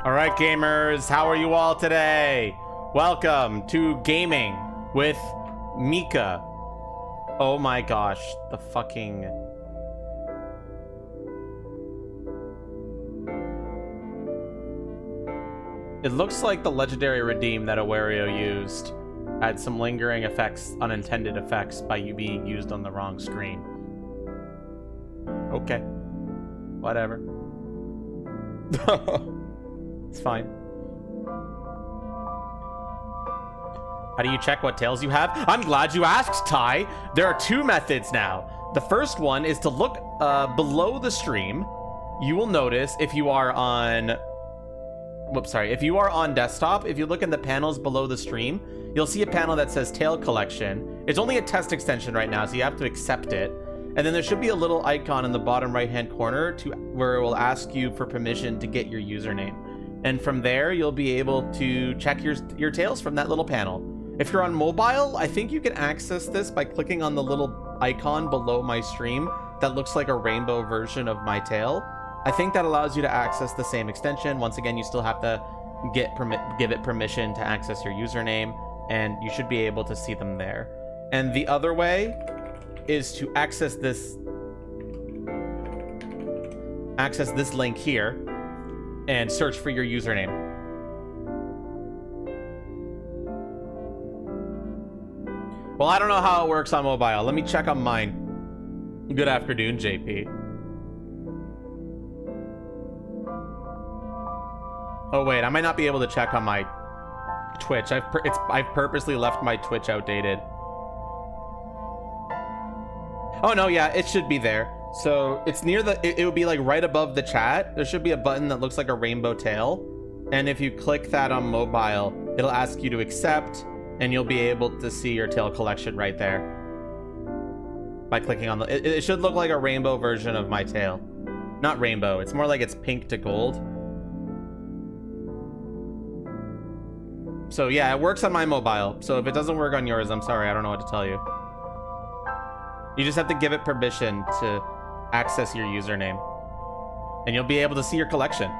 All right, gamers, how are you all today? Welcome to Gaming with Mika. Oh my gosh, the fucking... It looks like the legendary redeem that Awario used had some lingering effects, unintended effects, by you being used on the wrong screen. Okay. Whatever. It's fine. How do you check what tails you have? I'm glad you asked, Ty. There are two methods now. The first one is to look below the stream. You will notice if you are on... Whoops, sorry. If you are on desktop, if you look in the panels below the stream, you'll see a panel that says tail collection. It's only a test extension right now, so you have to accept it. And then there should be a little icon in the bottom right-hand corner where it will ask you for permission to get your username. And from there, you'll be able to check your tails from that little panel. If you're on mobile, I think you can access this by clicking on the little icon below my stream that looks like a rainbow version of my tail. I think that allows you to access the same extension. Once again, you still have to give it permission to access your username, and you should be able to see them there. And the other way is to access this link here and search for your username. Well, I don't know how it works on mobile. Let me check on mine. Good afternoon, JP. Oh wait, I might not be able to check on my Twitch. I've purposely left my Twitch outdated. Oh no, yeah, it should be there. So it's near the, it would be like right above the chat. There should be a button that looks like a rainbow tail. And if you click that on mobile, it'll ask you to accept, and you'll be able to see your tail collection right there. By clicking on the, it should look like a rainbow version of my tail. Not rainbow, it's more like it's pink to gold. So yeah, it works on my mobile. So if it doesn't work on yours, I'm sorry, I don't know what to tell you. You just have to give it permission to access your username, and you'll be able to see your collection.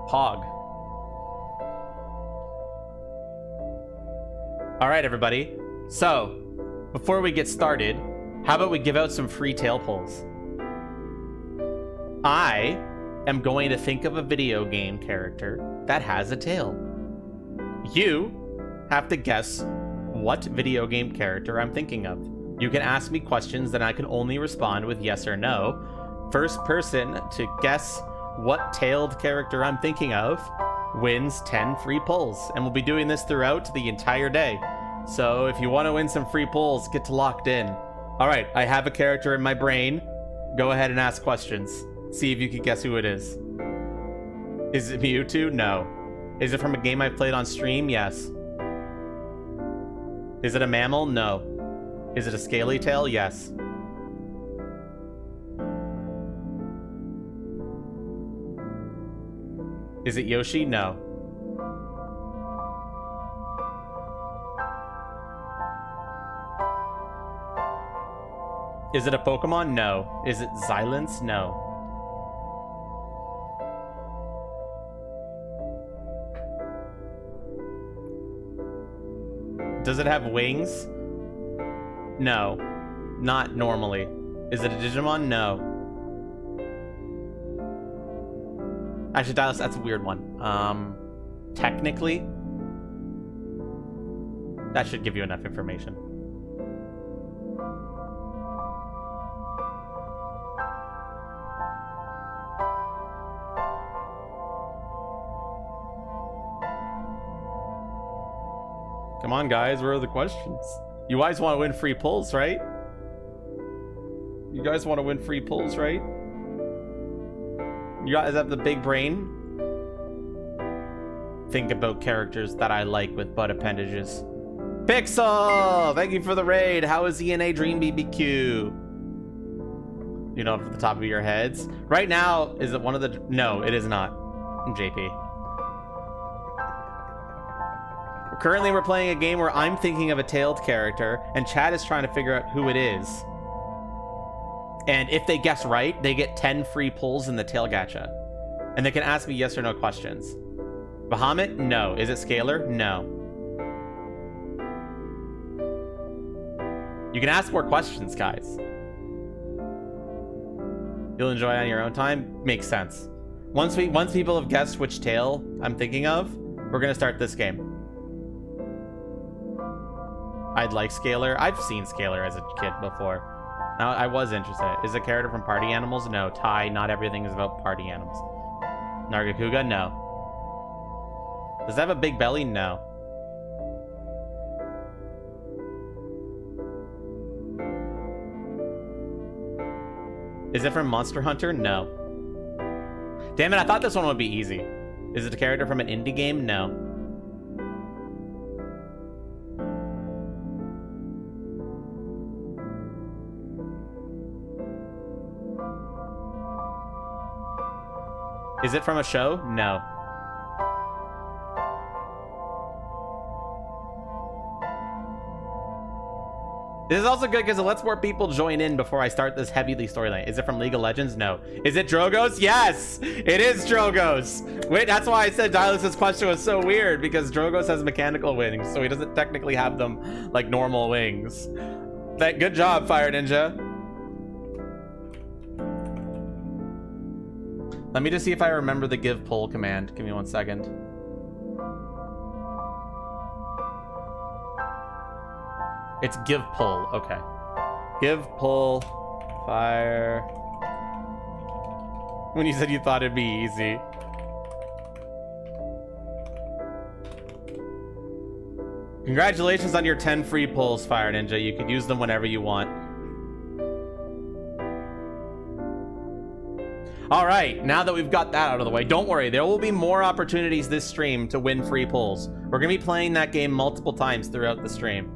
Pog. All right, everybody. So before we get started, how about we give out some free tail pulls? I am going to think of a video game character that has a tail. You have to guess what video game character I'm thinking of. You can ask me questions, then I can only respond with yes or no. First person to guess what tailed character I'm thinking of wins 10 free pulls. And we'll be doing this throughout the entire day. So if you want to win some free pulls, get locked in. All right, I have a character in my brain. Go ahead and ask questions. See if you can guess who it is. Is it Mewtwo? No. Is it from a game I've played on stream? Yes. Is it a mammal? No. Is it a scaly tail? Yes. Is it Yoshi? No. Is it a Pokemon? No. Is it Xylence? No. Does it have wings? No. Not normally. Is it a Digimon? No. Actually, that's a weird one. Technically, that should give you enough information. Come on, guys, where are the questions? You guys want to win free pulls, right? You guys want to win free pulls, right? You guys have the big brain? Think about characters that I like with butt appendages. Pixel! Thank you for the raid. How is ENA Dream BBQ? You know, off the top of your heads. Right now, is it one of the... No, it is not. JP. Currently, we're playing a game where I'm thinking of a tailed character, and Chad is trying to figure out who it is. And if they guess right, they get 10 free pulls in the tail gacha. And they can ask me yes or no questions. Bahamut? No. Is it Scalar? No. You can ask more questions, guys. You'll enjoy it on your own time? Makes sense. Once people have guessed which tail I'm thinking of, we're gonna start this game. I'd like Scalar. I've seen Scalar as a kid before. I was interested. Is it a character from Party Animals? No. Tai, not everything is about party animals. Nargacuga? No. Does it have a big belly? No. Is it from Monster Hunter? No. Damn it, I thought this one would be easy. Is it a character from an indie game? No. Is it from a show? No. This is also good because it lets more people join in before I start this heavily storyline. Is it from League of Legends? No. Is it Drogos? Yes! It is Drogos! Wait, that's why I said Dialysis' question was so weird, because Drogos has mechanical wings, so he doesn't technically have them like normal wings. Good job, Fire Ninja. Let me just see if I remember the give pull command. Give me 1 second. It's give pull. Okay. Give pull fire. When you said you thought it'd be easy. Congratulations on your 10 free pulls, Fire Ninja. You can use them whenever you want. All right, now that we've got that out of the way, don't worry, there will be more opportunities this stream to win free pulls. We're gonna be playing that game multiple times throughout the stream.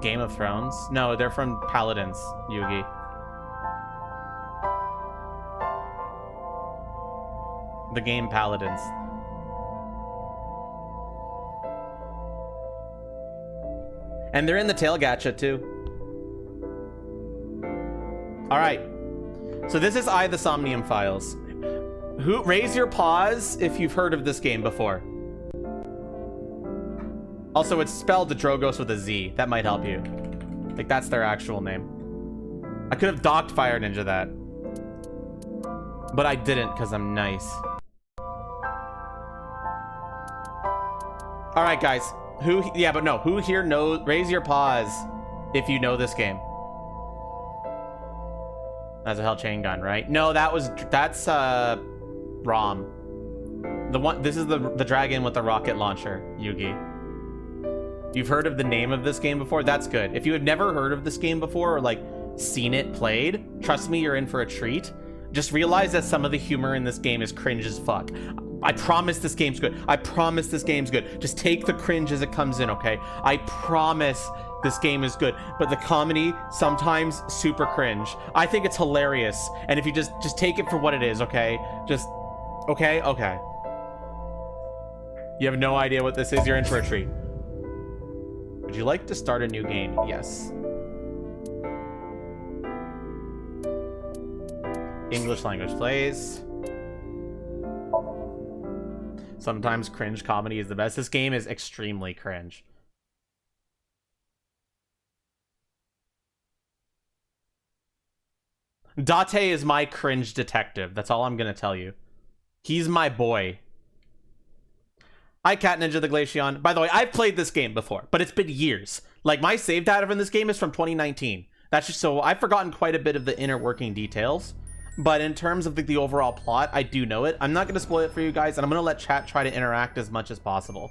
Game of Thrones? No, they're from Paladins, Yugi. The game Paladins. And they're in the tail gacha too. All right. So this is the Somnium files. Raise your paws if you've heard of this game before. Also, it's spelled Drogos with a Z. That might help you. Like, that's their actual name. I could have docked Fire Ninja that. But I didn't, because I'm nice. Alright, guys. Who here knows... Raise your paws if you know this game. That's a Hell Chain Gun, right? No, that's Rom. This is the dragon with the rocket launcher, Yugi. You've heard of the name of this game before? That's good. If you have never heard of this game before or like seen it played, trust me, you're in for a treat. Just realize that some of the humor in this game is cringe as fuck. I promise this game's good. I promise this game's good. Just take the cringe as it comes in, okay? I promise this game is good. But the comedy, sometimes super cringe. I think it's hilarious. And if you just take it for what it is, okay? Okay? Okay. You have no idea what this is, you're in for a treat. Would you like to start a new game? Yes. English language plays. Sometimes cringe comedy is the best. This game is extremely cringe. Date is my cringe detective. That's all I'm gonna tell you. He's my boy. Hi, Cat Ninja the Glaceon. By the way, I've played this game before, but it's been years. Like, my save data from this game is from 2019. That's just so... I've forgotten quite a bit of the inner working details. But in terms of the overall plot, I do know it. I'm not going to spoil it for you guys, and I'm going to let chat try to interact as much as possible.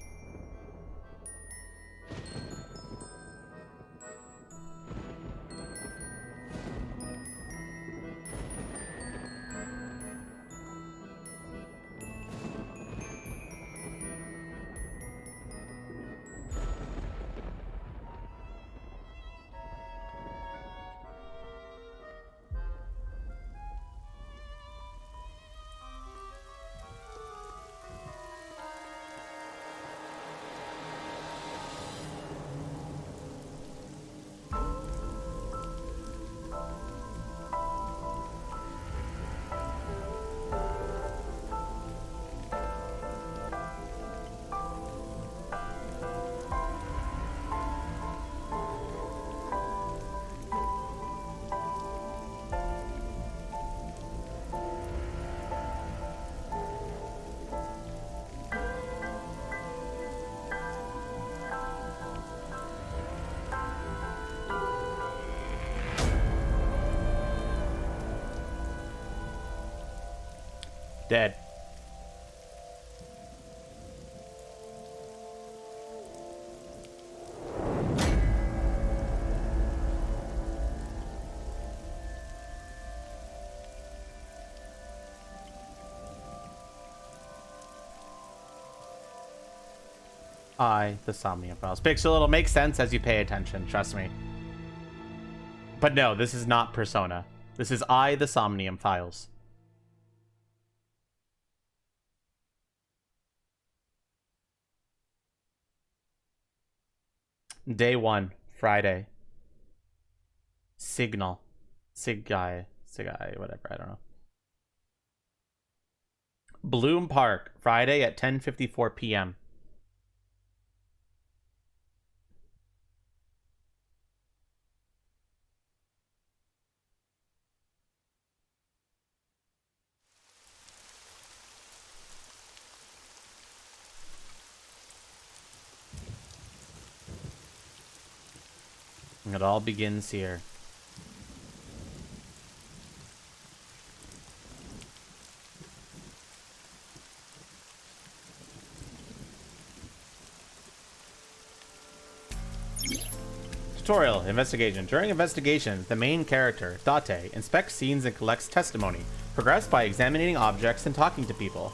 Dead. The Somnium files. Pixel, it'll make sense as you pay attention, trust me. But no, this is not Persona. This is the Somnium files. Day 1, Friday. Signal. Sigai, whatever, I don't know. Bloom Park, Friday at 10:54 p.m. It all begins here. Tutorial, investigation. During investigation, the main character, Date, inspects scenes and collects testimony. Progress by examining objects and talking to people.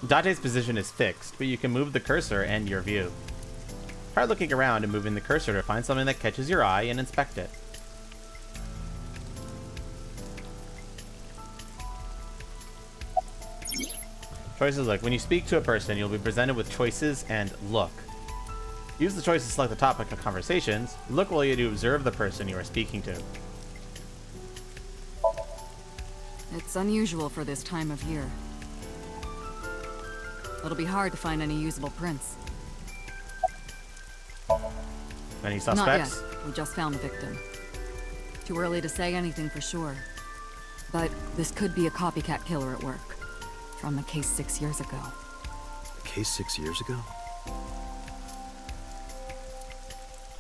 Date's position is fixed, but you can move the cursor and your view. Try looking around and moving the cursor to find something that catches your eye and inspect it. Choices look. When you speak to a person, you'll be presented with choices and look. Use the choice to select the topic of conversations. Look while you observe the person you are speaking to. It's unusual for this time of year. It'll be hard to find any usable prints. Any suspects? Not yet. We just found the victim. Too early to say anything for sure. But this could be a copycat killer at work. From the case 6 years ago. A case 6 years ago?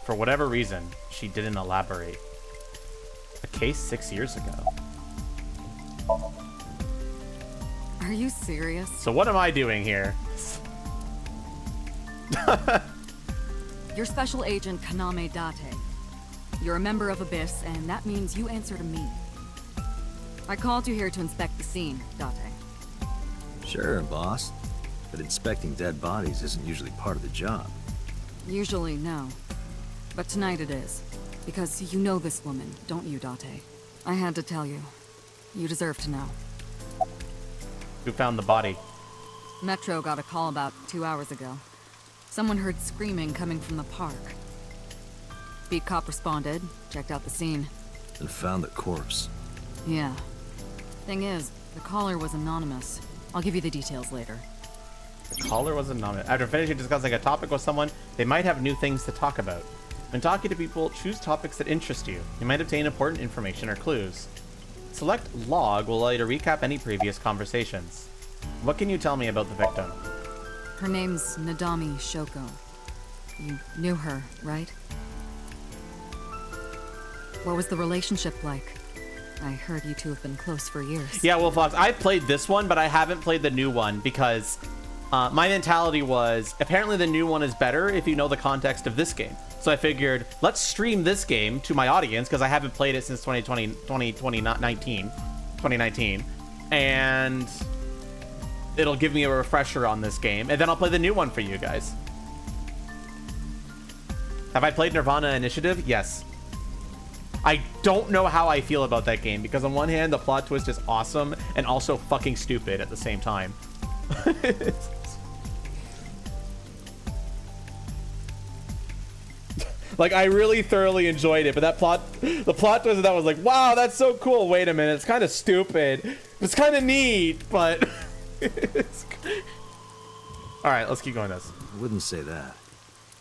For whatever reason, she didn't elaborate. A case 6 years ago. Are you serious? So what am I doing here? You're Special Agent Kaname Date. You're a member of Abyss, and that means you answer to me. I called you here to inspect the scene, Date. Sure, boss. But inspecting dead bodies isn't usually part of the job. Usually, no. But tonight it is. Because you know this woman, don't you, Date? I had to tell you. You deserve to know. Who found the body? Metro got a call about 2 hours ago. Someone heard screaming coming from the park. Beat cop responded, checked out the scene. And found the corpse. Yeah. Thing is, the caller was anonymous. I'll give you the details later. The caller was anonymous. After finishing discussing a topic with someone, they might have new things to talk about. When talking to people, choose topics that interest you. You might obtain important information or clues. Select log will allow you to recap any previous conversations. What can you tell me about the victim? Her name's Nadami Shoko. You knew her, right? What was the relationship like? I heard you two have been close for years. Yeah, well, Fox, I played this one, but I haven't played the new one because my mentality was apparently the new one is better if you know the context of this game. So I figured, let's stream this game to my audience because I haven't played it since 2019, and it'll give me a refresher on this game, and then I'll play the new one for you guys. Have I played Nirvana Initiative? Yes. I don't know how I feel about that game because on one hand, the plot twist is awesome and also fucking stupid at the same time. Like, I really thoroughly enjoyed it, but the plot twist of that was like, wow, that's so cool. Wait a minute, it's kind of stupid. It's kind of neat, but... Alright, let's keep going this. I wouldn't say that.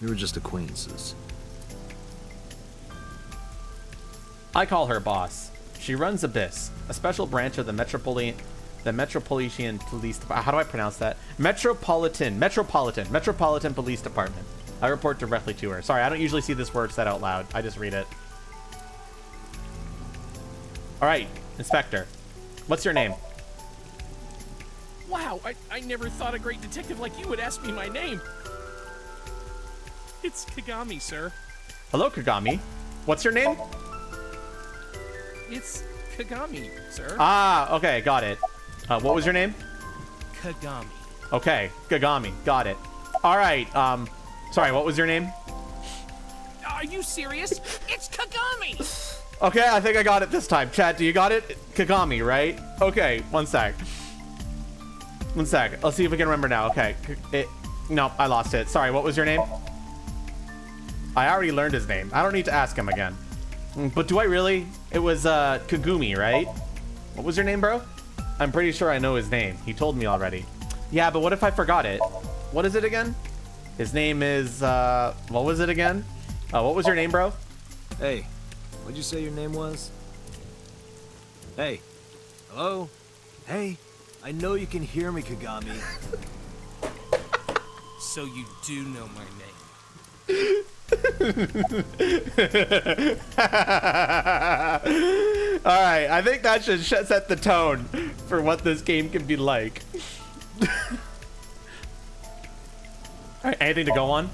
We were just acquaintances. I call her boss. She runs Abyss, a special branch of the Metropolitan Police Department. How do I pronounce that? Metropolitan Police Department. I report directly to her. Sorry, I don't usually see this word said out loud. I just read it. All right, Inspector. What's your name? Wow, I never thought a great detective like you would ask me my name. It's Kagami, sir. Hello, Kagami. What's your name? It's Kagami, sir. Ah, okay, got it. What was your name? Kagami. Okay, Kagami, got it. All right, sorry, what was your name? Are you serious? It's Kagami! Okay, I think I got it this time. Chat, do you got it? Kagami, right? Okay, one sec. One sec. Let's see if we can remember now. Okay. No, I lost it. Sorry, what was your name? I already learned his name. I don't need to ask him again. But do I really? It was Kagumi, right? What was your name, bro? I'm pretty sure I know his name. He told me already. Yeah, but what if I forgot it? What is it again? His name is, what was it again? What was your name, bro? Hey, what'd you say your name was? Hey. Hello? Hey, I know you can hear me, Kagami. So you do know my name. Alright, I think that should set the tone for what this game can be like. Alright, anything to go on?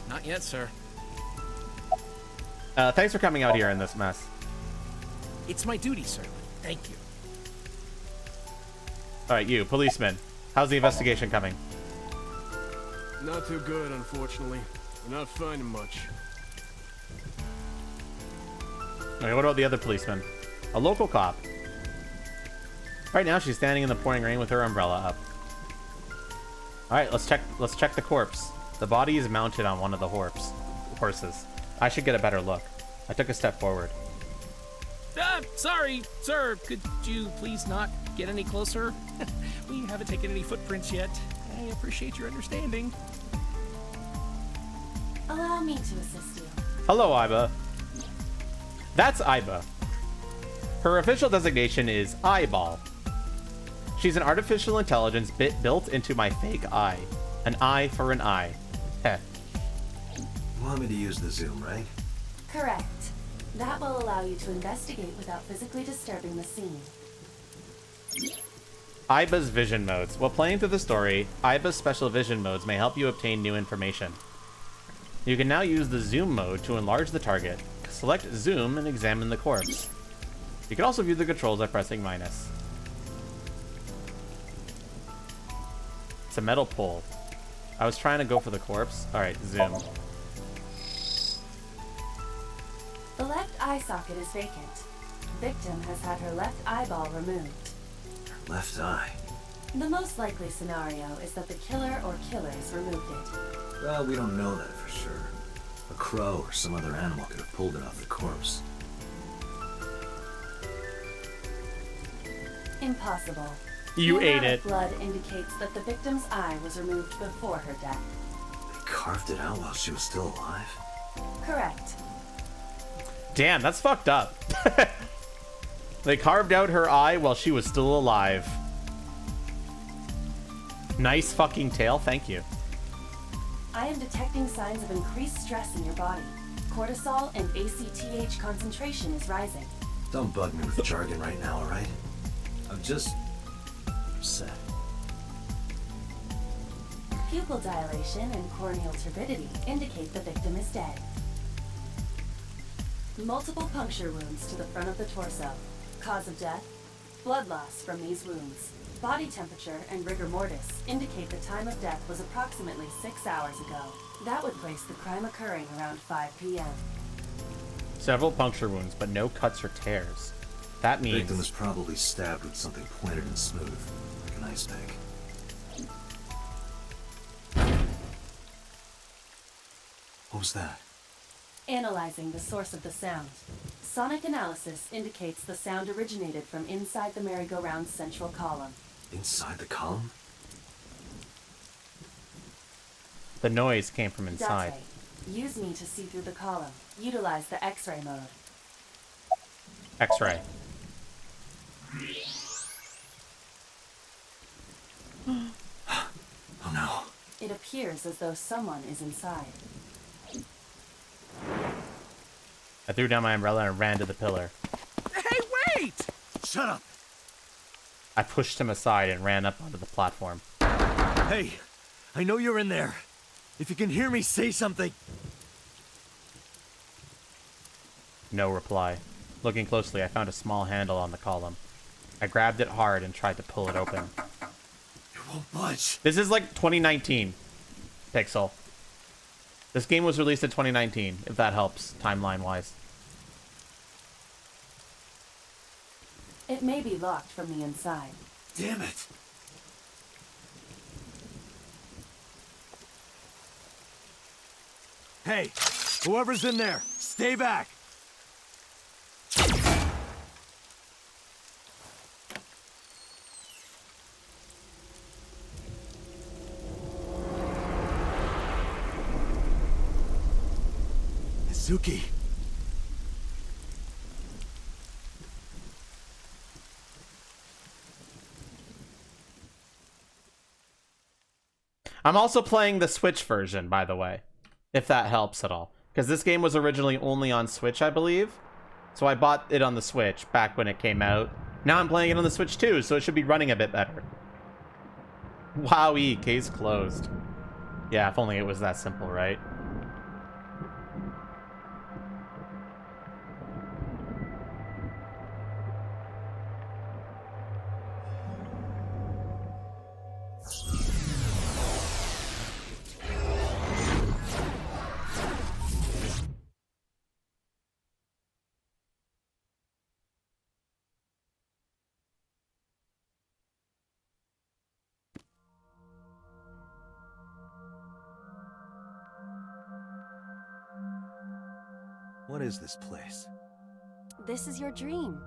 Not yet, sir. Thanks for coming out here in this mess. It's my duty, sir. Thank you. Alright, you, policeman. How's the investigation coming? Not too good, unfortunately. We're not finding much. Okay, what about the other policeman? A local cop. Right now, she's standing in the pouring rain with her umbrella up. Alright, let's check the corpse. The body is mounted on one of the horses. I should get a better look. I took a step forward. Sorry, sir. Could you please not get any closer? We haven't taken any footprints yet. I appreciate your understanding. Allow me to assist you. Hello, Iba. That's Iba. Her official designation is Eyeball. She's an artificial intelligence built into my fake eye. An eye for an eye. Heh. You want me to use the zoom, right? Correct. That will allow you to investigate without physically disturbing the scene. Iba's vision modes. While playing through the story, Iba's special vision modes may help you obtain new information. You can now use the zoom mode to enlarge the target. Select zoom and examine the corpse. You can also view the controls by pressing minus. It's a metal pole. I was trying to go for the corpse. Alright, zoom. The left eye socket is vacant. Victim has had her left eyeball removed. Left eye. The most likely scenario is that the killer or killers removed it. Well, we don't know that for sure. A crow or some other animal could have pulled it off the corpse. Impossible. You The ate amount of it. blood indicates that the victim's eye was removed before her death. They carved it out while she was still alive? Correct. Damn, that's fucked up. They carved out her eye while she was still alive. Nice fucking tale, thank you. I am detecting signs of increased stress in your body. Cortisol and ACTH concentration is rising. Don't bug me with jargon right now, alright? I'm just upset. Pupil dilation and corneal turbidity indicate the victim is dead. Multiple puncture wounds to the front of the torso. Cause of death? Blood loss from these wounds. Body temperature and rigor mortis indicate the time of death was approximately 6 hours ago. That would place the crime occurring around 5 p.m. Several puncture wounds, but no cuts or tears. That The victim was means... probably stabbed with something pointed and smooth, like an ice pick. What was that? Analyzing the source of the sound. Sonic analysis indicates the sound originated from inside the merry-go-round's central column. Inside the column? The noise came from inside. Date. Use me to see through the column. Utilize the X-ray mode. X-ray. Oh no. It appears as though someone is inside. I threw down my umbrella and ran to the pillar. Hey, wait! Shut up! I pushed him aside and ran up onto the platform. Hey, I know you're in there. If you can hear me, say something. No reply. Looking closely, I found a small handle on the column. I grabbed it hard and tried to pull it open. It won't budge. This is like 2019, Pixel. This game was released in 2019, if that helps, timeline-wise. It may be locked from the inside. Damn it. Hey, whoever's in there, stay back. Suki. I'm also playing the Switch version, by the way, if that helps at all. Because this game was originally only on Switch, I believe. So I bought it on the Switch back when it came out. Now I'm playing it on the Switch too, so it should be running a bit better. Wowie, case closed. Yeah, if only it was that simple, right? What is this place? This is your dream.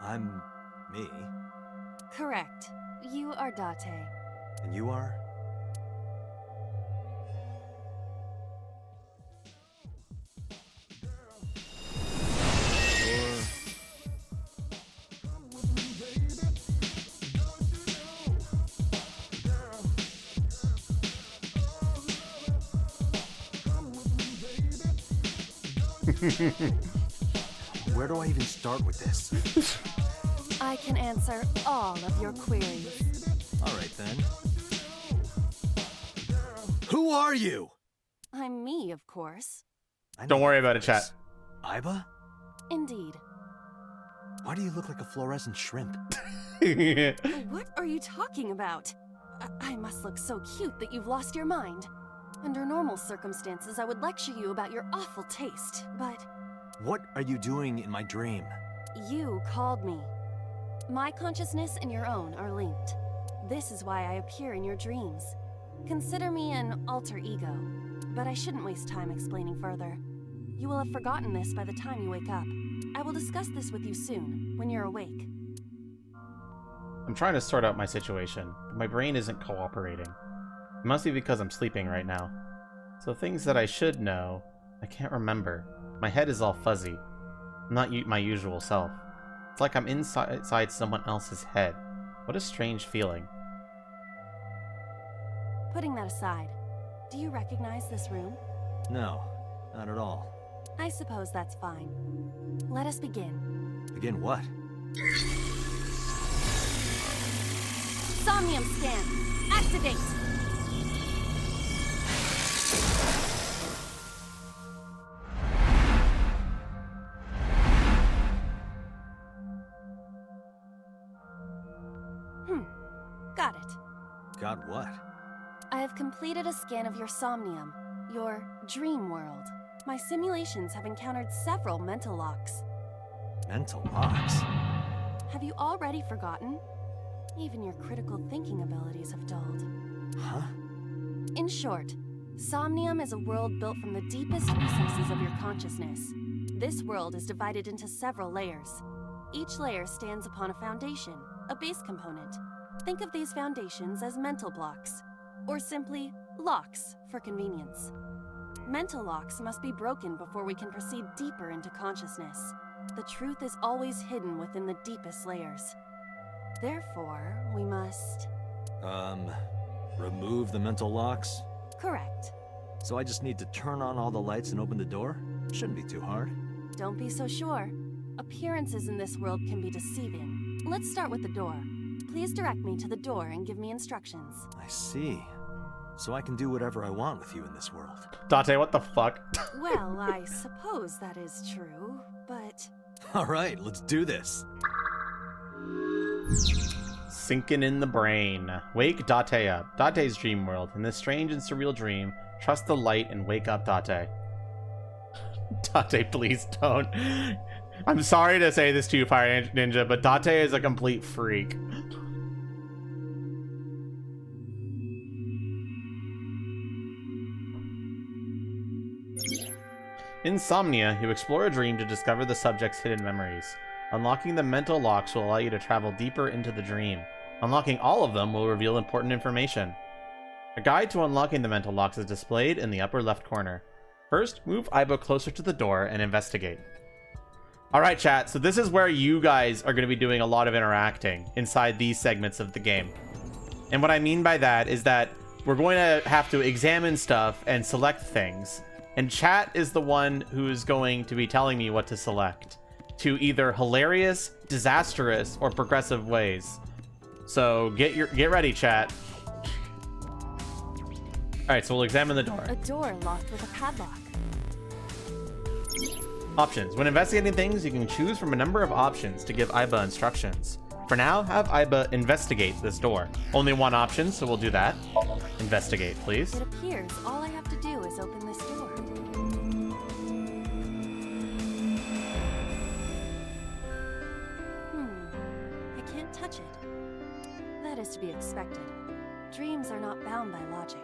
I'm me. Correct. You are Date. And you are? Where do I even start with this? I can answer all of your queries. All right, then. Who are you? I'm me, of course. I know Don't worry about it, this. chat. Iba? Indeed. Why do you look like a fluorescent shrimp? What are you talking about? I must look so cute that you've lost your mind. Under normal circumstances, I would lecture you about your awful taste, but What are you doing in my dream? you called me. My consciousness and your own are linked. This is why I appear in your dreams. Consider me an alter ego, but I shouldn't waste time explaining further. You will have forgotten this by the time you wake up. I will discuss this with you soon, when you're awake. I'm trying to sort out my situation, but my brain isn't cooperating. It must be because I'm sleeping right now. So things that I should know, I can't remember. My head is all fuzzy. I'm not my usual self. It's like I'm inside someone else's head. What a strange feeling. Putting that aside, do you recognize this room? No, not at all. I suppose that's fine. Let us begin. Begin what? Somnium scan! Activate! Got it. Got what? I have completed a scan of your Somnium, your dream world. My simulations have encountered several mental locks. Mental locks? Have you already forgotten? Even your critical thinking abilities have dulled. Huh? In short, Somnium is a world built from the deepest recesses of your consciousness. This world is divided into several layers. Each layer stands upon a foundation, a base component. Think of these foundations as mental blocks, or simply locks for convenience. Mental locks must be broken before we can proceed deeper into consciousness. The truth is always hidden within the deepest layers. Therefore, we must... Remove the mental locks? Correct. So I just need to turn on all the lights and open the door? Shouldn't be too hard. Don't be so sure. Appearances in this world can be deceiving. Let's start with the door. Please direct me to the door and give me instructions. I see. So I can do whatever I want with you in this world. Date, what the fuck? Well, I suppose that is true, but... Alright, let's do this. Sinking in the brain. Wake Date up. Date's dream world. In this strange and surreal dream, trust the light and wake up Date. Date, please don't. I'm sorry to say this to you, Fire Ninja, but Date is a complete freak. In Somnia, you explore a dream to discover the subject's hidden memories. Unlocking the mental locks will allow you to travel deeper into the dream. Unlocking all of them will reveal important information. A guide to unlocking the mental locks is displayed in the upper left corner. First, move Aiba closer to the door and investigate. Alright chat, so this is where you guys are going to be doing a lot of interacting inside these segments of the game. And what I mean by that is that we're going to have to examine stuff and select things. And chat is the one who's going to be telling me what to select to either hilarious, disastrous, or progressive ways. So get ready, chat. Alright, so we'll examine the door. A door locked with a padlock. Options. When investigating things, you can choose from a number of options to give Aiba instructions. For now, have Aiba investigate this door. Only one option, so we'll do that. Investigate, please. It appears all I have to do is open this door. I can't touch it. That is to be expected. Dreams are not bound by logic.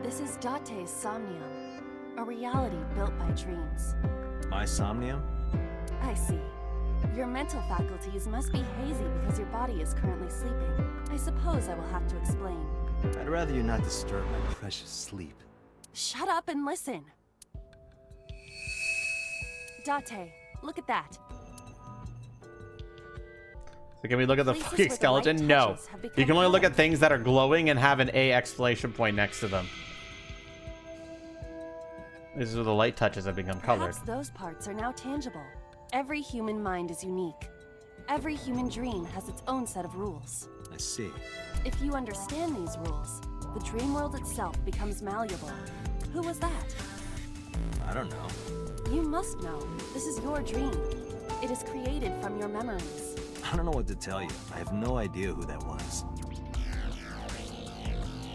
This is Date's Somnium, a reality built by dreams. My Somnium? I see. Your mental faculties must be hazy because your body is currently sleeping. I suppose I will have to explain. I'd rather you not disturb my precious sleep. Shut up and listen. Date, look at that. So can we look at the Places fucking where the skeleton? light No. touches have become You can only look hollow. at things that are glowing and have an A exclamation point next to them. These are the light touches that become colored. Perhaps those parts are now tangible. Every human mind is unique. Every human dream has its own set of rules. I see. If you understand these rules, the dream world itself becomes malleable. Who was that? I don't know. You must know. This is your dream. It is created from your memories. I don't know what to tell you. I have no idea who that was.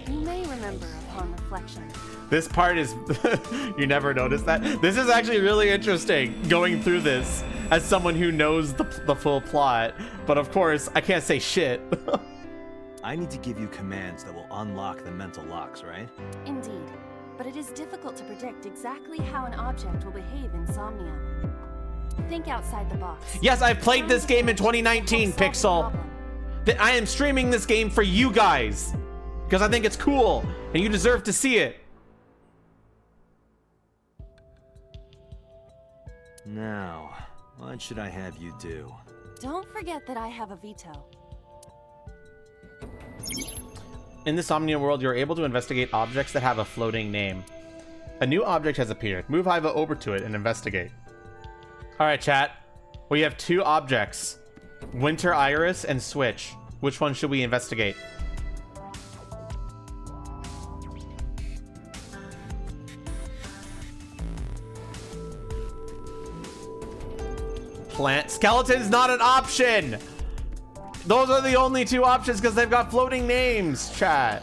You may remember upon reflection. This part is... You never noticed that? This is actually really interesting, going through this as someone who knows the full plot. But of course, I can't say shit. I need to give you commands that will unlock the mental locks, right? Indeed. But it is difficult to predict exactly how an object will behave in Somnium. Think outside the box. Yes, I've played this game in 2019, Solve the Pixel. problem. I am streaming this game for you guys. Because I think it's cool. And you deserve to see it. Now, what should I have you do? Don't forget that I have a veto. In the Somnium world, you're able to investigate objects that have a floating name. A new object has appeared. Move Aiba over to it and investigate. Alright, chat. We have two objects. Winter Iris and Switch. Which one should we investigate? Plant. Skeleton's not an option! Those are the only two options because they've got floating names, chat.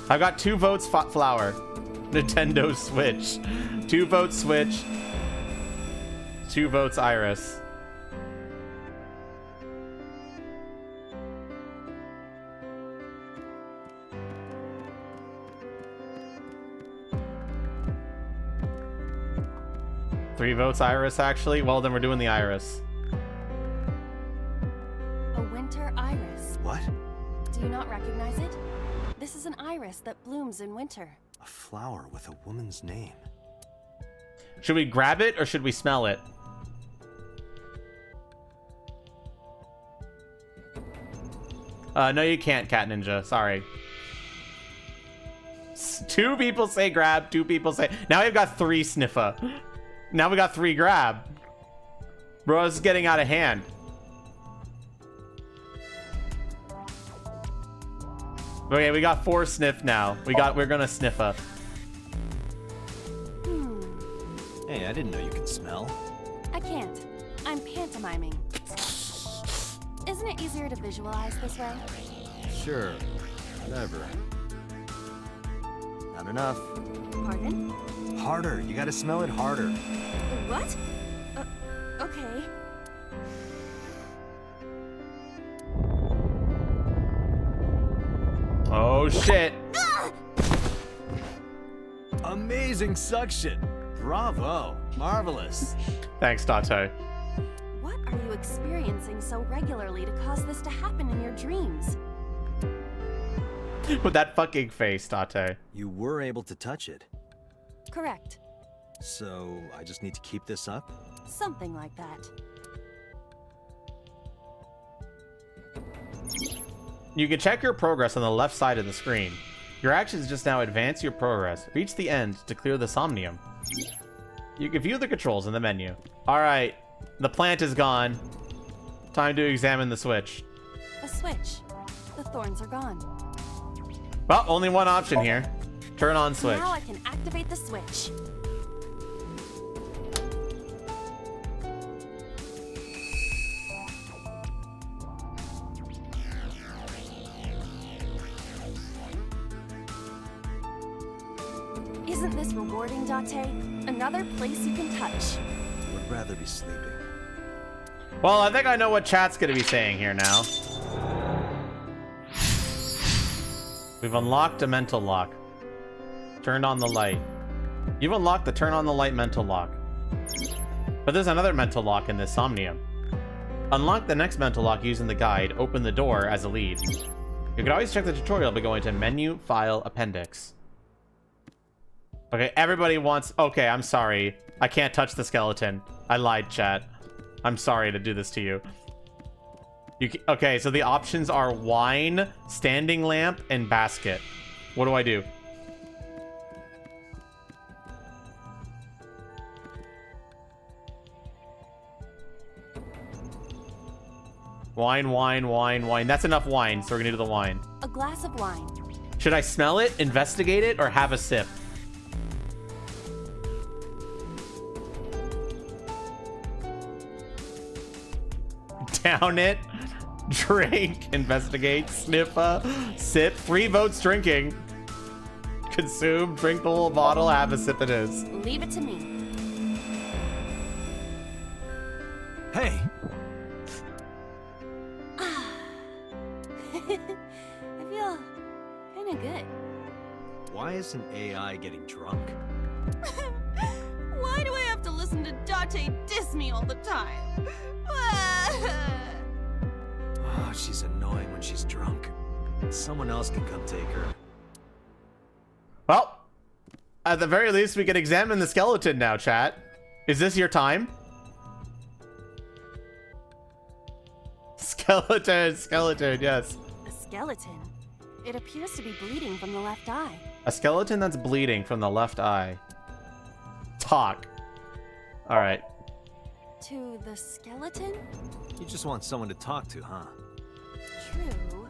I've got 2 votes flower. Nintendo Switch. 2 votes Switch. 2 votes Iris. Three votes Iris, actually. Well, then we're doing the Iris. A winter iris. What? Do you not recognize it? This is an iris that blooms in winter. A flower with a woman's name. Should we grab it or should we smell it? No, you can't, Cat Ninja. Sorry. 2 people say grab, 2 people say... Now we've got 3 sniffer. Now we got 3 grab. Bro, this is getting out of hand. Okay, we got 4 sniff now. We're gonna sniff up. Hey, I didn't know you could smell. I can't. I'm pantomiming. Isn't it easier to visualize this way? Sure. Whatever. Not enough. Pardon? Harder. You gotta smell it harder. What? Okay. Oh shit. Amazing suction. Bravo. Marvelous. Thanks, Date. What are you experiencing so regularly to cause this to happen in your dreams? With that fucking face, Date. You were able to touch it. Correct. So, I just need to keep this up? Something like that. You can check your progress on the left side of the screen. Your actions just now advance your progress. Reach the end to clear the Somnium. You can view the controls in the menu. Alright, the plant is gone. Time to examine the switch. A switch. The thorns are gone. Well, only one option here. Turn on switch. Now I can activate the switch. Isn't this rewarding, Date? Another place you can touch. Would rather be sleeping. Well, I think I know what chat's gonna be saying here now. We've unlocked a mental lock. Turned on the light. You've unlocked the turn on the light mental lock. But there's another mental lock in this Somnium. Unlock the next mental lock using the guide. Open the door as a lead. You can always check the tutorial by going to Menu, File, Appendix. Okay, everybody wants... Okay, I'm sorry. I can't touch the skeleton. I lied, chat. I'm sorry to do this to you. Okay, so the options are wine, standing lamp, and basket. What do I do? Wine, wine, wine, wine. That's enough wine, so we're gonna do the wine. A glass of wine. Should I smell it, investigate it, or have a sip? Down it, drink, investigate, sniffa, sip. 3 votes drinking. Consume, drink the whole bottle, have a sip it is. Leave it to me. Hey! I feel kind of good. Why isn't AI getting drunk? Why do I have to listen to Date diss me all the time? Oh, she's annoying when she's drunk. Someone else can come take her. Well, at the very least, we can examine the skeleton now, chat. Is this your time? Skeleton, skeleton, yes. A skeleton? It appears to be bleeding from the left eye. A skeleton that's bleeding from the left eye. Talk. All right. To the skeleton? You just want someone to talk to, huh? True.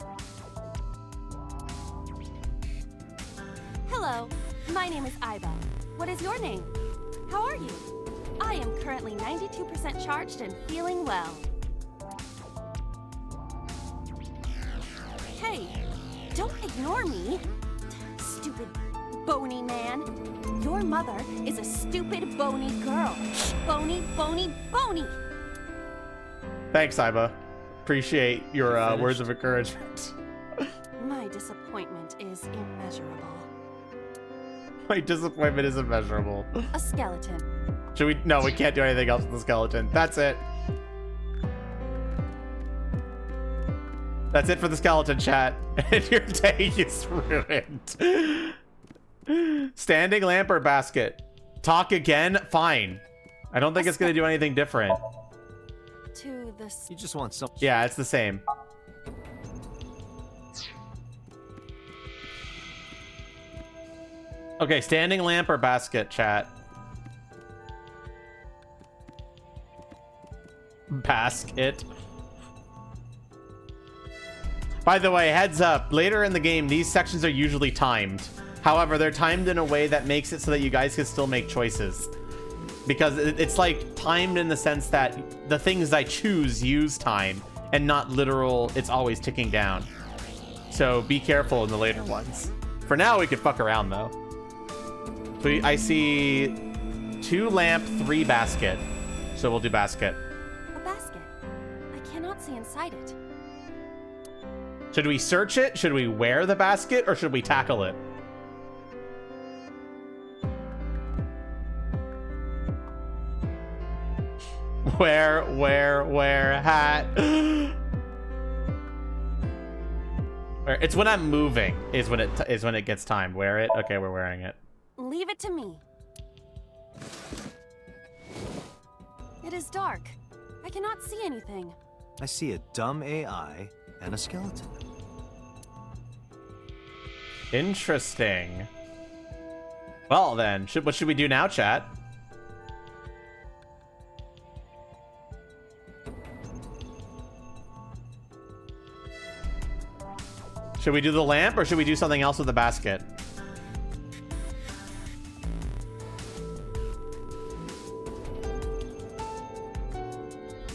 Hello, my name is Iba. What is your name? How are you? I am currently 92% charged and feeling well. Hey, don't ignore me. Stupid bony man. Your mother is a stupid bony girl. Bony, bony, bony. Thanks, Iba. Appreciate your words of encouragement. My disappointment is immeasurable. My disappointment is immeasurable. A skeleton. Should we? No, we can't do anything else with the skeleton. That's it. That's it for the skeleton, chat. And your day is ruined. Standing lamp or basket? Talk again? Fine. I don't think it's going to do anything different. To the... You just want some... Yeah, it's the same. Okay, standing lamp or basket, chat? Basket. By the way, heads up, later in the game, these sections are usually timed. However, they're timed in a way that makes it so that you guys can still make choices. Because it's like timed in the sense that the things I choose use time and not literal, it's always ticking down. So be careful in the later ones. For now, we could fuck around though. So I see 2 lamp, 3 basket. So we'll do basket. A basket. I cannot see inside it. Should we search it? Should we wear the basket? Or should we tackle it? Wear hat. It's when I'm moving is when it gets timed. Wear it. Okay, we're wearing it. Leave it to me. It is dark. I cannot see anything. I see a dumb AI and a skeleton. Interesting. Well then, what should we do now, chat? Should we do the lamp or should we do something else with the basket?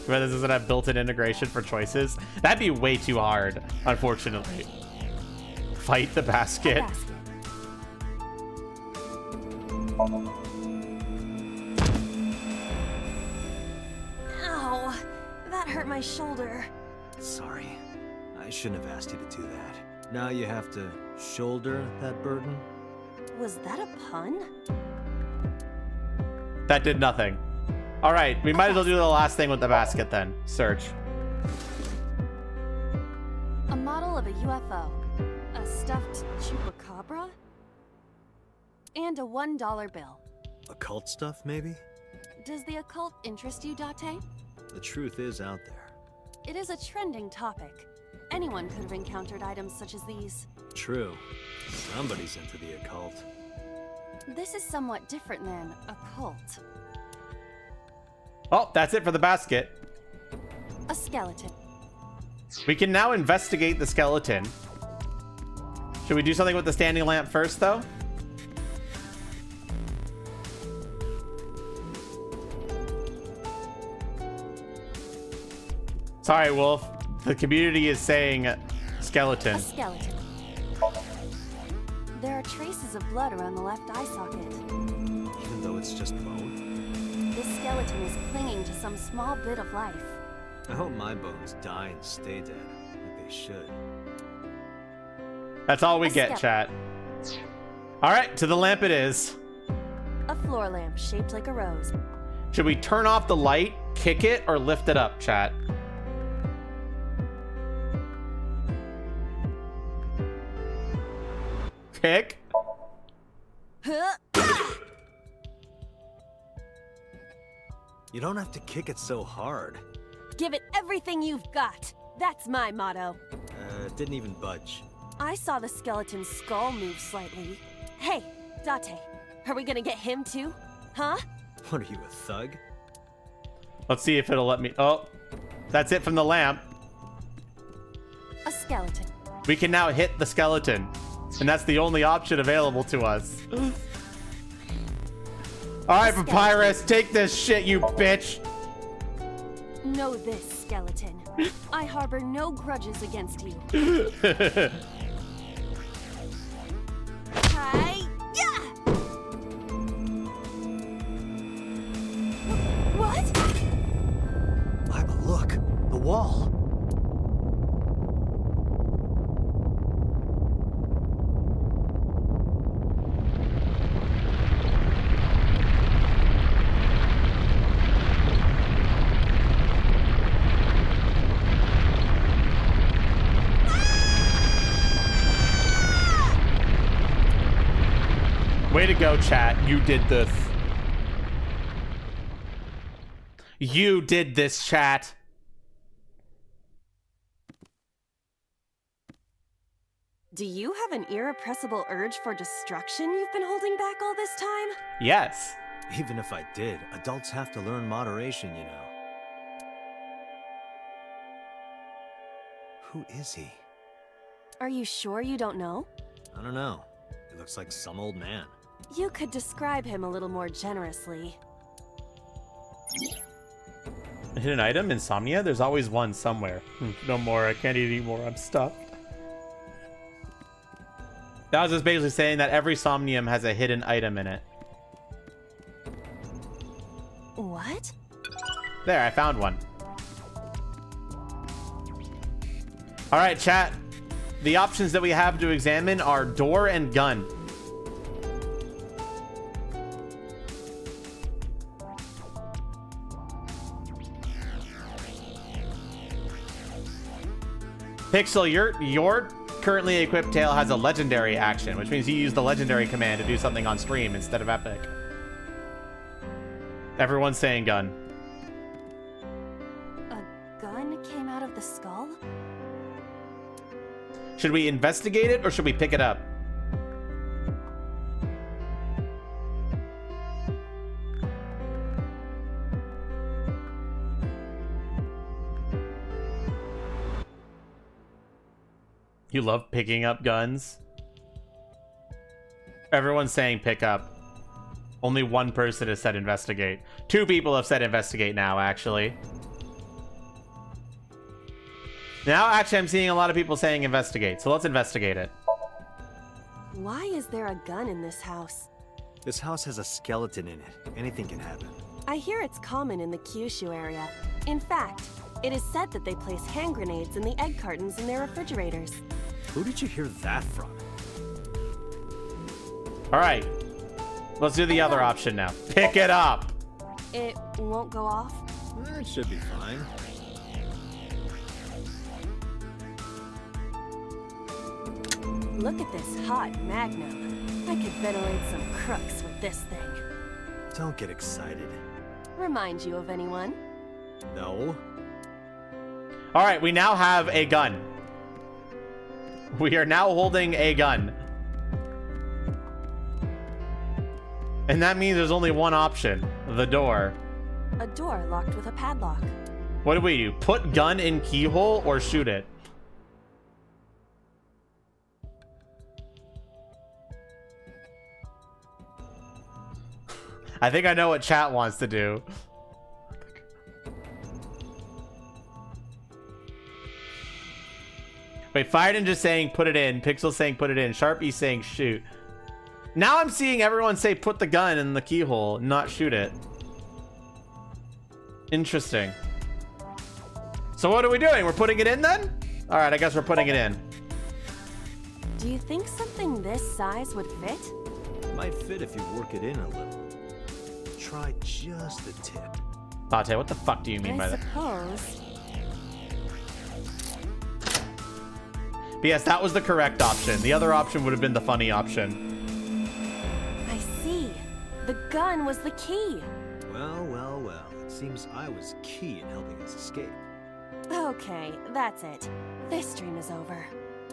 But this doesn't have built-in integration for choices. That'd be way too hard, unfortunately. Fight the basket. Ow, that hurt my shoulder. Sorry. I shouldn't have asked you to do that. Now you have to shoulder that burden? Was that a pun? That did nothing. All right, we might as well do the last thing with the basket then. Search. A model of a UFO. A stuffed chupacabra? And a $1 bill. Occult stuff, maybe? Does the occult interest you, Date? The truth is out there. It is a trending topic. Anyone could have encountered items such as these. True. Somebody's into the occult. This is somewhat different than a cult. Oh, that's it for the basket. A skeleton. We can now investigate the skeleton. Should we do something with the standing lamp first, though? Sorry, Wolf. The community is saying skeleton. A skeleton. There are traces of blood around the left eye socket. Even though it's just bone? This skeleton is clinging to some small bit of life. I hope my bones die and stay dead, like they should. That's all we get, chat. All right, to the lamp it is. A floor lamp shaped like a rose. Should we turn off the light, kick it, or lift it up, chat? Kick. You don't have to kick it so hard. Give it everything you've got. That's my motto. It didn't even budge. I saw the skeleton's skull move slightly. Hey, Date, are we gonna get him too? Huh? What are you, a thug? Let's see if it'll let me. Oh, that's it from the lamp. A skeleton. We can now hit the skeleton. And that's the only option available to us. Alright, Papyrus, take this shit, you bitch! Know this, skeleton. I harbor no grudges against you. Hi-ya! What? Bible, look! The wall! Way to go, chat. You did this. You did this, chat. Do you have an irrepressible urge for destruction you've been holding back all this time? Yes. Even if I did, adults have to learn moderation, you know. Who is he? Are you sure you don't know? I don't know. He looks like some old man. You could describe him a little more generously. A hidden item? Insomnia? There's always one somewhere. No more. I can't eat anymore. I'm stuffed. That was just basically saying that every Somnium has a hidden item in it. What? There, I found one. Alright, chat. The options that we have to examine are door and gun. Pixel, your currently equipped tail has a legendary action, which means you use the legendary command to do something on stream instead of epic. Everyone's saying gun. A gun came out of the skull? Should we investigate it or should we pick it up? You love picking up guns? Everyone's saying pick up. Only one person has said investigate. 2 people have said investigate now, actually. Now, actually, I'm seeing a lot of people saying investigate, so let's investigate it. Why is there a gun in this house? This house has a skeleton in it. Anything can happen. I hear it's common in the Kyushu area. In fact, it is said that they place hand grenades in the egg cartons in their refrigerators. Who did you hear that from? Alright. Let's do the other option now. Pick it up! It won't go off? It should be fine. Look at this hot magnum. I could ventilate some crooks with this thing. Don't get excited. Remind you of anyone? No. Alright, we now have a gun. We are now holding a gun. And that means there's only one option. The door. A door locked with a padlock. What do we do? Put gun in keyhole or shoot it? I think I know what chat wants to do. Wait, Fire Ninja saying put it in. Pixel saying put it in. Sharpie saying shoot. Now I'm seeing everyone say put the gun in the keyhole, not shoot it. Interesting. So what are we doing? We're putting it in then? All right, I guess we're putting it in. Do you think something this size would fit? Might fit if you work it in a little. Try just the tip. Tate, what the fuck do you mean by I that? suppose. But yes, that was the correct option. The other option would have been the funny option. I see. The gun was the key. Well, well, well. It seems I was key in helping us escape. Okay, that's it. This dream is over.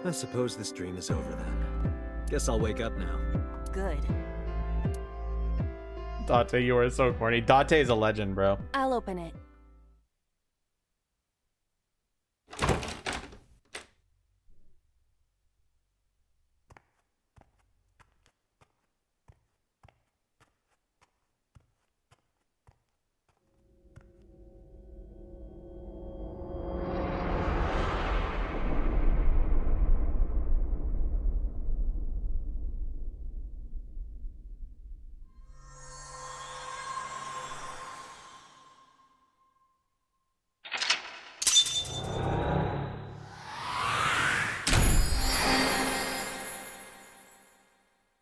I suppose this dream is over then. Guess I'll wake up now. Good. Date, you are so corny. Date is a legend, bro. I'll open it.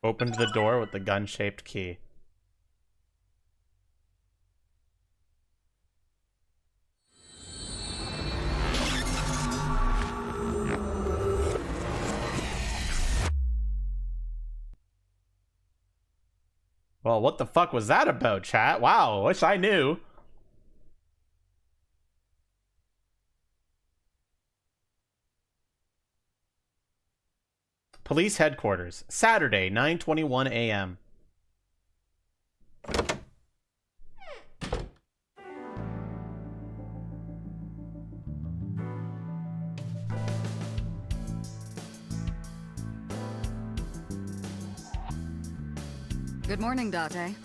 Opened the door with the gun-shaped key. Well, what the fuck was that about, chat? Wow, wish I knew. Police headquarters, Saturday, 9:21 a.m. Good morning, Date.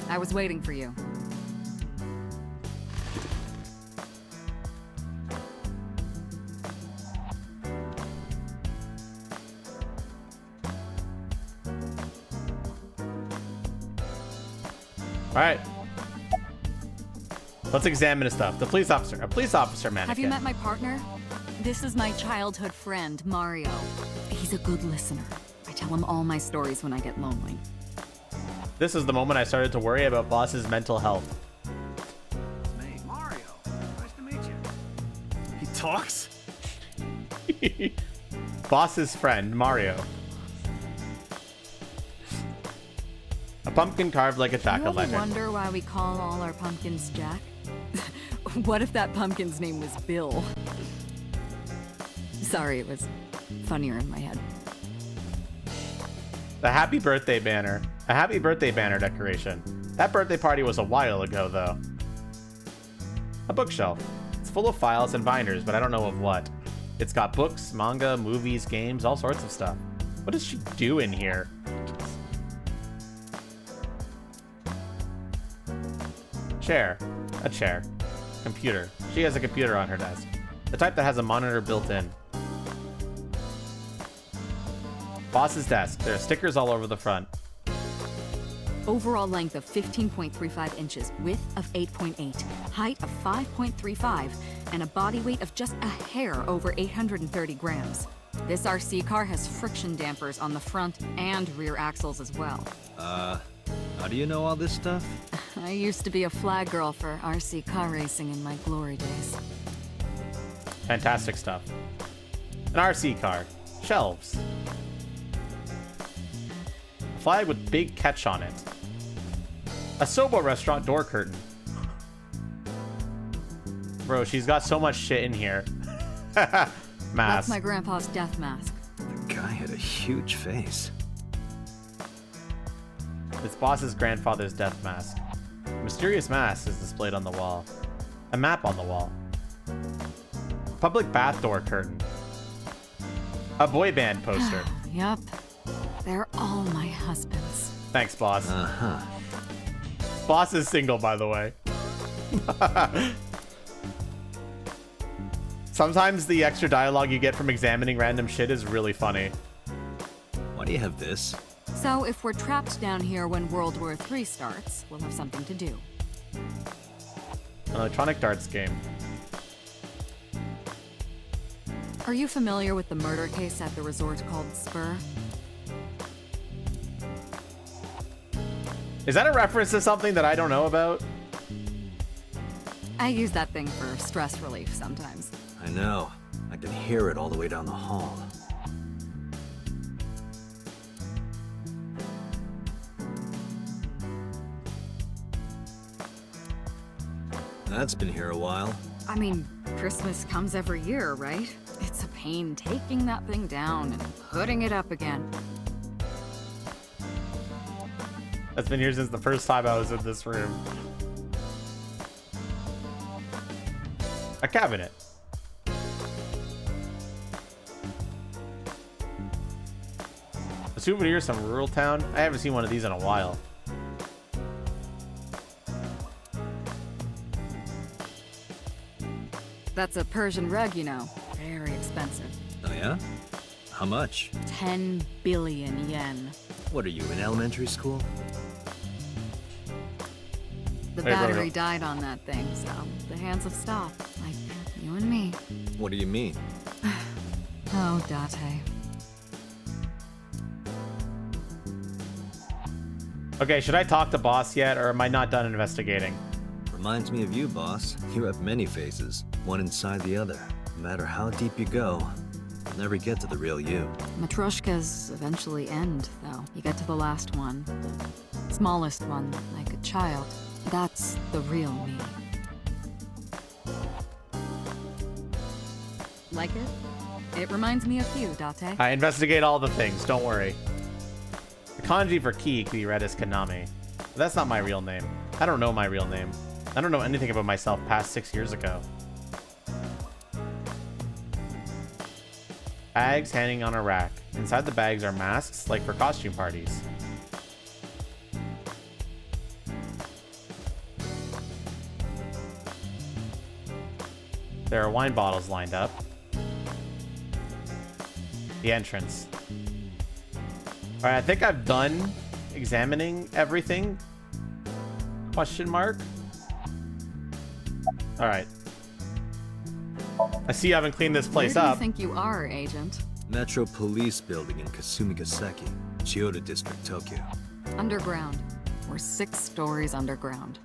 I was waiting for you. All right. Let's examine his stuff. The police officer. A police officer mannequin. Have you met my partner? This is my childhood friend, Mario. He's a good listener. I tell him all my stories when I get lonely. This is the moment I started to worry about Boss's mental health. Hey, Mario. Nice to meet you. He talks? Boss's friend, Mario. A pumpkin carved like a You ever jack-o'-lantern. wonder why we call all our pumpkins Jack? What if that pumpkin's name was Bill? Sorry, it was funnier in my head. The happy birthday banner. A happy birthday banner decoration. That birthday party was a while ago, though. A bookshelf. It's full of files and binders, but I don't know of what. It's got books, manga, movies, games, all sorts of stuff. What does she do in here? Chair. A chair. Computer. She has a computer on her desk. The type that has a monitor built in. Boss's desk. There are stickers all over the front. Overall length of 15.35 inches, width of 8.8, height of 5.35, and a body weight of just a hair over 830 grams. This RC car has friction dampers on the front and rear axles as well. How do you know all this stuff? I used to be a flag girl for RC car racing in my glory days. Fantastic stuff. An RC car. Shelves. A flag with big catch on it. A Soba restaurant door curtain. Bro, she's got so much shit in here. That's Mask. my grandpa's death mask. The guy had a huge face. It's Boss's grandfather's death mask. A mysterious mask is displayed on the wall. A map on the wall. Public bath door curtain. A boy band poster. Yup. They're all my husbands. Thanks, Boss. Uh-huh. Boss is single, by the way. Sometimes the extra dialogue you get from examining random shit is really funny. Why do you have this? So if we're trapped down here when World War III starts, we'll have something to do. An electronic darts game. Are you familiar with the murder case at the resort called Spur? Is that a reference to something that I don't know about? I use that thing for stress relief sometimes. I know. I can hear it all the way down the hall. That's been here a while. I mean, Christmas comes every year, right? It's a pain taking that thing down and putting it up again. That's been here since the first time I was in this room. A cabinet. A souvenir from rural town. I haven't seen one of these in a while. That's a Persian rug, you know. Very expensive. Oh yeah? How much? 10 billion yen. What are you, in elementary school? The Hey, bro, battery no. died on that thing, so the hands have stopped. Like you and me. What do you mean? Oh, Date. Okay, should I talk to Boss yet, or am I not done investigating? Reminds me of you, boss. You have many faces, one inside the other. No matter how deep you go, you'll never get to the real you. Matryoshkas eventually end, though. You get to the last one, the smallest one, like a child. That's the real me. Like it? It reminds me of you, Date. I investigate all the things, don't worry. The kanji for key can be read as Kaname. But that's not my real name. I don't know my real name. I don't know anything about myself past 6 years ago. Bags hanging on a rack. Inside the bags are masks, like for costume parties. There are wine bottles lined up. The entrance. Alright, I think I've done examining everything. Question mark. Alright. I see you haven't cleaned this place Where do you up. think you are, Agent? Metro Police Building in Kasumigaseki, Chiyoda District, Tokyo. Underground. We're 6 stories underground.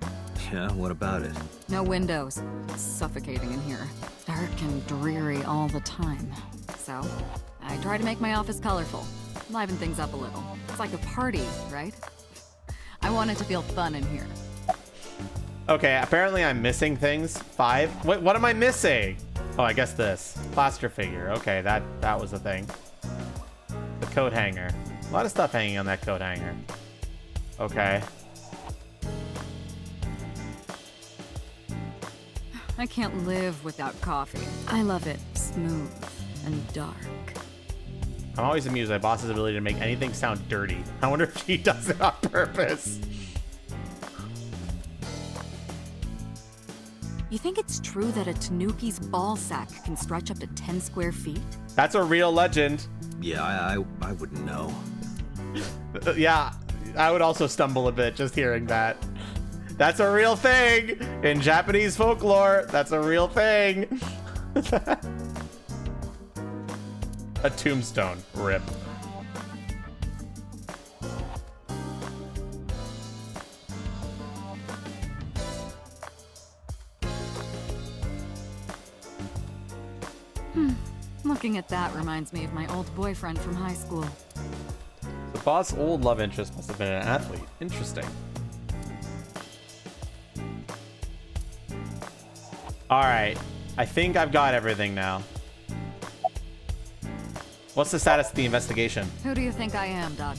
Yeah, what about it? No windows. It's suffocating in here. Dark and dreary all the time. So, I try to make my office colorful. Liven things up a little. It's like a party, right? I want it to feel fun in here. Okay, apparently I'm missing things. 5. What am I missing? Oh, I guess this. Plaster figure. Okay, that was a thing. The coat hanger. A lot of stuff hanging on that coat hanger. Okay. I can't live without coffee. I love it smooth and dark. I'm always amused by boss's ability to make anything sound dirty. I wonder if she does it on purpose. You think it's true that a tanuki's ball sack can stretch up to 10 square feet? That's a real legend. Yeah, I wouldn't know. Yeah, I would also stumble a bit just hearing that. That's a real thing in Japanese folklore. That's a real thing. A tombstone. Rip. Looking at that reminds me of my old boyfriend from high school. The boss' old love interest must have been an athlete. Interesting. Alright. I think I've got everything now. What's the status of the investigation? Who do you think I am, Date?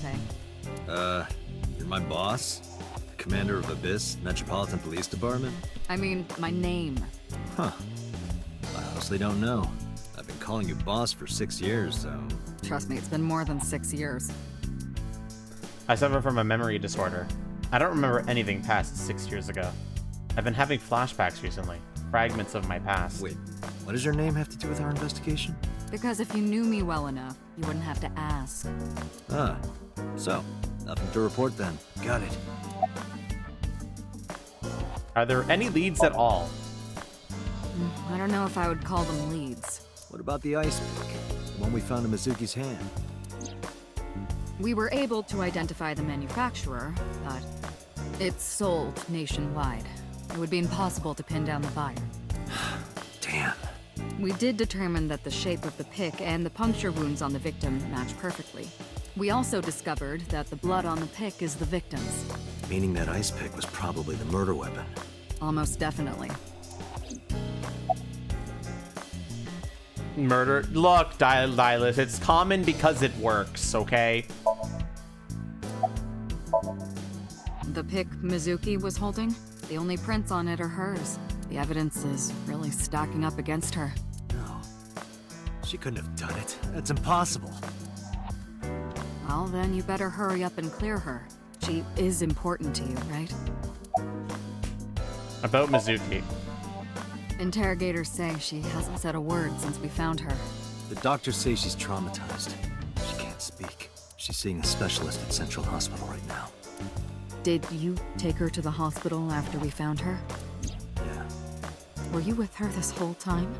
You're my boss? The commander of Abyss Metropolitan Police Department? I mean, my name. Huh. I honestly don't know. I've been calling you boss for 6 years, so... Trust me, it's been more than 6 years. I suffer from a memory disorder. I don't remember anything past 6 years ago. I've been having flashbacks recently. Fragments of my past. Wait, what does your name have to do with our investigation? Because if you knew me well enough, you wouldn't have to ask. Ah, so, nothing to report then. Got it. Are there any leads at all? I don't know if I would call them leads. What about the ice pick? The one we found in Mizuki's hand? We were able to identify the manufacturer, but it's sold nationwide. It would be impossible to pin down the buyer. Damn. We did determine that the shape of the pick and the puncture wounds on the victim match perfectly. We also discovered that the blood on the pick is the victim's. Meaning that ice pick was probably the murder weapon. Almost definitely. Murder. Look, Dylas, it's common because it works, okay? The pick Mizuki was holding, the only prints on it are hers. The evidence is really stacking up against her. No. She couldn't have done it. That's impossible. Well, then you better hurry up and clear her. She is important to you, right? About Mizuki. Interrogators say she hasn't said a word since we found her. The doctors say she's traumatized. She can't speak. She's seeing a specialist at Central Hospital right now. Did you take her to the hospital after we found her? Yeah. Were you with her this whole time?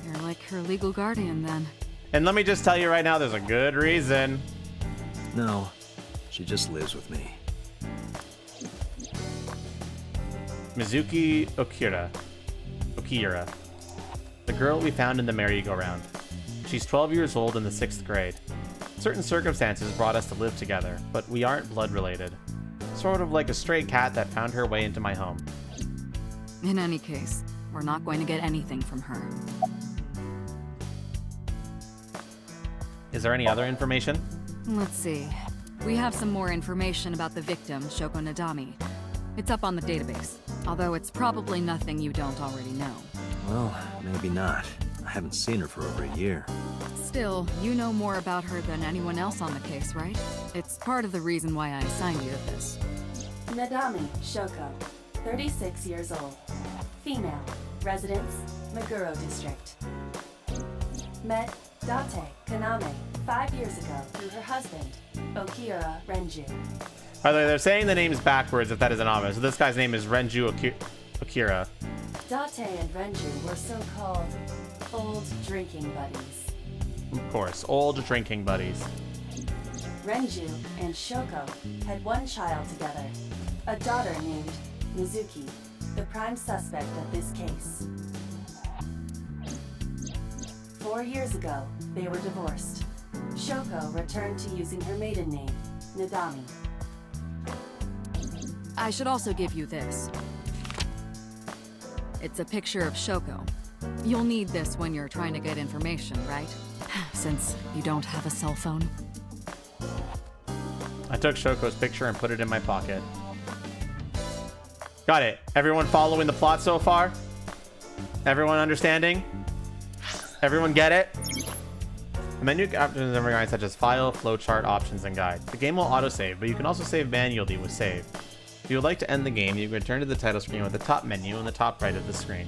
You're like her legal guardian, then. And let me just tell you right now, there's a good reason. No. She just lives with me. Mizuki Okira. The girl we found in the merry-go-round. She's 12 years old in the 6th grade. Certain circumstances brought us to live together, but we aren't blood-related. Sort of like a stray cat that found her way into my home. In any case, we're not going to get anything from her. Is there any other information? Let's see. We have some more information about the victim, Shoko Nadami. It's up on the database, although it's probably nothing you don't already know. Well, maybe not. I haven't seen her for over a year. Still, you know more about her than anyone else on the case, right? It's part of the reason why I assigned you to this. Nadami Shoko, 36 years old. Female. Residence, Meguro District. Met Date Kaname 5 years ago through her husband, Okira Renju. By the way, they're saying the names backwards if that isn't obvious. So this guy's name is Renju Akira. Date and Renju were so-called old drinking buddies. Of course, old drinking buddies. Renju and Shoko had one child together, a daughter named Mizuki, the prime suspect of this case. 4 years ago, they were divorced. Shoko returned to using her maiden name, Nadami. I should also give you this. It's a picture of Shoko. You'll need this when you're trying to get information, right? Since you don't have a cell phone. I took Shoko's picture and put it in my pocket. Got it. Everyone following the plot so far? Everyone understanding? Everyone get it? The menu options are guides such as file, flowchart, options, and guide. The game will autosave, but you can also save manually with save. If you would like to end the game, you can return to the title screen with the top menu on the top right of the screen.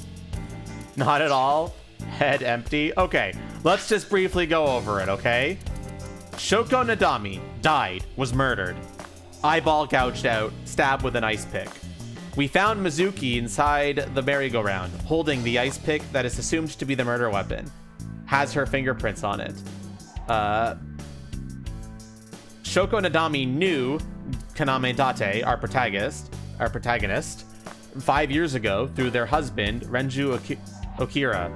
Not at all. Head empty. Okay, let's just briefly go over it, okay? Shoko Nadami died, was murdered. Eyeball gouged out, stabbed with an ice pick. We found Mizuki inside the merry-go-round, holding the ice pick that is assumed to be the murder weapon. Has her fingerprints on it. Shoko Nadami knew Kaname Date, our protagonist, 5 years ago through their husband, Renju Okira.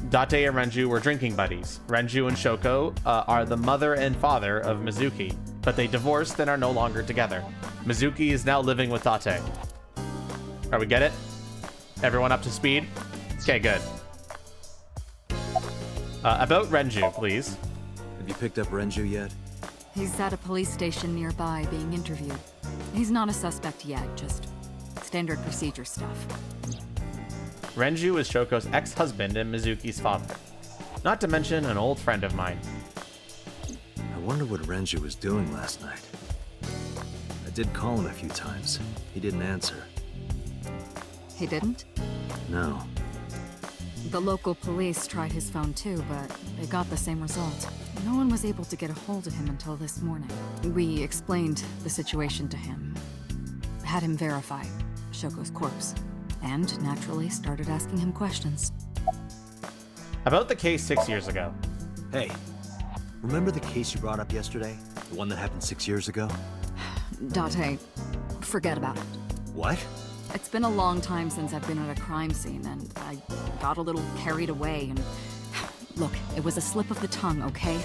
Date and Renju were drinking buddies. Renju and Shoko are the mother and father of Mizuki, but they divorced and are no longer together. Mizuki is now living with Date. Alright, we get it? Everyone up to speed? Okay, good. About Renju, please. Have you picked up Renju yet? He's at a police station nearby being interviewed. He's not a suspect yet, just standard procedure stuff. Renju is Shoko's ex-husband and Mizuki's father. Not to mention an old friend of mine. I wonder what Renju was doing last night. I did call him a few times. He didn't answer. He didn't? No. The local police tried his phone too, but they got the same result. No one was able to get a hold of him until this morning. We explained the situation to him. Had him verify Shoko's corpse. And naturally started asking him questions. About the case 6 years ago. Hey, remember the case you brought up yesterday? The one that happened 6 years ago? Date, forget about it. What? It's been a long time since I've been at a crime scene, and I got a little carried away, and... Look, it was a slip of the tongue, okay?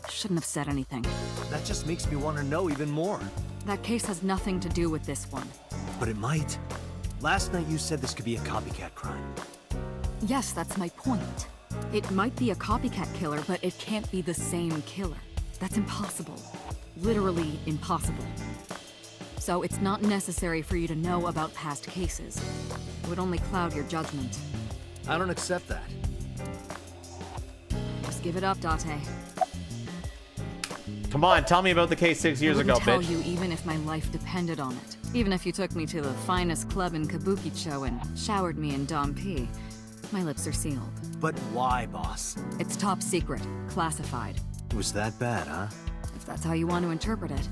Shouldn't have said anything. That just makes me want to know even more. That case has nothing to do with this one. But it might. Last night you said this could be a copycat crime. Yes, that's my point. It might be a copycat killer, but it can't be the same killer. That's impossible. Literally impossible. So it's not necessary for you to know about past cases. It would only cloud your judgment. I don't accept that. Just give it up, Date. Come on, tell me about the case 6 years ago, I wouldn't tell bitch. you even if my life depended on it. Even if you took me to the finest club in Kabukicho and showered me in Dompi. My lips are sealed. But why, boss? It's top secret, classified. It was that bad, huh? If that's how you want to interpret it.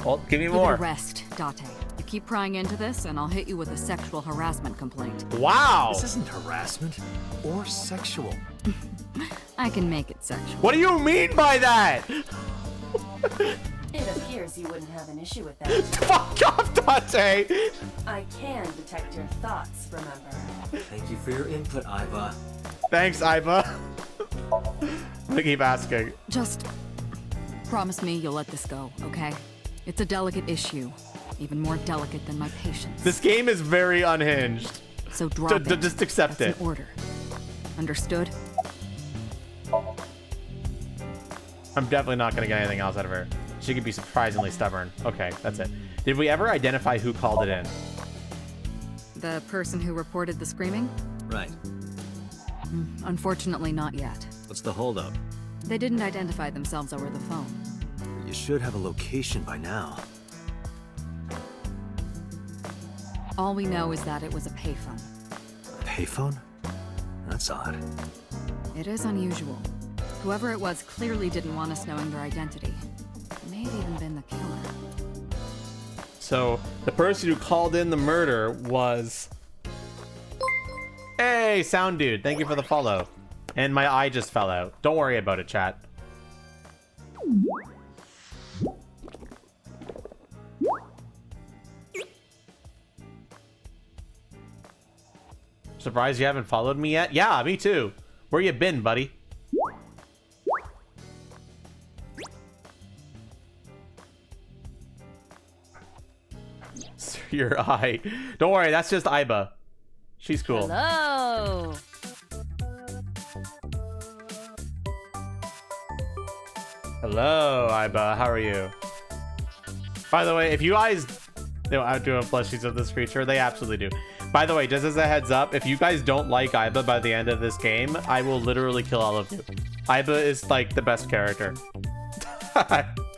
Well, give me Give more. it a rest, Date. You keep prying into this, and I'll hit you with a sexual harassment complaint. Wow! This isn't harassment or sexual. I can make it sexual. What do you mean by that? It appears you wouldn't have an issue with that. Fuck off, Date! I can detect your thoughts, remember? Thank you for your input, Iva. Thanks, Iva. I'm gonna keep asking. Just promise me you'll let this go, okay? It's a delicate issue. Even more delicate than my patience. This game is very unhinged. So drop it. Just accept That's it. an order. Understood? I'm definitely not gonna get anything else out of her. She could be surprisingly stubborn. Okay, that's it. Did we ever identify who called it in? The person who reported the screaming? Right. Unfortunately, not yet. What's the holdup? They didn't identify themselves over the phone. You should have a location by now. All we know is that it was a payphone. Payphone? That's odd. It is unusual. Whoever it was clearly didn't want us knowing their identity. May have even been the killer. So the person who called in the murder was... Hey, Sound Dude, thank you for the follow. And my eye just fell out. Don't worry about it, chat. Surprised you haven't followed me yet? Yeah, me too. Where you been, buddy? Your eye. Don't worry, that's just Iba. She's cool. Hello. Hello, Iba. How are you? By the way, if you guys don't outdo plushies of this creature, they absolutely do. By the way, just as a heads up, if you guys don't like Iba by the end of this game, I will literally kill all of you. Iba is like the best character.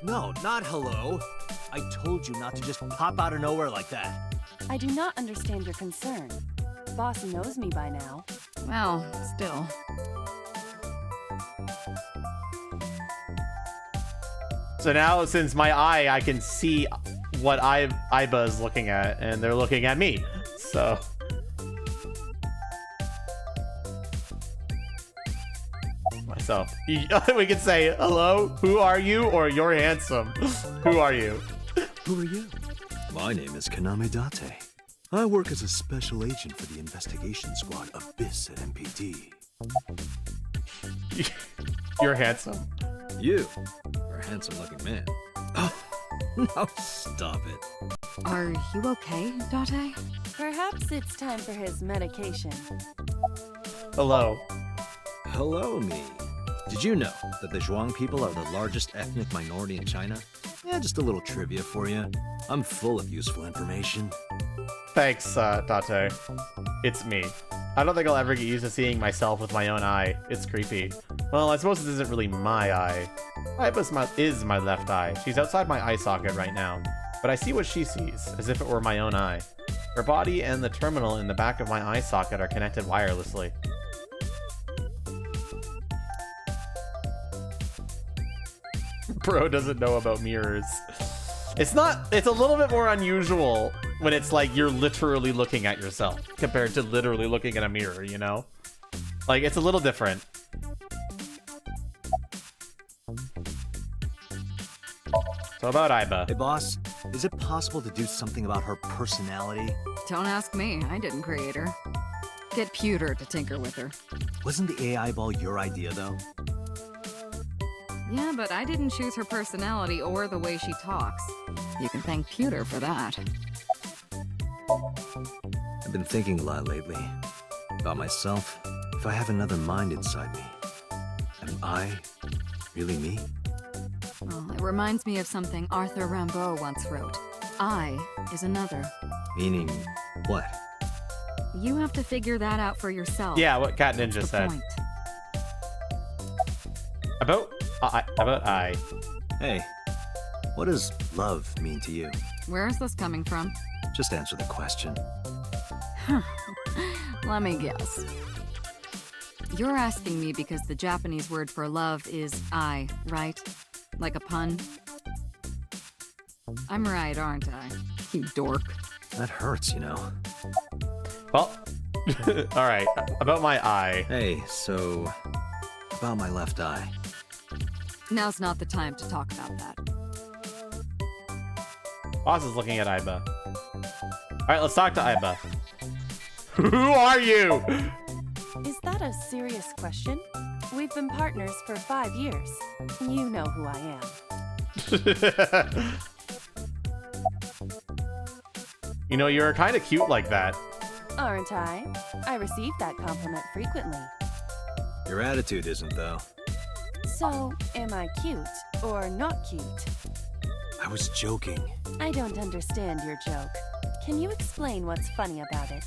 No, not hello. I told you not to just pop out of nowhere like that. I do not understand your concern. Boss knows me by now. Well, still. So now, since my eye, I can see what Iba is looking at, and they're looking at me. So... myself. We could say, hello, who are you? Or you're handsome. Who are you? Who are you? My name is Kaname Date. I work as a special agent for the investigation squad Abyss at MPD. You're handsome. You are a handsome-looking man. Oh, no, stop it. Are you okay, Date? Perhaps it's time for his medication. Hello. Hello, me. Did you know that the Zhuang people are the largest ethnic minority in China? Yeah, just a little trivia for you. I'm full of useful information. Thanks, Date. It's me. I don't think I'll ever get used to seeing myself with my own eye. It's creepy. Well, I suppose this isn't really my eye. Iba is my left eye. She's outside my eye socket right now. But I see what she sees, as if it were my own eye. Her body and the terminal in the back of my eye socket are connected wirelessly. Bro doesn't know about mirrors. It's a little bit more unusual when it's like you're literally looking at yourself compared to literally looking at a mirror, you know? Like, it's a little different. So about Iba. Hey, boss, is it possible to do something about her personality? Don't ask me. I didn't create her. Get Pewter to tinker with her. Wasn't the AI ball your idea, though? Yeah, but I didn't choose her personality or the way she talks. You can thank Pewter for that. I've been thinking a lot lately. About myself. If I have another mind inside me, am I really me? Well, it reminds me of something Arthur Rimbaud once wrote. I is another. Meaning what? You have to figure that out for yourself. Yeah, what Cat Ninja That's the said. point. About I. Hey, what does love mean to you? Where is this coming from? Just answer the question. Let me guess. You're asking me because the Japanese word for love is I, right? Like a pun? I'm right, aren't I? You dork. That hurts, you know. Well, all right. About my eye. Hey, so about my left eye. Now's not the time to talk about that. Boss is looking at Iba. All right, let's talk to Iba. Who are you? Is that a serious question? We've been partners for 5 years. You know who I am. You know, you're kind of cute like that. Aren't I? I receive that compliment frequently. Your attitude isn't, though. So, am I cute or not cute? I was joking. I don't understand your joke. Can you explain what's funny about it?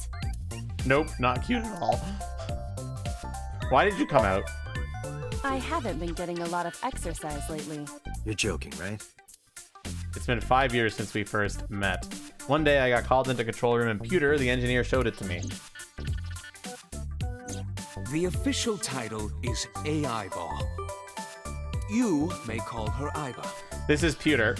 Nope, not cute at all. Why did you come out? I haven't been getting a lot of exercise lately. You're joking, right? It's been 5 years since we first met. One day I got called into control room and Pewter, the engineer, showed it to me. The official title is AI Ball. You may call her Iba. This is Pewter.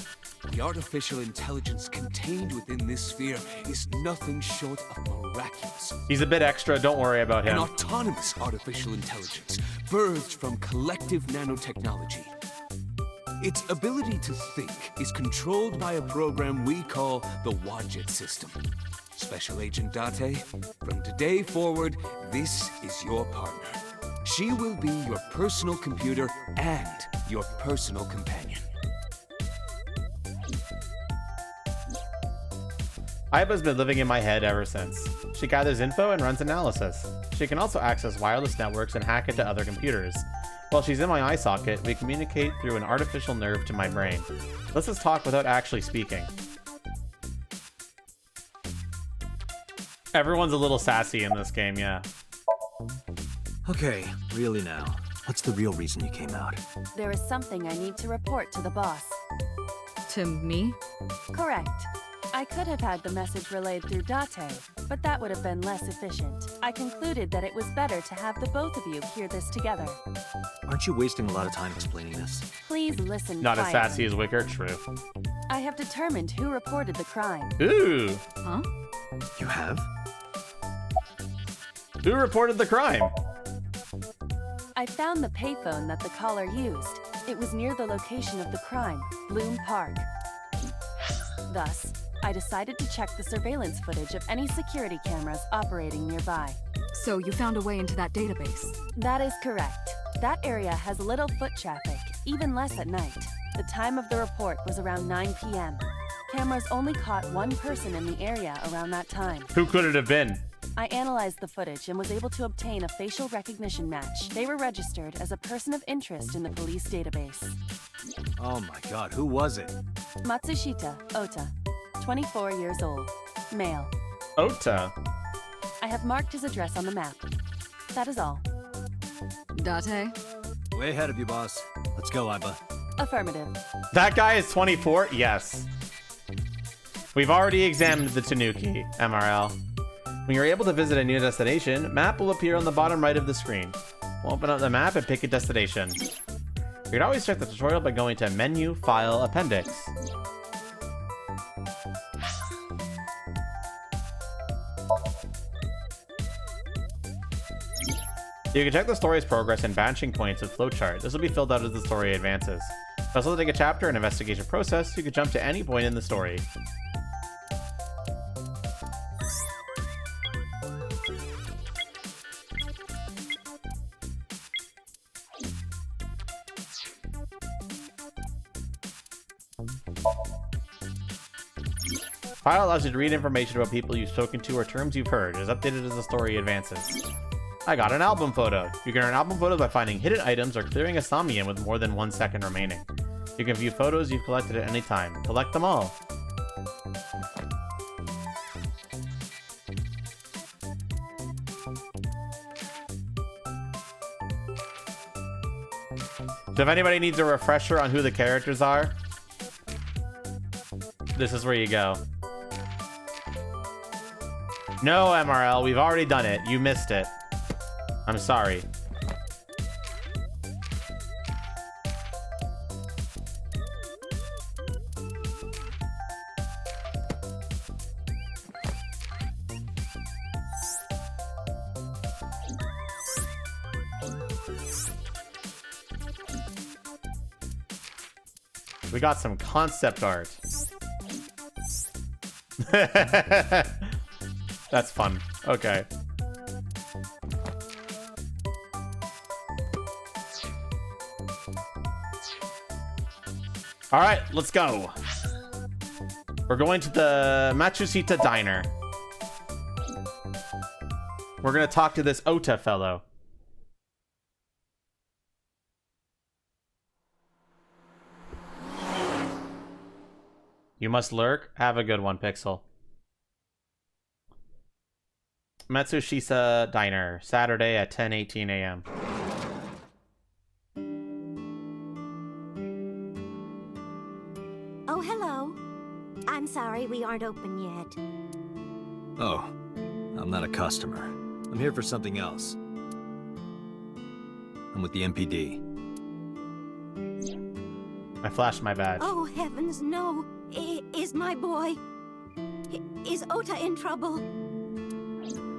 The artificial intelligence contained within this sphere is nothing short of miraculous. He's a bit extra, don't worry about An him. autonomous artificial intelligence birthed from collective nanotechnology. Its ability to think is controlled by a program we call the Wadjet system. Special Agent Date, from today forward, this is your partner. She will be your personal computer and your personal companion. Iba's been living in my head ever since. She gathers info and runs analysis. She can also access wireless networks and hack into other computers. While she's in my eye socket, we communicate through an artificial nerve to my brain. Let's just talk without actually speaking. Everyone's a little sassy in this game, yeah. Okay, really now. What's the real reason you came out? There is something I need to report to the boss. To me? Correct. I could have had the message relayed through Date, but that would have been less efficient. I concluded that it was better to have the both of you hear this together. Aren't you wasting a lot of time explaining this? Please listen Not as quietly. sassy as Wicker, true. I have determined who reported the crime. Ooh! Huh? You have? Who reported the crime? I found the payphone that the caller used. It was near the location of the crime, Bloom Park. Thus, I decided to check the surveillance footage of any security cameras operating nearby. So you found a way into that database. That is correct. That area has little foot traffic, even less at night. The time of the report was around 9 p.m. Cameras only caught one person in the area around that time. Who could it have been? I analyzed the footage and was able to obtain a facial recognition match. They were registered as a person of interest in the police database. Oh my god, who was it? Matsushita Ota, 24 years old, male. Ota. I have marked his address on the map. That is all. Date? Way ahead of you, boss. Let's go, Iba. Affirmative. That guy is 24? Yes. We've already examined the Tanuki, MRL. When you're able to visit a new destination, map will appear on the bottom right of the screen. We'll open up the map and pick a destination. You can always start the tutorial by going to Menu, File, Appendix. You can check the story's progress and branching points with flowchart. This will be filled out as the story advances. Also, take a chapter and investigation process, you can jump to any point in the story. File allows you to read information about people you've spoken to or terms you've heard. It is updated as the story advances. I got an album photo. You can earn album photos by finding hidden items or clearing a Somnium with more than 1 second remaining. You can view photos you've collected at any time. Collect them all. So if anybody needs a refresher on who the characters are, this is where you go. No, MRL, we've already done it. You missed it. I'm sorry. We got some concept art. That's fun. Okay. All right, let's go. We're going to the Matsushita Diner. We're going to talk to this Ota fellow. You must lurk. Have a good one, Pixel. Matsushita Diner, Saturday at 10:18 a.m. Oh, hello. I'm I'm sorry we aren't open yet. Oh, I'm not a customer. I'm here for something else. I'm with the MPD. I flashed my badge. Oh, heavens, no. Is my boy... Is Ota in trouble?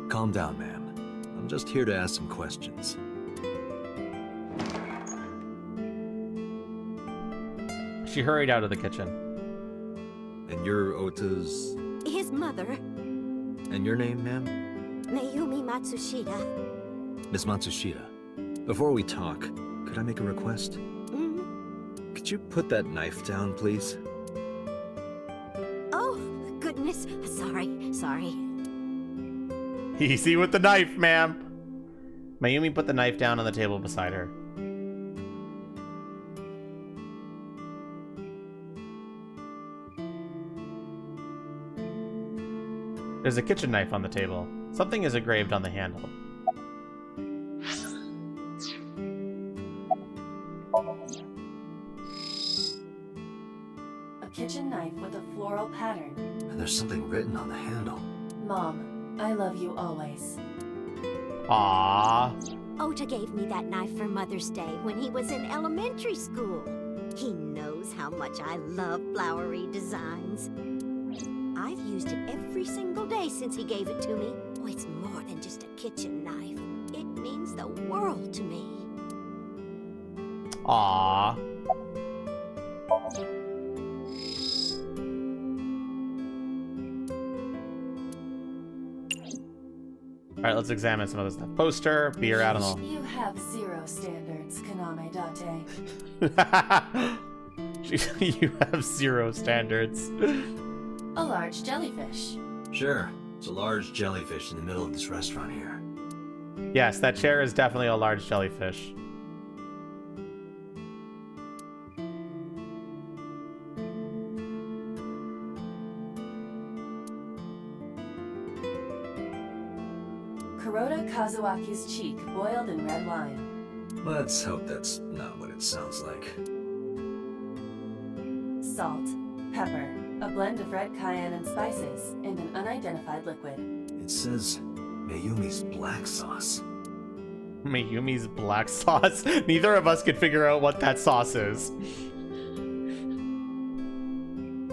Calm down, ma'am. I'm just here to ask some questions. She hurried out of the kitchen. And you're Ota's... His mother, And your name, ma'am? Mayumi Matsushita. Miss Matsushita. Before we talk, could I make a request? Mm? Could you put that knife down, please? Oh, goodness. Sorry. Easy with the knife, ma'am. Mayumi put the knife down on the table beside her. There's a kitchen knife on the table. Something is engraved on the handle. A kitchen knife with a floral pattern. And there's something written on the handle. Mom, I love you always. Aww. Ota gave me that knife for Mother's Day when he was in elementary school. He knows how much I love flowery designs. I've used it every single day since he gave it to me. Oh, it's more than just a kitchen knife. It means the world to me. Aww. Alright, let's examine some other stuff. Poster, beer out on You have zero standards, Kaname Date. You have zero standards. A large jellyfish. Sure. It's a large jellyfish in the middle of this restaurant here. Yes, that chair is definitely a large jellyfish. Kuroda Kazuaki's cheek boiled in red wine. Let's hope that's not what it sounds like. Salt, pepper, a blend of red cayenne and spices, and an unidentified liquid. It says Mayumi's black sauce. Mayumi's black sauce. Neither of us could figure out what that sauce is.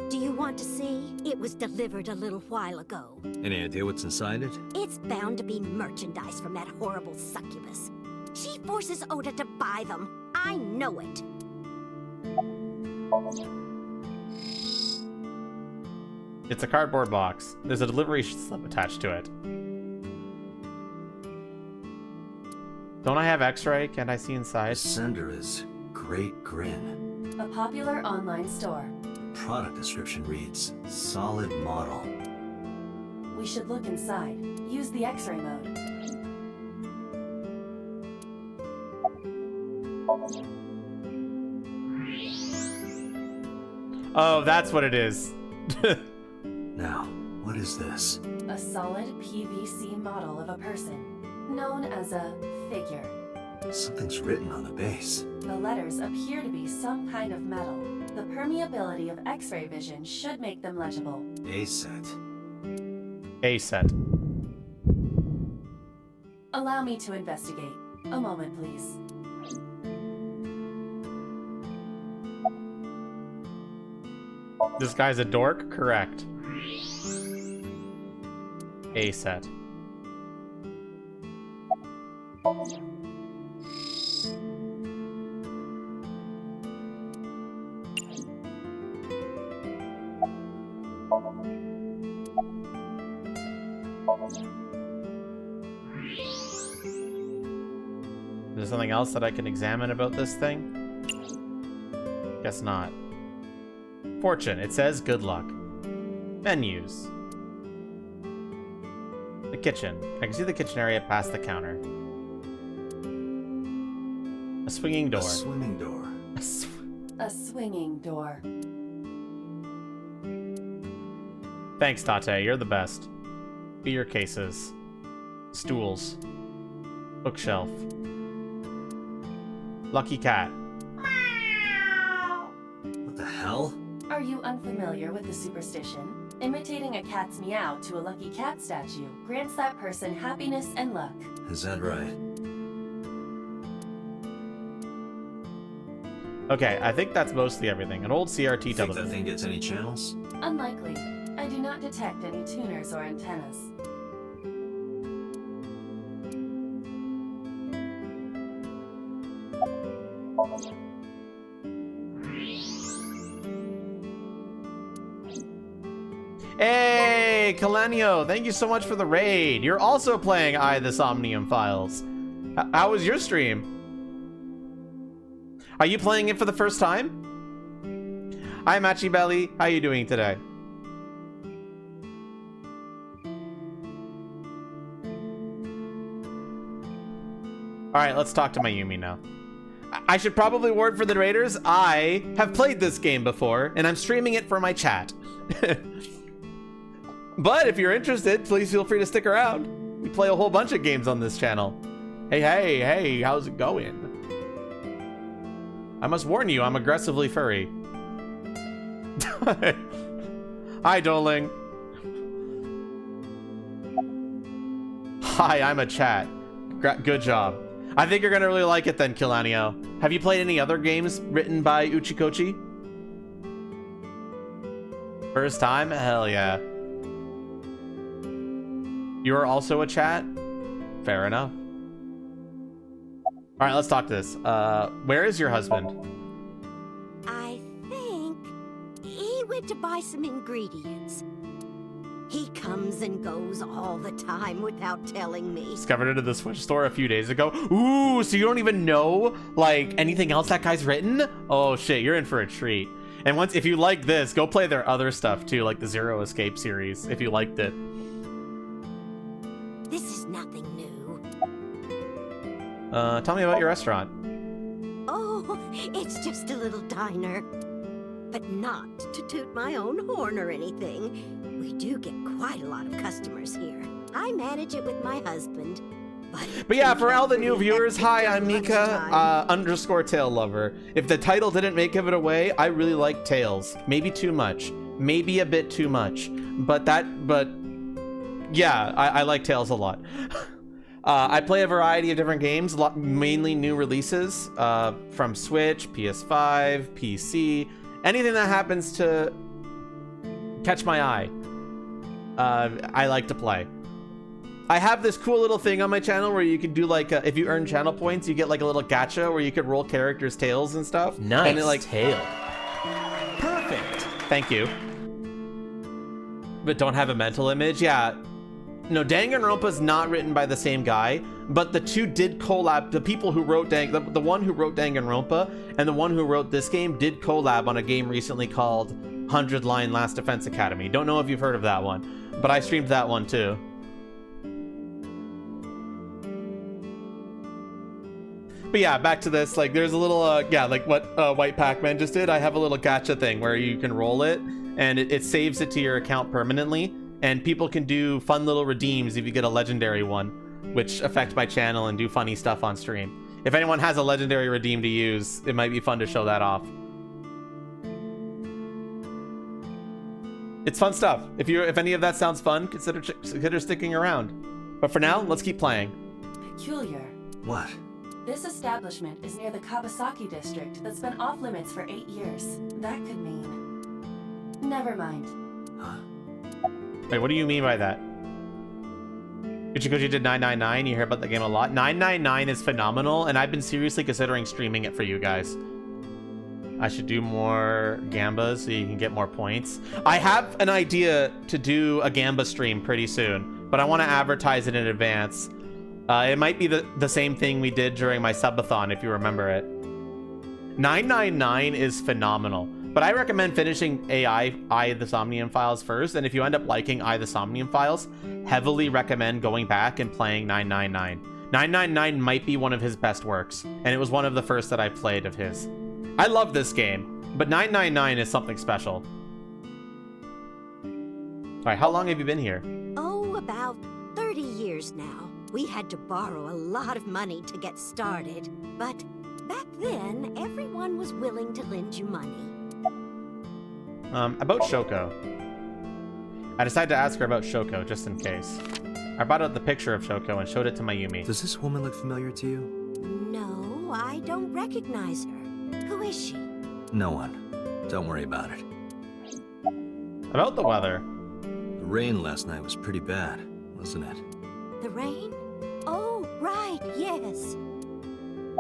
Do you want to see? It was delivered a little while ago. Any idea what's inside it? It's bound to be merchandise from that horrible succubus. She forces Ota to buy them. I know it. It's a cardboard box. There's a delivery slip attached to it. Don't I have X-ray? Can't I see The inside? sender is Great Grin. A popular online store. Product description reads, solid model. We should look inside. Use the X-ray mode. Oh, that's what it is. Now, what is this? A solid PVC model of a person, known as a figure. Something's written on the base. The letters appear to be some kind of metal. The permeability of X-ray vision should make them legible. A set. A set. Allow me to investigate. A moment, please. This guy's a dork? Correct. A set. Is there something else that I can examine about this thing? Guess not. Fortune. It says good luck. Menus. The kitchen. I can see the kitchen area past the counter. A swinging door. A swimming door. A swinging door. Thanks, Tate. You're the best. Beer cases. Stools. Bookshelf. Lucky cat. What the hell? Are you unfamiliar with the superstition? Imitating a cat's meow to a lucky cat statue grants that person happiness and luck. Is that right? Okay, I think that's mostly everything. An old CRT Think television. that thing gets any channels? Unlikely. I do not detect any tuners or antennas. Hey, Kalanio, thank you so much for the raid. You're also playing the Somnium Files. How was your stream? Are you playing it for the first time? Hi, Matchy Belly. How you doing today? All right, let's talk to Mayumi now. I should probably ward for the raiders. I have played this game before, and I'm streaming it for my chat. But if you're interested, please feel free to stick around. We play a whole bunch of games on this channel. Hey, how's it going? I must warn you, I'm aggressively furry. Hi, Doling. Hi, I'm a chat. Good job. I think you're gonna really like it then, Kilanio. Have you played any other games written by Uchikochi? First time? Hell yeah. You are also a chat? Fair enough. All right, let's talk to this. Where is your husband? I think he went to buy some ingredients. He comes and goes all the time without telling me. Discovered it at the Switch store a few days ago. Ooh, so you don't even know, like, anything else that guy's written? Oh, shit, you're in for a treat. And if you like this, go play their other stuff, too, like the Zero Escape series, if you liked it. This is nothing new. Tell me about your restaurant. Oh, it's just a little diner. But not to toot my own horn or anything. We do get quite a lot of customers here. I manage it with my husband. But yeah, for all the new viewers, hi, I'm Mika, _tail lover. If the title didn't give it away, I really like tails. Maybe too much. Maybe a bit too much. But yeah, I like tails a lot. I play a variety of different games, mainly new releases from Switch, PS5, PC, anything that happens to catch my eye. I like to play. I have this cool little thing on my channel where you can do like, if you earn channel points, you get like a little gacha where you could roll characters' tails and stuff. Nice and it, like, tail. Perfect. Thank you. But don't have a mental image. Yeah. No, Danganronpa's not written by the same guy, but the two did collab. The people who wrote the one who wrote Danganronpa and the one who wrote this game did collab on a game recently called 100 Line Last Defense Academy. Don't know if you've heard of that one, but I streamed that one too. But yeah, back to this. Like, there's a little, yeah, like what White Pac-Man just did. I have a little gacha thing where you can roll it, and it saves it to your account permanently. And people can do fun little redeems if you get a legendary one, which affect my channel and do funny stuff on stream. If anyone has a legendary redeem to use, it might be fun to show that off. It's fun stuff. If any of that sounds fun, consider sticking around. But for now, let's keep playing. Peculiar. What? This establishment is near the Kawasaki district that's been off limits for 8 years. That could mean... Never mind. Huh? Wait, what do you mean by that? Uchikoji did 999. You hear about the game a lot. 999 is phenomenal, and I've been seriously considering streaming it for you guys. I should do more Gambas so you can get more points. I have an idea to do a Gamba stream pretty soon, but I want to advertise it in advance. It might be the same thing we did during my subathon, if you remember it. 999 is phenomenal, but I recommend finishing I the Somnium Files first, and if you end up liking I the Somnium Files, heavily recommend going back and playing 999. 999 might be one of his best works, and it was one of the first that I played of his. I love this game, but 999 is something special. Alright, how long have you been here? Oh, about 30 years now. We had to borrow a lot of money to get started, but back then, everyone was willing to lend you money. About Shoko. I decided to ask her about Shoko, just in case. I brought out the picture of Shoko and showed it to Mayumi. Does this woman look familiar to you? No, I don't recognize her. Who is she? No one. Don't worry about it. About the weather. The rain last night was pretty bad, wasn't it? The rain? Oh, right, yes.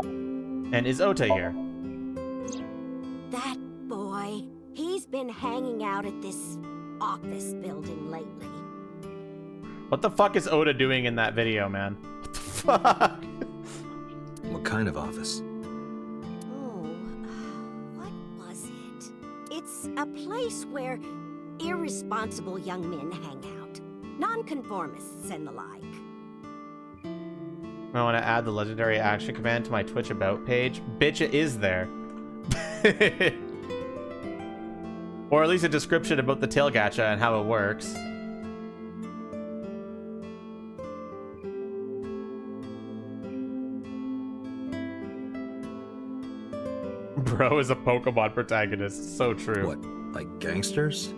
And is Ota here? That boy. He's been hanging out at this office building lately. What the fuck is Ota doing in that video, man? What the fuck? What kind of office? Oh, what was it? It's a place where irresponsible young men hang out. Nonconformists and the like. I want to add the legendary action command to my Twitch about page. Bitch, it is there. Or at least a description about the tail gacha and how it works. Bro is a Pokemon protagonist. So true. What, like gangsters?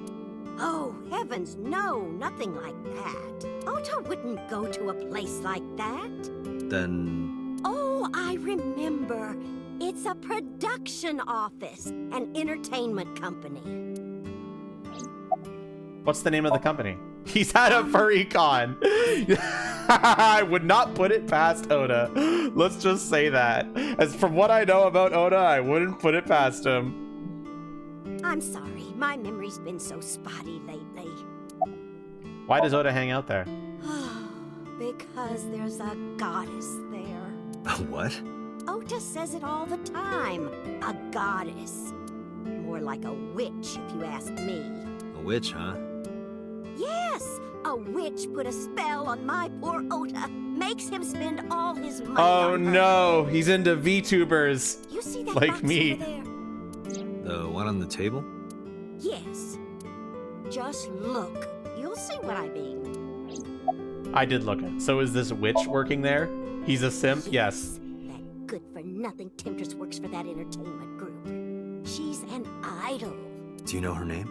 Oh, heavens, no, nothing like that. Ota wouldn't go to a place like that. Then... Oh, I remember. It's a production office, an entertainment company. What's the name of the company? He's at a furry con. I would not put it past Oda. Let's just say that. As from what I know about Oda, I wouldn't put it past him. I'm sorry, my memory's been so spotty lately. Why does Oda hang out there? Because there's a goddess there. What? Ota says it all the time. A goddess. More like a witch, if you ask me. A witch, huh? Yes! A witch put a spell on my poor Ota. Makes him spend all his money Oh on her. no, he's into VTubers. You see that like box me. over there? The one on the table? Yes. Just look. You'll see what I mean. I did look at it. So is this witch working there? He's a simp? Yes. That good-for-nothing temptress works for that entertainment group. She's an idol. Do you know her name?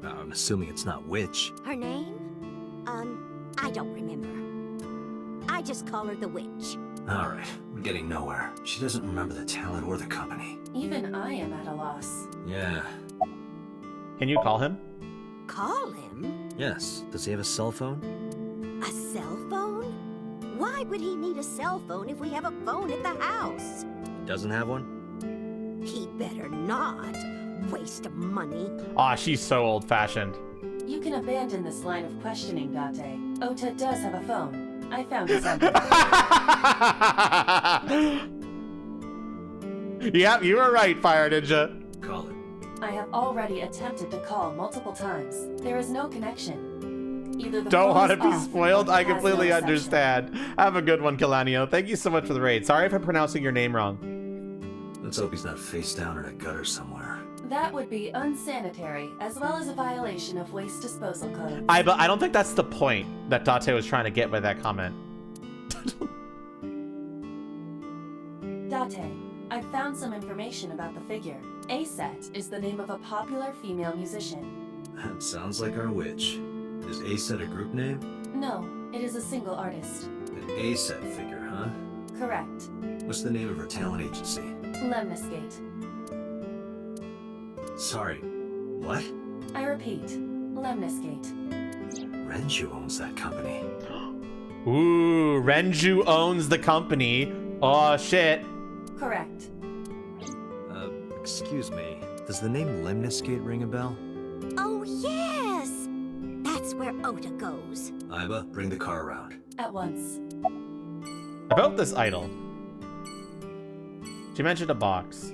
I'm assuming it's not witch. Her name? I don't remember. I just call her the witch. All right, we're getting nowhere. She doesn't remember the talent or the company. Even I am at a loss. Yeah. Can you call him? Call him? Yes. Does he have a cell phone? A cell phone? Why would he need a cell phone if we have a phone at the house? He doesn't have one? He better not. Waste of money. Aw, she's so old-fashioned. You can abandon this line of questioning, Date. Ota does have a phone. I found his number. Yep, you were right, Fire Ninja. Call it. I have already attempted to call multiple times. There is no connection. Either the Don't phone want is to be off spoiled. or I it has completely no reception. understand. Have a good one, Kalanio. Thank you so much for the raid. Sorry if I'm pronouncing your name wrong. Let's hope he's not face down in a gutter somewhere. That would be unsanitary, as well as a violation of waste disposal code. But I don't think that's the point that Date was trying to get by that comment. Date, I've found some information about the figure. A-Set is the name of a popular female musician. That sounds like our witch. Is A-Set a group name? No, it is a single artist. An A-Set figure, huh? Correct. What's the name of her talent agency? Lemniscate. Sorry, what? I repeat, Lemniscate. Renju owns that company. Ooh, Renju owns the company. Oh, shit. Correct. Excuse me. Does the name Lemniscate ring a bell? Oh, yes! That's where Ota goes. Iba, bring the car around. At once. About this idol. She mentioned a box.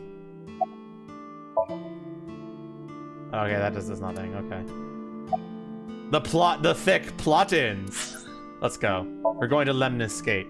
Okay, that does nothing. Okay. The thick plot-ins. Let's go. We're going to Lemniscate.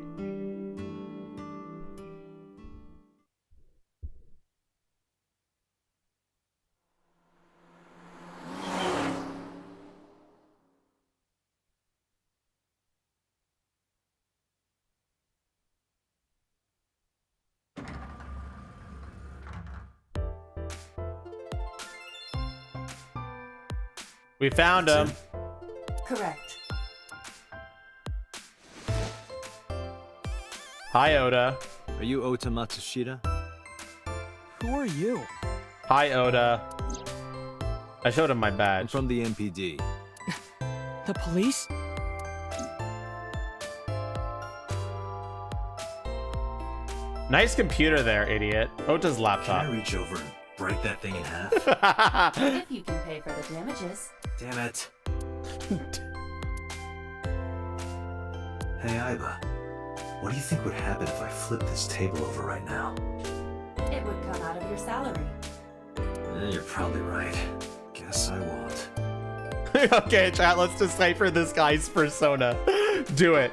We found him. Correct. Hi, Oda. Are you Ota Matsushita? Who are you? Hi, Oda. I showed him my I'm badge. from the MPD. The police? Nice computer there, idiot. Ota's Can laptop. I reach over and break that thing in half? If you can pay for the damages. Damn it. Hey, Aiba. What do you think would happen if I flip this table over right now? It would come out of your salary. You're probably right. Guess I won't. Okay, chat, let's decipher this guy's persona. Do it.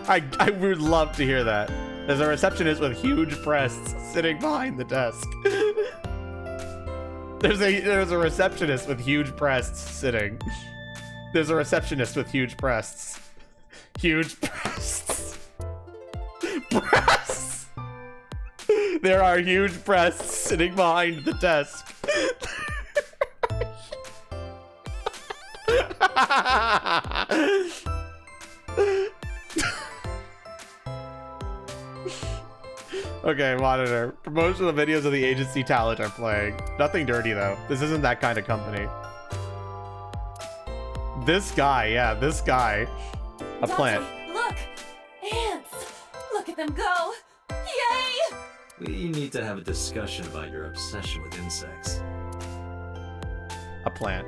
I would love to hear that. There's a receptionist with huge breasts sitting behind the desk. There's a receptionist with huge breasts sitting. There's a receptionist with huge breasts. Huge breasts. Breasts! There are huge breasts sitting behind the desk. Okay, monitor. Promotional videos of the agency talent are playing. Nothing dirty though. This isn't that kind of company. This guy, yeah, this guy. A plant. Look! Ants! Look at them go! Yay! We need to have a discussion about your obsession with insects. A plant.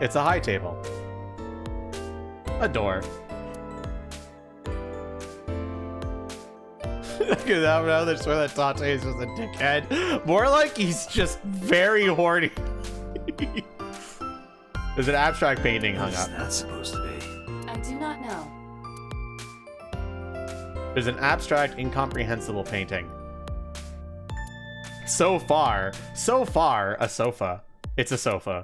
It's a high table. A door. Look at that, now they swear that Tate is just a dickhead. More like he's just very horny. There's an abstract painting hung What's up. that supposed to be? I do not know. There's an abstract, incomprehensible painting. So far, a sofa. It's a sofa.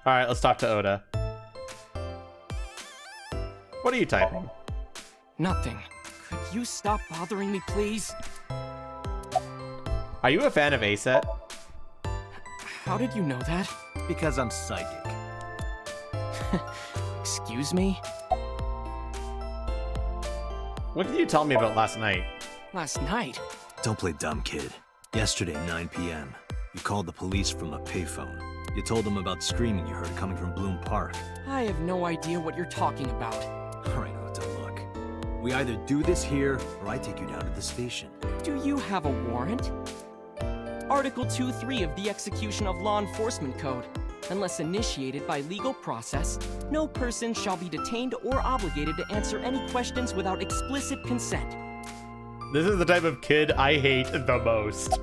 All right, let's talk to Oda. What are you typing? Nothing. Could you stop bothering me, please? Are you a fan of ASET? How did you know that? Because I'm psychic. Excuse me? What did you tell me about last night? Last night? Don't play dumb, kid. Yesterday, 9 p.m., you called the police from a payphone. You told them about screaming you heard coming from Bloom Park. I have no idea what you're talking about. All right, Ota, look. We either do this here, or I take you down to the station. Do you have a warrant? Article 2.3 of the Execution of Law Enforcement Code. Unless initiated by legal process, no person shall be detained or obligated to answer any questions without explicit consent. This is the type of kid I hate the most.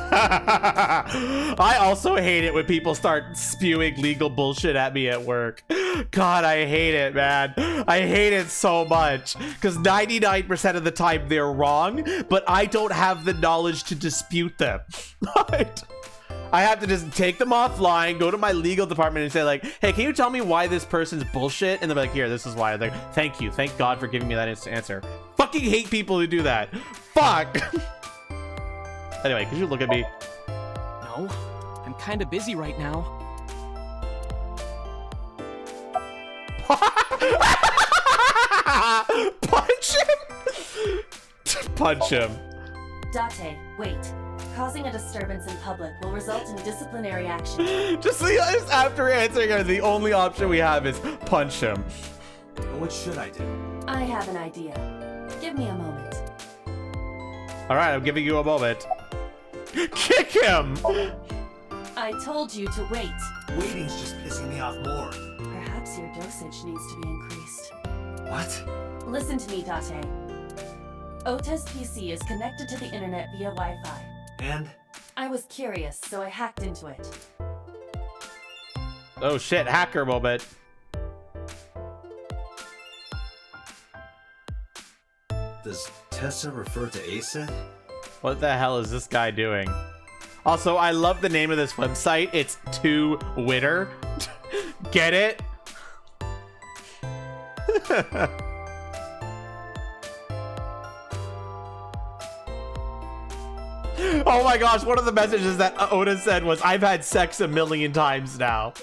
I also hate it when people start spewing legal bullshit at me at work. God, I hate it, man. I hate it so much. Because 99% of the time they're wrong, but I don't have the knowledge to dispute them. I have to just take them offline, go to my legal department and say like, hey, can you tell me why this person's bullshit? And they're like, here, this is why. They're like, thank you. Thank God for giving me that instant answer. Fucking hate people who do that. Fuck. Anyway, could you look at me? No, I'm kind of busy right now. Punch him. Punch him. Date, wait. Causing a disturbance in public will result in disciplinary action. Just after answering her, the only option we have is punch him. And what should I do? I have an idea. Give me a moment. All right, I'm giving you a moment. Kick him! I told you to wait. Waiting's just pissing me off more. Perhaps your dosage needs to be increased. What? Listen to me, Date. Ota's PC is connected to the internet via Wi-Fi. And? I was curious, so I hacked into it. Oh shit, hacker moment. Does Tessa refer to ASET? What the hell is this guy doing? Also, I love the name of this website. It's To Witter. Get it? Oh my gosh, one of the messages that Oda said was, I've had sex 1,000,000 times now.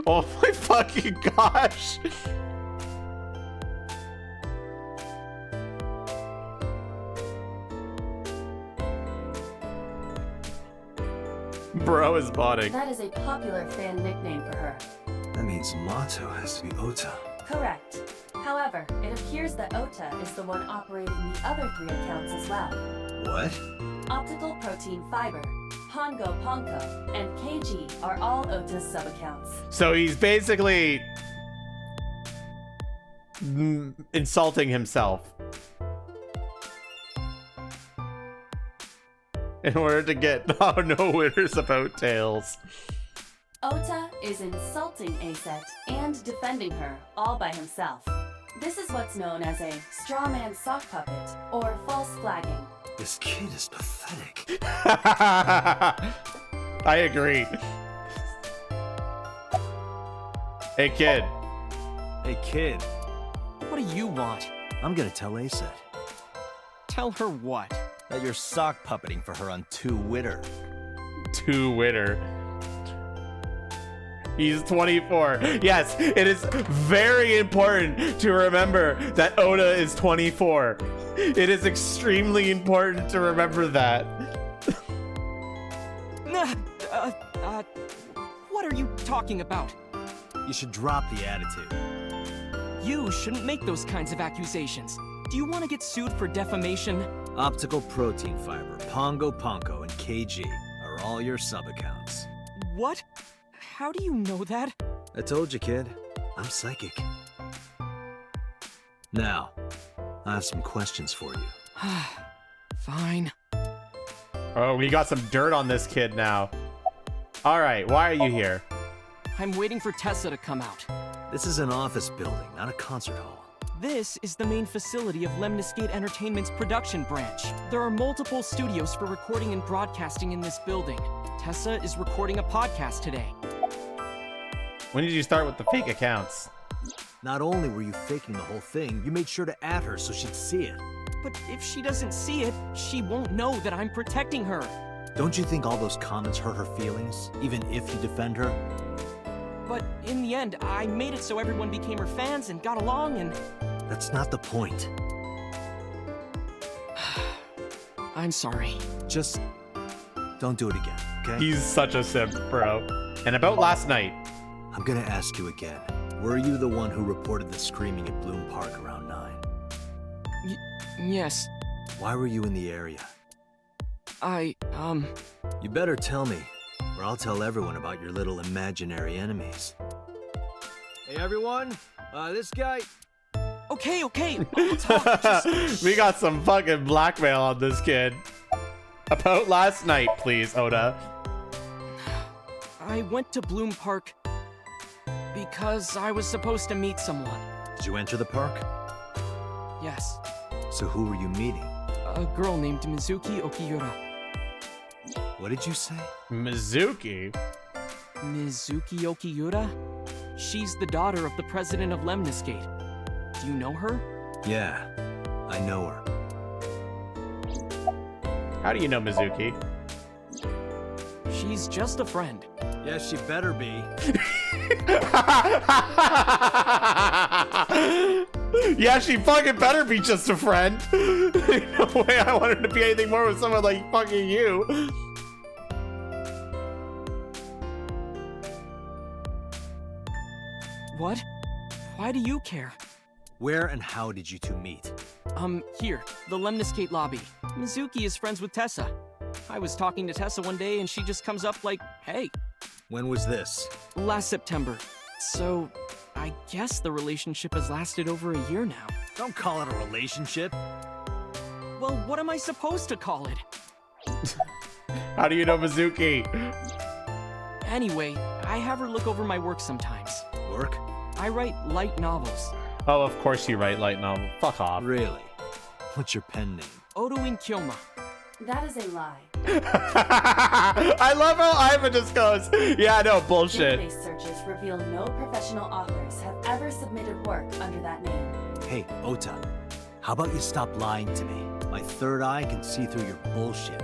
Oh my fucking gosh. Bro is botting. That is a popular fan nickname for her. That means Mato has to be Ota. Correct. However, it appears that Ota is the one operating the other 3 accounts as well. What? Optical Protein Fiber, Pongo Ponko, and KG are all Ota's sub-accounts. So he's basically insulting himself in order to get no winners about Tails. Ota is insulting Aset and defending her all by himself. This is what's known as a straw man sock puppet or false flagging. This kid is pathetic. I agree. Hey kid. Hey kid, What do you want? I'm gonna tell Aset Tell her what? That you're sock puppeting for her on Twitter. Twitter. He's 24. Yes, it is very important to remember that Oda is 24. It is extremely important to remember that. What are you talking about? you should drop the attitude. You shouldn't make those kinds of accusations. Do you want to get sued for defamation? Optical Protein Fiber, Pongo Ponko, and KG are all your sub-accounts. What? How do you know that? I told you, kid. I'm psychic. Now, I have some questions for you. Fine. Oh, we got some dirt on this kid now. All right, why are you here? I'm waiting for Tessa to come out. This is an office building, not a concert hall. This is the main facility of Lemniscate Entertainment's production branch. There are multiple studios for recording and broadcasting in this building. Tessa is recording a podcast today. When did you start with the fake accounts? Not only were you faking the whole thing, you made sure to add her so she'd see it. But if she doesn't see it, she won't know that I'm protecting her. Don't you think all those comments hurt her feelings, even if you defend her? But in the end, I made it so everyone became her fans and got along and... That's not the point. I'm sorry. Just don't do it again, okay? He's such a simp, bro. And about last night. I'm gonna ask you again. Were you the one who reported the screaming at Bloom Park around 9? Yes. Why were you in the area? You better tell me, or I'll tell everyone about your little imaginary enemies. Hey everyone, this guy... Okay, I'll talk. Just... We got some fucking blackmail on this kid. About last night, please, Oda. I went to Bloom Park because I was supposed to meet someone. Did you enter the park? Yes. So who were you meeting? A girl named Mizuki Okiura. What did you say? Mizuki? Mizuki Okiura? She's the daughter of the president of Lemniscate. Do you know her? Yeah, I know her. How do you know Mizuki? She's just a friend. Yeah, she better be. Yeah, she fucking better be just a friend. No way I want her to be anything more with someone like fucking you. What? Why do you care? Where and how did you two meet? Here, the Lemniscate lobby. Mizuki is friends with Tessa. I was talking to Tessa one day and she just comes up like, hey. When was this? Last September. So, I guess the relationship has lasted over a year now. Don't call it a relationship. Well, what am I supposed to call it? How do you know Mizuki? Anyway, I have her look over my work sometimes. Work? I write light novels. Oh, of course you write light novel. Fuck off. Really? What's your pen name? Odoin Kyoma. That is a lie. I love how Ivan just goes, yeah, no, bullshit. Database searches reveal no professional authors have ever submitted work under that name. Hey, Ota, how about you stop lying to me? My third eye can see through your bullshit.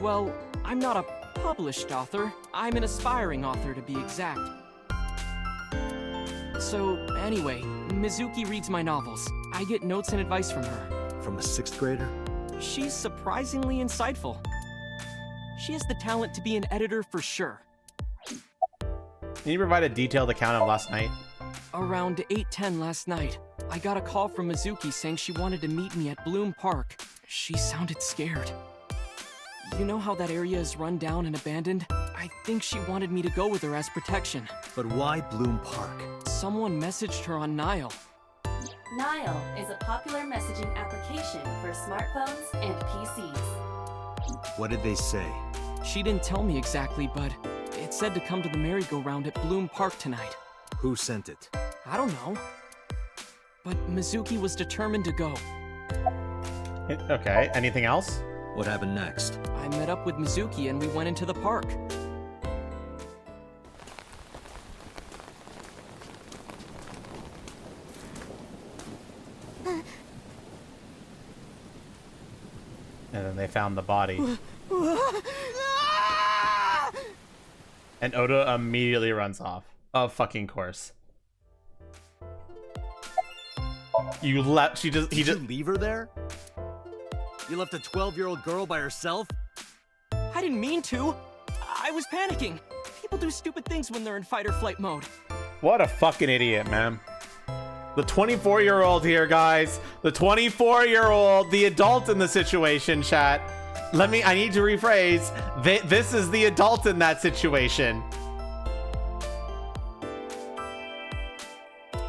Well, I'm not a published author. I'm an aspiring author, to be exact. So, anyway, Mizuki reads my novels. I get notes and advice from her. From a 6th grader? She's surprisingly insightful. She has the talent to be an editor for sure. Can you provide a detailed account of last night? Around 8:10 last night, I got a call from Mizuki saying she wanted to meet me at Bloom Park. She sounded scared. You know how that area is run down and abandoned? I think she wanted me to go with her as protection. But why Bloom Park? Someone messaged her on Nile. Nile is a popular messaging application for smartphones and PCs. What did they say? She didn't tell me exactly, but it said to come to the merry-go-round at Bloom Park tonight. Who sent it? I don't know. But Mizuki was determined to go. Okay, anything else? What happened next? I met up with Mizuki and we went into the park. And then they found the body. And Oda immediately runs off. Of fucking course. You left. He just. Did you leave her there? You left a 12-year-old girl by herself? I didn't mean to. I was panicking. People do stupid things when they're in fight or flight mode. What a fucking idiot, man. The 24-year-old here, guys. The 24-year-old, the adult in the situation, chat. I need to rephrase. This is the adult in that situation.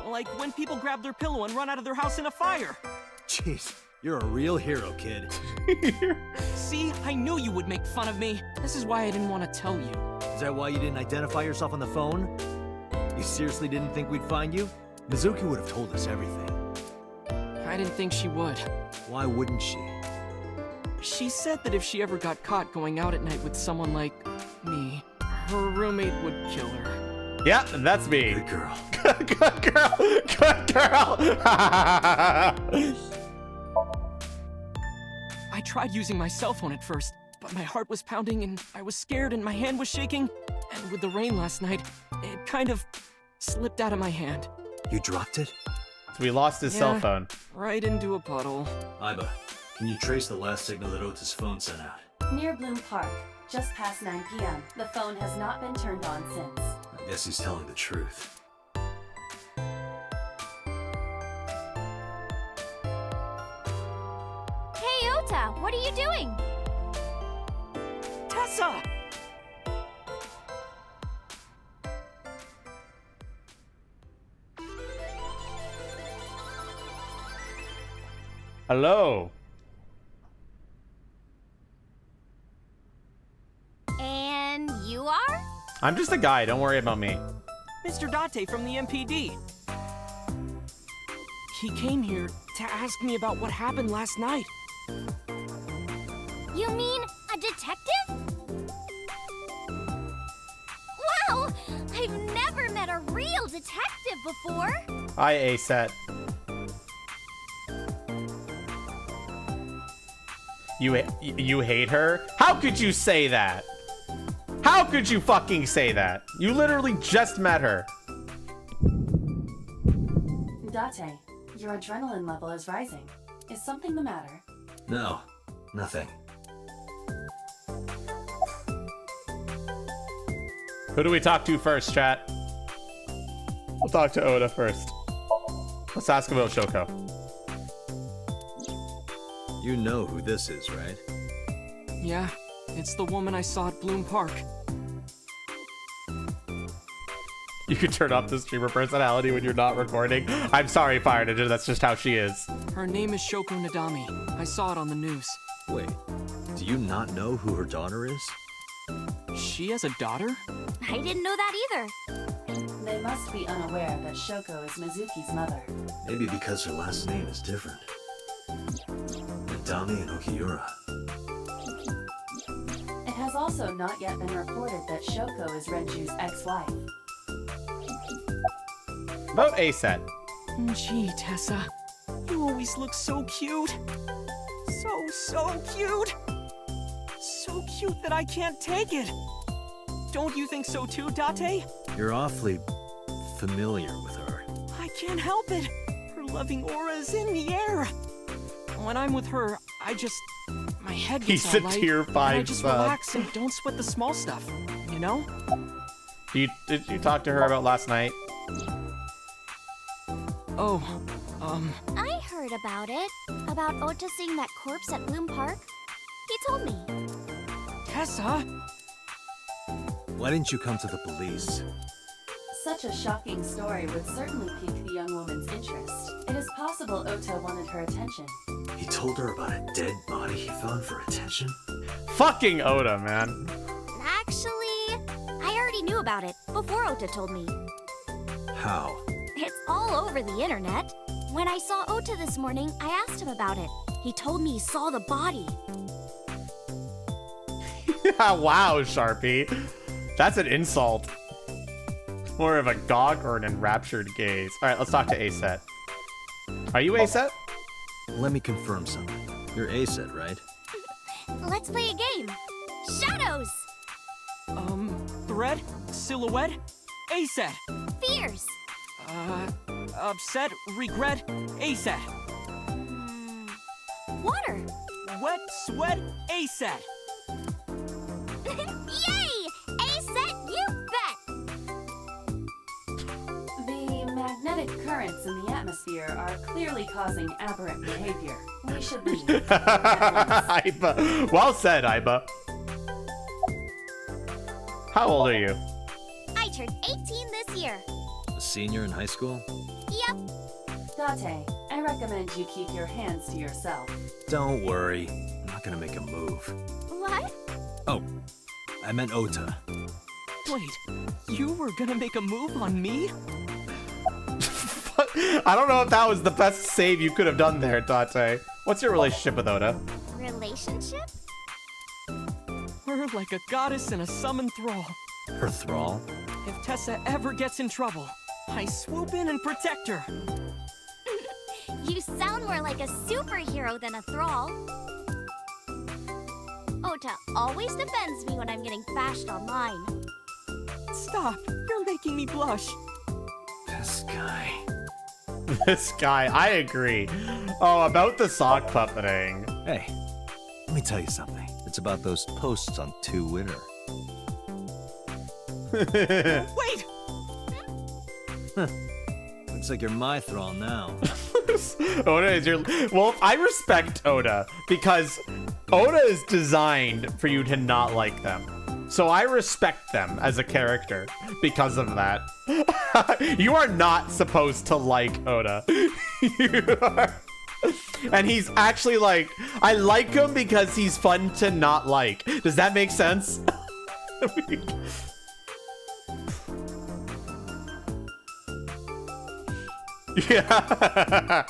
Like when people grab their pillow and run out of their house in a fire. Jeez, you're a real hero, kid. See, I knew you would make fun of me. This is why I didn't want to tell you. Is that why you didn't identify yourself on the phone? You seriously didn't think we'd find you? Mizuki would have told us everything. I didn't think she would. Why wouldn't she? She said that if she ever got caught going out at night with someone like me, her roommate would kill her. Yeah, that's me. Good girl. Good girl. Good girl. I tried using my cell phone at first, but my heart was pounding and I was scared and my hand was shaking. And with the rain last night, it kind of slipped out of my hand. You dropped it? So we lost his cell phone. Right into a puddle. Aiba, can you trace the last signal that Ota's phone sent out? Near Bloom Park, just past 9 p.m. The phone has not been turned on since. I guess he's telling the truth. Hey, Ota, what are you doing? Tessa! Hello. And you are? I'm just a guy. Don't worry about me. Mr. Date from the MPD. He came here to ask me about what happened last night. You mean a detective? Wow! I've never met a real detective before. Hi, A-Set. You hate her? How could you say that? How could you fucking say that? You literally just met her. Date, your adrenaline level is rising. Is something the matter? No, nothing. Who do we talk to first, chat? We'll talk to Oda first. Let's ask about Shoko. You know who this is, right? Yeah, it's the woman I saw at Bloom Park. You can turn off the streamer personality when you're not recording. I'm sorry, Fire Ninja, that's just how she is. Her name is Shoko Nadami. I saw it on the news. Wait, do you not know who her daughter is? She has a daughter? I didn't know that either. They must be unaware that Shoko is Mizuki's mother. Maybe because her last name is different. Nadami and Okiura. It has also not yet been reported that Shoko is Renju's ex-wife. About A-Set. Gee, Tessa. You always look so cute. so cute! So cute that I can't take it! Don't you think so too, Date? You're awfully familiar with her. I can't help it. Her loving aura is in the air. When I'm with her, my head gets He's all a light, tier and 5 I just sub. relax and don't sweat the small stuff, you know? Did you talk to her about last night? Oh, I heard about it. About Ota seeing that corpse at Bloom Park. He told me. Tessa? Why didn't you come to the police? Such a shocking story would certainly pique the young woman's interest. It is possible Ota wanted her attention. He told her about a dead body he found for attention? Fucking Oda, man. Actually, I already knew about it before Ota told me. How? It's all over the internet. When I saw Ota this morning, I asked him about it. He told me he saw the body. Wow, Sharpie. That's an insult. More of a gog or an enraptured gaze. All right, let's talk to Aset. Are you Aset? Let me confirm something. You're Aset, right? Let's play a game. Shadows! Thread? Silhouette? Aset! Fears! Upset? Regret? Aset! Water! Wet? Sweat? Aset! Yay! Aset, you bet! The magnetic currents in the atmosphere are clearly causing aberrant behavior. We should leave. Aiba. Well said, Aiba. How old are you? I turned 18 this year. A senior in high school? Yep. Date, I recommend you keep your hands to yourself. Don't worry. I'm not gonna make a move. What? Oh, I meant Ota. Wait, you were gonna make a move on me? I don't know if that was the best save you could have done there, Date. What's your relationship with Oda? Relationship? We're like a goddess and a summoned thrall. Her thrall? If Tessa ever gets in trouble, I swoop in and protect her. You sound more like a superhero than a thrall. Ota always defends me when I'm getting bashed online. Stop, you're making me blush. This guy. This guy, I agree. Oh, about the sock puppeting. Hey, let me tell you something. It's about those posts on Twitter. Wait! Looks like you're my thrall now. Oda is your... Well, I respect Oda because Oda is designed for you to not like them. So I respect them as a character because of that. You are not supposed to like Oda. You are... And he's actually like, I like him because he's fun to not like. Does that make sense? Yeah.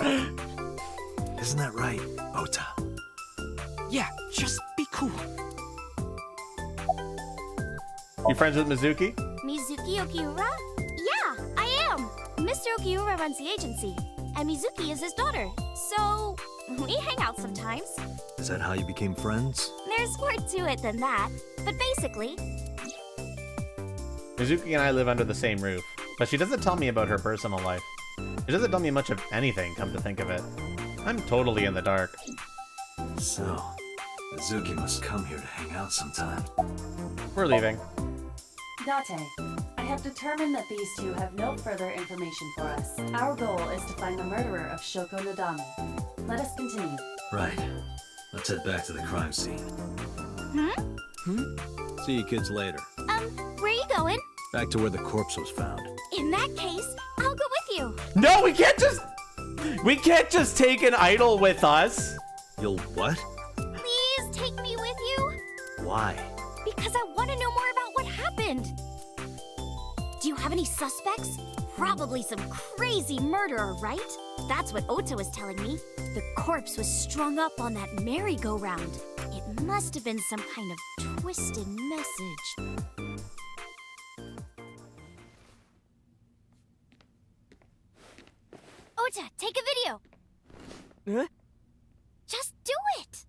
Isn't that right, Ota? Yeah, just be cool. You friends with Mizuki? Mizuki Okiura? Yeah, I am. Mr. Okiura runs the agency, and Mizuki is his daughter. So, we hang out sometimes. Is that how you became friends? There's more to it than that, but basically... Mizuki and I live under the same roof, but she doesn't tell me about her personal life. She doesn't tell me much of anything, come to think of it. I'm totally in the dark. So, Mizuki must come here to hang out sometime. We're leaving. Date, I have determined that these two have no further information for us. Our goal is to find the murderer of Shoko Nodami. Let us continue. Right. Let's head back to the crime scene. See you kids later. Where are you going? Back to where the corpse was found. In that case, I'll go with you. No, we can't just take an idol with us. You'll what? Please take me with you. Why? Because I want to know more about what happened. Do you have any suspects? Probably some crazy murderer, right? That's what Ota was telling me. The corpse was strung up on that merry-go-round. It must have been some kind of twisted message. Ota, take a video. Huh? Just do it.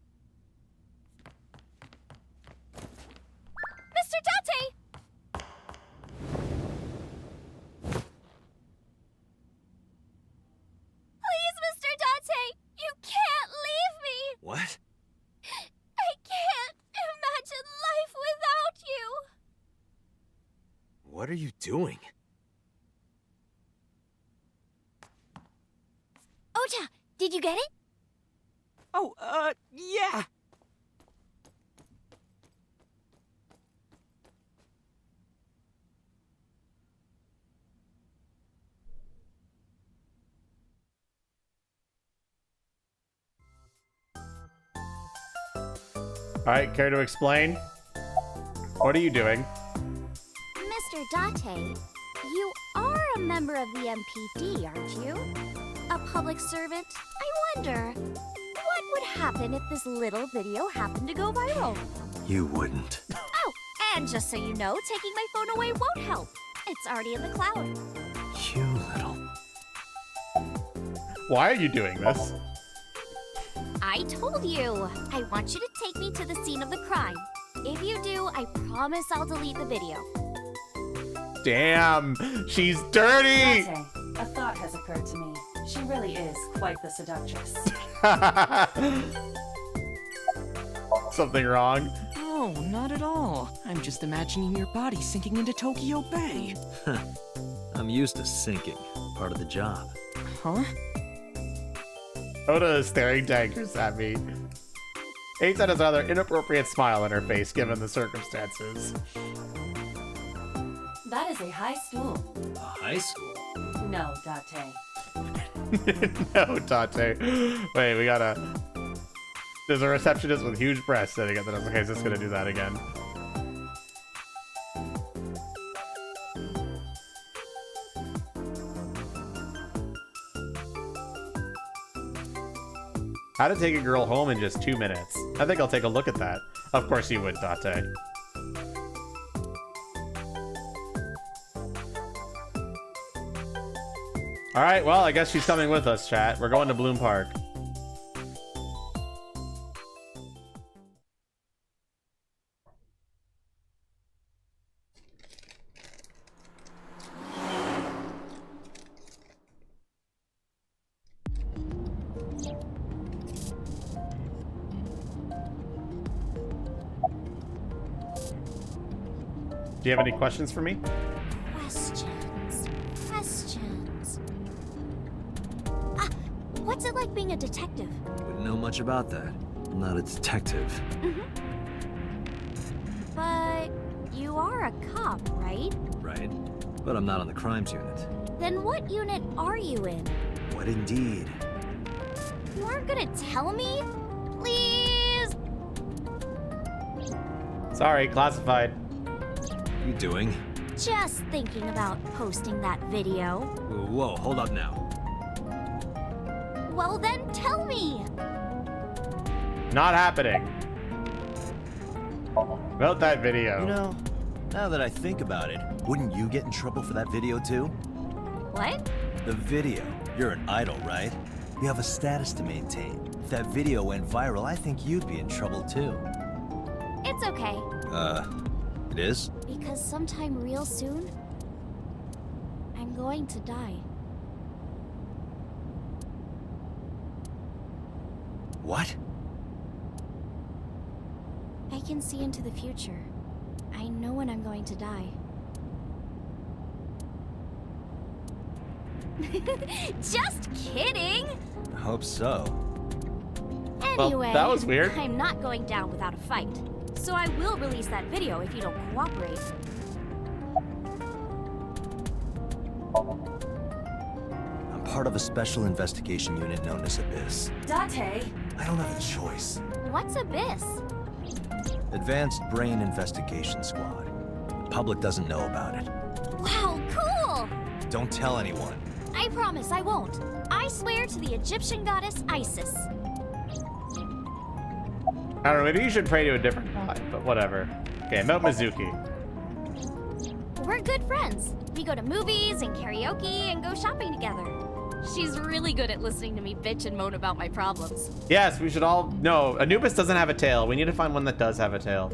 What are you doing? Ota, did you get it? Oh, yeah. Alright, care to explain? What are you doing? Mr. Date, you are a member of the MPD, aren't you? A public servant? I wonder, what would happen if this little video happened to go viral? You wouldn't. Oh, and just so you know, taking my phone away won't help. It's already in the cloud. You little... Why are you doing this? I told you. I want you to take me to the scene of the crime. If you do, I promise I'll delete the video. Damn, she's dirty! Date, a thought has occurred to me. She really is quite the seductress. Something wrong? Oh, not at all. I'm just imagining your body sinking into Tokyo Bay. I'm used to sinking. Part of the job. Huh? Oda is staring daggers at me. Ace had a rather inappropriate smile on her face given the circumstances. That is a high stool. A high school? No, Date. No, Tate. Wait, we gotta... There's a receptionist with huge breasts sitting at the desk. Okay, is this gonna do that again? How to take a girl home in just 2 minutes. I think I'll take a look at that. Of course you would, Date. Alright, well, I guess she's coming with us, chat. We're going to Bloom Park. Do you have any questions for me? Questions. What's it like being a detective? Wouldn't know much about that. I'm not a detective. But you are a cop, right? Right? But I'm not on the crimes unit. Then what unit are you in? What indeed? You aren't gonna tell me? Please? Sorry, classified. What are you doing? Just thinking about posting that video. Whoa, hold up now. Well then, tell me! Not happening. About that video. You know, now that I think about it, wouldn't you get in trouble for that video too? What? The video. You're an idol, right? You have a status to maintain. If that video went viral, I think you'd be in trouble too. It's okay. It is? Because sometime real soon, I'm going to die. What? I can see into the future. I know when I'm going to die. Just kidding! I hope so. Anyway, Well, that was weird. I'm not going down without a fight. So I will release that video if you don't cooperate. I'm part of a special investigation unit known as Abyss. Date! I don't have a choice. What's Abyss? Advanced Brain Investigation Squad. The public doesn't know about it. Wow, cool! Don't tell anyone. I promise I won't. I swear to the Egyptian goddess Isis. I don't know, maybe you should pray to a different god, but whatever. Okay, about Mizuki. We're good friends. We go to movies and karaoke and go shopping together. She's really good at listening to me bitch and moan about my problems. Yes, we should all... No, Anubis doesn't have a tail. We need to find one that does have a tail.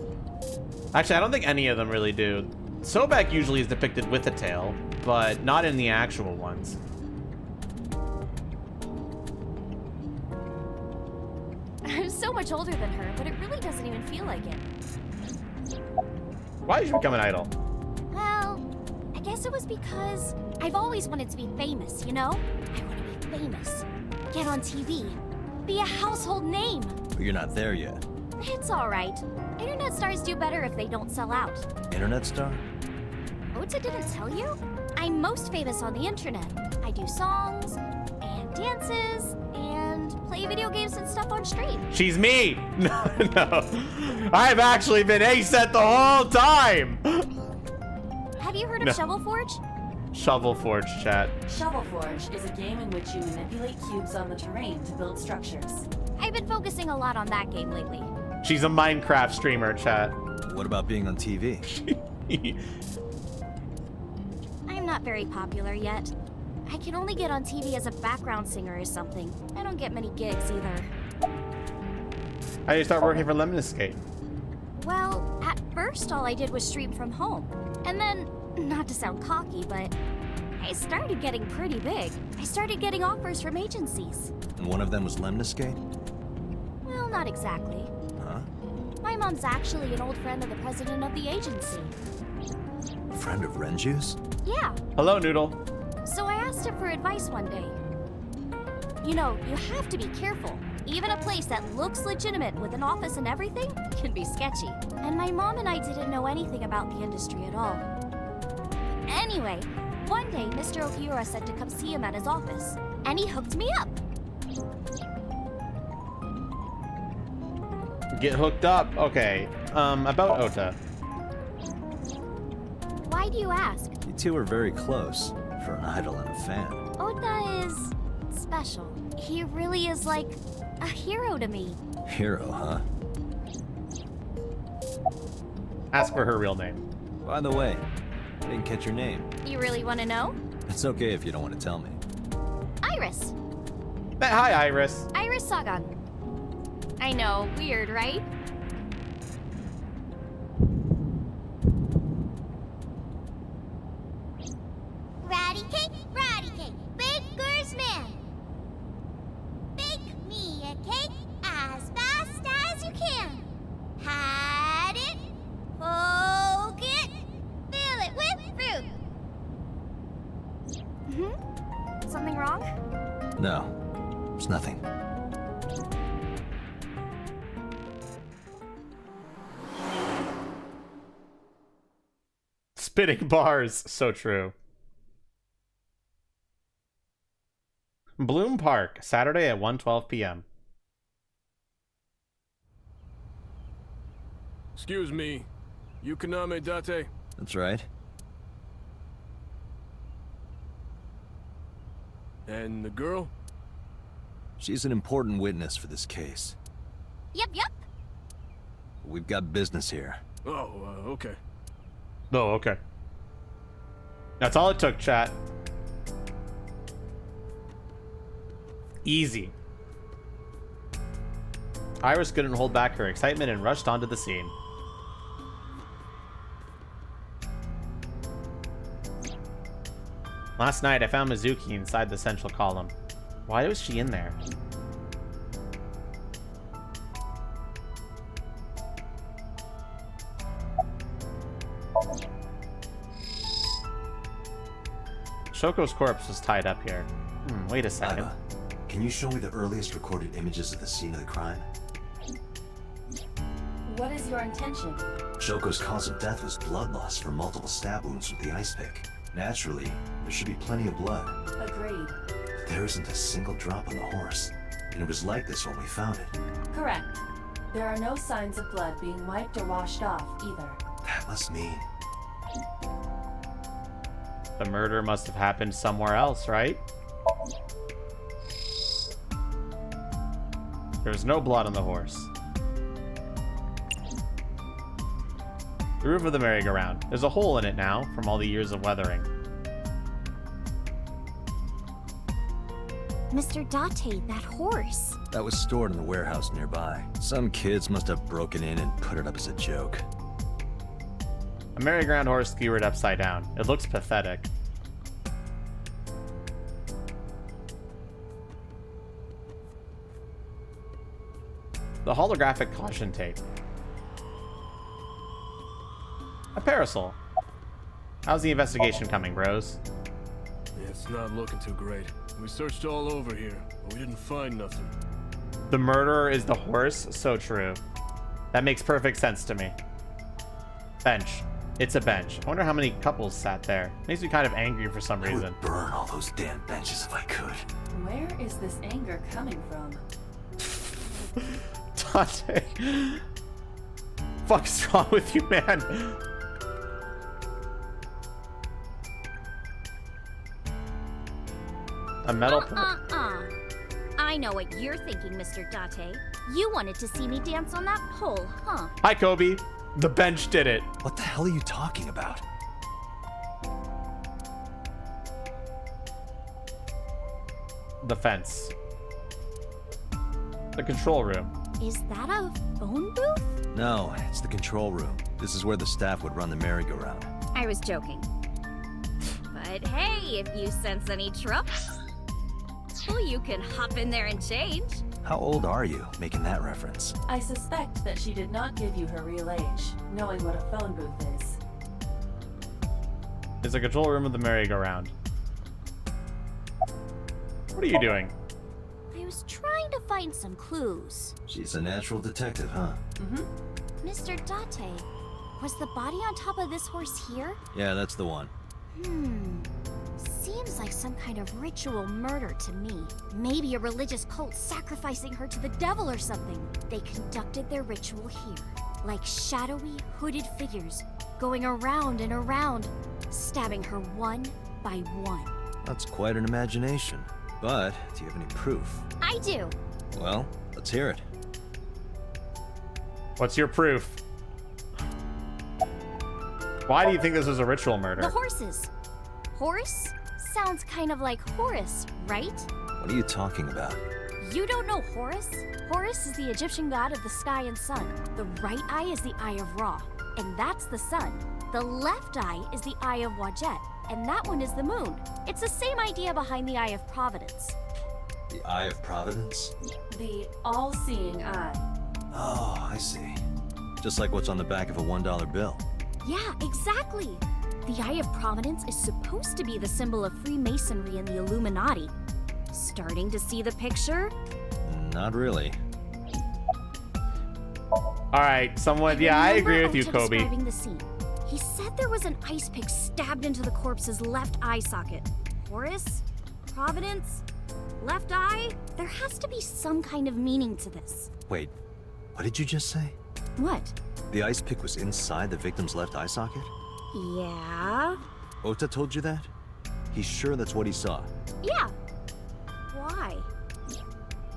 Actually, I don't think any of them really do. Sobek usually is depicted with a tail, but not in the actual ones. I'm so much older than her, but it really doesn't even feel like it. Why did you become an idol? Well, I guess it was because I've always wanted to be famous, you know? I want to be famous. Get on TV. Be a household name. But you're not there yet. It's alright. Internet stars do better if they don't sell out. Internet star? Ota didn't tell you? I'm most famous on the internet. I do songs, and dances, and play video games and stuff on stream. She's me! No, no. I've actually been ACET the whole time! Have you heard of Shovel Forge? Shovel Forge, chat. Shovel Forge is a game in which you manipulate cubes on the terrain to build structures. I've been focusing a lot on that game lately. She's a Minecraft streamer, chat. What about being on TV? I'm not very popular yet. I can only get on TV as a background singer or something. I don't get many gigs either. How do you start working for Lemon Escape? Well, at first all I did was stream from home. And then, not to sound cocky, but I started getting pretty big. I started getting offers from agencies. And one of them was Lemniscate? Well, not exactly. Huh? My mom's actually an old friend of the president of the agency. Friend of Renju's? Yeah. Hello, Noodle. So I asked him for advice one day. You know, you have to be careful. Even a place that looks legitimate with an office and everything can be sketchy. And my mom and I didn't know anything about the industry at all. Anyway, one day Mr. Okiura said to come see him at his office, and he hooked me up. Get hooked up. Okay. About Ota. Why do you ask? You two are very close for an idol and a fan. Ota is special. He really is like a hero to me. Hero, huh? Ask for her real name. By the way, I didn't catch your name. You really want to know? It's okay if you don't want to tell me. Iris. Hi, Iris. Iris Sagan. I know, weird, right? Ratty cake, baker's man. Bake me a cake as fast as you can. Pat it, poke it, fill it with fruit. Something wrong? No, it's nothing. Spitting bars. So true. Bloom Park, Saturday at 1:12 p.m. Excuse me. Yukaname Date? That's right. And the girl? She's an important witness for this case. Yep. We've got business here. Oh, okay. Oh, okay. That's all it took, chat. Easy. Iris couldn't hold back her excitement and rushed onto the scene. Last night, I found Mizuki inside the central column. Why was she in there? Shoko's corpse was tied up here. Wait a second. Ida, can you show me the earliest recorded images of the scene of the crime? What is your intention? Shoko's cause of death was blood loss from multiple stab wounds with the ice pick. Naturally, there should be plenty of blood. Agreed. There isn't a single drop on the horse, and it was like this when we found it. Correct. There are no signs of blood being wiped or washed off, either. That must mean... The murder must have happened somewhere else, right? There's no blood on the horse. The roof of the merry-go-round. There's a hole in it now from all the years of weathering. Mr. Date, that horse. That was stored in the warehouse nearby. Some kids must have broken in and put it up as a joke. A merry-go-round horse skewered upside down. It looks pathetic. The holographic caution tape. A parasol. How's the investigation coming, bros? It's not looking too great. We searched all over here, but we didn't find nothing. The murderer is the horse? So true. That makes perfect sense to me. Bench. It's a bench. I wonder how many couples sat there. Makes me kind of angry for some I reason. would burn all those damn benches if I could. Where is this anger coming from? Dante. Fuck's wrong with you, man? A metal I know what you're thinking, Mr. Date. You wanted to see me dance on that pole, huh? Hi, Kobe. The bench did it. What the hell are you talking about? The fence. The control room. Is that a phone booth? No, it's the control room. This is where the staff would run the merry-go-round. I was joking. But hey, if you sense any trouble, you can hop in there and change. How old are you, making that reference? I suspect that she did not give you her real age, knowing what a phone booth is. It's a control room of the merry-go-round. What are you doing? I was trying to find some clues. She's a natural detective, huh? Mm-hmm. Mr. Date, was the body on top of this horse here? Yeah, that's the one. Seems like some kind of ritual murder to me. Maybe a religious cult sacrificing her to the devil or something. They conducted their ritual here, like shadowy, hooded figures, going around and around, stabbing her one by one. That's quite an imagination. But, do you have any proof? I do. Well, let's hear it. What's your proof? Why do you think this was a ritual murder? The horses. Horse sounds kind of like Horus, right? What are you talking about? You don't know Horus? Horus is the Egyptian god of the sky and sun. The right eye is the eye of Ra, and that's the sun. The left eye is the eye of Wadjet, and that one is the moon. It's the same idea behind the eye of Providence. The Eye of Providence? The all-seeing eye. Oh, I see. Just like what's on the back of a $1 bill. Yeah, exactly. The Eye of Providence is supposed to be the symbol of Freemasonry and the Illuminati. Starting to see the picture? Not really. All right, someone. Yeah, I agree with you, Kobe. Describing the scene. He said there was an ice pick stabbed into the corpse's left eye socket. Horus? Providence? Left eye? There has to be some kind of meaning to this. Wait, what did you just say? What? The ice pick was inside the victim's left eye socket? Yeah? Ota told you that? He's sure that's what he saw. Yeah. Why?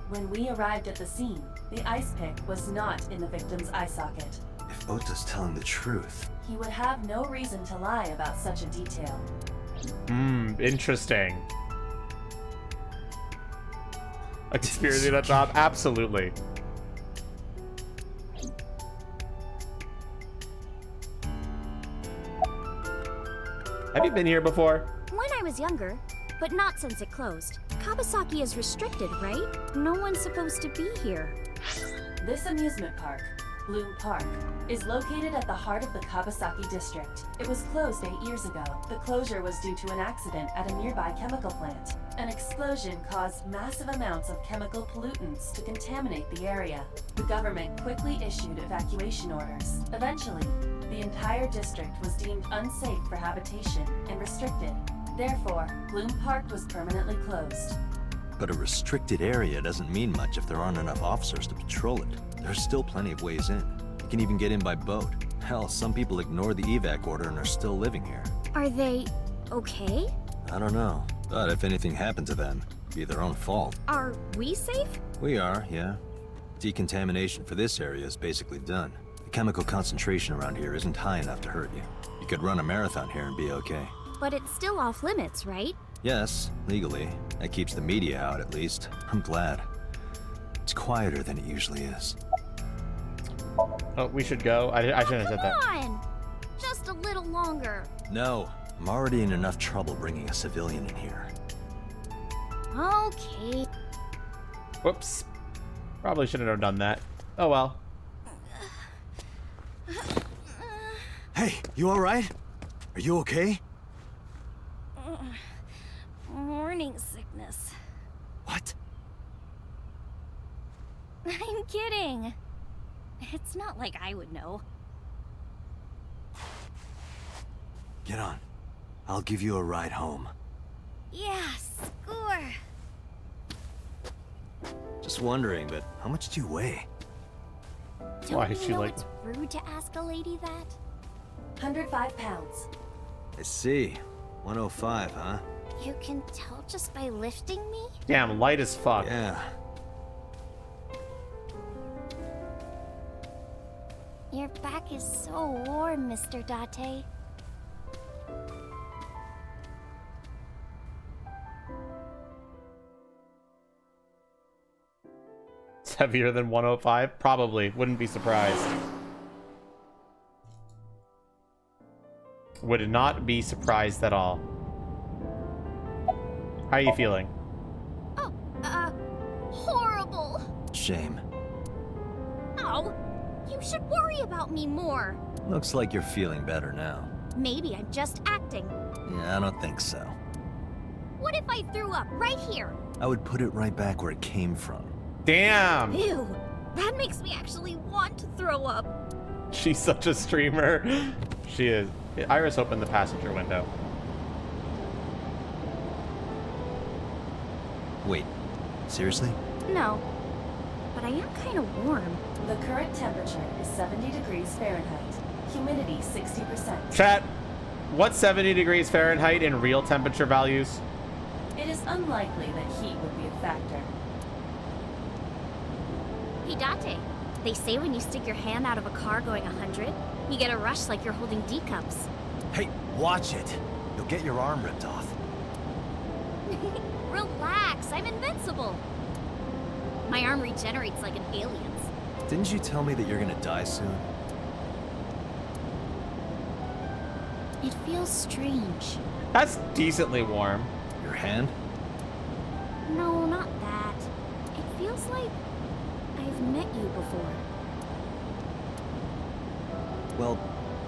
When we arrived at the scene, the ice pick was not in the victim's eye socket. If Ota's telling the truth, he would have no reason to lie about such a detail. Interesting. A conspiracy nut job? Absolutely. Have you been here before? When I was younger, but not since it closed. Kawasaki is restricted, right? No one's supposed to be here. This amusement park, Bloom Park, is located at the heart of the Kawasaki district. It was closed 8 years ago. The closure was due to an accident at a nearby chemical plant. An explosion caused massive amounts of chemical pollutants to contaminate the area. The government quickly issued evacuation orders. Eventually, the entire district was deemed unsafe for habitation and restricted. Therefore, Bloom Park was permanently closed. But a restricted area doesn't mean much if there aren't enough officers to patrol it. There's still plenty of ways in. You can even get in by boat. Hell, some people ignore the evac order and are still living here. Are they okay? I don't know. But if anything happened to them, it'd be their own fault. Are we safe? We are, yeah. Decontamination for this area is basically done. The chemical concentration around here isn't high enough to hurt you. You could run a marathon here and be okay. But it's still off limits, right? Yes, legally. That keeps the media out, at least. I'm glad. It's quieter than it usually is. Oh, we should go. I shouldn't have said that. Come on! Just a little longer. No, I'm already in enough trouble bringing a civilian in here. Okay. Whoops. Probably shouldn't have done that. Oh well. Hey, you alright? Are you okay? Morning sickness. What? I'm kidding. It's not like I would know. Get on. I'll give you a ride home. Yeah, score. Just wondering, but how much do you weigh? Don't Why you is she know like- it's rude to ask a lady that? 105 pounds. I see. 105, huh? You can tell just by lifting me? Damn, light as fuck. Yeah. Your back is so warm, Mr. Date. It's heavier than 105? Probably. Wouldn't be surprised. Would not be surprised at all. How are you feeling? Oh, horrible. Shame. Oh, you should worry about me more. Looks like you're feeling better now. Maybe I'm just acting. Yeah, I don't think so. What if I threw up right here? I would put it right back where it came from. Damn! Ew, that makes me actually want to throw up. She's such a streamer. She is. Iris opened the passenger window. Wait, seriously? No, but I am kind of warm. The current temperature is 70 degrees Fahrenheit. Humidity 60%. Chat, what's 70 degrees Fahrenheit in real temperature values? It is unlikely that heat would be a factor. Hey, Date, they say when you stick your hand out of a car going 100, you get a rush like you're holding D cups. Hey, watch it! You'll get your arm ripped off. Relax, I'm invincible. My arm regenerates like an alien's. Didn't you tell me that you're gonna die soon? It feels strange. That's decently warm. Your hand? No, not that. It feels like I've met you before. Well,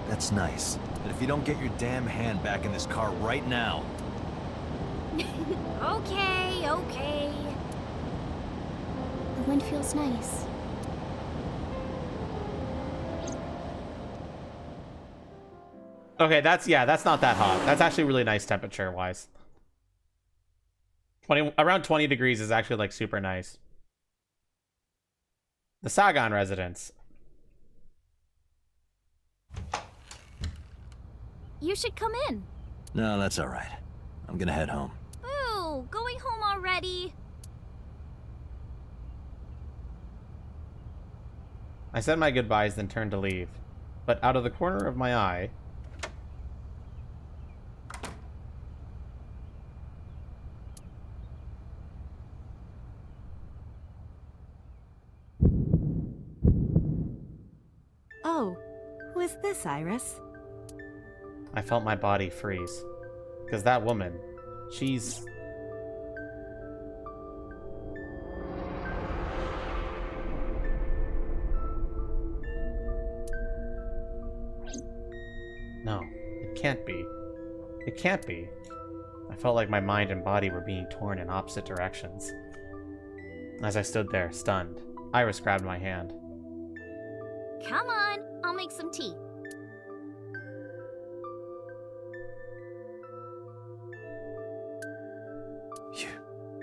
that's nice. But if you don't get your damn hand back in this car right now... Okay, okay. The wind feels nice. Okay, that's not that hot. That's actually really nice temperature-wise. Around 20 degrees is actually, like, super nice. The Sagan residence. You should come in. No, that's all right. I'm gonna head home. Boo! Going home already. I said my goodbyes, then turned to leave. But out of the corner of my eye... Oh, who is this, Iris? I felt my body freeze. Because that woman, she's... No, it can't be. It can't be. I felt like my mind and body were being torn in opposite directions. As I stood there, stunned, Iris grabbed my hand. Come on, I'll make some tea.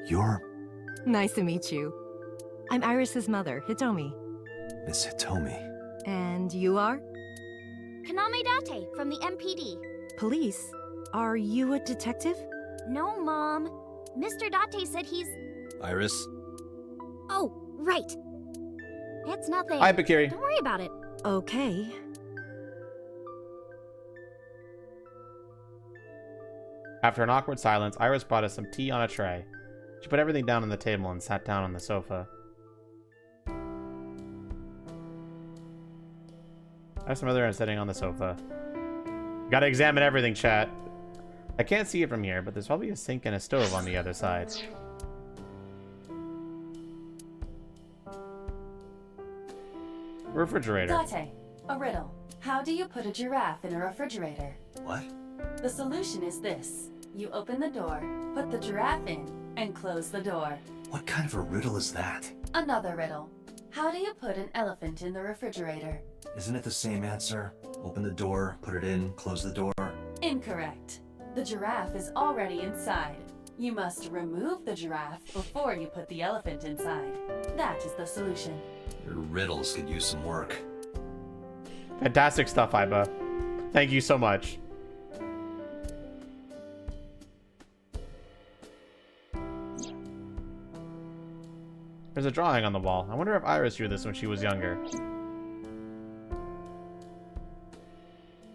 You're... Nice to meet you. I'm Iris's mother, Hitomi. Miss Hitomi. And you are? Kaname Date from the MPD. Police? Are you a detective? No, Mom. Mr. Date said he's... Iris? Oh, right. It's nothing. Hi, Bakiri. Don't worry about it. Okay. After an awkward silence, Iris brought us some tea on a tray. She put everything down on the table and sat down on the sofa. I have some other sitting on the sofa. Gotta examine everything, chat. I can't see it from here, but there's probably a sink and a stove on the other side. Refrigerator. Date, a riddle. How do you put a giraffe in a refrigerator? What? The solution is this. You open the door, put the giraffe in, and close the door. What kind of a riddle is that? Another riddle. How do you put an elephant in the refrigerator? Isn't it the same answer? Open the door, put it in, close the door. Incorrect. The giraffe is already inside. You must remove the giraffe before you put the elephant inside. That is the solution. Your riddles could use some work. Fantastic stuff, Iba. Thank you so much. There's a drawing on the wall. I wonder if Iris drew this when she was younger.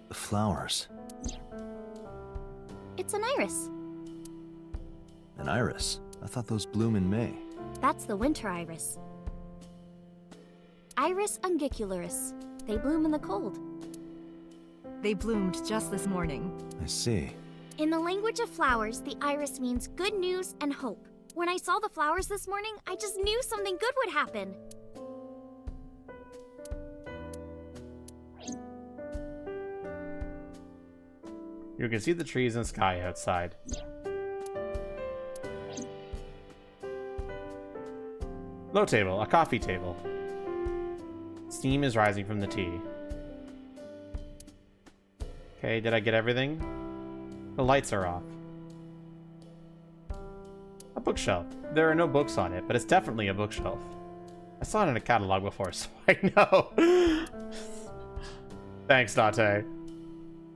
The flowers. It's an iris. An iris? I thought those bloom in May. That's the winter iris. Iris ungicularis. They bloom in the cold. They bloomed just this morning. I see. In the language of flowers, the iris means good news and hope. When I saw the flowers this morning, I just knew something good would happen. You can see the trees and sky outside. Low table, a coffee table. Steam is rising from the tea. Okay, did I get everything? The lights are off. A bookshelf. There are no books on it, but it's definitely a bookshelf. I saw it in a catalog before, so I know. Thanks, Date.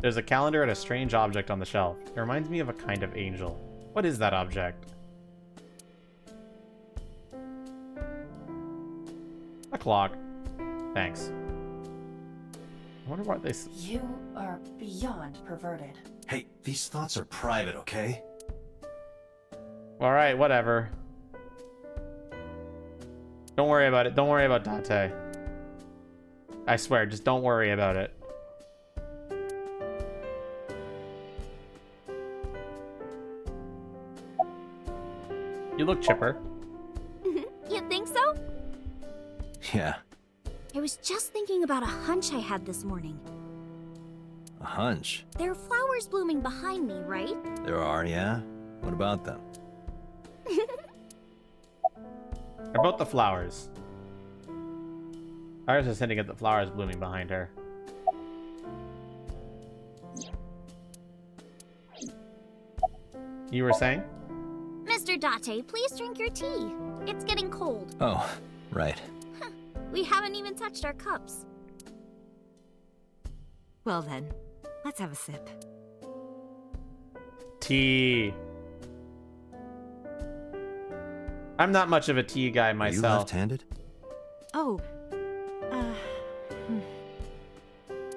There's a calendar and a strange object on the shelf. It reminds me of a kind of angel. What is that object? A clock. Thanks. I wonder what they... You are beyond perverted. Hey, these thoughts are private, okay? Alright, whatever. Don't worry about it. Don't worry about Date. I swear, just don't worry about it. You look chipper. You think so? Yeah. I was just thinking about a hunch I had this morning. A hunch? There are flowers blooming behind me, right? There are, yeah? What about them? About the flowers. Iris is hinting at the flowers blooming behind her. You were saying? Mr. Date, please drink your tea. It's getting cold. Oh, right. We haven't even touched our cups. Well then, let's have a sip. Tea. I'm not much of a tea guy Are you myself. left-handed? Oh,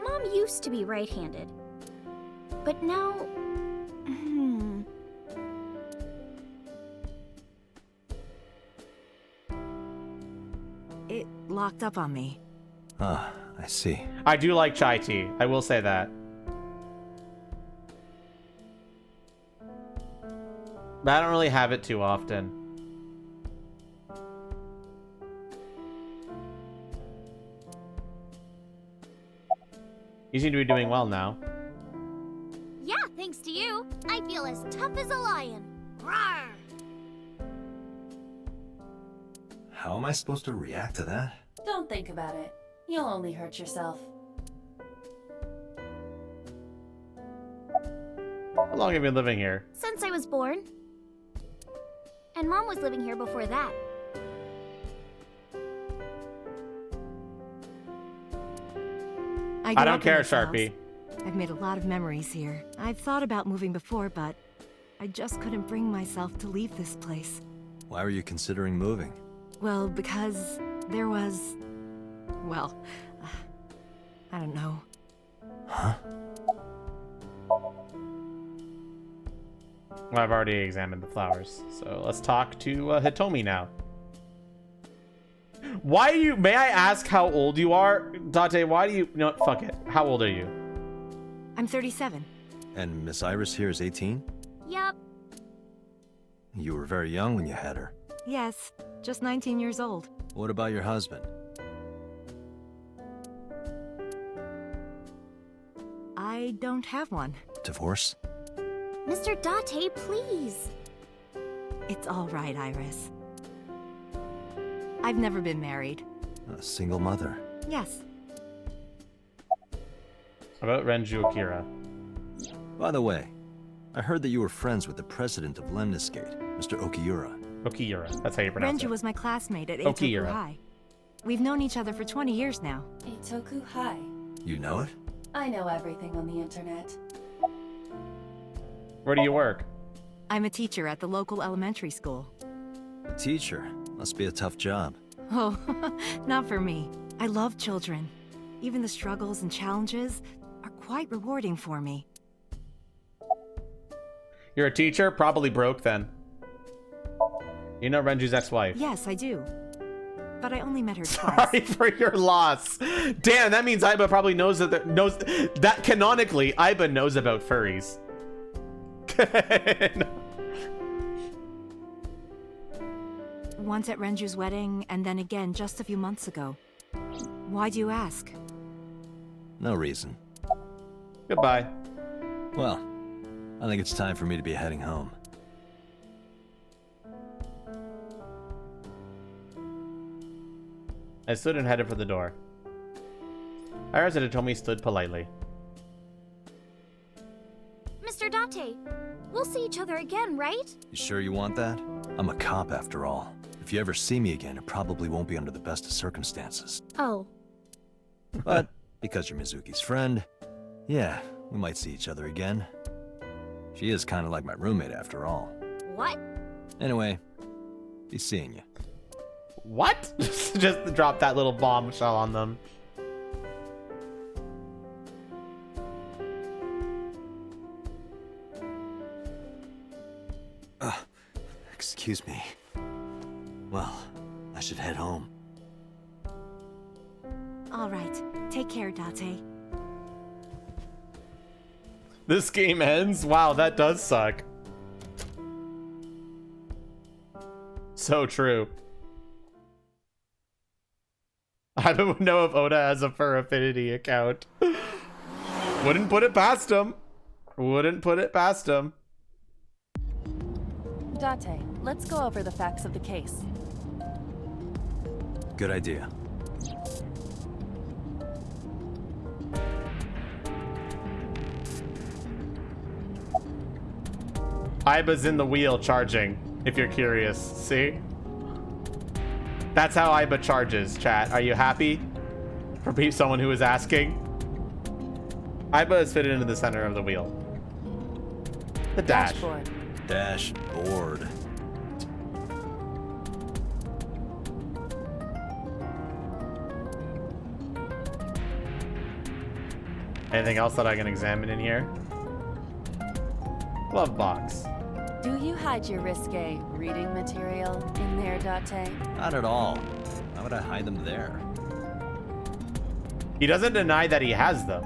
Mom used to be right-handed. But now... It locked up on me. Ah, I see. I do like chai tea. I will say that. But I don't really have it too often. You seem to be doing well now. Yeah, thanks to you. I feel as tough as a lion. Rawr! How am I supposed to react to that? Don't think about it. You'll only hurt yourself. How long have you been living here? Since I was born. And Mom was living here before that. I don't grew up in care, this house. Sharpie. I've made a lot of memories here. I've thought about moving before, but I just couldn't bring myself to leave this place. Why were you considering moving? Well, because there was... well, I don't know. Huh? Well, I've already examined the flowers, so let's talk to Hitomi now. Why do you... May I ask how old you are? Date, why do you... No, fuck it. How old are you? I'm 37. And Miss Iris here is 18? Yup. You were very young when you had her. Yes, just 19 years old. What about your husband? I don't have one. divorce? Mr. Date, please. It's all right, Iris. I've never been married. A single mother. Yes. About Renju Akira. By the way, I heard that you were friends with the president of Lemniscate, Mr. Okiura. Okiura, that's how you pronounce Renju it. was my classmate at Eitoku High. We've known each other for 20 years now. Eitoku High. You know it? I know everything on the internet. Where do you work? I'm a teacher at the local elementary school. A teacher. Must be a tough job. Oh, not for me. I love children. Even the struggles and challenges are quite rewarding for me. You're a teacher? Probably broke then. You know Renju's ex-wife? Yes, I do. But I only met her Sorry twice. for your loss. Damn, that means Aiba probably knows that canonically Aiba knows about furries. Once at Renju's wedding, and then again just a few months ago. Why do you ask? No reason. Goodbye. Well, I think it's time for me to be heading home. I stood and headed for the door. Iris had told me stood politely. Mr. Date, we'll see each other again, right? You sure you want that? I'm a cop after all. If you ever see me again, it probably won't be under the best of circumstances. Oh. But because you're Mizuki's friend, yeah, we might see each other again. She is kind of like my roommate after all. What? Anyway, be seeing you. What? Just drop that little bombshell on them. Excuse me. Well, I should head home. All right. Take care, Date. This game ends? Wow, that does suck. So true. I don't know if Oda has a Fur Affinity account. Wouldn't put it past him. Wouldn't put it past him. Date, let's go over the facts of the case. Good idea. Aiba's in the wheel charging, if you're curious. See? That's how Aiba charges, chat. Are you happy? For someone who is asking? Aiba is fitted into the center of the wheel. The dash. Dashboard. Dashboard. Anything else that I can examine in here? Glove box. Do you hide your risque reading material in there, Date? Not at all. Why would I hide them there? He doesn't deny that he has them.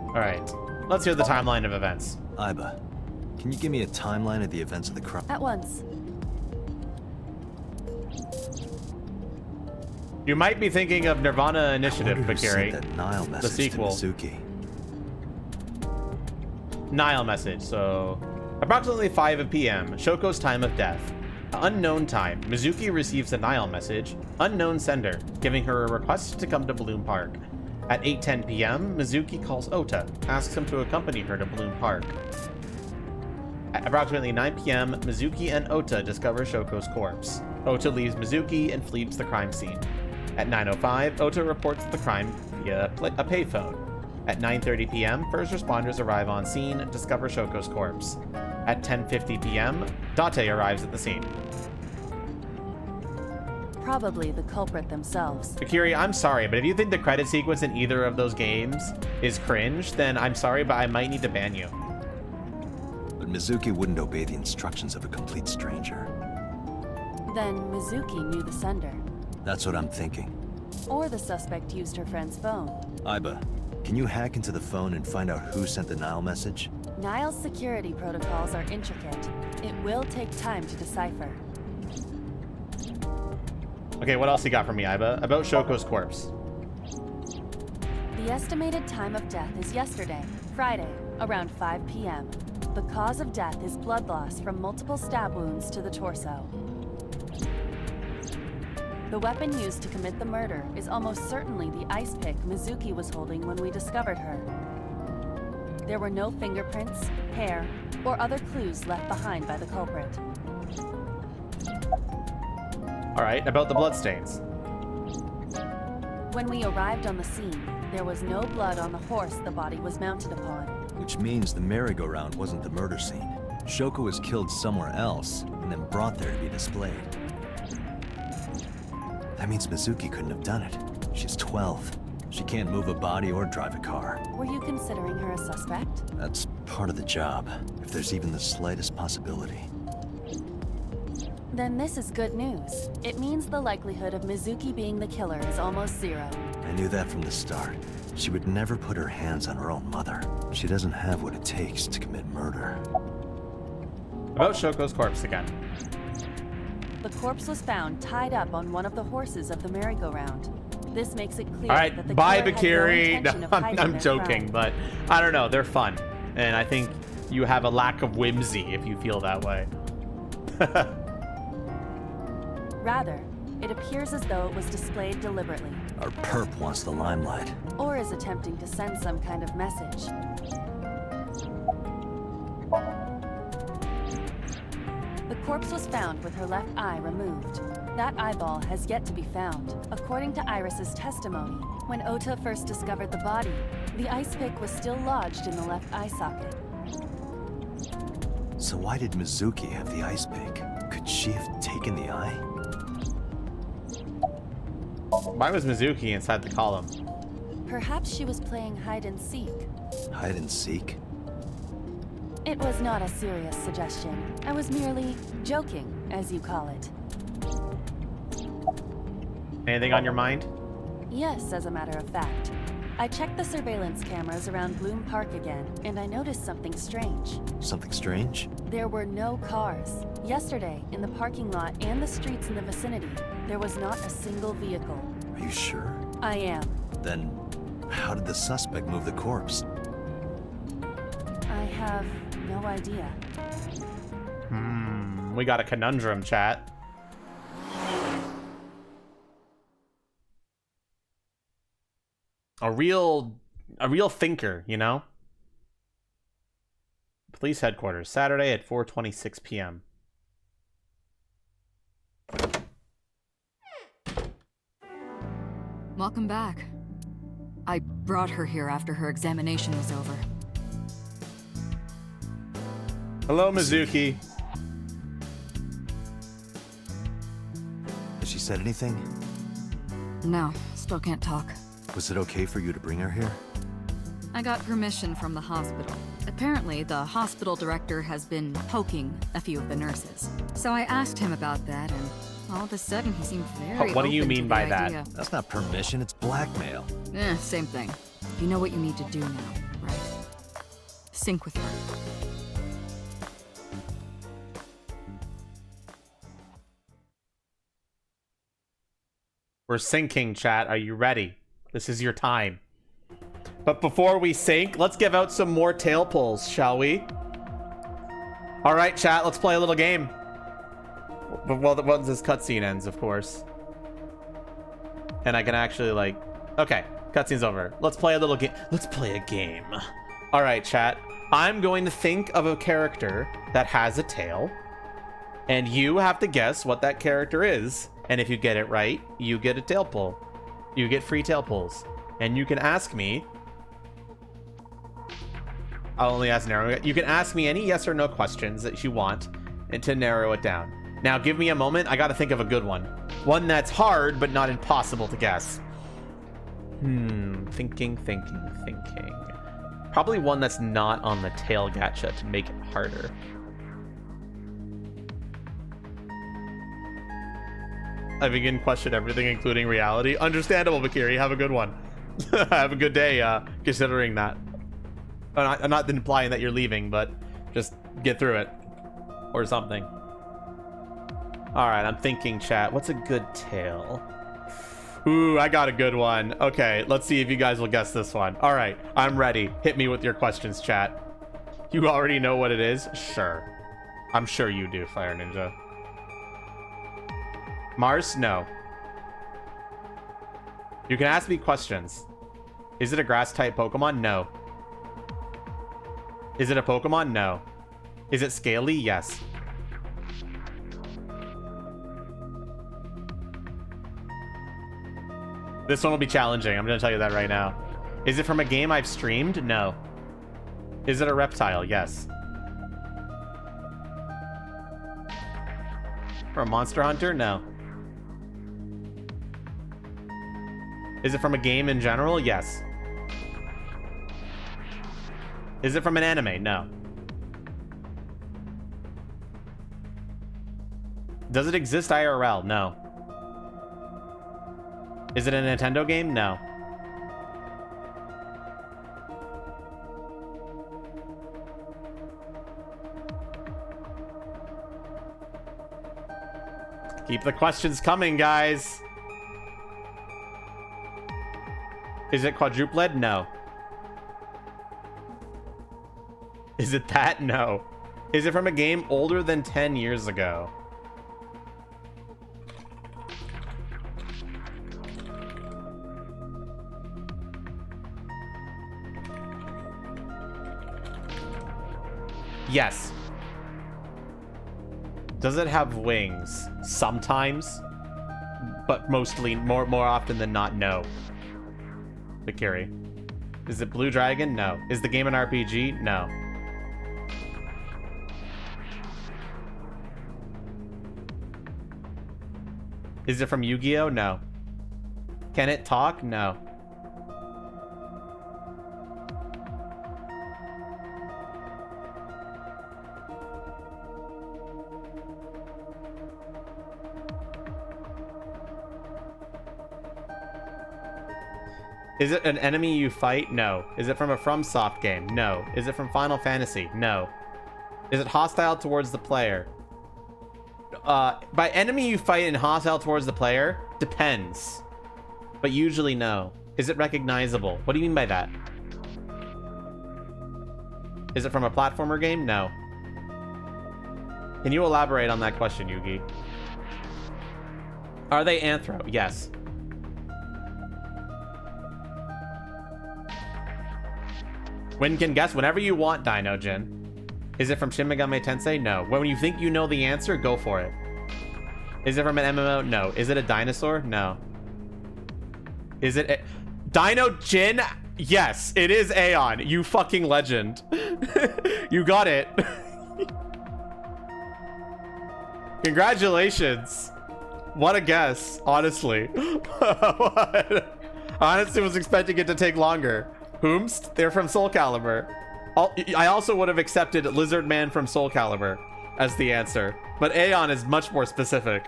Alright, let's hear the timeline of events. Aiba, can you give me a timeline of the events of the crime? At once. You might be thinking of Nirvana Initiative, I wonder who Bakiri. sent that Nile The message sequel. to Mizuki. Nile message, so... Approximately 5 p.m., Shoko's time of death. Unknown time, Mizuki receives a Nile message. Unknown sender, giving her a request to come to Bloom Park. At 8:10 p.m., Mizuki calls Ota, asks him to accompany her to Bloom Park. At approximately 9 p.m., Mizuki and Ota discover Shoko's corpse. Ota leaves Mizuki and flees the crime scene. At 9:05, Ota reports the crime via a payphone. At 9:30 p.m., first responders arrive on scene and discover Shoko's corpse. At 10:50 p.m., Date arrives at the scene. Probably the culprit themselves. Akiri, I'm sorry, but if you think the credit sequence in either of those games is cringe, then I'm sorry, but I might need to ban you. But Mizuki wouldn't obey the instructions of a complete stranger. Then Mizuki knew the sender. That's what I'm thinking. Or the suspect used her friend's phone. Aiba, can you hack into the phone and find out who sent the Nile message? Nile's security protocols are intricate. It will take time to decipher. Okay, what else you got for me, Iba? About Shoko's corpse. The estimated time of death is yesterday, Friday, around 5 p.m. The cause of death is blood loss from multiple stab wounds to the torso. The weapon used to commit the murder is almost certainly the ice pick Mizuki was holding when we discovered her. There were no fingerprints, hair, or other clues left behind by the culprit. All right, about the bloodstains. When we arrived on the scene, there was no blood on the horse the body was mounted upon. Which means the merry-go-round wasn't the murder scene. Shoko was killed somewhere else and then brought there to be displayed. That means Mizuki couldn't have done it. She's 12. She can't move a body or drive a car. Were you considering her a suspect? That's part of the job, if there's even the slightest possibility. Then this is good news. It means the likelihood of Mizuki being the killer is almost zero. I knew that from the start. She would never put her hands on her own mother. She doesn't have what it takes to commit murder. About Shoko's corpse again. The corpse was found tied up on one of the horses of the merry-go-round. This makes it clear All right, that the bye, killer had no Bakiri. intention of No, hiding I'm their joking, crime. but I don't know. They're fun, and I think you have a lack of whimsy if you feel that way. Rather, it appears as though it was displayed deliberately, Our perp wants the limelight. or is attempting to send some kind of message. The corpse was found with her left eye removed. That eyeball has yet to be found. According to Iris's testimony, when Ota first discovered the body, the ice pick was still lodged in the left eye socket. So why did Mizuki have the ice pick? Could she have taken the eye? Why was Mizuki inside the column? Perhaps she was playing hide and seek. Hide and seek? It was not a serious suggestion. I was merely joking, as you call it. Anything on your mind? Yes, as a matter of fact. I checked the surveillance cameras around Bloom Park again, and I noticed something strange. Something strange? There were no cars. Yesterday, in the parking lot and the streets in the vicinity, there was not a single vehicle. Are you sure? I am. Then, how did the suspect move the corpse? I have no idea. We got a conundrum, chat. A real thinker, you know? Police headquarters, Saturday at 4:26 p.m. Welcome back. I brought her here after her examination was over. Hello, Mizuki. Has she said anything? No, still can't talk. Was it okay for you to bring her here? I got permission from the hospital. Apparently, the hospital director has been poking a few of the nurses. So I asked him about that, and all of a sudden he seemed very What do you open mean to by the that? idea. That's not permission, it's blackmail. Same thing. You know what you need to do now, right? Sync with her. We're syncing, chat. Are you ready? This is your time. But before we sync, let's give out some more tail pulls, shall we? All right, chat, let's play a little game. Well, once this cutscene ends, of course. And I can actually, like... Okay, cutscene's over. Let's play a little game. Let's play a game. All right, chat. I'm going to think of a character that has a tail. And you have to guess what that character is. And if you get it right, you get a tail pull. You get free tail pulls. And you can ask me... I'll only ask narrow. You can ask me any yes or no questions that you want and to narrow it down. Now, give me a moment. I got to think of a good one. One that's hard, but not impossible to guess. Thinking. Probably one that's not on the tail gacha to make it harder. I begin to question everything, including reality. Understandable, Bakiri. Have a good one. Have a good day, considering that. I'm not implying that you're leaving, but just get through it. Or something. All right, I'm thinking, chat. What's a good tale? Ooh, I got a good one. Okay, let's see if you guys will guess this one. All right, I'm ready. Hit me with your questions, chat. You already know what it is? Sure. I'm sure you do, Fire Ninja. Mars? No. You can ask me questions. Is it a grass-type Pokemon? No. Is it a Pokemon? No. Is it scaly? Yes. This one will be challenging. I'm going to tell you that right now. Is it from a game I've streamed? No. Is it a reptile? Yes. For a Monster Hunter? No. Is it from a game in general? Yes. Is it from an anime? No. Does it exist IRL? No. Is it a Nintendo game? No. Keep the questions coming, guys. Is it quadrupled? No. Is it that? No. Is it from a game older than 10 years ago? Yes. Does it have wings? Sometimes, but mostly more often than not, no. Bakiri. Is it Blue Dragon? No. Is the game an RPG? No. Is it from Yu-Gi-Oh? No. Can it talk? No. Is it an enemy you fight? No. Is it from a FromSoft game? No. Is it from Final Fantasy? No. Is it hostile towards the player? By enemy you fight and hostile towards the player? Depends. But usually no. Is it recognizable? What do you mean by that? Is it from a platformer game? No. Can you elaborate on that question, Yugi? Are they anthro? Yes. When can guess whenever you want, Dino Jin. Is it from Shin Megami Tensei? No. When you think you know the answer, go for it. Is it from an MMO? No. Is it a dinosaur? No. Is it a... Dino Jin? Yes, it is Aeon. You fucking legend. You got it. Congratulations. What a guess, honestly. Honestly was expecting it to take longer. Whomst? They're from Soul Calibur. I also would have accepted Lizard Man from Soul Calibur as the answer, but Aeon is much more specific.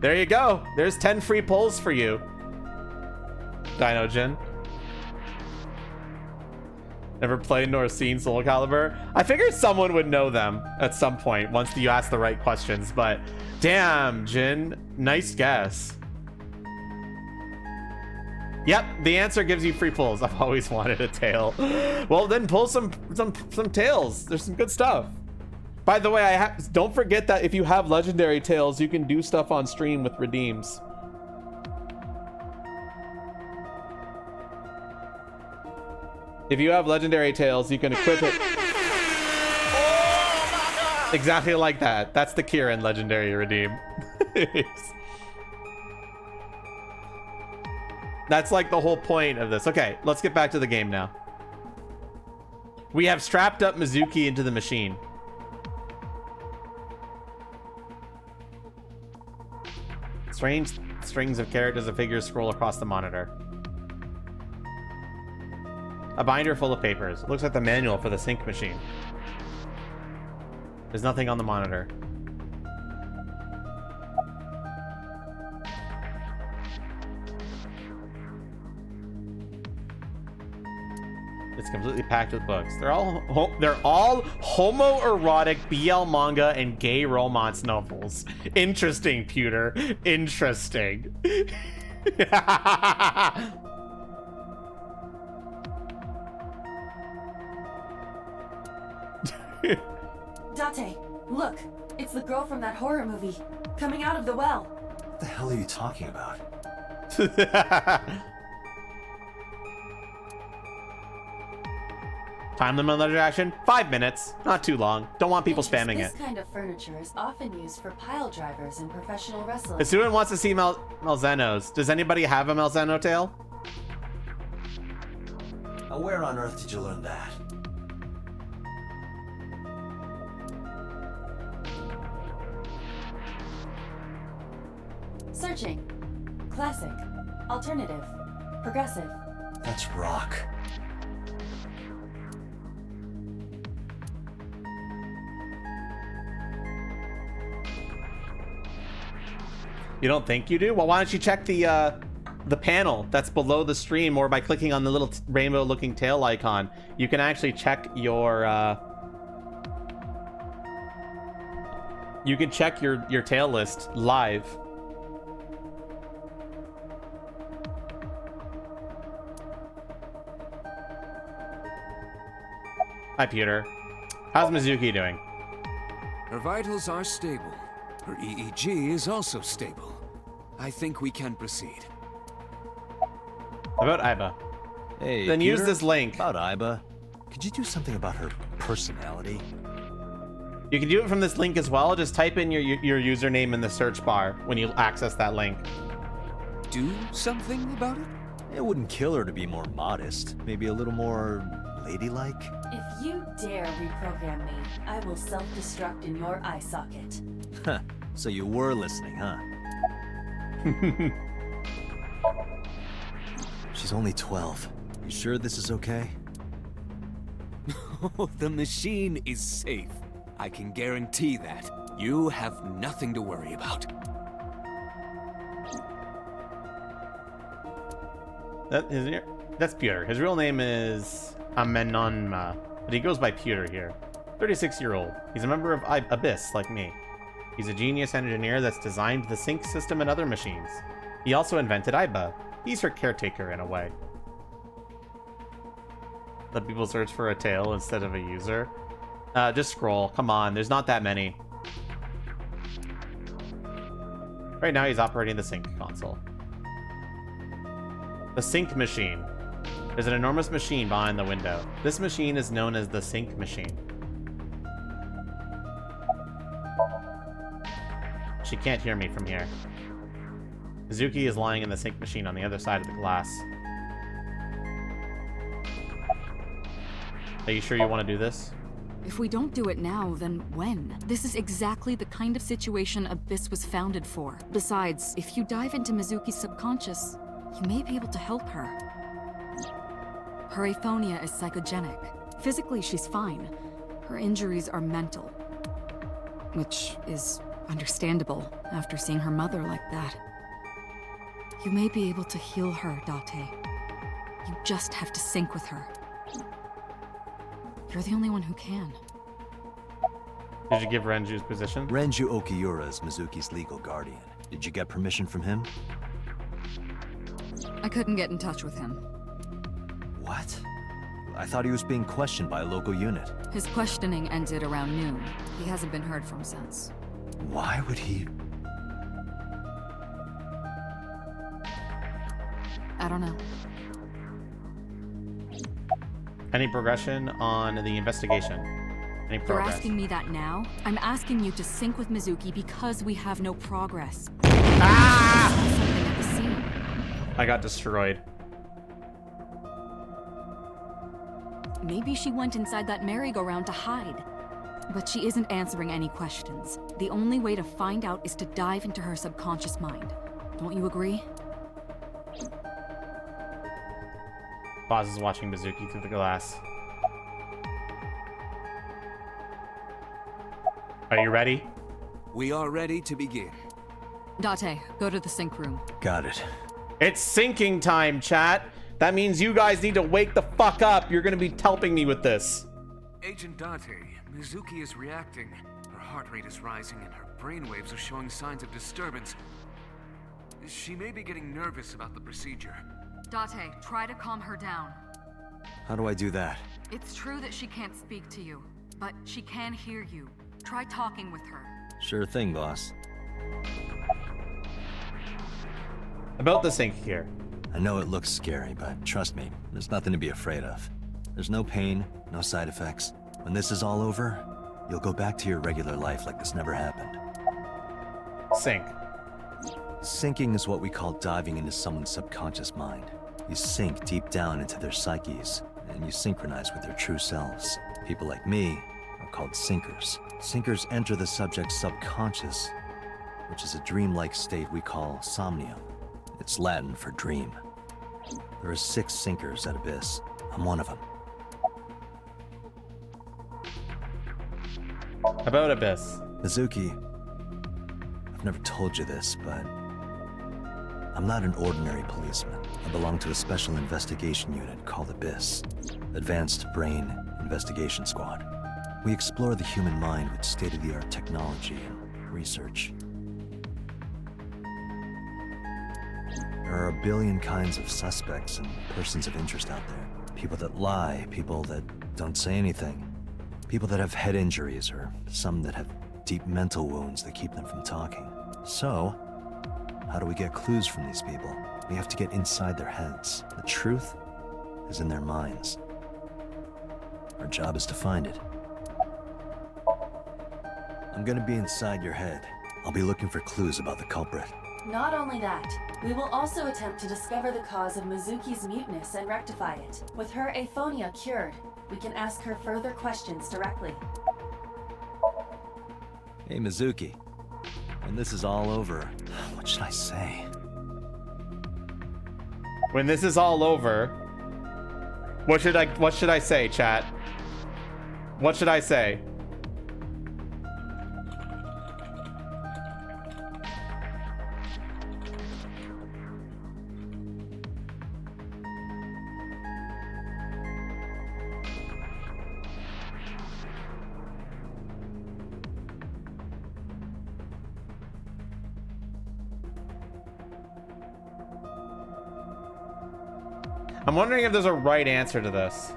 There you go. There's 10 free polls for you, Dino Jin. Never played nor seen Soul Calibur. I figured someone would know them at some point once you ask the right questions, but damn, Jin, nice guess. Yep, the answer gives you free pulls. I've always wanted a tail. Well, then pull some tails. There's some good stuff. By the way, don't forget that if you have legendary tails, you can do stuff on stream with redeems. If you have legendary tails, you can equip it. Oh, exactly like that. That's the Kieran legendary redeem. That's like the whole point of this. Okay, let's get back to the game now. We have strapped up Mizuki into the machine. Strange strings of characters and figures scroll across the monitor. A binder full of papers. It looks like the manual for the sync machine. There's nothing on the monitor. It's completely packed with books. They're all homoerotic BL manga and gay romance novels. Interesting, Pewter. Interesting. Date, look. It's the girl from that horror movie. Coming out of the well. What the hell are you talking about? Time limit on leisure action? 5 minutes. Not too long. Don't want people spamming it. This kind of furniture is often used for pile drivers in professional wrestling. The student wants to see Malzenos. Does anybody have a Malzeno tail? Now, where on earth did you learn that? Searching. Classic. Alternative. Progressive. That's rock. You don't think you do? Well, why don't you check the panel that's below the stream, or by clicking on the little rainbow-looking tail icon, you can actually check your your tail list live. Hi, Peter. How's Mizuki doing? Her vitals are stable. Her EEG is also stable. I think we can proceed. About Aiba. Hey, Then Peter, use this link. About Aiba. Could you do something about her personality? You can do it from this link as well. Just type in your username in the search bar when you access that link. Do something about it? It wouldn't kill her to be more modest. Maybe a little more ladylike? If you dare reprogram me, I will self-destruct in your eye socket. Huh. So you were listening, huh? She's only 12. You sure this is okay? The machine is safe. I can guarantee that. You have nothing to worry about. That's Peter. His real name is Amenonma, but he goes by Peter here. 36-year-old. He's a member of Abyss, like me. He's a genius engineer that's designed the sync system and other machines. He also invented Aiba. He's her caretaker in a way. Let people search for a tail instead of a user. Just scroll. Come on, there's not that many. Right now he's operating the sync console. The sync machine. There's an enormous machine behind the window. This machine is known as the sync machine. She can't hear me from here. Mizuki is lying in the sync machine on the other side of the glass. Are you sure you want to do this? If we don't do it now, then when? This is exactly the kind of situation Abyss was founded for. Besides, if you dive into Mizuki's subconscious, you may be able to help her. Her aphonia is psychogenic. Physically, she's fine. Her injuries are mental. Which is understandable after seeing her mother like that. You may be able to heal her, Date. You just have to sync with her. You're the only one who can. Did you give Renju's position? Renju Okiura is Mizuki's legal guardian. Did you get permission from him? I couldn't get in touch with him. What? I thought he was being questioned by a local unit. His questioning ended around noon. He hasn't been heard from since. Why would he? I don't know. Any progression on the investigation? Any You're progress? asking me that now? I'm asking you to sync with Mizuki because we have no progress. Ah! I got destroyed. Maybe she went inside that merry-go-round to hide. But she isn't answering any questions. The only way to find out is to dive into her subconscious mind. Don't you agree? Boz is watching Mizuki through the glass. Are you ready? We are ready to begin. Date, go to the sync room. Got it. It's syncing time, chat. That means you guys need to wake the fuck up. You're gonna be helping me with this. Agent Date, Mizuki is reacting. Her heart rate is rising and her brainwaves are showing signs of disturbance. She may be getting nervous about the procedure. Date, try to calm her down. How do I do that? It's true that she can't speak to you, but she can hear you. Try talking with her. Sure thing, boss. About the sink here. I know it looks scary, but trust me, there's nothing to be afraid of. There's no pain, no side effects. When this is all over, you'll go back to your regular life like this never happened. Sink. Sinking is what we call diving into someone's subconscious mind. You sink deep down into their psyches, and you synchronize with their true selves. People like me are called sinkers. Sinkers enter the subject's subconscious, which is a dreamlike state we call Somnium. It's Latin for dream. There are 6 sinkers at Abyss. I'm one of them. About Abyss. Mizuki, I've never told you this, but I'm not an ordinary policeman. I belong to a special investigation unit called Abyss, Advanced Brain Investigation Squad. We explore the human mind with state-of-the-art technology and research. There are a billion kinds of suspects and persons of interest out there. People that lie, people that don't say anything, people that have head injuries, or some that have deep mental wounds that keep them from talking. So, how do we get clues from these people? We have to get inside their heads. The truth is in their minds. Our job is to find it. I'm gonna be inside your head. I'll be looking for clues about the culprit. Not only that, we will also attempt to discover the cause of Mizuki's muteness and rectify it. With her aphonia cured, we can ask her further questions directly. Hey, Mizuki. When this is all over, what should I say? When this is all over, what should I say, chat? What should I say? I'm wondering if there's a right answer to this.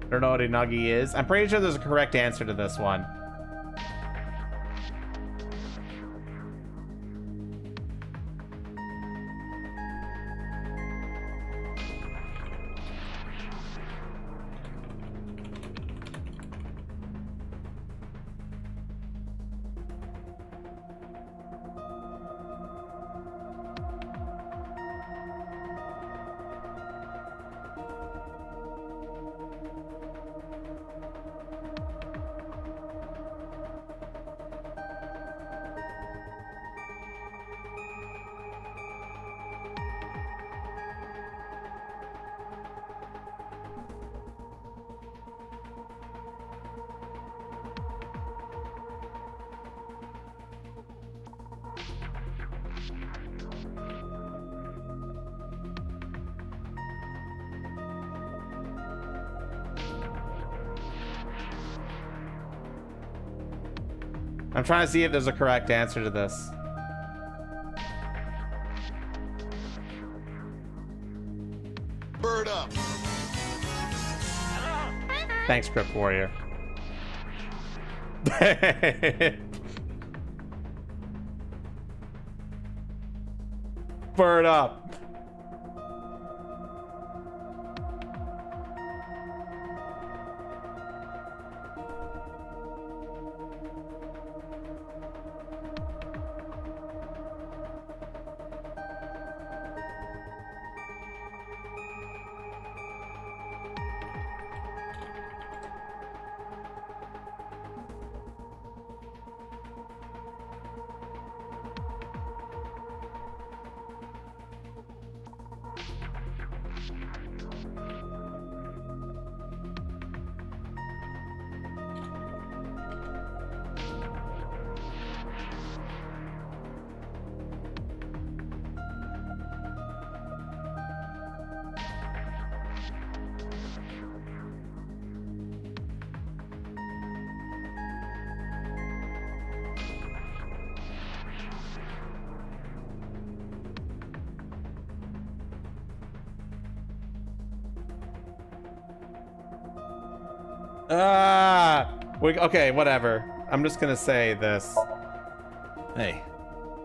I don't know what Inagi is. I'm pretty sure there's a correct answer to this one. I'm trying to see if there's a correct answer to this. Bird up. Thanks, Crypt Warrior. Bird up. Okay, whatever. I'm just gonna say this. Hey,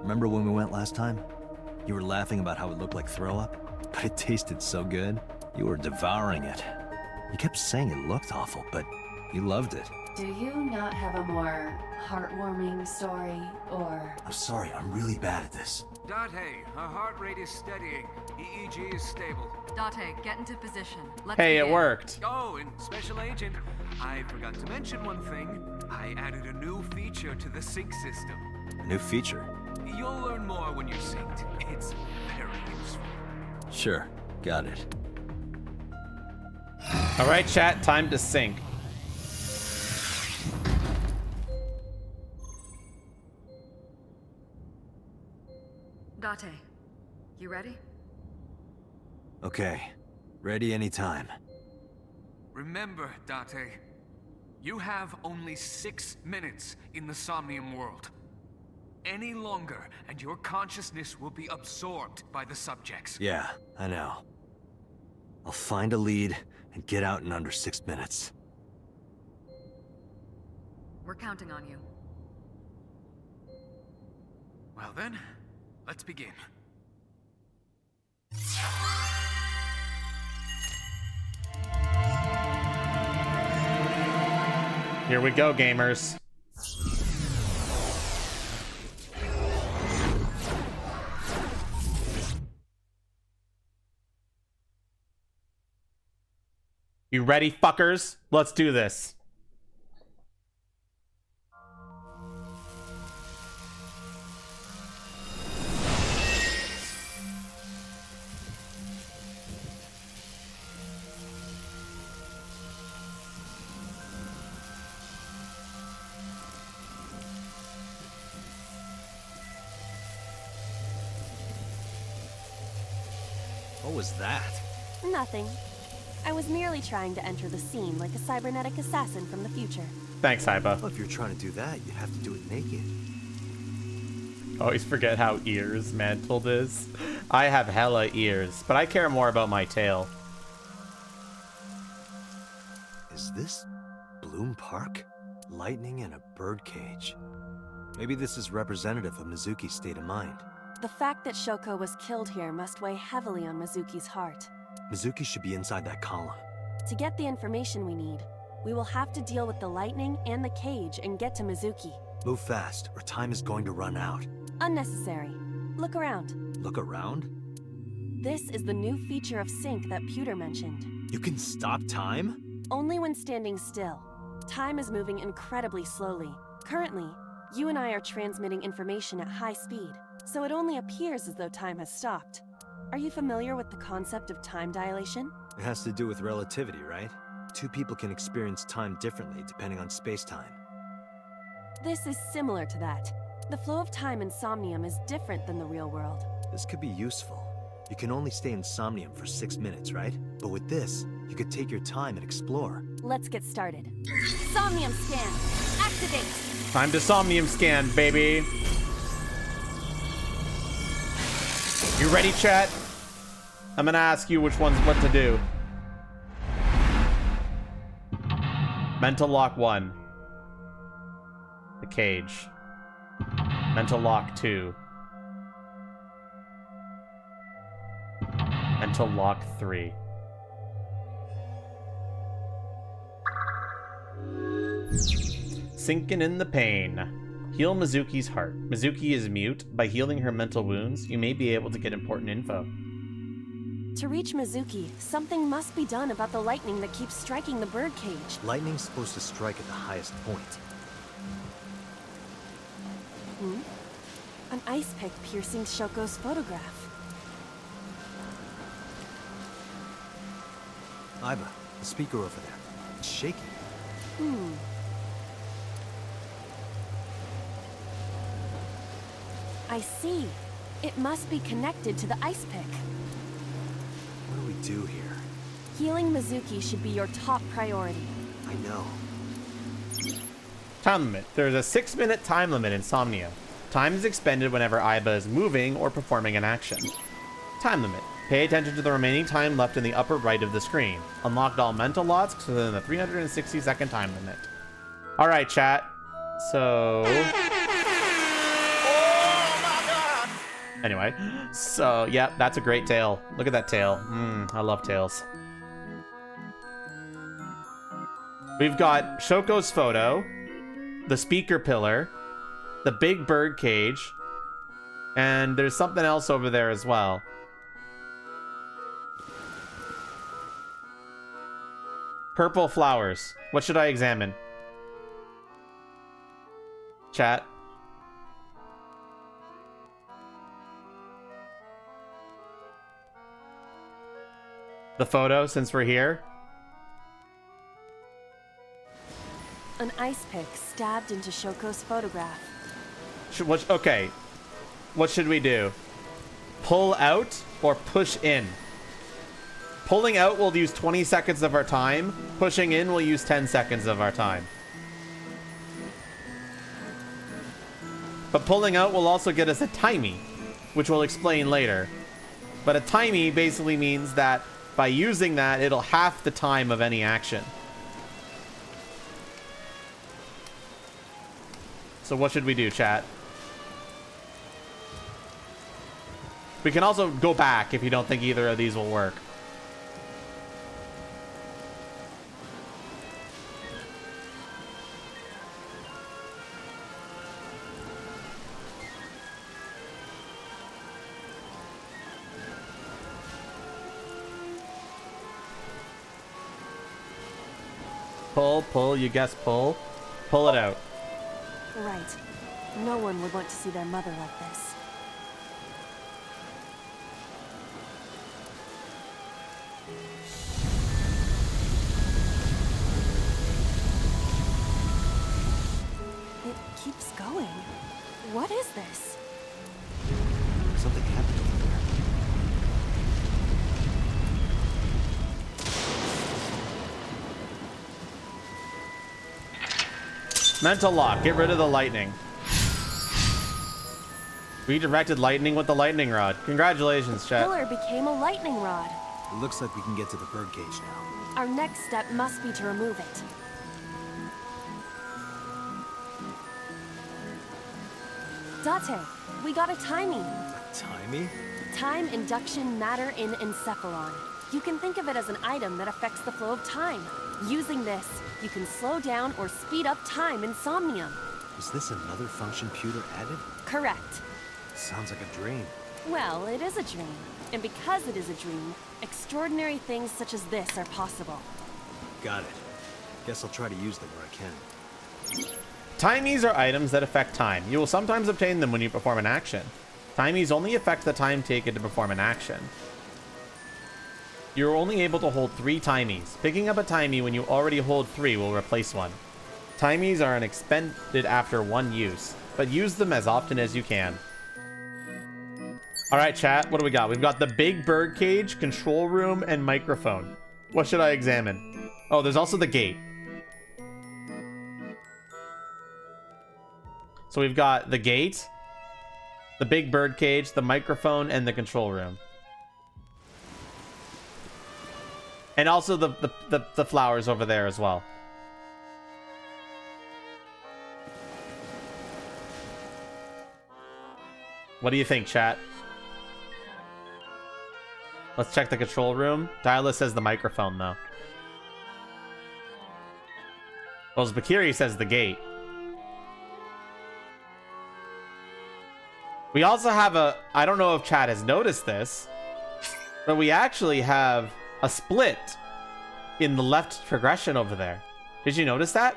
remember when we went last time? You were laughing about how it looked like throw up, but it tasted so good. You were devouring it. You kept saying it looked awful, but you loved it. Do you not have a more heartwarming story, or... I'm sorry, I'm really bad at this. Date, her heart rate is steadying. EEG is stable. Date, get into position. Let's Hey, begin. it worked. Oh, and Special Agent, I forgot to mention one thing. I added a new feature to the sync system. A new feature? You'll learn more when you're synced. It's very useful. Sure, got it. All right, chat, time to sync. Date, you ready? Okay, ready anytime. Remember, Date, you have only 6 minutes in the Somnium world. Any longer, and your consciousness will be absorbed by the subjects. Yeah, I know. I'll find a lead and get out in under 6 minutes. We're counting on you. Well then, let's begin. Here we go, gamers. You ready, fuckers? Let's do this. What was that? Nothing. I was merely trying to enter the scene like a cybernetic assassin from the future. Thanks, Hypa. Well, if you're trying to do that, you'd have to do it naked. Always forget how ears mantled is. I have hella ears, but I care more about my tail. Is this Bloom Park? Lightning in a birdcage. Maybe this is representative of Mizuki's state of mind. The fact that Shoko was killed here must weigh heavily on Mizuki's heart. Mizuki should be inside that column. To get the information we need, we will have to deal with the lightning and the cage and get to Mizuki. Move fast, or time is going to run out. Unnecessary. Look around. Look around? This is the new feature of sync that Pewter mentioned. You can stop time? Only when standing still. Time is moving incredibly slowly. Currently, you and I are transmitting information at high speed, so it only appears as though time has stopped. Are you familiar with the concept of time dilation? It has to do with relativity, right? Two people can experience time differently depending on space-time. This is similar to that. The flow of time in Somnium is different than the real world. This could be useful. You can only stay in Somnium for 6 minutes, right? But with this, you could take your time and explore. Let's get started. Somnium scan! Activate! Time to Somnium scan, baby. You ready, chat? I'm gonna ask you which one's what to do. Mental lock 1. The cage. Mental lock 2. Mental lock 3. Sinking in the pain. Heal Mizuki's heart. Mizuki is mute. By healing her mental wounds, you may be able to get important info. To reach Mizuki, something must be done about the lightning that keeps striking the birdcage. Lightning's supposed to strike at the highest point. An ice pick piercing Shoko's photograph. Iba, the speaker over there. It's shaking. I see. It must be connected to the ice pick. What do we do here? Healing Mizuki should be your top priority. I know. Time limit. There's a 6-minute time limit in Somnia. Time is expended whenever Iba is moving or performing an action. Time limit. Pay attention to the remaining time left in the upper right of the screen. Unlocked all mental locks within the 360-second time limit. All right, chat. So... Anyway, so, yeah, that's a great tail. Look at that tail. I love tails. We've got Shoko's photo, the speaker pillar, the big bird cage, and there's something else over there as well. Purple flowers. What should I examine? Chat. The photo, since we're here. An ice pick stabbed into Shoko's photograph. Okay. What should we do? Pull out or push in? Pulling out will use 20 seconds of our time. Pushing in will use 10 seconds of our time. But pulling out will also get us a timey, which we'll explain later. But a timey basically means that by using that, it'll half the time of any action. So what should we do, chat? We can also go back if you don't think either of these will work. Pull, you guess pull. Pull it out. Right. No one would want to see their mother like this. It keeps going. What is this? Something happened over there. Mental lock. Get rid of the lightning. Redirected lightning with the lightning rod. Congratulations, chat. Pillar became a lightning rod. It looks like we can get to the birdcage now. Our next step must be to remove it. Date, we got a timing. Timey? Time induction matter in encephalon. You can think of it as an item that affects the flow of time. Using this, you can slow down or speed up time in Somnium. Is this another function Pewter added? Correct. Sounds like a dream. Well, it is a dream. And because it is a dream, extraordinary things such as this are possible. Got it. Guess I'll try to use them where I can. Timies are items that affect time. You will sometimes obtain them when you perform an action. Timies only affect the time taken to perform an action. You're only able to hold 3 timies. Picking up a timey when you already hold 3 will replace one. Timies are expended after 1 use, but use them as often as you can. Alright, chat, what do we got? We've got the big bird cage, control room, and microphone. What should I examine? Oh, there's also the gate. So we've got the gate, the big bird cage, the microphone, and the control room. And also the flowers over there as well. What do you think, chat? Let's check the control room. Dialis says the microphone, though. Well, Bakiri says the gate. We also have a... I don't know if chat has noticed this, but we actually have a split in the left progression over there. Did you notice that?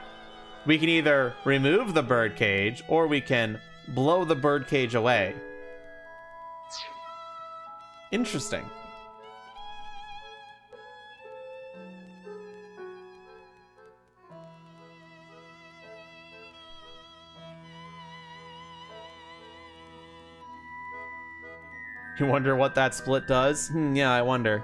We can either remove the bird cage or we can blow the bird cage away. Interesting. You wonder what that split does? Yeah, I wonder.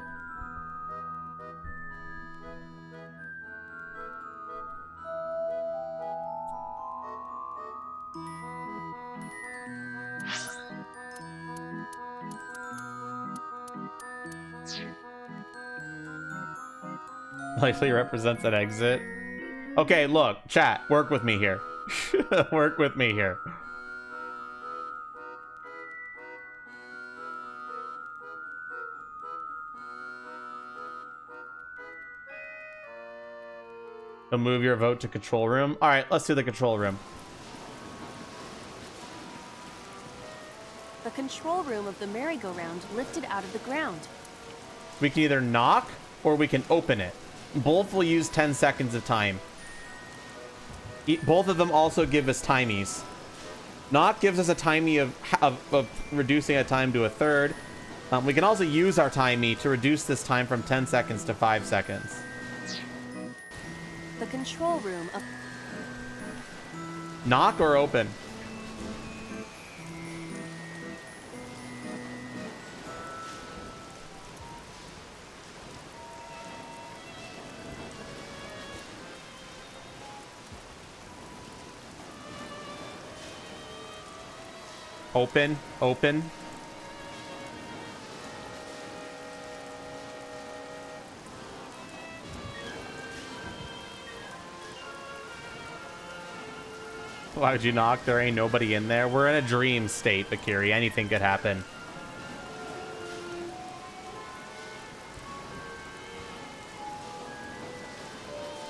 Likely represents an exit. Okay, look, chat, work with me here. Work with me here. You'll move your vote to control room. All right, let's do the control room. The control room of the merry-go-round lifted out of the ground. We can either knock or we can open it. Both will use 10 seconds of time. Both of them also give us timies. Knock gives us a timey of reducing a time to a third. We can also use our timey to reduce this time from 10 seconds to 5 seconds. The control room of... Knock or open? Open, open. Why would you knock? There ain't nobody in there. We're in a dream state, Bakiri. Anything could happen.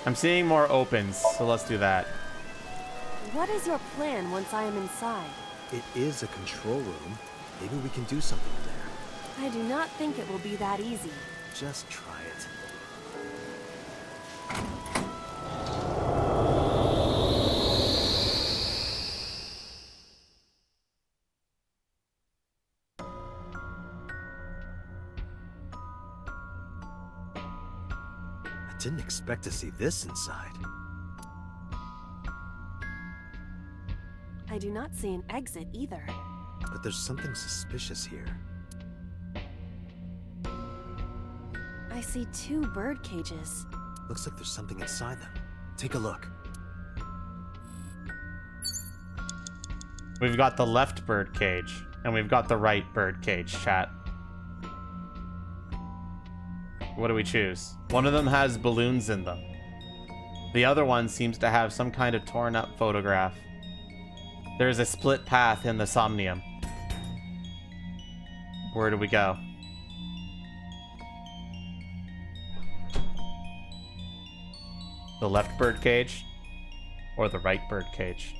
I'm seeing more opens, so let's do that. What is your plan once I am inside? It is a control room. Maybe we can do something there. I do not think it will be that easy. Just try it. I didn't expect to see this inside. I do not see an exit either. But there's something suspicious here. I see 2 bird cages. Looks like there's something inside them. Take a look. We've got the left bird cage, and we've got the right bird cage, chat. What do we choose? One of them has balloons in them. The other one seems to have some kind of torn up photograph. There's a split path in the Somnium. Where do we go? The left bird cage or the right bird cage?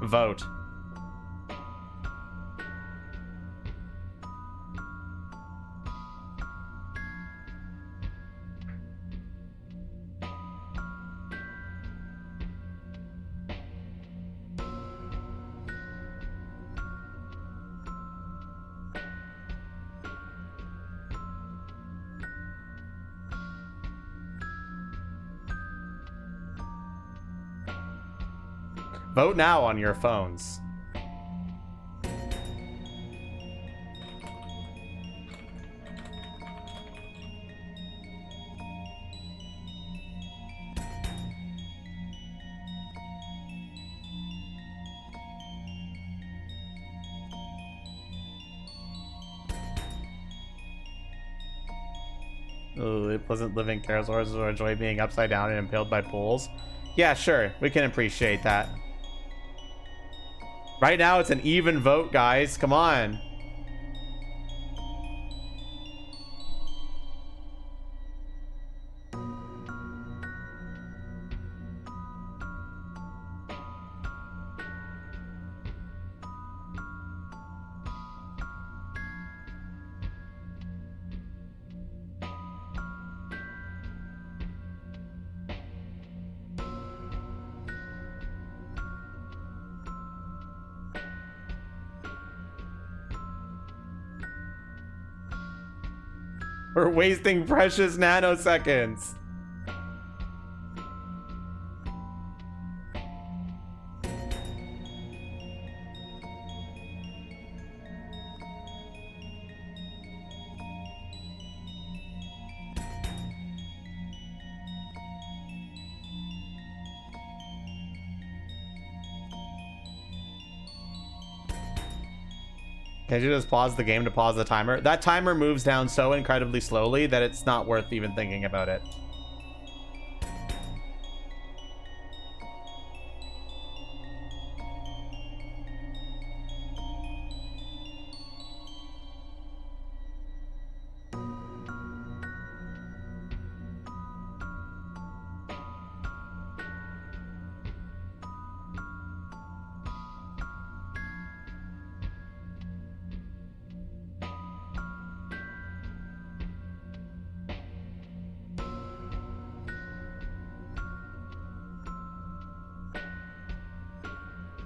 Vote. Vote now on your phones. Oh, it wasn't living pterosaurs or enjoy being upside down and impaled by poles. Yeah, sure, we can appreciate that. Right now, it's an even vote, guys. Come on. We're wasting precious nanoseconds. Can't you just pause the game to pause the timer? That timer moves down so incredibly slowly that it's not worth even thinking about it.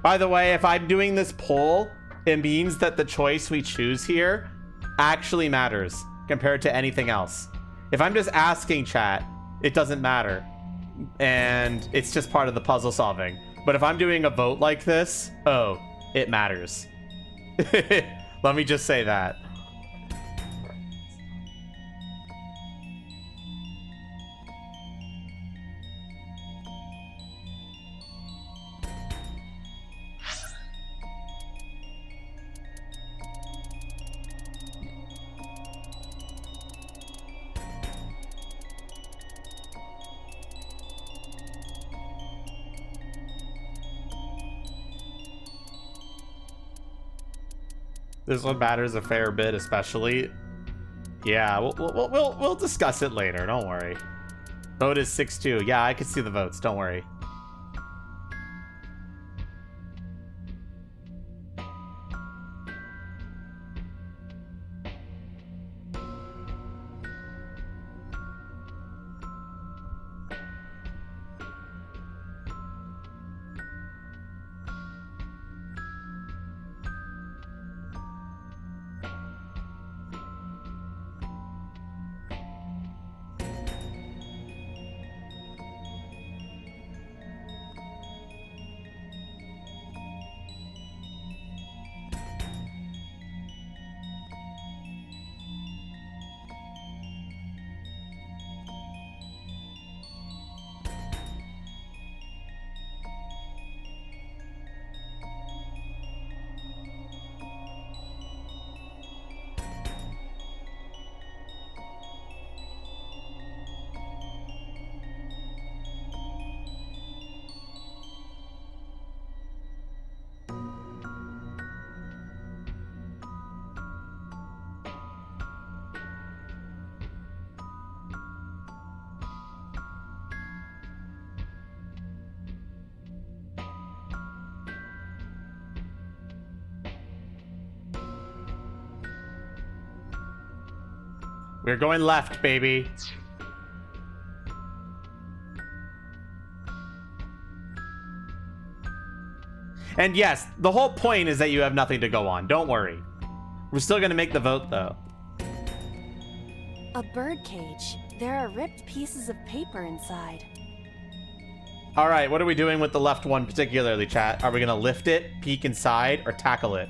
By the way, if I'm doing this poll, it means that the choice we choose here actually matters compared to anything else. If I'm just asking chat, it doesn't matter. And it's just part of the puzzle solving. But if I'm doing a vote like this, oh, it matters. Let me just say that. This one matters a fair bit, especially. Yeah, we'll discuss it later. Don't worry. Vote is 6-2. Yeah, I can see the votes. Don't worry. We're going left, baby. And yes, the whole point is that you have nothing to go on. Don't worry. We're still gonna make the vote, though. A birdcage. There are ripped pieces of paper inside. All right, what are we doing with the left one particularly, chat? Are we gonna lift it, peek inside, or tackle it?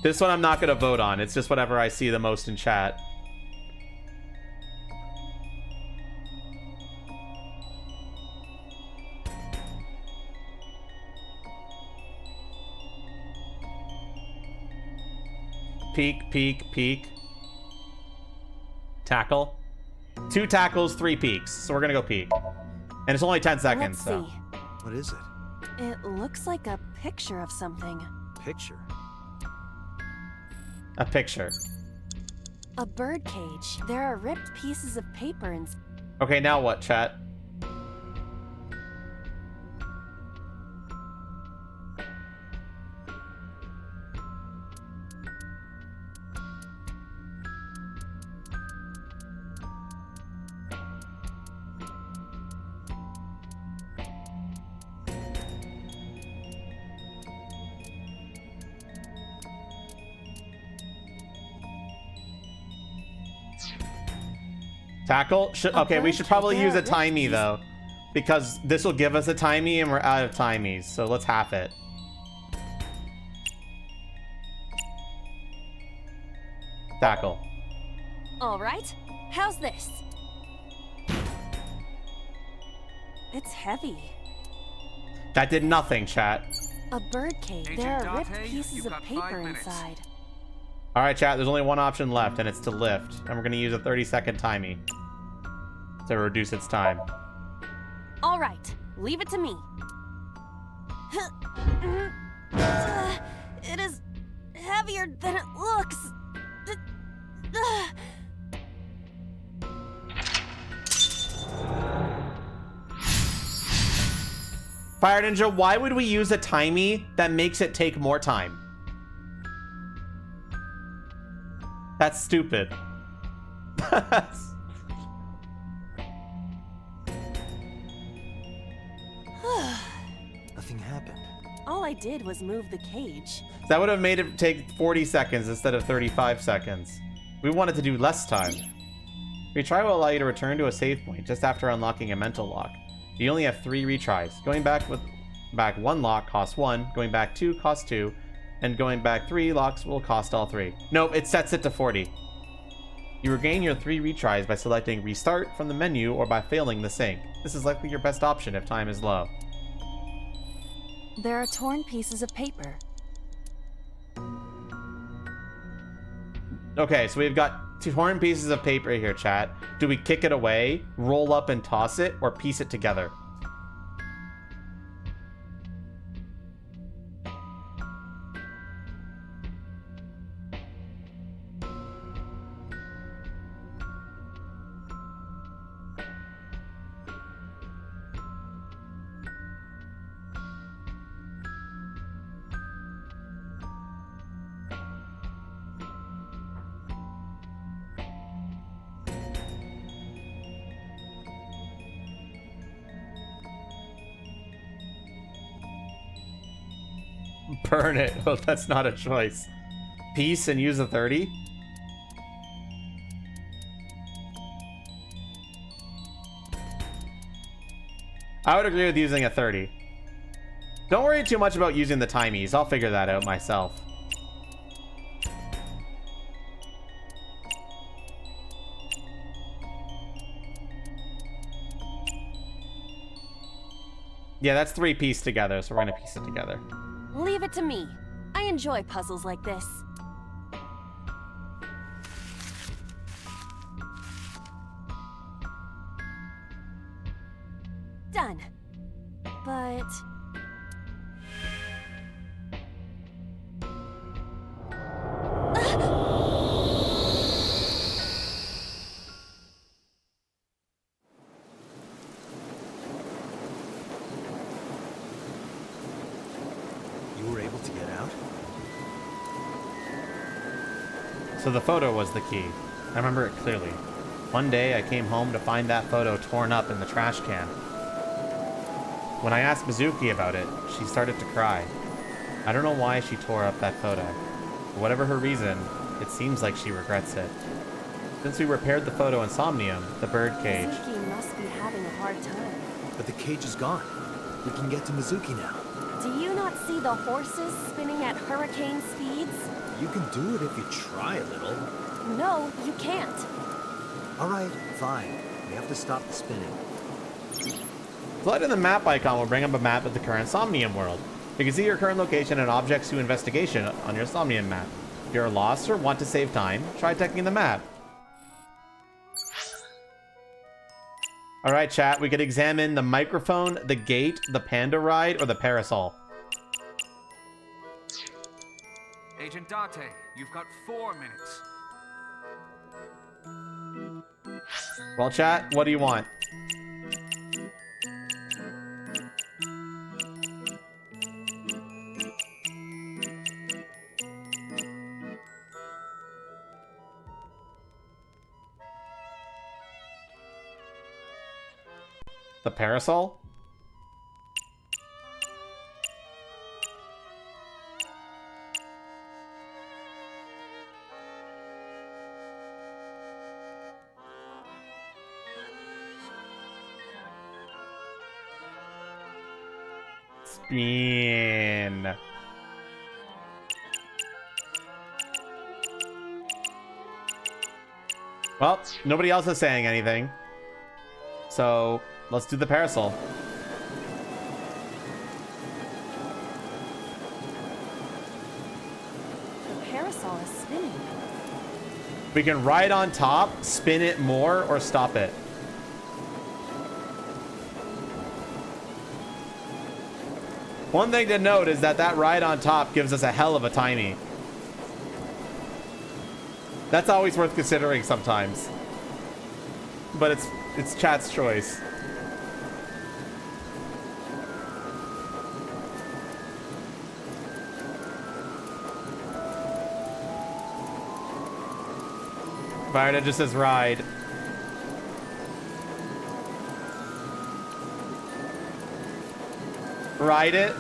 This one I'm not gonna vote on. It's just whatever I see the most in chat. Peek, peek, peek. Tackle. 2 tackles, 3 peeks. So we're gonna go peek. And it's only 10 seconds, Let's so. see. What is it? It looks like a picture of something. Picture? A picture. A birdcage. There are ripped pieces of paper inside. Okay, now what, chat? Tackle? Okay, we should probably use a timey, though. Because this will give us a timey, and we're out of timies. So let's half it. Tackle. All right. How's this? It's heavy. That did nothing, chat. A bird cage. Agent There are Date, ripped pieces you've of got paper 5 minutes. inside. All right, chat, there's only one option left, and it's to lift. And we're going to use a 30-second timey to reduce its time. All right, leave it to me. It is heavier than it looks. Fire Ninja, why would we use a timey that makes it take more time? That's stupid. Nothing happened. All I did was move the cage. That would have made it take 40 seconds instead of 35 seconds. We wanted to do less time. Retry will allow you to return to a save point just after unlocking a mental lock. You only have 3 retries. Going back 1 lock costs 1, going back 2 costs 2, and going back 3 locks will cost all 3. Nope, it sets it to 40. You regain your 3 retries by selecting Restart from the menu or by failing the sync. This is likely your best option if time is low. There are torn pieces of paper. Okay, so we've got 2 torn pieces of paper here, chat. Do we kick it away, roll up and toss it, or piece it together? Burn it. Well, that's not a choice. Piece and use a 30? I would agree with using a 30. Don't worry too much about using the timies. I'll figure that out myself. Yeah, that's 3 pieced together, so we're gonna piece it together. Leave it to me. I enjoy puzzles like this. Done. But... So the photo was the key. I remember it clearly. One day I came home to find that photo torn up in the trash can. When I asked Mizuki about it, she started to cry. I don't know why she tore up that photo. For whatever her reason, it seems like she regrets it. Since we repaired the photo in Somnium, the bird cage... Mizuki must be having a hard time. But the cage is gone. We can get to Mizuki now. Do you not see the horses spinning at hurricane speeds? You can do it if you try a little. No, you can't. All right, fine. We have to stop the spinning. Selecting the map icon will bring up a map of the current Somnium world. You can see your current location and objects to investigation on your Somnium map. If you're lost or want to save time, try checking the map. Alright, chat, we could examine the microphone, the gate, the panda ride, or the parasol. Agent Date, you've got 4 minutes. Well, chat, what do you want? The parasol? Spin. Well, nobody else is saying anything. So, let's do the parasol. parasol is spinning. We can ride on top, spin it more, or stop it. One thing to note is that that ride on top gives us a hell of a timing. That's always worth considering sometimes. But it's chat's choice. Varda just says ride. Ride it.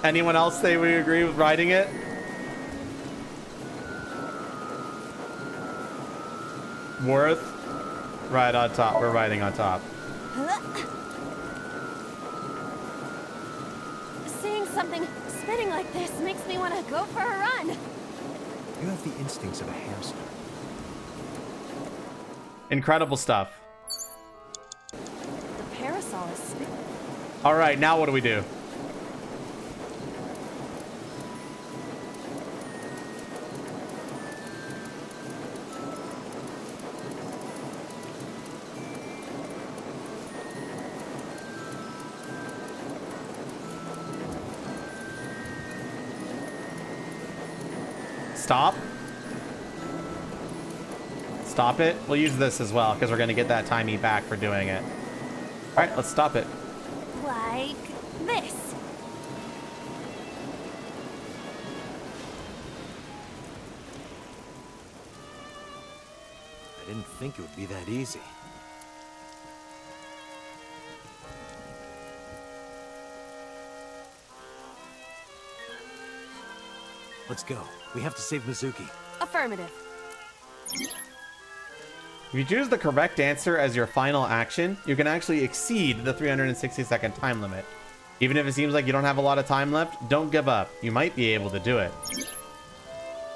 Anyone else say we agree with riding it? Worth. Ride on top. We're riding on top. Seeing something spinning like this makes me want to go for a run. You have the instincts of a hamster. Incredible stuff. The parasol is spinning. All right, now what do we do? Stop. Stop it. We'll use this as well because we're going to get that timey back for doing it. All right, let's stop it. Like this. I didn't think it would be that easy. Let's go. We have to save Mizuki. Affirmative. If you choose the correct answer as your final action, you can actually exceed the 360-second time limit. Even if it seems like you don't have a lot of time left, don't give up. You might be able to do it.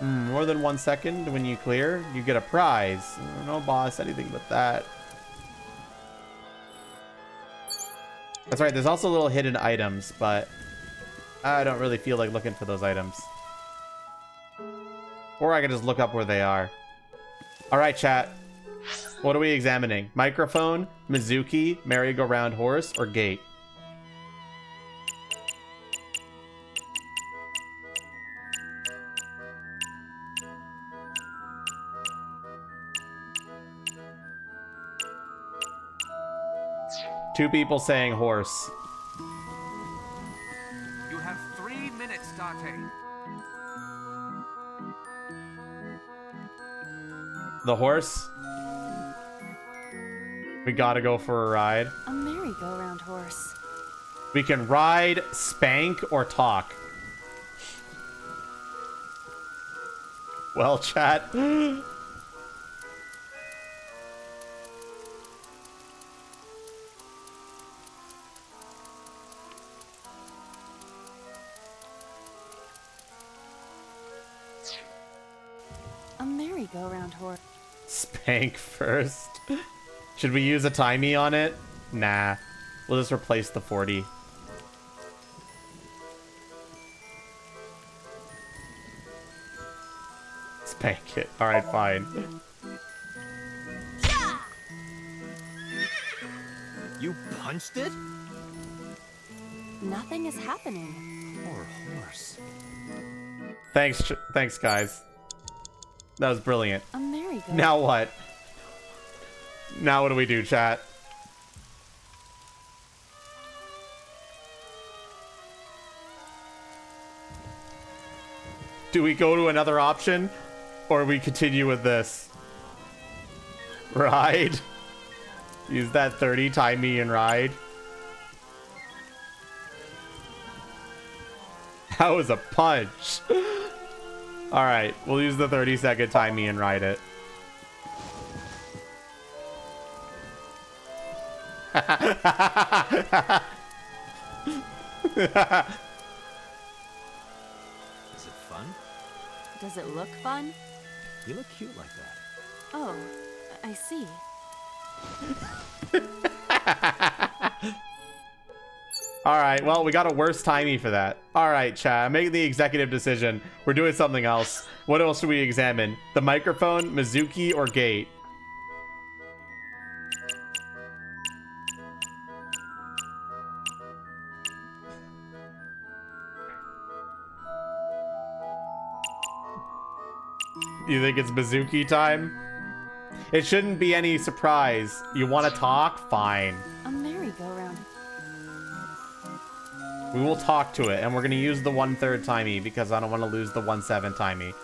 More than 1 second when you clear, you get a prize. No boss, anything but that. That's right, there's also little hidden items, but I don't really feel like looking for those items. Or I can just look up where they are. Alright, chat. What are we examining? Microphone, Mizuki, merry-go-round horse, or gate? Two people saying horse. You have 3 minutes, Date. The horse? We gotta go for a ride. A merry-go-round horse. We can ride, spank, or talk. Well, chat. A merry-go-round horse. Spank first. Should we use a timey on it? Nah. We'll just replace the 40. Spank it. Alright, fine. You punched it? Nothing is happening. Poor horse. Thanks, guys. That was brilliant. A merry-go-round. Now what? Now what do we do, chat? Do we go to another option? Or we continue with this? Ride? Use that 30, time me and ride. That was a punch. Alright, we'll use the 30-second time me and ride it. Is it fun? Does it look fun? You look cute like that. Oh, I see. All right, well, we got a worse timey for that. All right, chat, make the executive decision. We're doing something else. What else should we examine? The microphone, Mizuki, or gate? You think it's Mizuki time? It shouldn't be any surprise. You want to talk? Fine. A merry-go-round. We will talk to it, and we're going to use the 1/3 timey because I don't want to lose the 1/7 timey.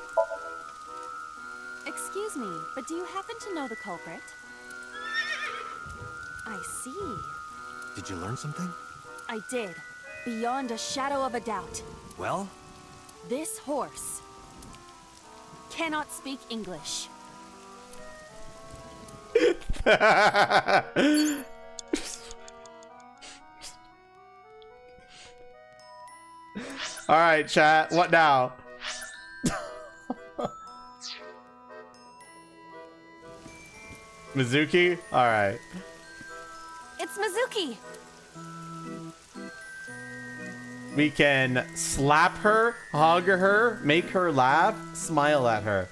Excuse me, but do you happen to know the culprit? I see. Did you learn something? I did. Beyond a shadow of a doubt. Well? This horse cannot speak English. All right, chat. What now? Mizuki? All right. It's Mizuki. We can slap her, hug her, make her laugh, smile at her.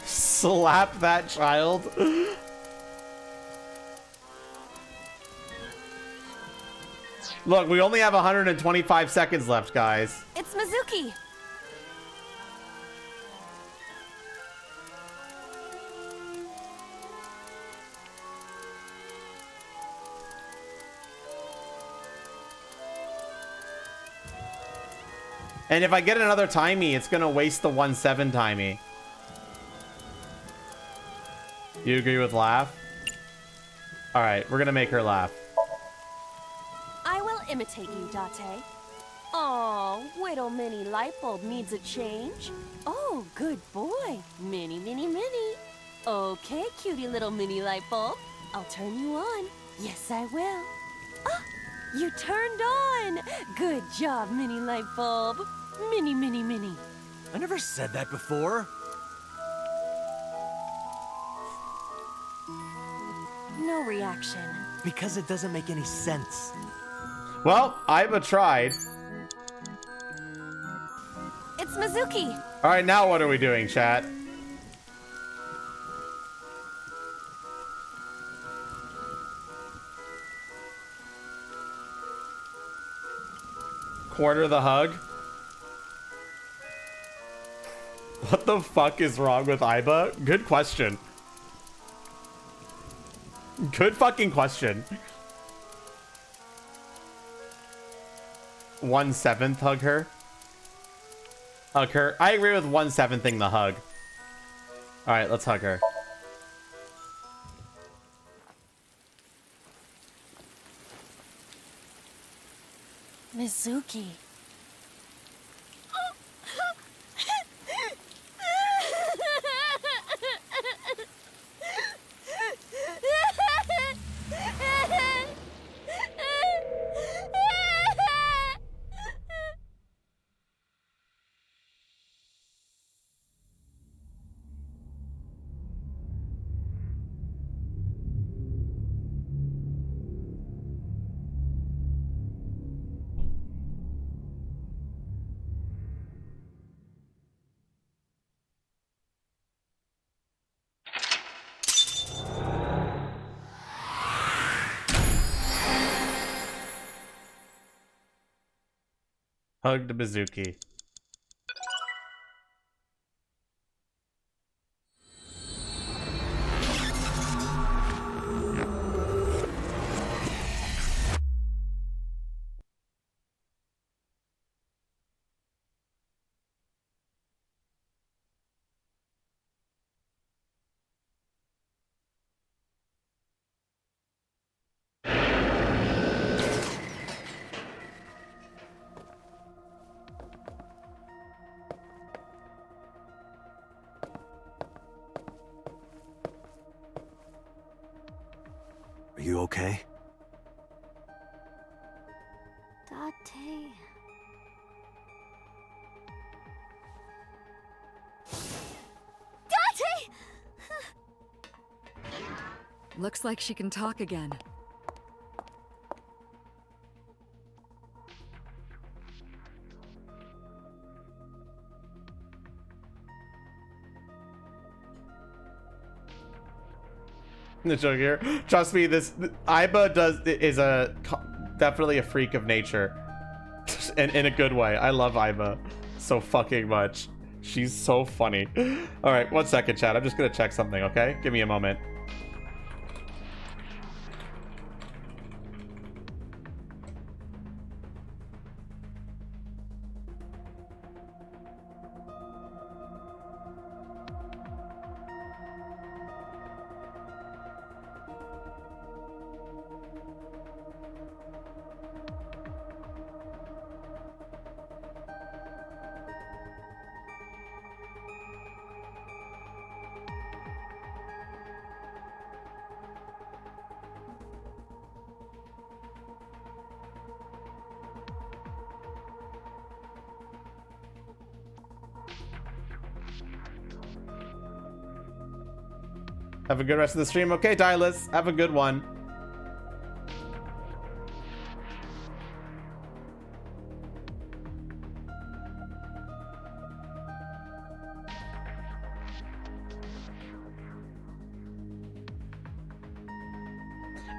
Slap that child. Look, we only have 125 seconds left, guys. It's Mizuki. And if I get another timey, it's gonna waste the 1/7 timey. You agree with laugh? All right, we're gonna make her laugh. I will imitate you, Date. Oh, little mini light bulb needs a change. Oh, good boy. Mini, mini, mini. Okay, cutie little mini light bulb. I'll turn you on. Yes, I will. Ah, you turned on. Good job, mini light bulb. Mini, mini, mini. I never said that before. No reaction. Because it doesn't make any sense. Well, Iva tried. It's Mizuki. All right, now what are we doing, chat? Quarter the hug? What the fuck is wrong with Iba? Good question. Good fucking question. 1/7 hug her. Hug her. I agree with 1/7 thing the hug. All right, let's hug her. Mizuki. Hug the Mizuki. you okay? Date. Date! Looks like she can talk again. The joke here. Trust me, this Aiba is definitely a freak of nature, and in a good way. I love Aiba so fucking much. She's so funny. All right, 1 second, chat. I'm just gonna check something. Okay, give me a moment. Have a good rest of the stream. Okay, Dylas, have a good one.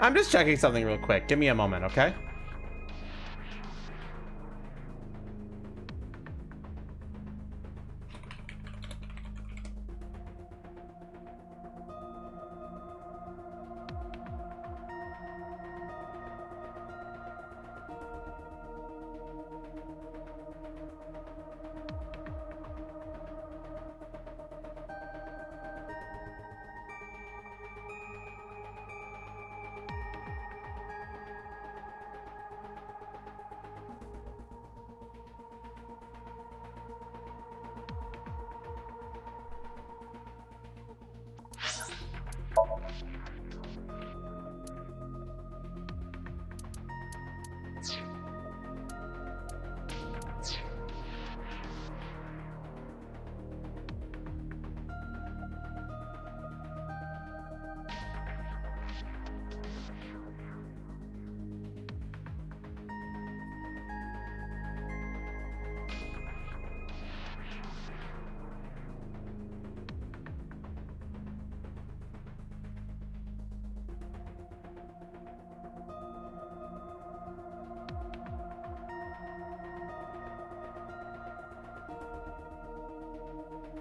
I'm just checking something real quick. Give me a moment, okay?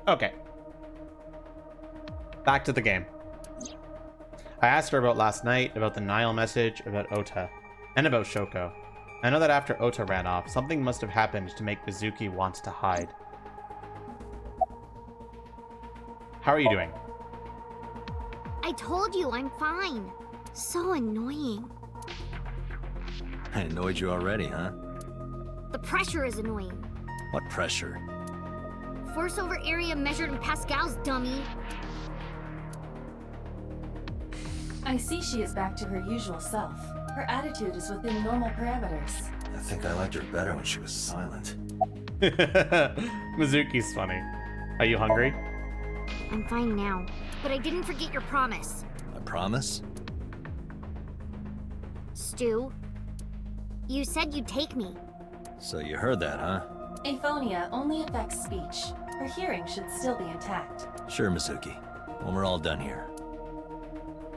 Okay. Back to the game. I asked her about last night, about the Nile message, about Ota, and about Shoko. I know that after Ota ran off, something must have happened to make Mizuki want to hide. How are you doing? I told you I'm fine. So annoying. I annoyed you already, huh? The pressure is annoying. What pressure? Force over area measured in pascals, dummy. I see she is back to her usual self. Her attitude is within normal parameters. I think I liked her better when she was silent. Mizuki's funny. Are you hungry? I'm fine now, but I didn't forget your promise. A promise? Stu, you said you'd take me. So you heard that, huh? Aphonia only affects speech. Her hearing should still be intact. Sure, Mizuki. When we're all done here.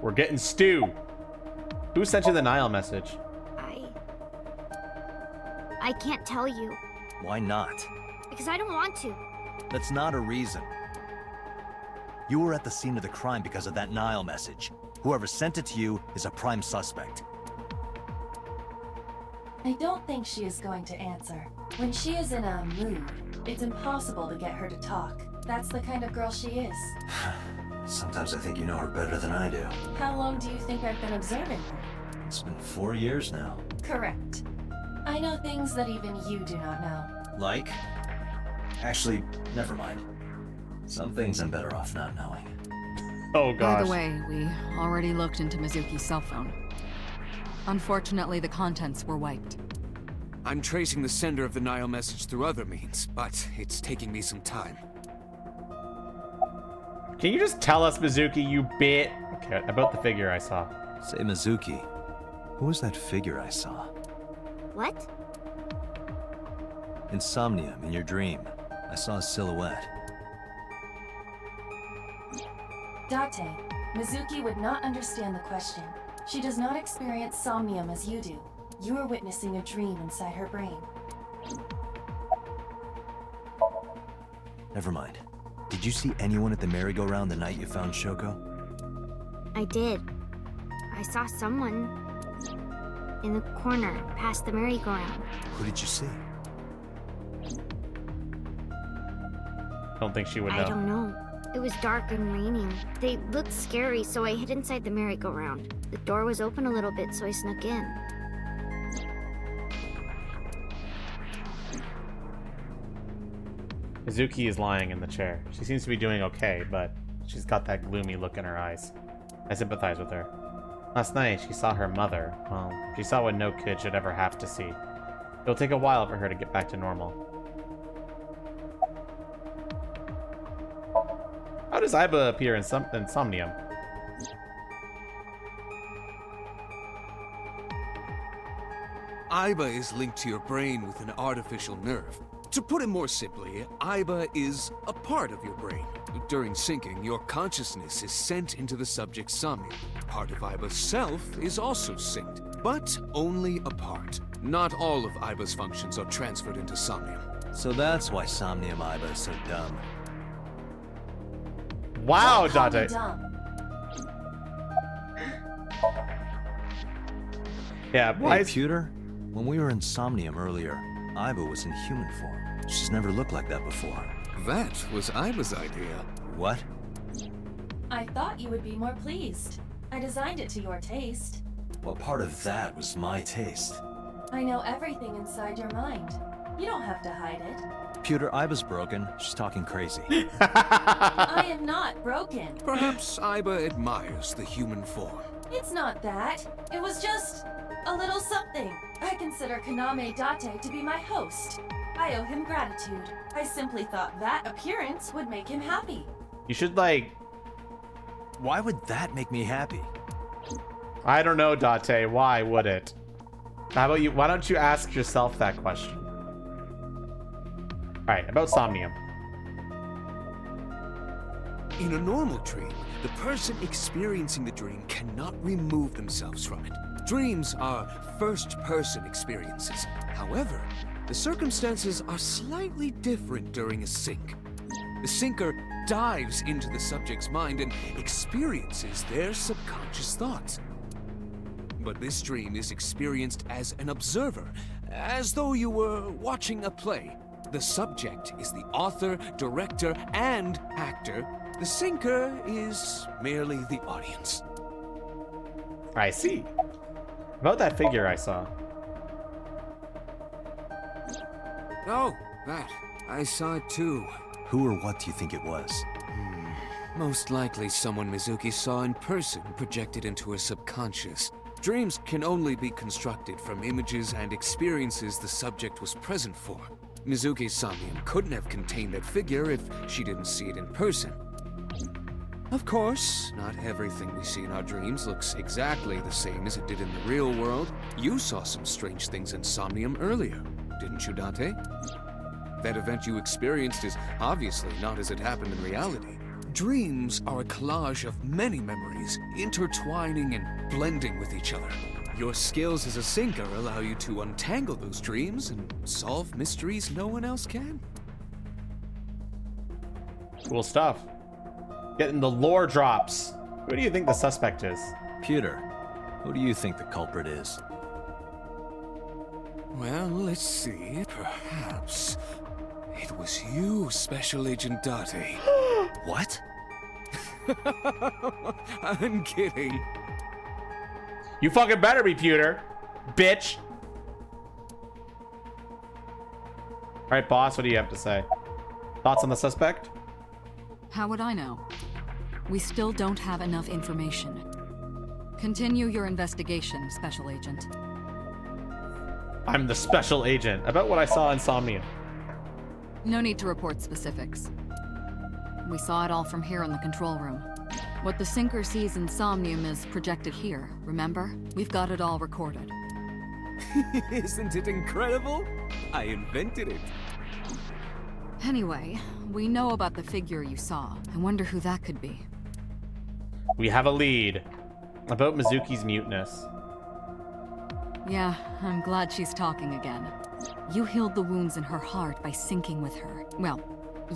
We're getting Stu. Who sent you the Nile message? I can't tell you. Why not? Because I don't want to. That's not a reason. You were at the scene of the crime because of that Nile message. Whoever sent it to you is a prime suspect. I don't think she is going to answer. When she is in a mood, it's impossible to get her to talk. That's the kind of girl she is. Sometimes I think you know her better than I do. How long do you think I've been observing her? It's been 4 years now. Correct. I know things that even you do not know. Like? Actually, never mind. Some things I'm better off not knowing. Oh gosh. By the way, we already looked into Mizuki's cell phone. Unfortunately, the contents were wiped. I'm tracing the sender of the Nile message through other means, but it's taking me some time. Can you just tell us, Mizuki, you bit? Okay, about the figure I saw. Say, Mizuki, who was that figure I saw? What? In Somnium, in your dream. I saw a silhouette. Date, Mizuki would not understand the question. She does not experience Somnium as you do. You are witnessing a dream inside her brain. Never mind. Did you see anyone at the merry-go-round the night you found Shoko? I did. I saw someone in the corner past the merry-go-round. Who did you see? I don't think she would know. I don't know. It was dark and raining. They looked scary, so I hid inside the merry-go-round. The door was open a little bit, so I snuck in. Mizuki is lying in the chair. She seems to be doing okay, but she's got that gloomy look in her eyes. I sympathize with her. Last night, she saw her mother. Well, she saw what no kid should ever have to see. It'll take a while for her to get back to normal. How does Aiba appear in Somnium? Aiba is linked to your brain with an artificial nerve. To put it more simply, Aiba is a part of your brain. During syncing, your consciousness is sent into the subject's Somnium. Part of Aiba's self is also synced, but only a part. Not all of Aiba's functions are transferred into Somnium. So that's why Somnium Aiba is so dumb. Wow, Don't call me Date. dumb. Yeah, why Hey, is... Pewter, when we were in Somnium earlier, Aiba was in human form. She's never looked like that before. That was Aiba's idea. What? I thought you would be more pleased. I designed it to your taste. Well, part of that was my taste. I know everything inside your mind. You don't have to hide it. Pewter, Aiba's broken. She's talking crazy. I am not broken. Perhaps Aiba admires the human form. It's not that. It was just a little something. I consider Kaname Date to be my host. I owe him gratitude. I simply thought that appearance would make him happy. You should, like... Why would that make me happy? I don't know, Date. Why would it? How about you? Why don't you ask yourself that question? Alright, about Somnium. In a normal dream, the person experiencing the dream cannot remove themselves from it. Dreams are first-person experiences. However, the circumstances are slightly different during a sync. The syncer dives into the subject's mind and experiences their subconscious thoughts. But this dream is experienced as an observer, as though you were watching a play. The subject is the author, director, and actor. The syncer is merely the audience. I see. About that figure I saw. Oh, that. I saw it too. Who or what do you think it was? Most likely someone Mizuki saw in person projected into her subconscious. Dreams can only be constructed from images and experiences the subject was present for. Mizuki's Somnium couldn't have contained that figure if she didn't see it in person. Of course, not everything we see in our dreams looks exactly the same as it did in the real world. You saw some strange things in Somnium earlier, didn't you, Date? That event you experienced is obviously not as it happened in reality. Dreams are a collage of many memories, intertwining and blending with each other. Your skills as a syncer allow you to untangle those dreams and solve mysteries no one else can. Cool stuff. Getting the lore drops. Who do you think the suspect is? Pewter, who do you think the culprit is? Well, let's see. Perhaps it was you, Special Agent Date. What? I'm kidding. You fucking better be, Pewter. Bitch. Alright, boss, what do you have to say? Thoughts on the suspect? How would I know? We still don't have enough information. Continue your investigation, Special Agent. I'm the special agent. About what I saw in Somnium. No need to report specifics. We saw it all from here in the control room. What the sinker sees in Somnium is projected here, remember? We've got it all recorded. Isn't it incredible? I invented it. Anyway, we know about the figure you saw. I wonder who that could be. We have a lead. About Mizuki's muteness. Yeah, I'm glad she's talking again. You healed the wounds in her heart by syncing with her. Well,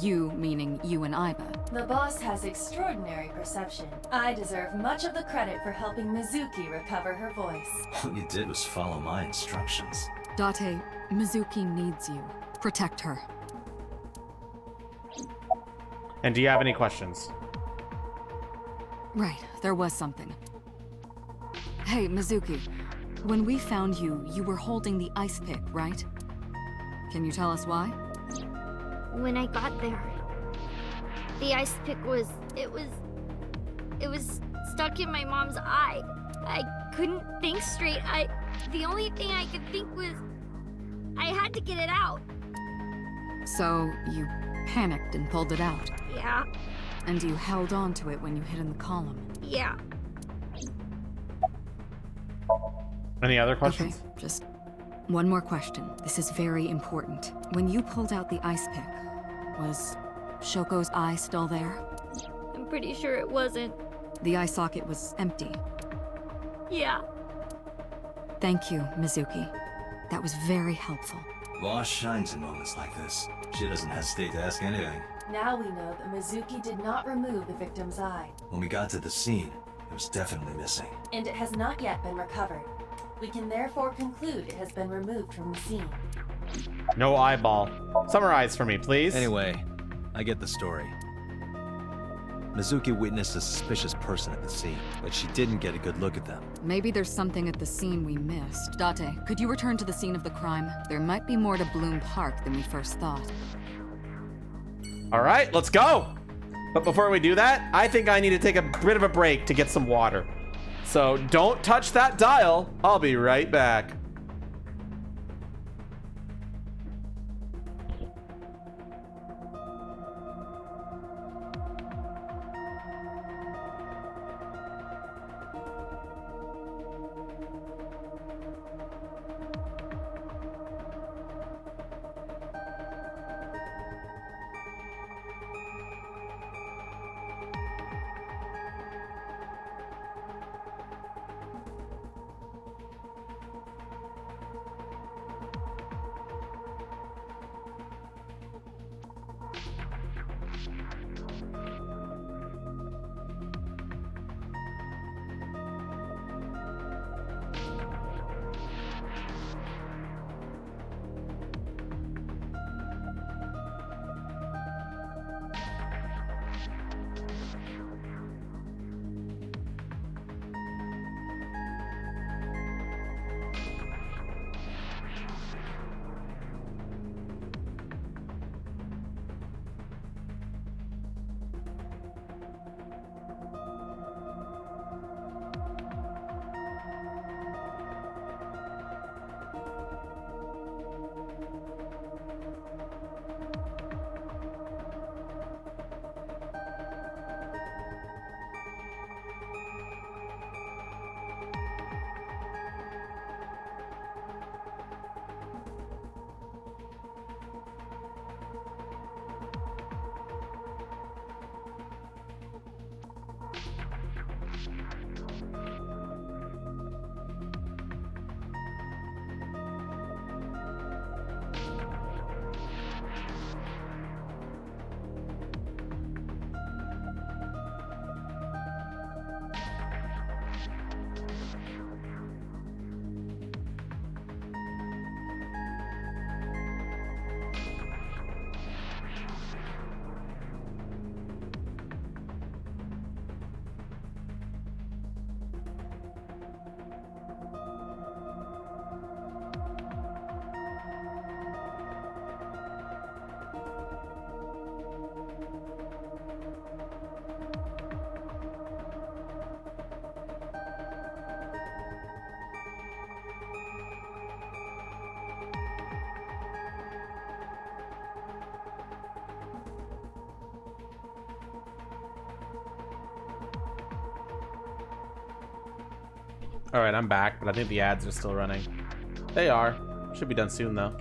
you meaning you and Iba. The boss has extraordinary perception. I deserve much of the credit for helping Mizuki recover her voice. All you did was follow my instructions. Date, Mizuki needs you. Protect her. And do you have any questions? Right, there was something. Hey, Mizuki. When we found you, you were holding the ice pick, right? Can you tell us why? When I got there, the ice pick was stuck in my mom's eye. I couldn't think straight. The only thing I could think was I had to get it out. So you panicked and pulled it out. Yeah. And you held on to it when you hid in the column. Yeah. Any other questions? Okay, just one more question. This is very important. When you pulled out the ice pick, was Shoko's eye still there? I'm pretty sure it wasn't. The eye socket was empty. Yeah. Thank you, Mizuki. That was very helpful. Loss shines in moments like this. She doesn't hesitate to ask anything. Now we know that Mizuki did not remove the victim's eye. When we got to the scene, it was definitely missing. And it has not yet been recovered. We can therefore conclude it has been removed from the scene. No eyeball. Summarize for me, please. Anyway, I get the story. Mizuki witnessed a suspicious person at the scene, but she didn't get a good look at them. Maybe there's something at the scene we missed. Date, could you return to the scene of the crime? There might be more to Bloom Park than we first thought. All right, let's go. But before we do that, I think I need to take a bit of a break to get some water. So don't touch that dial. I'll be right back. Alright, I'm back, but I think the ads are still running. They are. Should be done soon, though.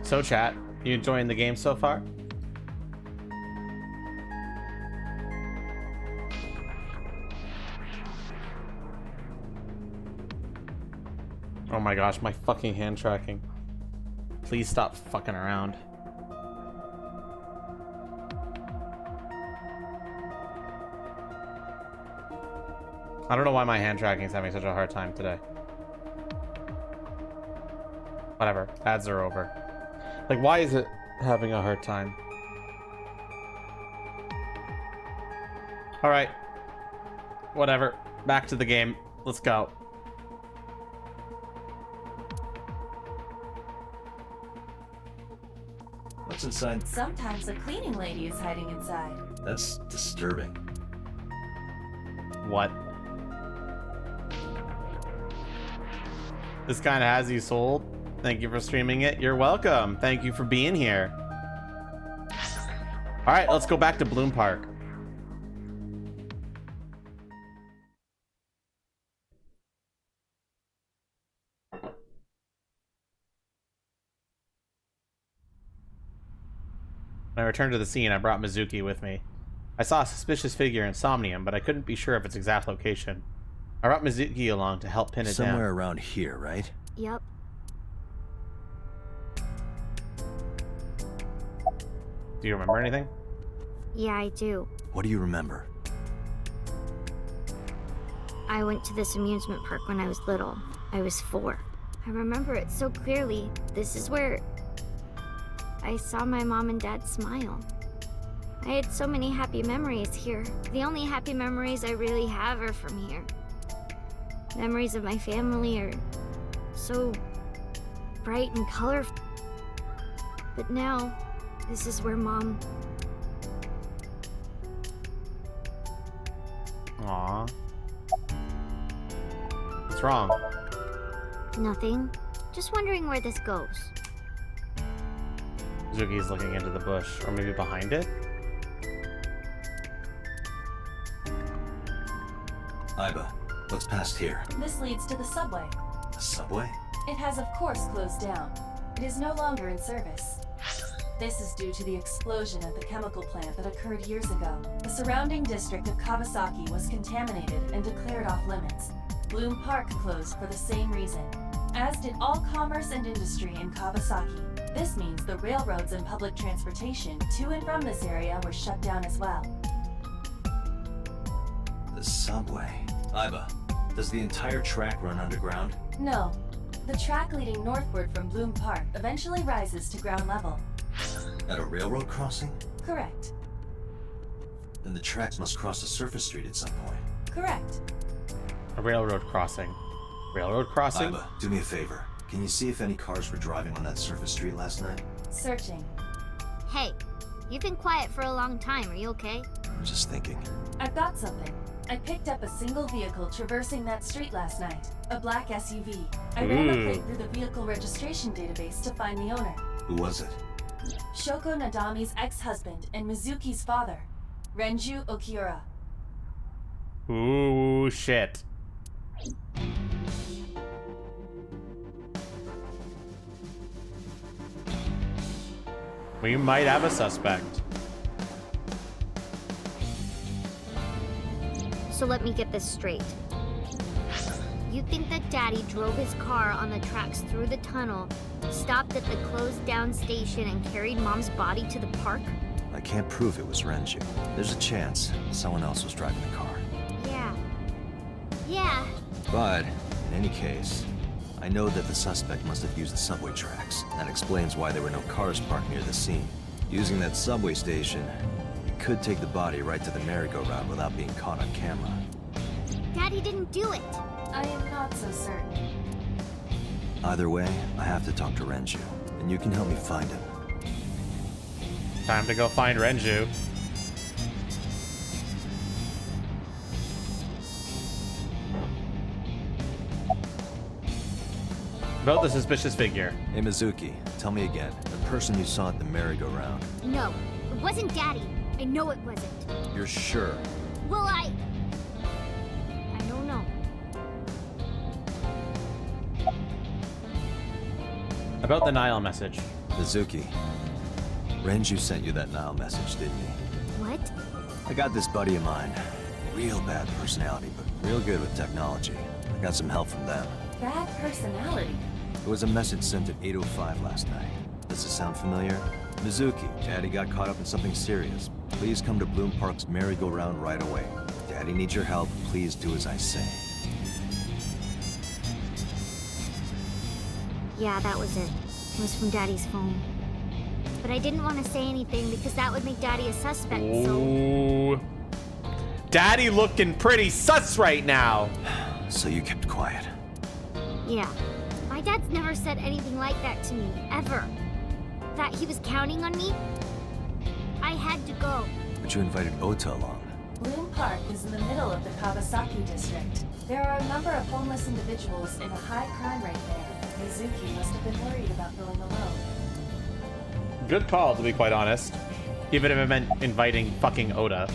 So, chat, you enjoying the game so far? Oh my gosh, my fucking hand tracking. Please stop fucking around. I don't know why my hand tracking is having such a hard time today. Whatever, ads are over. Like, why is it having a hard time? Alright. Whatever. Back to the game. Let's go. What's inside? Sometimes a cleaning lady is hiding inside. That's disturbing. What? This kind of has you sold. Thank you for streaming it. You're welcome. Thank you for being here. All right, let's go back to Bloom Park. When I returned to the scene, I brought Mizuki with me. I saw a suspicious figure in Somnium, but I couldn't be sure of its exact location. I brought Mizuki along to help pin it down. Somewhere around here, right? Yep. Do you remember anything? Yeah, I do. What do you remember? I went to this amusement park when I was little. I was 4. I remember it so clearly. This is where I saw my mom and dad smile. I had so many happy memories here. The only happy memories I really have are from here. Memories of my family are so bright and colorful. But now, this is where Mom... Aww. What's wrong? Nothing. Just wondering where this goes. Mizuki's looking into the bush, or maybe behind it? Iba, what's past here? This leads to the subway. The subway? It has of course closed down. It is no longer in service. This is due to the explosion at the chemical plant that occurred years ago. The surrounding district of Kawasaki was contaminated and declared off limits. Bloom Park closed for the same reason, as did all commerce and industry in Kawasaki. This means the railroads and public transportation to and from this area were shut down as well. The subway. Iba, does the entire track run underground? No. The track leading northward from Bloom Park eventually rises to ground level. At a railroad crossing? Correct. Then the tracks must cross a surface street at some point. Correct. A railroad crossing. Railroad crossing? Iba, do me a favor. Can you see if any cars were driving on that surface street last night? Searching. Hey, you've been quiet for a long time. Are you okay? I'm just thinking. I've got something. I picked up a single vehicle traversing that street last night. A black SUV. I ran the plate through the vehicle registration database to find the owner. Who was it? Shoko Nadami's ex-husband and Mizuki's father, Renju Okiura. Ooh, shit. We might have a suspect. So let me get this straight. You think that Daddy drove his car on the tracks through the tunnel, stopped at the closed down station, and carried Mom's body to the park? I can't prove it was Renju. There's a chance someone else was driving the car. Yeah. But, in any case, I know that the suspect must have used the subway tracks. That explains why there were no cars parked near the scene. Using that subway station, he could take the body right to the merry-go-round without being caught on camera. Daddy didn't do it! I am not so certain. Either way, I have to talk to Renju, and you can help me find him. Time to go find Renju. About the suspicious figure. Hey, Mizuki, tell me again. The person you saw at the merry-go-round. No, it wasn't Daddy. I know it wasn't. You're sure? Well, I don't know. About the Nile message. Mizuki, Renju sent you that Nile message, didn't he? What? I got this buddy of mine. Real bad personality, but real good with technology. I got some help from them. Bad personality? It was a message sent at 8:05 last night. Does it sound familiar? Mizuki, Daddy got caught up in something serious. Please come to Bloom Park's merry-go-round right away. Daddy needs your help. Please do as I say. Yeah, that was it. It was from Daddy's phone. But I didn't want to say anything because that would make Daddy a suspect, Ooh. Daddy looking pretty sus right now. So you kept quiet. Yeah. My dad's never said anything like that to me, ever. That he was counting on me? I had to go. But you invited Ota along. Bloom Park is in the middle of the Kawasaki district. There are a number of homeless individuals and a high crime rate there. Mizuki must have been worried about going alone. Good call, to be quite honest. Even if it meant inviting fucking Oda.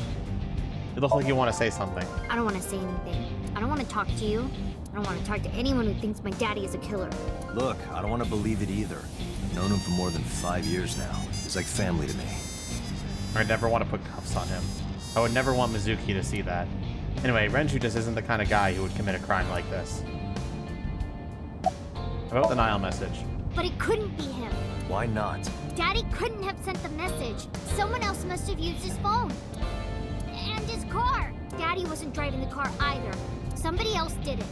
You look like you want to say something. I don't want to say anything. I don't want to talk to you. I don't want to talk to anyone who thinks my daddy is a killer. Look, I don't want to believe it either. I've known him for more than 5 years now. He's like family to me. I'd never want to put cuffs on him. I would never want Mizuki to see that. Anyway, Renju just isn't the kind of guy who would commit a crime like this. About the Nile message. But it couldn't be him. Why not? Daddy couldn't have sent the message. Someone else must have used his phone. And his car. Daddy wasn't driving the car either. Somebody else did it.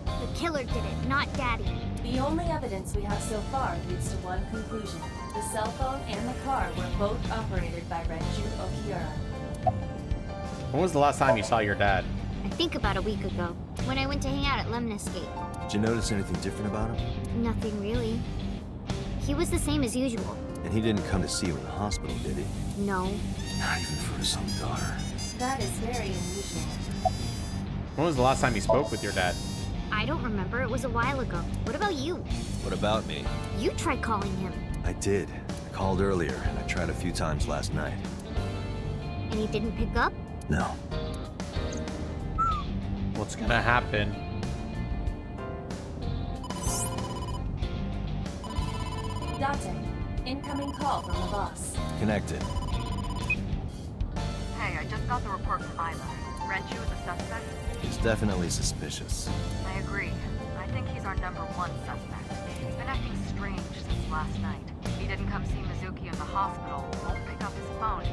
The killer did it, not Daddy. The only evidence we have so far leads to one conclusion. The cell phone and the car were both operated by Renju Okiura. When was the last time you saw your dad? I think about a week ago, when I went to hang out at Lemniscape. Did you notice anything different about him? Nothing really. He was the same as usual. And he didn't come to see you in the hospital, did he? No. Not even for his own daughter. That is very unusual. When was the last time you spoke with your dad? I don't remember. It was a while ago. What about you? What about me? You tried calling him. I did. I called earlier, and I tried a few times last night. And he didn't pick up? No. What's gonna happen? Date, incoming call from the boss. Connected. Hey, I just got the report from Isla. Renju is a suspect? He's definitely suspicious. I agree. I think he's our #1 suspect. He's been acting strange since last night. He didn't come see Mizuki in the hospital, won't pick up his phone,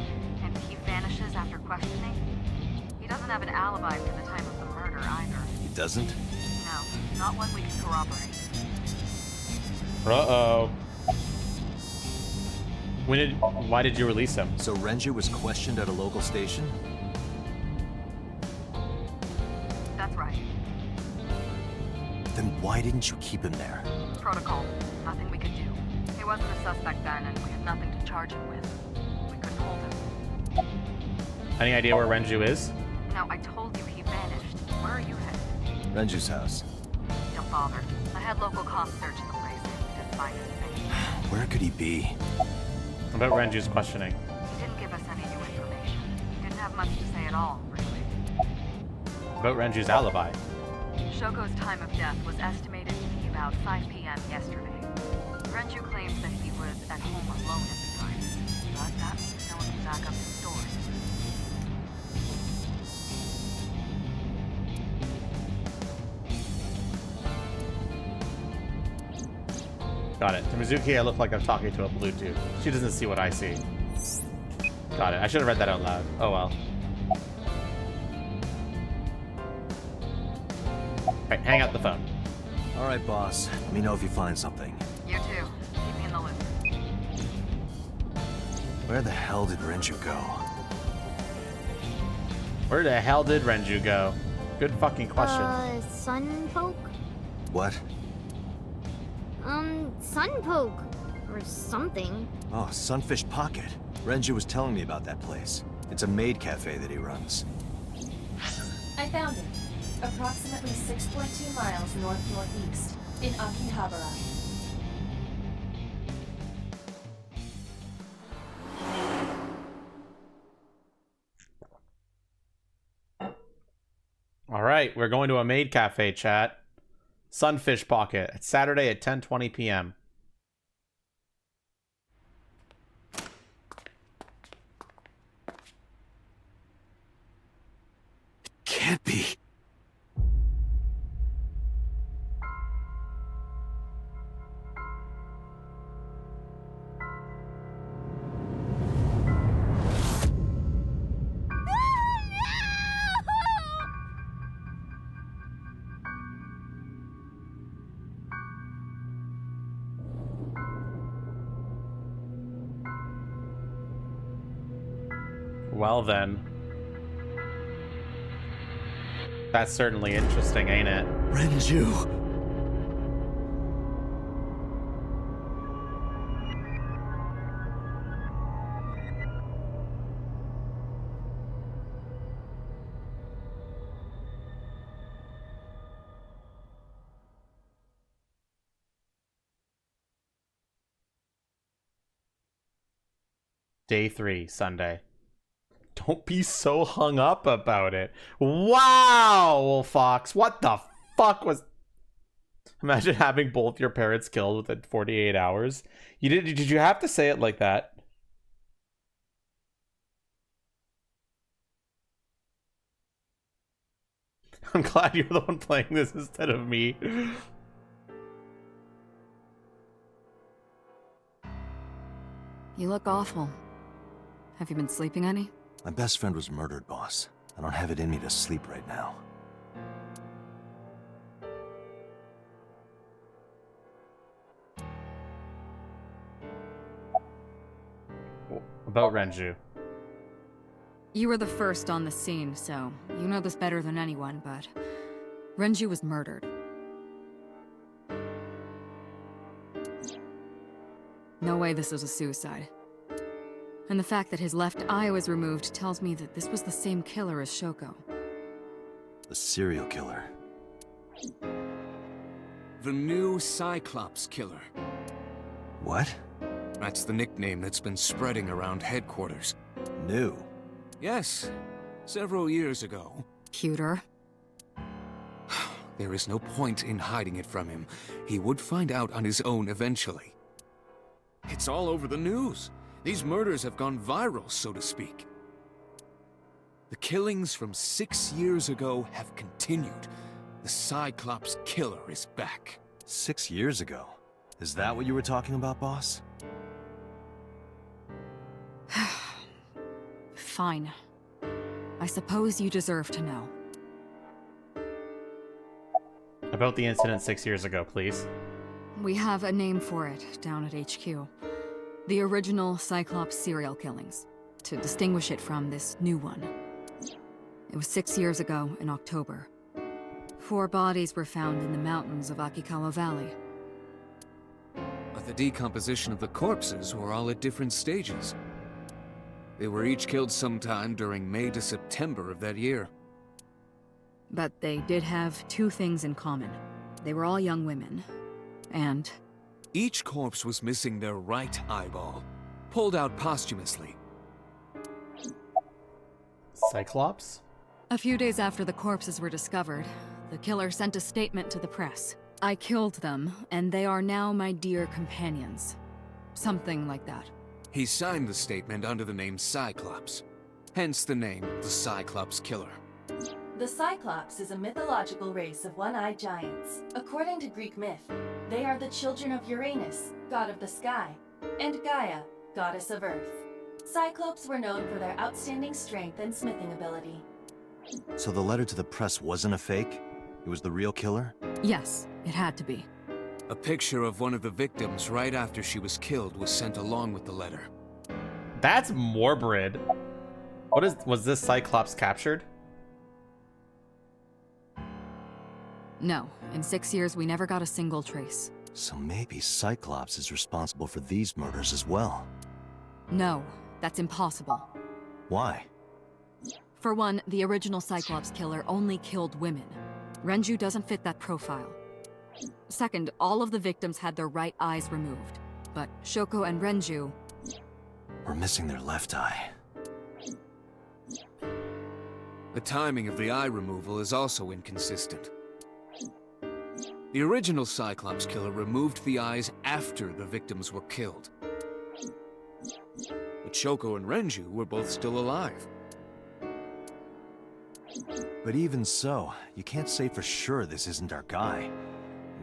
and he vanishes after questioning. He doesn't have an alibi for the time of the murder either. He doesn't? No, not one we can corroborate. Uh-oh. Why did you release him? So Renju was questioned at a local station? That's right. Then why didn't you keep him there? Protocol. Nothing we could do. He wasn't a suspect then, and we had nothing to charge him with. We couldn't hold him. Any idea where Renju is? No, I told you he vanished. Where are you headed? Renju's house. Don't bother. I had local cops search the place. We didn't find anything. Where could he be? About Renju's questioning. He didn't give us any new information. He didn't have much to say at all, really. About Renju's alibi. Shoko's time of death was estimated to be about 5 p.m. yesterday. Renju claims that he was at home alone at the time, but that means no one can back up his story. Got it. To Mizuki, I look like I'm talking to a Bluetooth. She doesn't see what I see. Got it. I should have read that out loud. Oh well. Alright, hang up the phone. Alright, boss. Let me know if you find something. You too. Keep me in the loop. Where the hell did Renju go? Where the hell did Renju go? Good fucking question. Sunpoke? What? Sunpoke. Or something. Oh, Sunfish Pocket. Renju was telling me about that place. It's a maid cafe that he runs. I found it. approximately 6.2 miles north-northeast, in Akihabara. All right, we're going to a maid cafe, chat. Sunfish Pocket. It's Saturday at 10:20 p.m. Can't be. Well then. That's certainly interesting, ain't it? Renju. Day 3, Sunday. Don't be so hung up about it. Wow, Fox. What the fuck was... Imagine having both your parents killed within 48 hours. Did you have to say it like that? I'm glad you're the one playing this instead of me. You look awful. Have you been sleeping any? My best friend was murdered, boss. I don't have it in me to sleep right now. About Renju. You were the first on the scene, so you know this better than anyone, but Renju was murdered. No way this was a suicide. And the fact that his left eye was removed tells me that this was the same killer as Shoko. The serial killer. The new Cyclops killer. What? That's the nickname that's been spreading around headquarters. New? Yes, several years ago. Cuter. There is no point in hiding it from him. He would find out on his own eventually. It's all over the news. These murders have gone viral, so to speak. The killings from 6 years ago have continued. The Cyclops killer is back. 6 years ago? Is that what you were talking about, boss? Fine. I suppose you deserve to know. About the incident 6 years ago, please. We have a name for it down at HQ. The original Cyclops serial killings, to distinguish it from this new one. It was 6 years ago in October. 4 bodies were found in the mountains of Akikawa Valley. But the decomposition of the corpses were all at different stages. They were each killed sometime during May to September of that year. But they did have 2 things in common. They were all young women, and... Each corpse was missing their right eyeball, pulled out posthumously. Cyclops? A few days after the corpses were discovered, the killer sent a statement to the press. I killed them, and they are now my dear companions. Something like that. He signed the statement under the name Cyclops, hence the name the Cyclops Killer. The Cyclops is a mythological race of one-eyed giants. According to Greek myth, they are the children of Uranus, god of the sky, and Gaia, goddess of earth. Cyclops were known for their outstanding strength and smithing ability. So the letter to the press wasn't a fake? It was the real killer? Yes, it had to be. A picture of one of the victims right after she was killed was sent along with the letter. That's morbid. Was this Cyclops captured? No, in 6 years we never got a single trace. So maybe Cyclops is responsible for these murders as well. No, that's impossible. Why? For one, the original Cyclops killer only killed women. Renju doesn't fit that profile. Second, all of the victims had their right eyes removed. But Shoko and Renju... We're missing their left eye. The timing of the eye removal is also inconsistent. The original Cyclops killer removed the eyes after the victims were killed. But Shoko and Renju were both still alive. But even so, you can't say for sure this isn't our guy.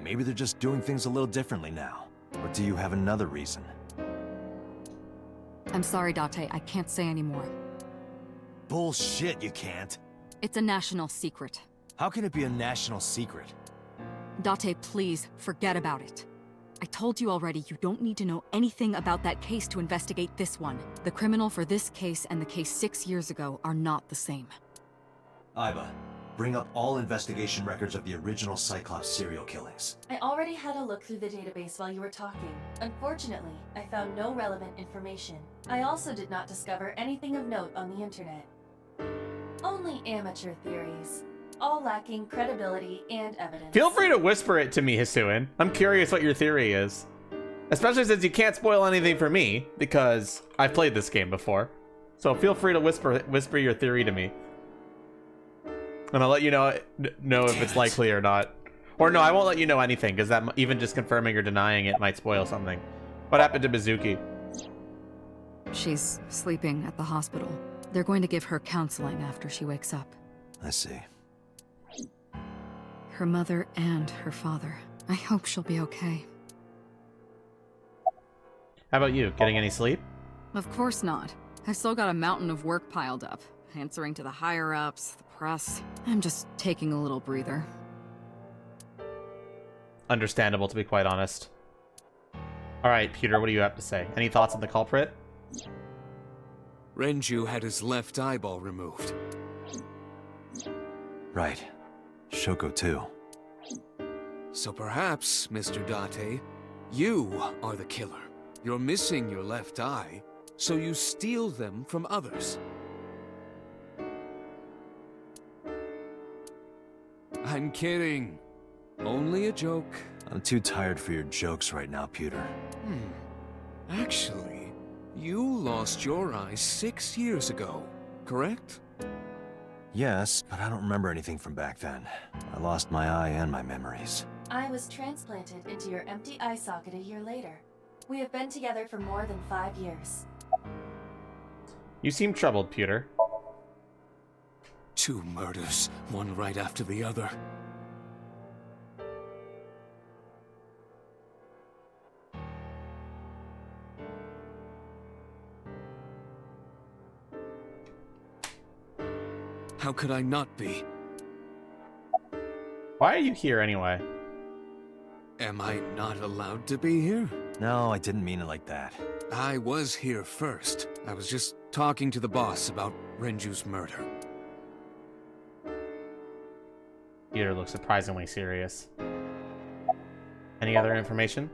Maybe they're just doing things a little differently now. Or do you have another reason? I'm sorry, Date, I can't say anymore. Bullshit, you can't. It's a national secret. How can it be a national secret? Date, please, forget about it. I told you already, you don't need to know anything about that case to investigate this one. The criminal for this case and the case 6 years ago are not the same. Aiba, bring up all investigation records of the original Cyclops serial killings. I already had a look through the database while you were talking. Unfortunately, I found no relevant information. I also did not discover anything of note on the internet. Only amateur theories, all lacking credibility and evidence. Feel free to whisper it to me, Hisuin. I'm curious what your theory is. Especially since you can't spoil anything for me, because I've played this game before. So feel free to whisper your theory to me. And I'll let you know if it's likely or not. Or no, I won't let you know anything, because that even just confirming or denying it might spoil something. What happened to Mizuki? She's sleeping at the hospital. They're going to give her counseling after she wakes up. I see. Her mother and her father. I hope she'll be okay. How about you? Getting any sleep? Of course not. I've still got a mountain of work piled up. Answering to the higher-ups, the press. I'm just taking a little breather. Understandable, to be quite honest. Alright, Peter, what do you have to say? Any thoughts on the culprit? Renju had his left eyeball removed. Right. Shoko too. So perhaps, Mr. Date, you are the killer. You're missing your left eye, so you steal them from others. I'm kidding. Only a joke. I'm too tired for your jokes right now, Peter. Actually, you lost your eye 6 years ago, correct? Yes, but I don't remember anything from back then. I lost my eye and my memories. I was transplanted into your empty eye socket a year later. We have been together for more than 5 years. You seem troubled, Peter. 2 murders, one right after the other. How could I not be? Why are you here anyway? Am I not allowed to be here? No, I didn't mean it like that. I was here first. I was just talking to the boss about Renju's murder. Peter looks surprisingly serious. Any other information?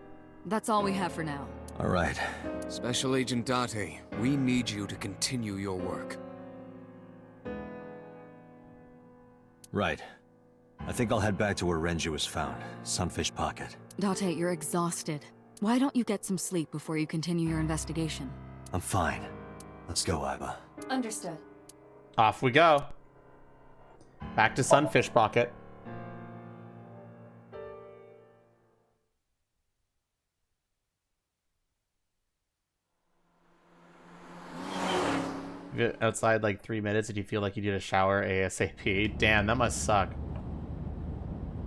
That's all we have for now. All right. Special Agent Date, we need you to continue your work. Right. I think I'll head back to where Renju was found. Sunfish Pocket. Date, you're exhausted. Why don't you get some sleep before you continue your investigation? I'm fine. Let's go, Aiba. Understood. Off we go. Back to Sunfish Pocket. Outside like 3 minutes and you feel like you need a shower ASAP. Damn, that must suck.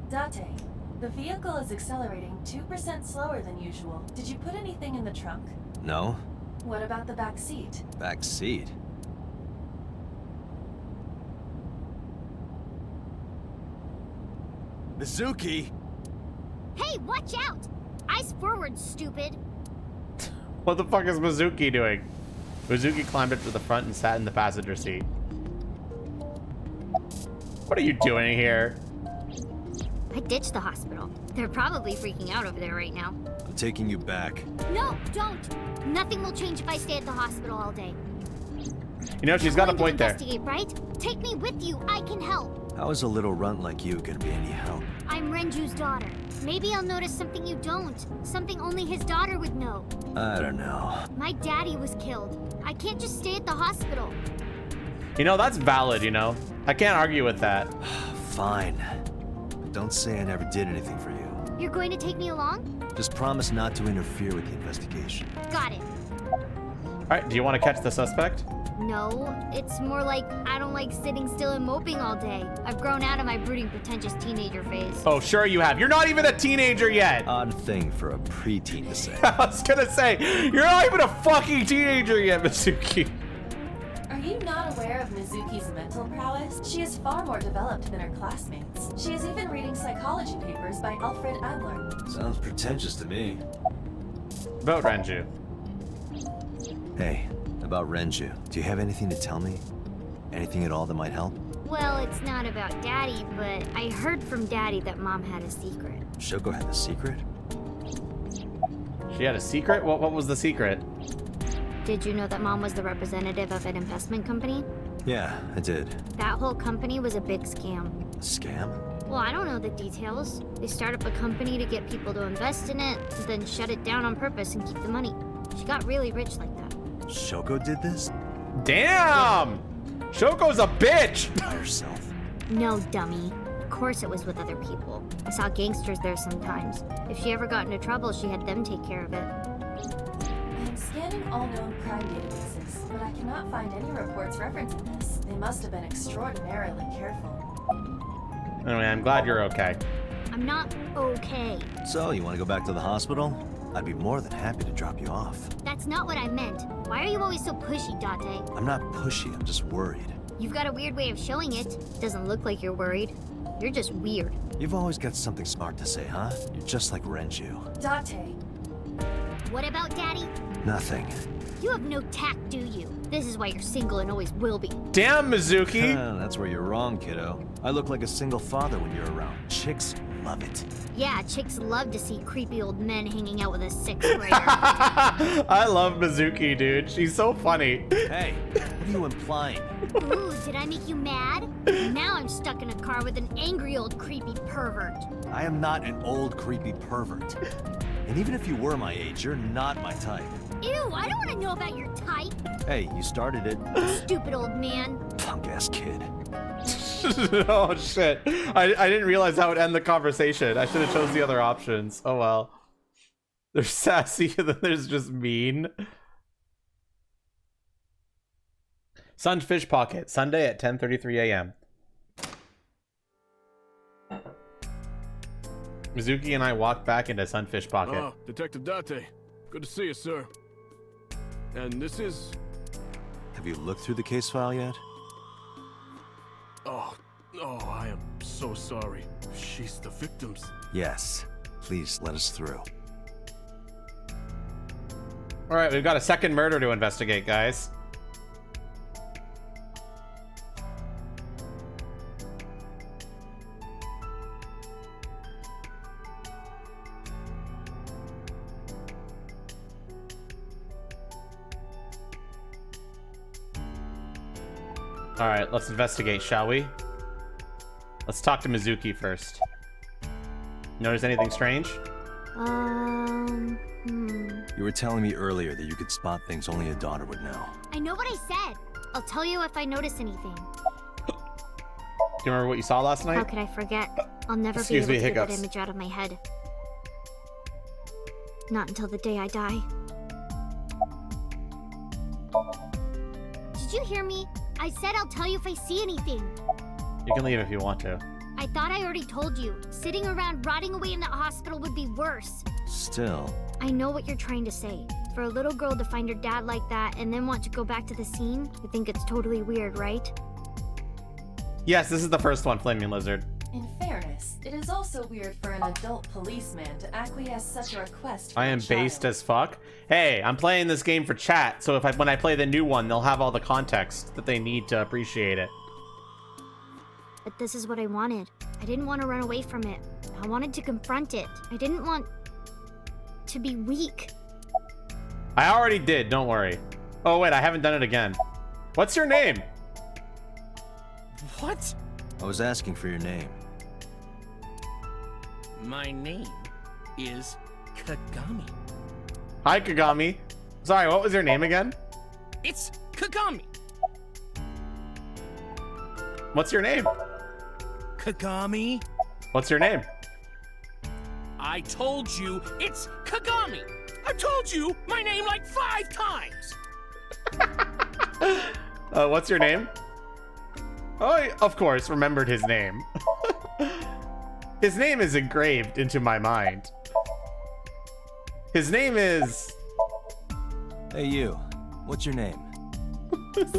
Date, the vehicle is accelerating 2% slower than usual. Did you put anything in the trunk? No? What about the back seat? Back seat? Mizuki! Hey, watch out! Eyes forward, stupid! What the fuck is Mizuki doing? Mizuki climbed up to the front and sat in the passenger seat. What are you doing here? I ditched the hospital. They're probably freaking out over there right now. I'm taking you back. No, don't! Nothing will change if I stay at the hospital all day. You know, she's got a point there. Investigate, right? Take me with you. I can help. How is a little runt like you gonna be any help? I'm Renju's daughter. Maybe I'll notice something you don't. Something only his daughter would know. I don't know. My daddy was killed. I can't just stay at the hospital. You know, that's valid, you know? I can't argue with that. Fine. But don't say I never did anything for you. You're going to take me along? Just promise not to interfere with the investigation. Got it. Alright, do you want to catch the suspect? No, it's more like I don't like sitting still and moping all day. I've grown out of my brooding, pretentious teenager phase. Oh, sure you have. You're not even a teenager yet. Odd thing for a preteen to say. I was gonna say, you're not even a fucking teenager yet, Mizuki. Are you not aware of Mizuki's mental prowess? She is far more developed than her classmates. She is even reading psychology papers by Alfred Adler. Sounds pretentious to me. Vote Renju. Hey, about Renju, do you have anything to tell me? Anything at all that might help? Well, it's not about Daddy, but I heard from Daddy that Mom had a secret. Shoko had a secret? She had a secret? What was the secret? Did you know that Mom was the representative of an investment company? Yeah, I did. That whole company was a big scam. A scam? Well, I don't know the details. They start up a company to get people to invest in it, then shut it down on purpose and keep the money. She got really rich like that. Shoko did this? Damn! Shoko's a bitch! By herself. No, dummy. Of course it was with other people. I saw gangsters there sometimes. If she ever got into trouble, she had them take care of it. I am scanning all known crime databases, but I cannot find any reports referencing this. They must have been extraordinarily careful. Anyway, I'm glad you're okay. I'm not okay. So, you want to go back to the hospital? I'd be more than happy to drop you off. That's not what I meant. Why are you always so pushy, Date? I'm not pushy, I'm just worried. You've got a weird way of showing it. Doesn't look like you're worried. You're just weird. You've always got something smart to say, huh? You're just like Renju. Date. What about Daddy? Nothing. You have no tact, do you? This is why you're single and always will be. Damn, Mizuki! That's where you're wrong, kiddo. I look like a single father when you're around. Chicks love it. Yeah, chicks love to see creepy old men hanging out with a sixth grader. I love Mizuki, dude. She's so funny. Hey, what are you implying? Ooh, did I make you mad? Now I'm stuck in a car with an angry old creepy pervert. I am not an old creepy pervert. And even if you were my age, you're not my type. Ew, I don't want to know about your type. Hey, you started it. Stupid old man. Punk-ass kid. Oh, shit. I didn't realize that would end the conversation. I should have chose the other options. Oh, well. There's sassy, and then there's just mean. Sun's Fish Pocket, Sunday at 10:33 a.m. Mizuki and I walked back into Sunfish Pocket. Ah, Detective Date. Good to see you, sir. And this is... Have you looked through the case file yet? Oh, I am so sorry. She's the victim's... Yes. Please, let us through. Alright, we've got a second murder to investigate, guys. Alright, let's investigate, shall we? Let's talk to Mizuki first. Notice anything strange? You were telling me earlier that you could spot things only a daughter would know. I know what I said. I'll tell you if I notice anything. Do you remember what you saw last night? How could I forget? I'll never Excuse be me, able to get that hiccups. image out of my head. Not until the day I die. Did you hear me? I said I'll tell you if I see anything. You can leave if you want to. I thought I already told you. Sitting around rotting away in the hospital would be worse. Still. I know what you're trying to say. For a little girl to find her dad like that and then want to go back to the scene, I think it's totally weird, right? Yes, this is the first one, Flaming Lizard. In fairness, it is also weird for an adult policeman to acquiesce such a request from I am a child. based as fuck. Hey, I'm playing this game for chat, so when I play the new one, they'll have all the context that they need to appreciate it. But this is what I wanted. I didn't want to run away from it. I wanted to confront it. I didn't want to be weak. I already did, don't worry. Oh wait, I haven't done it again. What's your name? What? I was asking for your name. My name is Kagami. Hi, Kagami. Sorry, what was your name again? It's Kagami. What's your name? Kagami. What's your name? I told you it's Kagami. I told you my name like 5 times. What's your name? Oh, of course, remembered his name. His name is engraved into my mind. His name is... Hey, you. What's your name?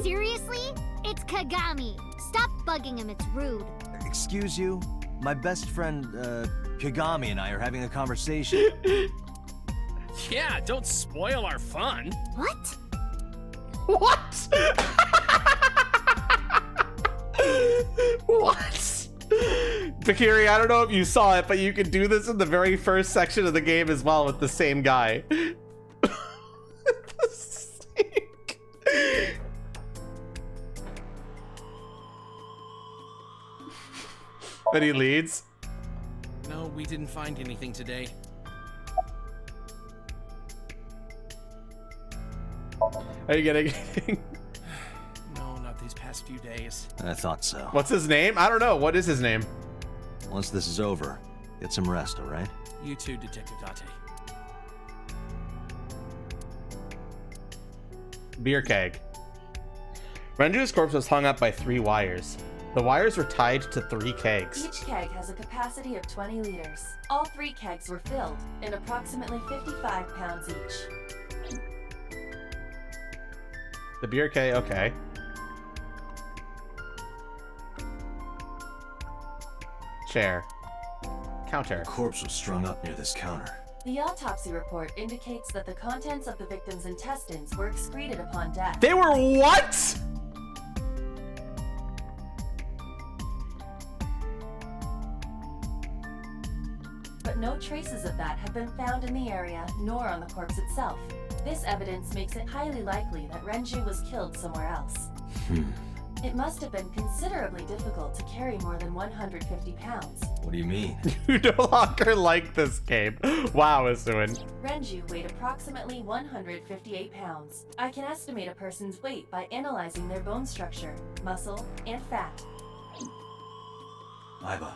Seriously? It's Kagami. Stop bugging him, it's rude. Excuse you? My best friend, Kagami and I are having a conversation. Yeah, don't spoil our fun. What? What? What? Bakiri, I don't know if you saw it, but you can do this in the very first section of the game as well with the same guy. But he leads. No, we didn't find anything today. Are you getting anything? No, not these past few days. I thought so. What's his name? I don't know. What is his name? Once this is over, get some rest, alright? You too, Detective Date. Beer keg. Renju's corpse was hung up by 3 wires. The wires were tied to 3 kegs. Each keg has a capacity of 20 liters. All 3 kegs were filled, and approximately 55 pounds each. The beer keg, okay. Chair. Counter. The corpse was strung up near this counter. The autopsy report indicates that the contents of the victim's intestines were excreted upon death. They were what? But no traces of that have been found in the area, nor on the corpse itself. This evidence makes it highly likely that Renju was killed somewhere else. It must have been considerably difficult to carry more than 150 pounds. What do you mean? You no longer like this game. Wow, Isuin. Renju weighed approximately 158 pounds. I can estimate a person's weight by analyzing their bone structure, muscle, and fat. Aiba,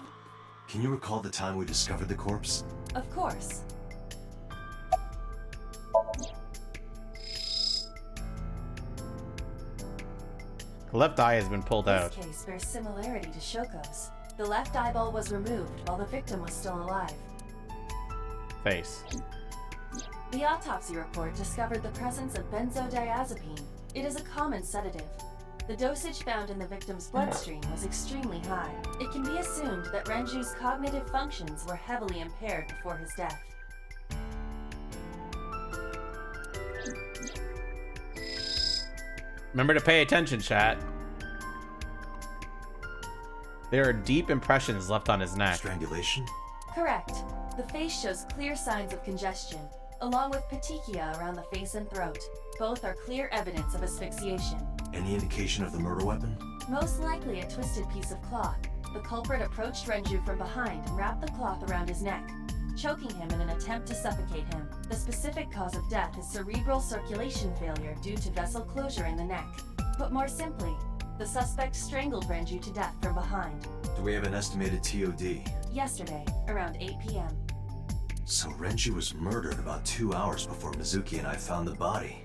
can you recall the time we discovered the corpse? Of course. The left eye has been pulled out. This case bears similarity to Shoko's. The left eyeball was removed while the victim was still alive. Face. The autopsy report discovered the presence of benzodiazepine. It is a common sedative. The dosage found in the victim's bloodstream was extremely high. It can be assumed that Renju's cognitive functions were heavily impaired before his death. Remember to pay attention, chat. There are deep impressions left on his neck. Strangulation? Correct. The face shows clear signs of congestion, along with petechia around the face and throat. Both are clear evidence of asphyxiation. Any indication of the murder weapon? Most likely a twisted piece of cloth. The culprit approached Renju from behind and wrapped the cloth around his neck, choking him in an attempt to suffocate him. The specific cause of death is cerebral circulation failure due to vessel closure in the neck. Put more simply, the suspect strangled Renju to death from behind. Do we have an estimated TOD? Yesterday, around 8 p.m. So Renju was murdered about 2 hours before Mizuki and I found the body.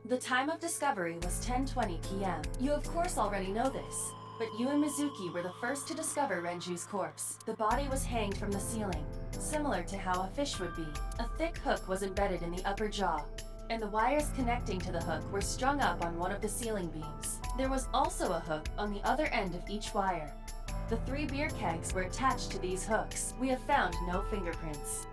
The time of discovery was 10:20 p.m. You of course already know this, but you and Mizuki were the first to discover Renju's corpse. The body was hanged from the ceiling, similar to how a fish would be. A thick hook was embedded in the upper jaw, and the wires connecting to the hook were strung up on one of the ceiling beams. There was also a hook on the other end of each wire. The 3 beer kegs were attached to these hooks. We have found no fingerprints.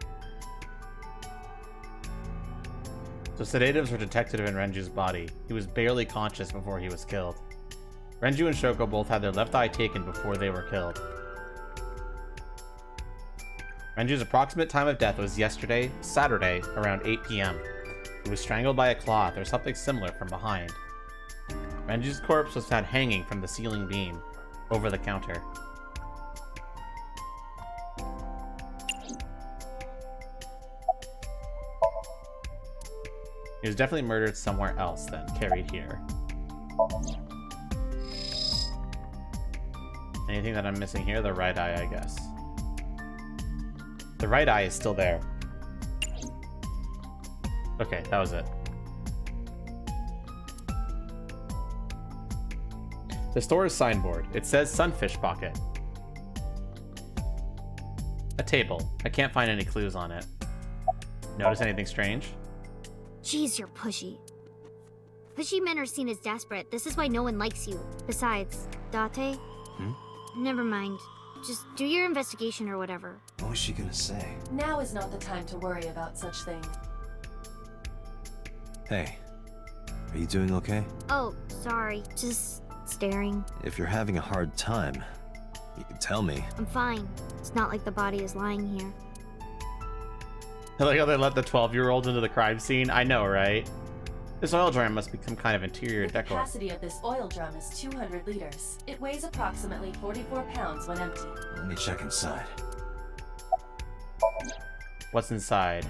So sedatives were detected in Renju's body. He was barely conscious before he was killed. Renju and Shoko both had their left eye taken before they were killed. Renju's approximate time of death was yesterday, Saturday, around 8 p.m. He was strangled by a cloth or something similar from behind. Renju's corpse was found hanging from the ceiling beam over the counter. He was definitely murdered somewhere else then, carried here. Anything that I'm missing here? The right eye, I guess. The right eye is still there. Okay, that was it. The store's signboard. It says Sunfish Pocket. A table. I can't find any clues on it. Notice anything strange? Jeez, you're pushy. Pushy men are seen as desperate. This is why no one likes you. Besides, Date? Never mind. Just do your investigation or whatever. What was she gonna say? Now is not the time to worry about such things. Hey, are you doing okay? Oh, sorry. Just staring. If you're having a hard time, you can tell me. I'm fine. It's not like the body is lying here. I like how they let the 12-year-old into the crime scene. I know, right? This oil drum must be some kind of interior The decor. capacity of this oil drum is 200 liters. It weighs approximately 44 pounds when empty. Let me check inside. What's inside?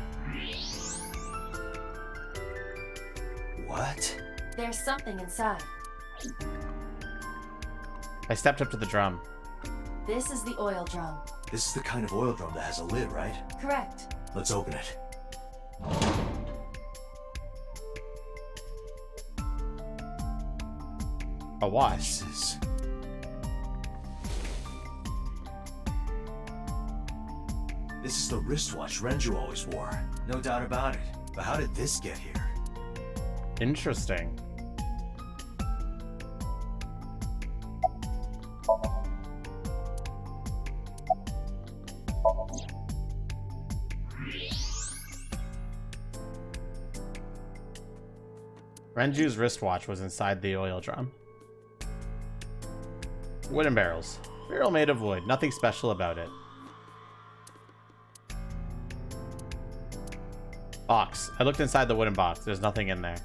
What? There's something inside. I stepped up to the drum. This is the oil drum. This is the kind of oil drum that has a lid, right? Correct. Let's open it. A watch. This is the wristwatch Renju always wore. No doubt about it. But how did this get here? Interesting. Renju's wristwatch was inside the oil drum. Wooden barrels. Barrel made of wood. Nothing special about it. Box. I looked inside the wooden box. There's nothing in there.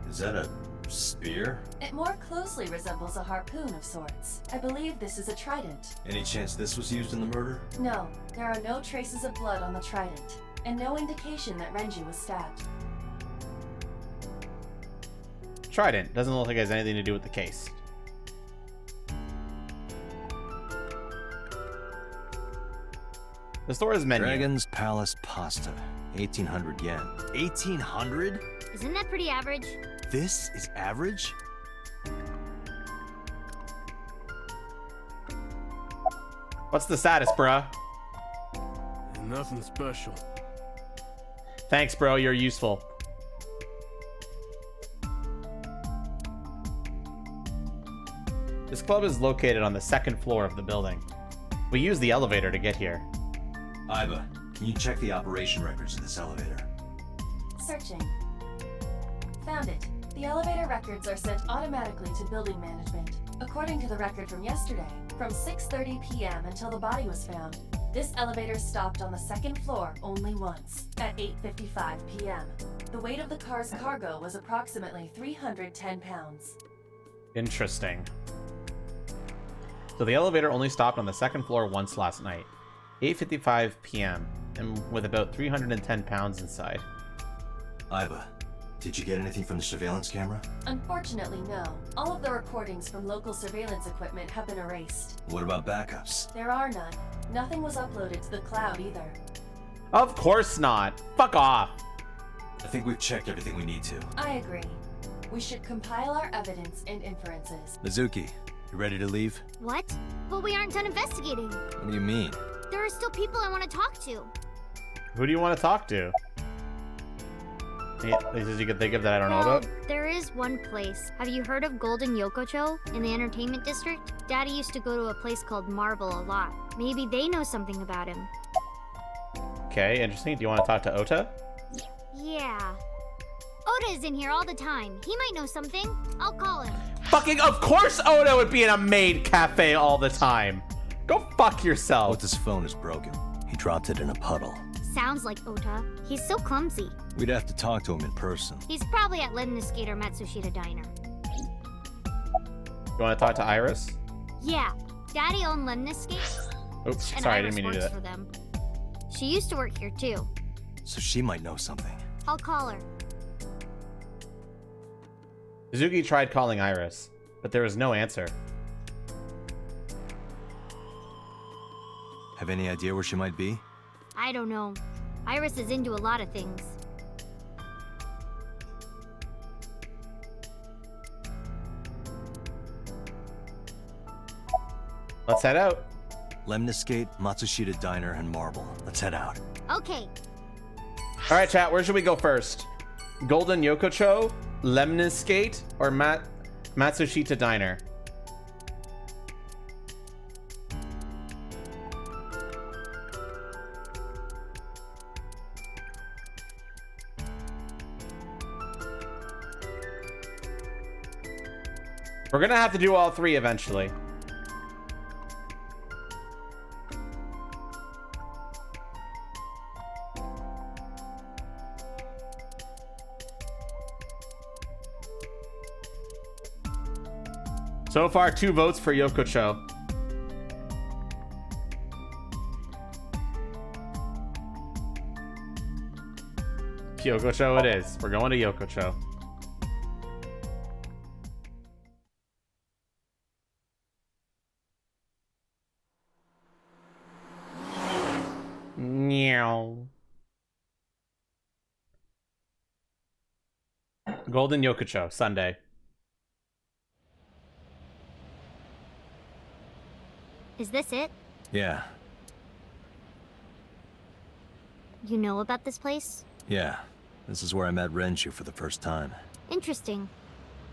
Is that a spear? It more closely resembles a harpoon of sorts. I believe this is a trident. Any chance this was used in the murder? No, there are no traces of blood on the trident, and no indication that Renju was stabbed. Trident. Doesn't look like it has anything to do with the case. The store's menu. Dragon's Palace Pasta. 1,800 yen. 1,800? Isn't that pretty average? This is average? What's the status, bruh? Nothing special. Thanks, bro. You're useful. This club is located on the second floor of the building. We use the elevator to get here. Iba, can you check the operation records of this elevator? Searching. Found it. The elevator records are sent automatically to building management. According to the record from yesterday, from 6:30 p.m. until the body was found, this elevator stopped on the second floor only once, at 8:55 p.m. The weight of the car's cargo was approximately 310 pounds. Interesting. So the elevator only stopped on the second floor once last night, 8:55 p.m., and with about 310 pounds inside. Iba, did you get anything from the surveillance camera? Unfortunately, no. All of the recordings from local surveillance equipment have been erased. What about backups? There are none. Nothing was uploaded to the cloud either. Of course not. Fuck off. I think we've checked everything we need to. I agree. We should compile our evidence and inferences. Mizuki, you ready to leave? What? But we aren't done investigating. What do you mean? There are still people I want to talk to. Who do you want to talk to? Places you could think of that I don't know about? There is one place. Have you heard of Golden Yokocho in the entertainment district? Daddy used to go to a place called Marble a lot. Maybe they know something about him. Okay, interesting. Do you want to talk to Ota? Yeah. Oda is in here all the time. He might know something. I'll call him. Fucking of course Ota would be in a maid cafe all the time. Go fuck yourself. Ota's phone is broken. He dropped it in a puddle. Sounds like Ota. He's so clumsy. We'd have to talk to him in person. He's probably at Lemniscate or Matsushita Diner. You want to talk to Iris? Yeah, Daddy owned Lemniscate. Oops, and sorry, I Iris didn't mean to do works that. for them. She used to work here too. So she might know something. I'll call her. Suzuki tried calling Iris, but there was no answer. Have any idea where she might be? I don't know. Iris is into a lot of things. Let's head out. Lemniscate, Matsushita Diner, and Marble. Let's head out. Okay. All right, chat, where should we go first? Golden Yokocho, Lemniscate, or Matsushita Diner? We're gonna have to do all three eventually. So far, 2 votes for Yokocho. Yokocho it is. We're going to Yokocho. Meow. Golden Yokocho, Sunday. Is this it? Yeah, You know about this place? yeah. This is where I met Renshu for the first time. Interesting.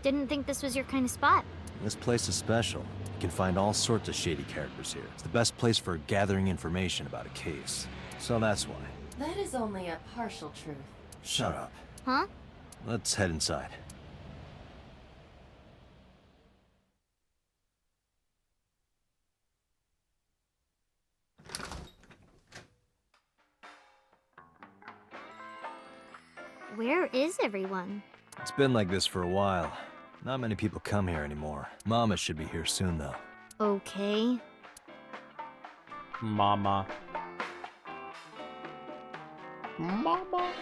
Didn't think this was your kind of spot. This place is special. You can find all sorts of shady characters here. It's the best place for gathering information about a case. So that's why. That is only a partial truth. Shut up. Huh? Let's head inside. Where is everyone? It's been like this for a while. Not many people come here anymore. Mama should be here soon, though. Okay. Mama. Mama.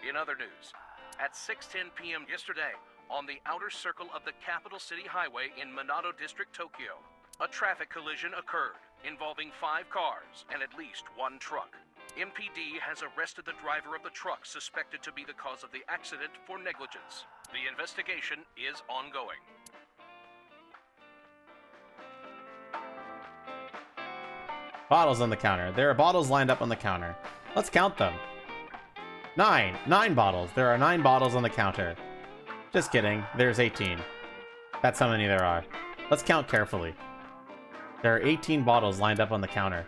In other news, at 6:10 p.m. yesterday, on the outer circle of the Capital City Highway in Minato District, Tokyo, a traffic collision occurred involving 5 cars and at least 1 truck. MPD has arrested the driver of the truck suspected to be the cause of the accident for negligence. The investigation is ongoing. Bottles on the counter. There are bottles lined up on the counter. Let's count them. 9. 9 bottles. There are 9 bottles on the counter. Just kidding. There's 18. That's how many there are. Let's count carefully. There are 18 bottles lined up on the counter.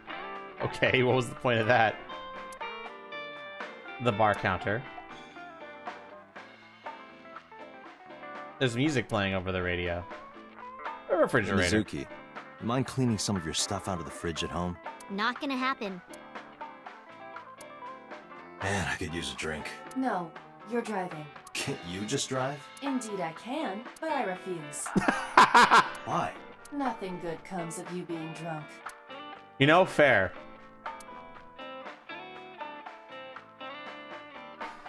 Okay, what was the point of that? The bar counter. There's music playing over the radio. A refrigerator. Mizuki, you mind cleaning some of your stuff out of the fridge at home? Not gonna happen. Man, I could use a drink. No, you're driving. Can't you just drive? Indeed I can, but I refuse. Why? Nothing good comes of you being drunk. You know, fair.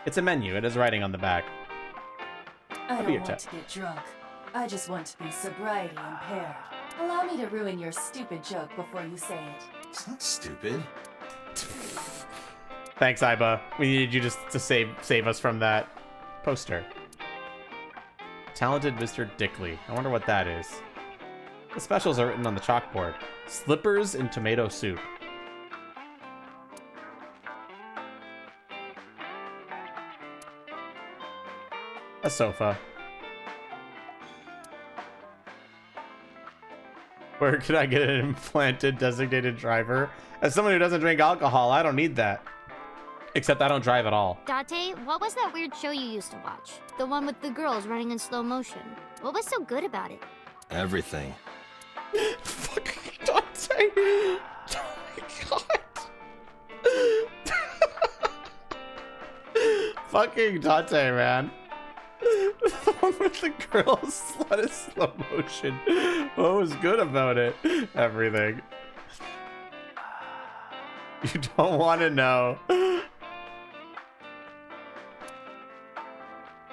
It's a menu. It is writing on the back. I That'd be don't your want to get drunk. I just want to be sobriety impaired. Allow me to ruin your stupid joke before you say it. It's not stupid. Thanks, Iba. We needed you just to save us from that poster. Talented Mr. Dickley. I wonder what that is. The specials are written on the chalkboard. Slippers and tomato soup. A sofa. Where could I get an implanted designated driver? As someone who doesn't drink alcohol, I don't need that. Except I don't drive at all. Date, what was that weird show you used to watch? The one with the girls running in slow motion. What was so good about it? Everything. Fuck Dante. Oh my god. Fucking Dante, man. The one with the girl slut in slow motion. What was good about it? Everything. You don't want to know.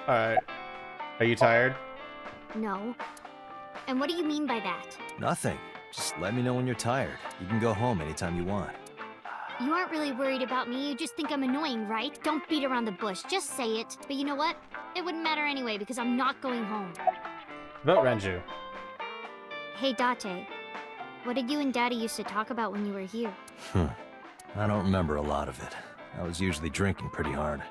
Alright. Are you tired? No. And what do you mean by that? Nothing. Just let me know when you're tired. You can go home anytime you want. You aren't really worried about me, you just think I'm annoying, right? Don't beat around the bush, just say it. But you know what? It wouldn't matter anyway, because I'm not going home. About Renju. Hey, Date. What did you and Daddy used to talk about when you were here? I don't remember a lot of it. I was usually drinking pretty hard.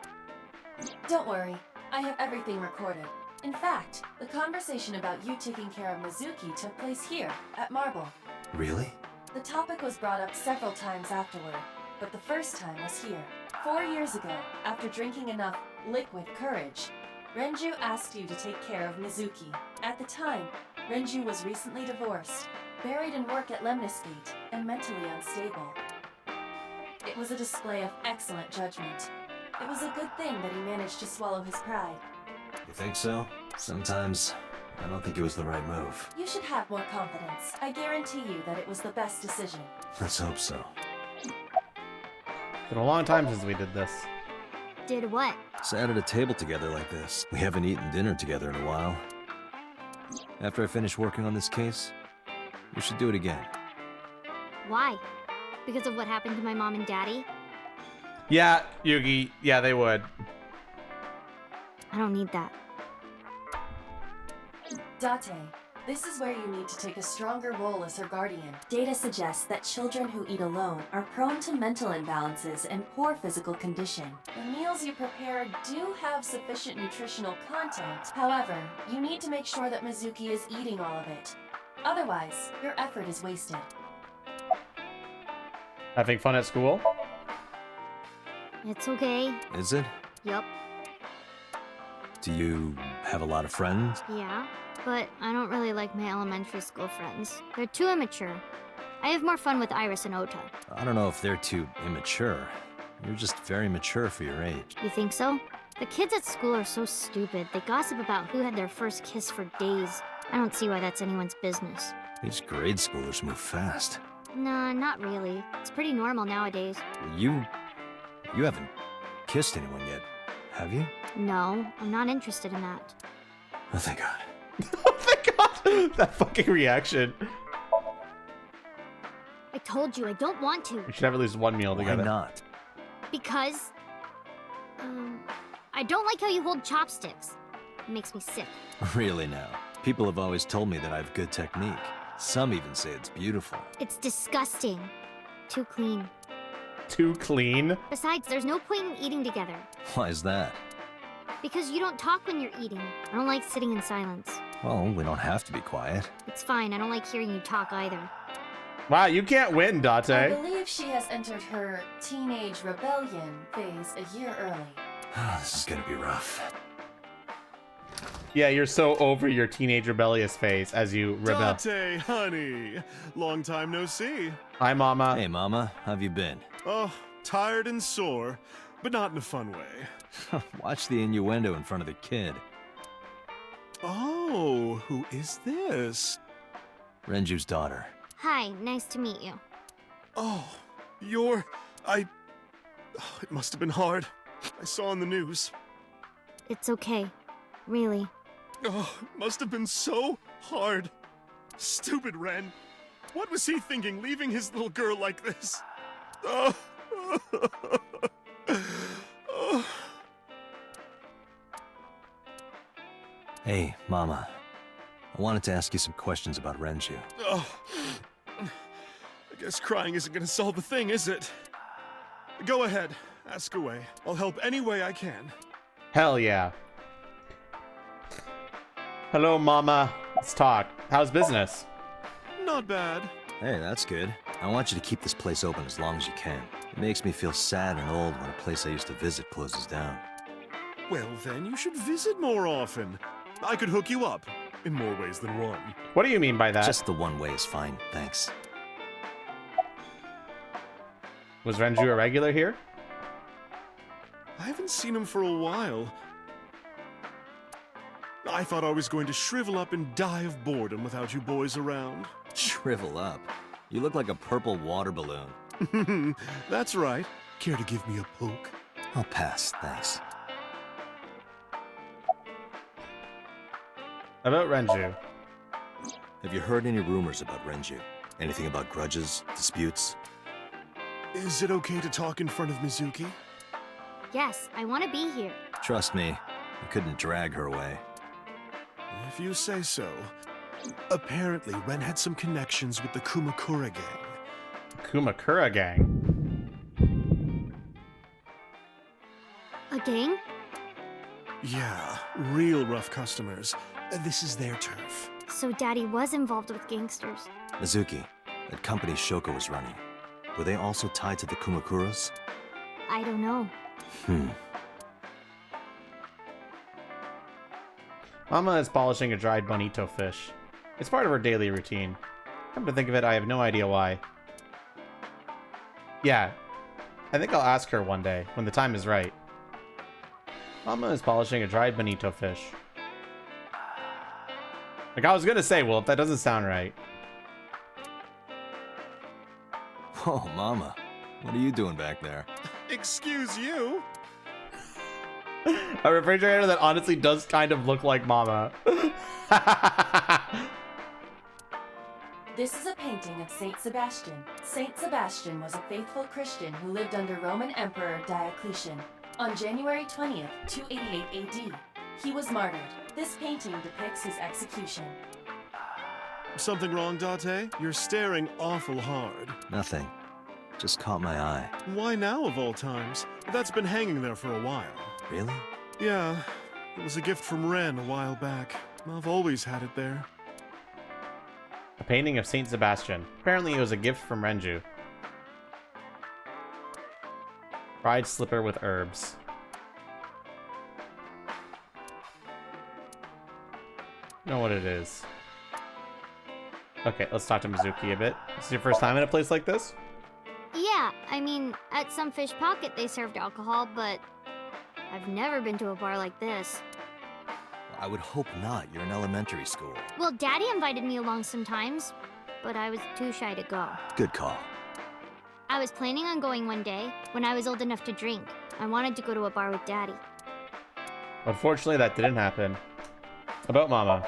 Don't worry, I have everything recorded. In fact, the conversation about you taking care of Mizuki took place here, at Marble. Really? The topic was brought up several times afterward, but the first time was here. 4 years ago, after drinking enough liquid courage, Renju asked you to take care of Mizuki. At the time, Renju was recently divorced, buried in work at Lemnisgate, and mentally unstable. It was a display of excellent judgment. It was a good thing that he managed to swallow his pride. You think so? Sometimes, I don't think it was the right move. You should have more confidence. I guarantee you that it was the best decision. Let's hope so. Been a long time since we did this. Did what? Sat at a table together like this. We haven't eaten dinner together in a while. After I finish working on this case, we should do it again. Why? Because of what happened to my mom and daddy? Yeah, Yugi. Yeah, they would. I don't need that. Date, this is where you need to take a stronger role as her guardian. Data suggests that children who eat alone are prone to mental imbalances and poor physical condition. The meals you prepare do have sufficient nutritional content. However, you need to make sure that Mizuki is eating all of it. Otherwise, your effort is wasted. Having fun at school? It's okay. Is it? Yup. Do you have a lot of friends? Yeah, but I don't really like my elementary school friends. They're too immature. I have more fun with Iris and Ota. I don't know if they're too immature. You're just very mature for your age. You think so? The kids at school are so stupid. They gossip about who had their first kiss for days. I don't see why that's anyone's business. These grade schoolers move fast. Nah, not really. It's pretty normal nowadays. You haven't kissed anyone yet, have you? No, I'm not interested in that. Oh, thank God. Oh, thank God! That fucking reaction. I told you, I don't want to. We should have at least one meal together. Why not? Because... I don't like how you hold chopsticks. It makes me sick. Really now? People have always told me that I have good technique. Some even say it's beautiful. It's disgusting. Too clean. Too clean? Besides, there's no point in eating together. Why is that? Because you don't talk when you're eating. I don't like sitting in silence. Well, we don't have to be quiet. It's fine, I don't like hearing you talk either. Wow, you can't win, Date. I believe she has entered her teenage rebellion phase a year early. This is gonna be rough. Yeah, you're so over your teenage rebellious phase as you rebel. Date, honey. Long time no see. Hi, Mama. Hey, Mama. How have you been? Oh, tired and sore, but not in a fun way. Watch the innuendo in front of the kid. Oh, who is this? Renju's daughter. Hi, nice to meet you. Oh, it must have been hard. I saw on the news. It's okay. Really. Oh, it must have been so hard. Stupid Ren. What was he thinking, leaving his little girl like this? Oh. Hey, Mama. I wanted to ask you some questions about Renju. Oh. I guess crying isn't gonna solve the thing, is it? Go ahead. Ask away. I'll help any way I can. Hell yeah. Hello, Mama. Let's talk. How's business? Not bad. Hey, that's good. I want you to keep this place open as long as you can. It makes me feel sad and old when a place I used to visit closes down. Well, then you should visit more often. I could hook you up, in more ways than one. What do you mean by that? Just the one way is fine, thanks. Was Renju a regular here? I haven't seen him for a while. I thought I was going to shrivel up and die of boredom without you boys around. Shrivel up? You look like a purple water balloon. That's right. Care to give me a poke? I'll pass, thanks. About Renju. Have you heard any rumors about Renju? Anything about grudges, disputes? Is it okay to talk in front of Mizuki? Yes, I want to be here. Trust me, I couldn't drag her away. If you say so. Apparently, Ren had some connections with the Kumakura gang. Kumakura gang? A gang? Yeah, real rough customers. This is their turf. So Daddy was involved with gangsters. Mizuki, that company Shoko was running, were they also tied to the Kumakuras? I don't know. Mama is polishing a dried bonito fish. It's part of her daily routine. Come to think of it, I have no idea why. Yeah, I think I'll ask her one day, when the time is right. Mama is polishing a dried bonito fish. Like I was gonna say, Wolf, that doesn't sound right. Whoa, Mama. What are you doing back there? Excuse you? A refrigerator that honestly does kind of look like Mama. This is a painting of Saint Sebastian. Saint Sebastian was a faithful Christian who lived under Roman Emperor Diocletian. On January 20th, 288 AD, he was martyred. This painting depicts his execution. Something wrong, Date? You're staring awful hard. Nothing. Just caught my eye. Why now, of all times? That's been hanging there for a while. Really? Yeah. It was a gift from Ren a while back. I've always had it there. A painting of Saint Sebastian. Apparently it was a gift from Renju. Fried slipper with herbs. Know what it is. Okay, let's talk to Mizuki a bit. This is your first time in a place like this? Yeah, I mean, at some fish pocket they served alcohol, but I've never been to a bar like this. I would hope not. You're in elementary school. Well, Daddy invited me along sometimes, but I was too shy to go. Good call. I was planning on going one day when I was old enough to drink. I wanted to go to a bar with Daddy. Unfortunately, that didn't happen. About Mama.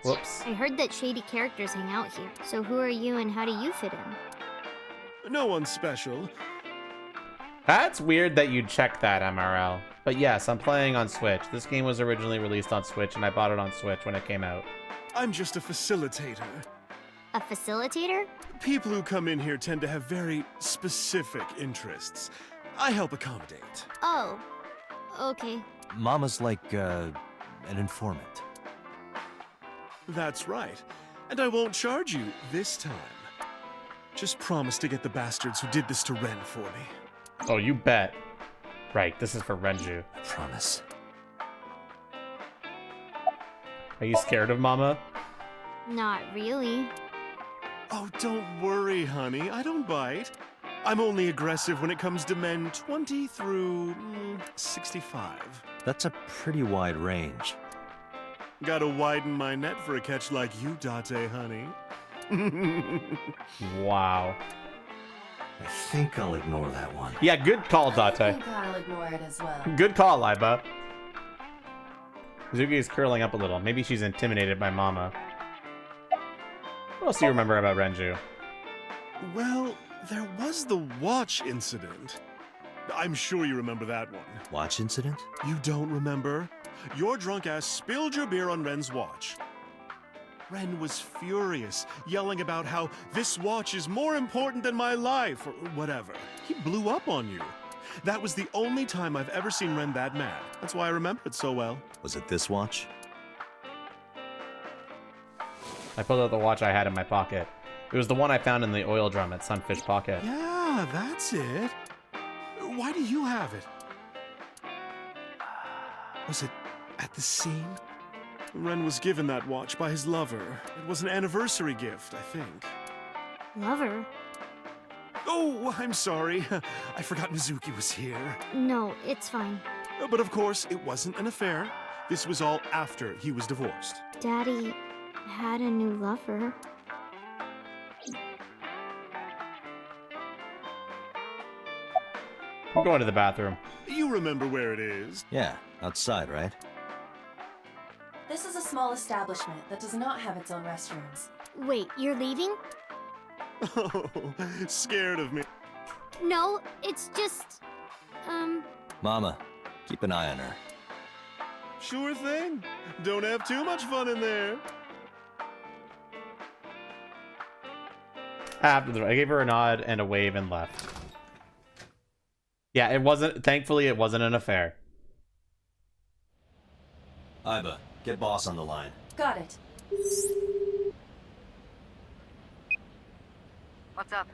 Whoops. I heard that shady characters hang out here. So who are you and how do you fit in? No one special. That's weird that you'd check that, MRL. But yes, I'm playing on Switch. This game was originally released on Switch, and I bought it on Switch when it came out. I'm just a facilitator. A facilitator? People who come in here tend to have very specific interests. I help accommodate. Oh, okay. Mama's like, an informant. That's right. And I won't charge you this time. Just promise to get the bastards who did this to Ren for me. Oh, you bet. Right, this is for Renju. I promise. Are you scared of Mama? Not really. Oh, don't worry, honey. I don't bite. I'm only aggressive when it comes to men 20 through 65. That's a pretty wide range. Gotta widen my net for a catch like you, Date, honey. Wow. I think I'll ignore that one. Yeah, good call, Date. I think I'll ignore it as well. Good call, Iba. Mizuki is curling up a little. Maybe she's intimidated by Mama. What else do you remember about Renju? Well, there was the watch incident. I'm sure you remember that one. Watch incident? You don't remember? Your drunk ass spilled your beer on Ren's watch. Ren was furious, yelling about how this watch is more important than my life, or whatever. He blew up on you. That was the only time I've ever seen Ren that mad. That's why I remember it so well. Was it this watch? I pulled out the watch I had in my pocket. It was the one I found in the oil drum at Sunfish Pocket. Yeah, that's it. Why do you have it? Was it at the scene? Ren was given that watch by his lover. It was an anniversary gift, I think. Lover? Oh, I'm sorry. I forgot Mizuki was here. No, it's fine. But of course, it wasn't an affair. This was all after he was divorced. Daddy had a new lover. I'm going to the bathroom. You remember where it is? Yeah, outside, right? This is a small establishment that does not have its own restrooms. Wait, you're leaving? Oh, scared of me. No, it's just... Mama, keep an eye on her. Sure thing. Don't have too much fun in there. I gave her a nod and a wave and left. Yeah, it wasn't. Thankfully, it wasn't an affair. Iba, get boss on the line. Got it. What's up?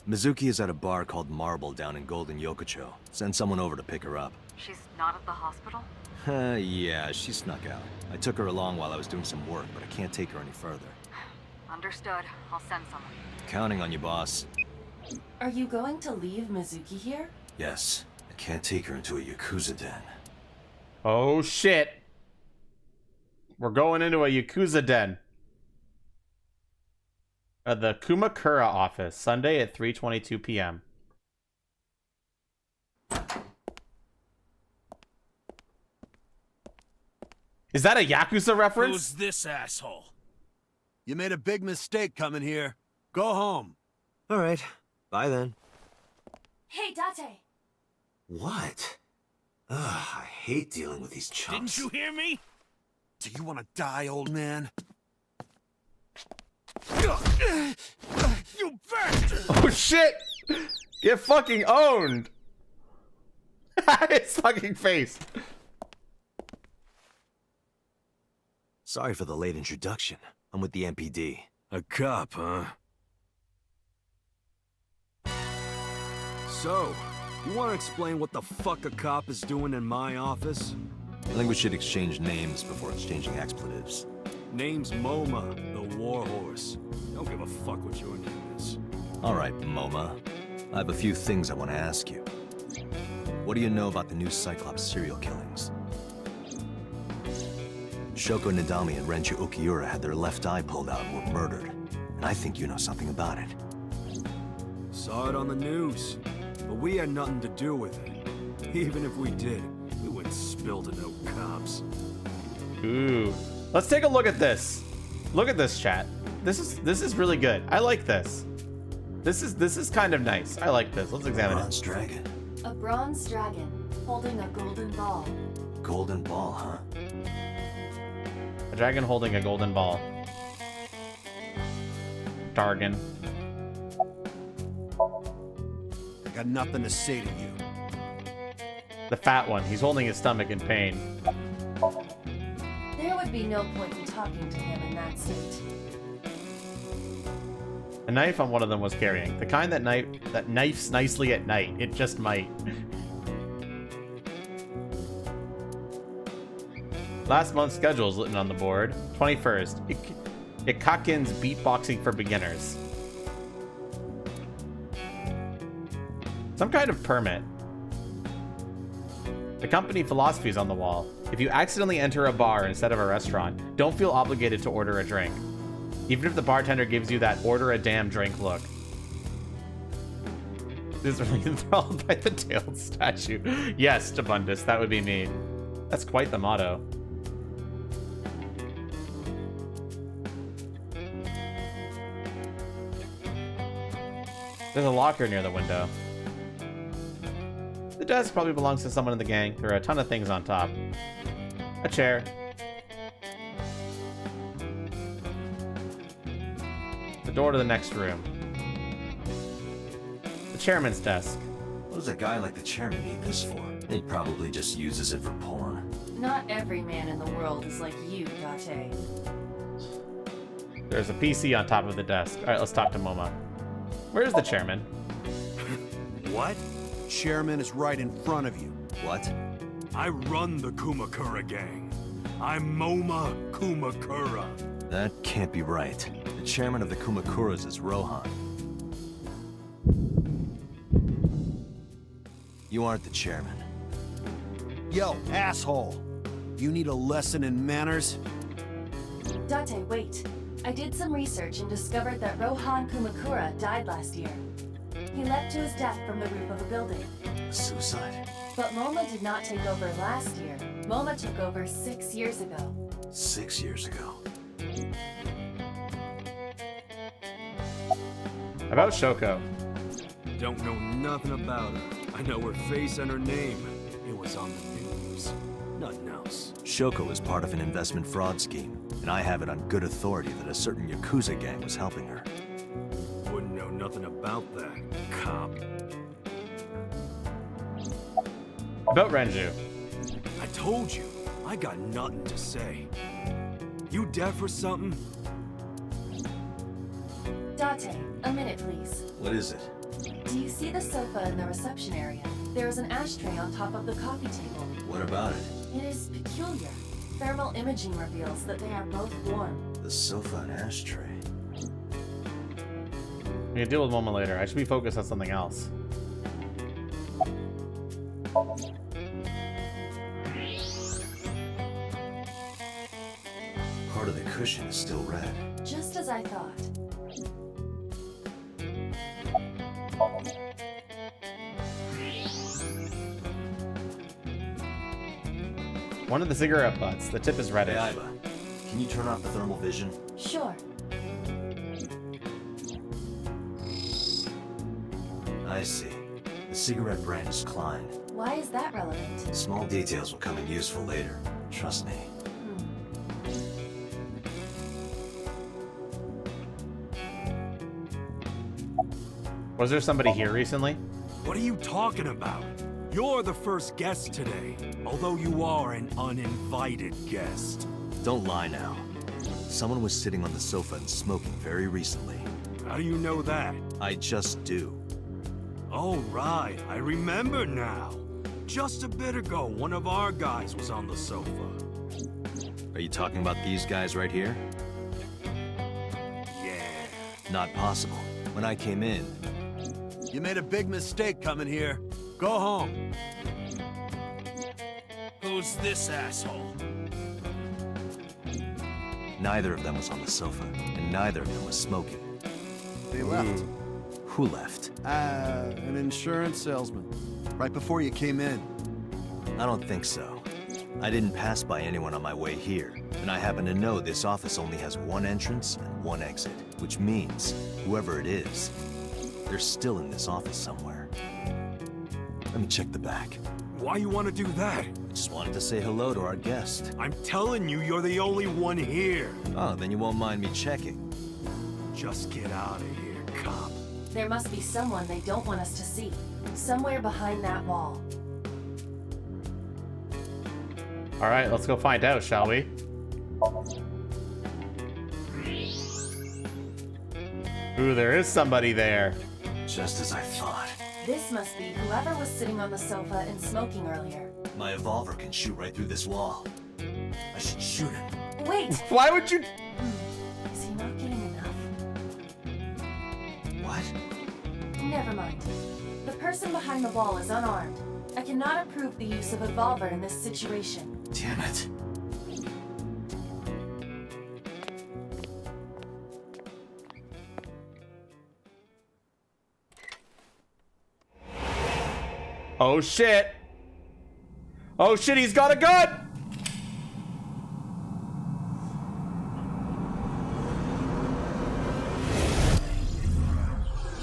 Mizuki is at a bar called Marble down in Golden Yokocho. Send someone over to pick her up. She's not at the hospital? Yeah, she snuck out. I took her along while I was doing some work, but I can't take her any further. Understood. I'll send someone. Counting on you, boss. Are you going to leave Mizuki here? Yes. I can't take her into a Yakuza den. Oh, shit. We're going into a Yakuza den. The Kumakura office, Sunday at 3:22 p.m. Is that a Yakuza reference? Who's this asshole? You made a big mistake coming here. Go home. All right. Bye then. Hey, Date! What? Ugh, I hate dealing with these chumps. Didn't you hear me? Do you want to die, old man? You bastard! Oh shit! Get fucking owned! His fucking face. Sorry for the late introduction. I'm with the MPD. A cop, huh? So, you want to explain what the fuck a cop is doing in my office? I think we should exchange names before exchanging expletives. Name's MoMA, the warhorse. Don't give a fuck what your name is. All right, MoMA. I have a few things I want to ask you. What do you know about the new Cyclops serial killings? Shoko Nadami and Renju Ukiura had their left eye pulled out and were murdered. And I think you know something about it. Saw it on the news, but we had nothing to do with it. Even if we did, we wouldn't spill to no cops. Ooh. Let's take a look at this. Look at this, chat. This is really good. I like this. This is kind of nice. I like this. Let's examine it. Bronze dragon. A bronze dragon holding a golden ball. Golden ball, huh? A dragon holding a golden ball. Dargan. I got nothing to say to you. The fat one. He's holding his stomach in pain. There would be no point in talking to him in that state. A knife on one of them was carrying. The kind that knifes nicely at night. It just might. Last month's schedule is written on the board. 21st. Ikakin's beatboxing for beginners. Some kind of permit. The company philosophy is on the wall. If you accidentally enter a bar instead of a restaurant, don't feel obligated to order a drink. Even if the bartender gives you that order a damn drink look. This is really enthralled by the tailed statue. Yes, Jabundus, that would be me. That's quite the motto. There's a locker near the window. The desk probably belongs to someone in the gang. There are a ton of things on top. A chair. The door to the next room. The chairman's desk. What does a guy like the chairman need this for? He probably just uses it for porn. Not every man in the world is like you, Date. There's a PC on top of the desk. Alright, let's talk to MoMA. Where's the chairman? What? Chairman is right in front of you. What? I run the Kumakura gang. I'm MoMA Kumakura. That can't be right. The chairman of the Kumakuras is Rohan. You aren't the chairman. Yo, asshole! You need a lesson in manners? Date, wait. I did some research and discovered that Rohan Kumakura died last year. He leapt to his death from the roof of a building. Suicide? But MoMA did not take over last year. MoMA took over 6 years ago. 6 years ago. About Shoko. Don't know nothing about her. I know her face and her name. It was on the news. Nothing else. Shoko was part of an investment fraud scheme, and I have it on good authority that a certain Yakuza gang was helping her. Wouldn't know nothing about that, cop. About Renju. I told you, I got nothing to say. You deaf or something? Date, a minute please. What is it? Do you see the sofa in the reception area? There is an ashtray on top of the coffee table. What about it? It is peculiar. Thermal imaging reveals that they are both warm. The sofa and ashtray. We can deal with MoMA later. I should be focused on something else. Part of the cushion is still red. Just as I thought. One of the cigarette butts. The tip is reddish. Hey, Iva, can you turn off the thermal vision? Sure. I see. The cigarette brand is Klein. Why is that relevant? Small details will come in useful later. Trust me. Was there somebody here recently? What are you talking about? You're the first guest today, although you are an uninvited guest. Don't lie now. Someone was sitting on the sofa and smoking very recently. How do you know that? I just do. Oh, right. I remember now. Just a bit ago, one of our guys was on the sofa. Are you talking about these guys right here? Yeah. Not possible. When I came in... You made a big mistake coming here. Go home. Who's this asshole? Neither of them was on the sofa, and neither of them was smoking. They left. Who left? An insurance salesman. Right before you came in. I don't think so. I didn't pass by anyone on my way here, and I happen to know this office only has one entrance and one exit, which means, whoever it is, they're still in this office somewhere. Let me check the back. Why you want to do that? I just wanted to say hello to our guest. I'm telling you, you're the only one here. Oh, then you won't mind me checking. Just get out of here, cop. There must be someone they don't want us to see. Somewhere behind that wall. Alright, let's go find out, shall we? Ooh, there is somebody there. Just as I thought. This must be whoever was sitting on the sofa and smoking earlier. My evolver can shoot right through this wall. I should shoot him. Wait! Why would you... Is he not getting enough? What? Never mind. The person behind the wall is unarmed. I cannot approve the use of evolver in this situation. Damn it. Oh shit! Oh shit, he's got a gun!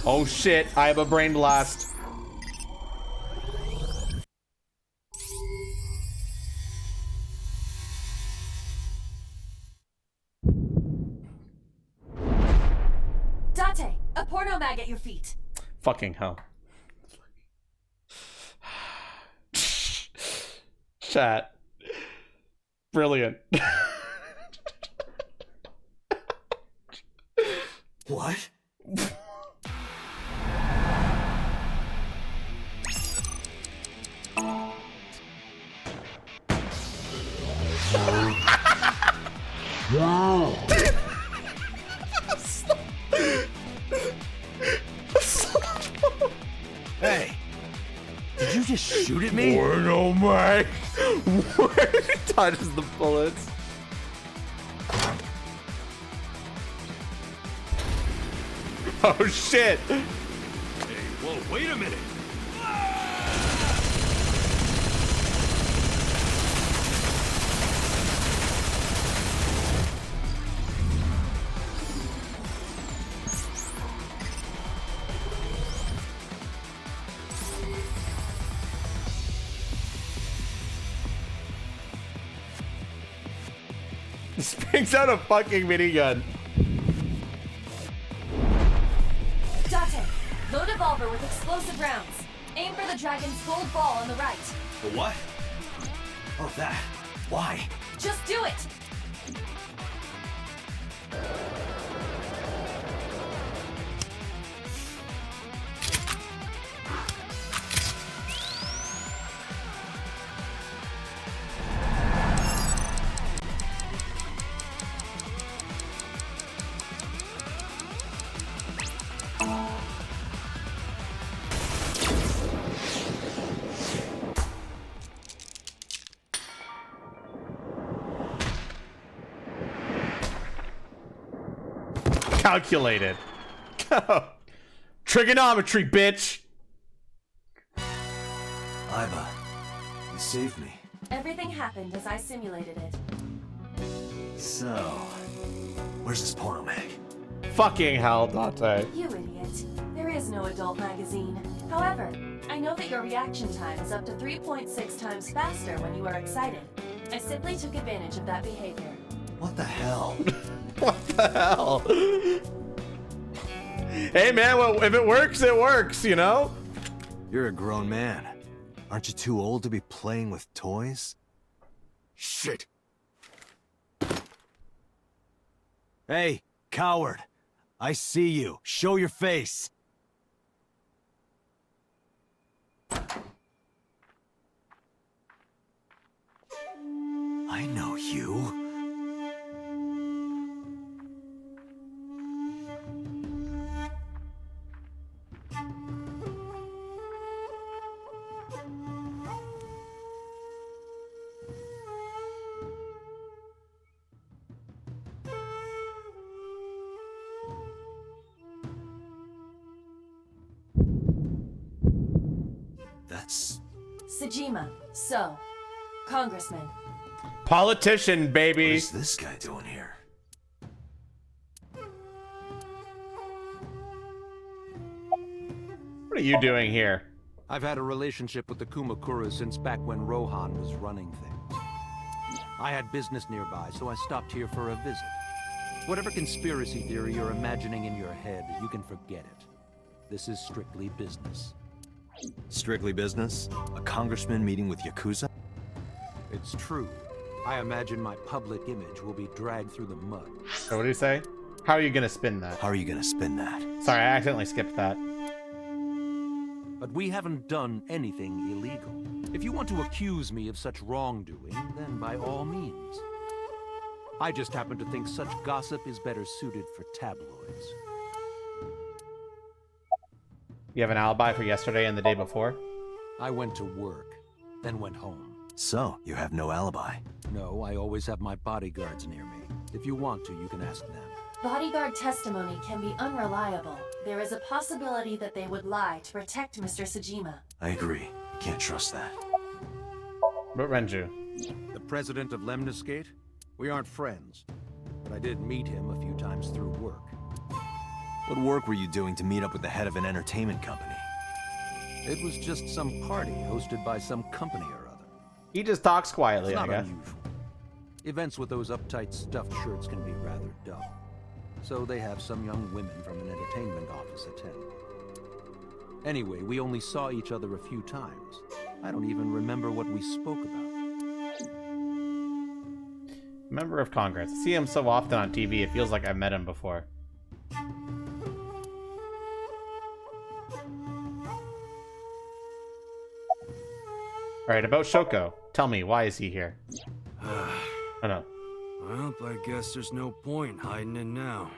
Oh shit, I have a brain blast. Date, a porno mag at your feet. Fucking hell. Chat. Brilliant. What? Hey, did you just shoot at me? No, Mike. Where he touches the bullets. Oh shit! Hey, whoa, wait a minute! Springs out a fucking minigun. Date, load a revolver with explosive rounds. Aim for the dragon's gold ball on the right. The what? Oh, that. Why? Just do it! Calculated. Trigonometry, bitch. Iba, you saved me. Everything happened as I simulated it. So, where's this porno mag? Fucking hell, Dante. You idiot. There is no adult magazine. However, I know that your reaction time is up to 3.6 times faster when you are excited. I simply took advantage of that behavior. What the hell? What the hell? Hey man, well, if it works, you know? You're a grown man. Aren't you too old to be playing with toys? Shit! Hey, coward. I see you. Show your face. I know you. That's... Sejima, so, Congressman. Politician, baby. What is this guy doing here? What are you doing here? I've had a relationship with the Kumakura since back when Rohan was running things. I had business nearby, so I stopped here for a visit. Whatever conspiracy theory you're imagining in your head, you can forget it. This is strictly business. Strictly business? A congressman meeting with Yakuza? It's true. I imagine my public image will be dragged through the mud. So what do you say? How are you gonna spin that? How are you gonna spin that? Sorry, I accidentally skipped that. But we haven't done anything illegal. If you want to accuse me of such wrongdoing, then by all means. I just happen to think such gossip is better suited for tabloids. You have an alibi for yesterday and the day before? I went to work, then went home. So, you have no alibi? No, I always have my bodyguards near me. If you want to, you can ask them. Bodyguard testimony can be unreliable. There is a possibility that they would lie to protect Mr. Sejima. I agree. Can't trust that. But Renju? The president of Lemniscate? We aren't friends, but I did meet him a few times through work. What work were you doing to meet up with the head of an entertainment company? It was just some party hosted by some company or other. He just talks quietly, It's I not guess. unusual. Events with those uptight stuffed shirts can be rather dull. So they have some young women from an entertainment office attend. Anyway, we only saw each other a few times. I don't even remember what we spoke about. Member of Congress. I see him so often on TV, it feels like I've met him before. Alright, about Shoko. Tell me, why is he here? Oh no. Well, I guess there's no point hiding it now.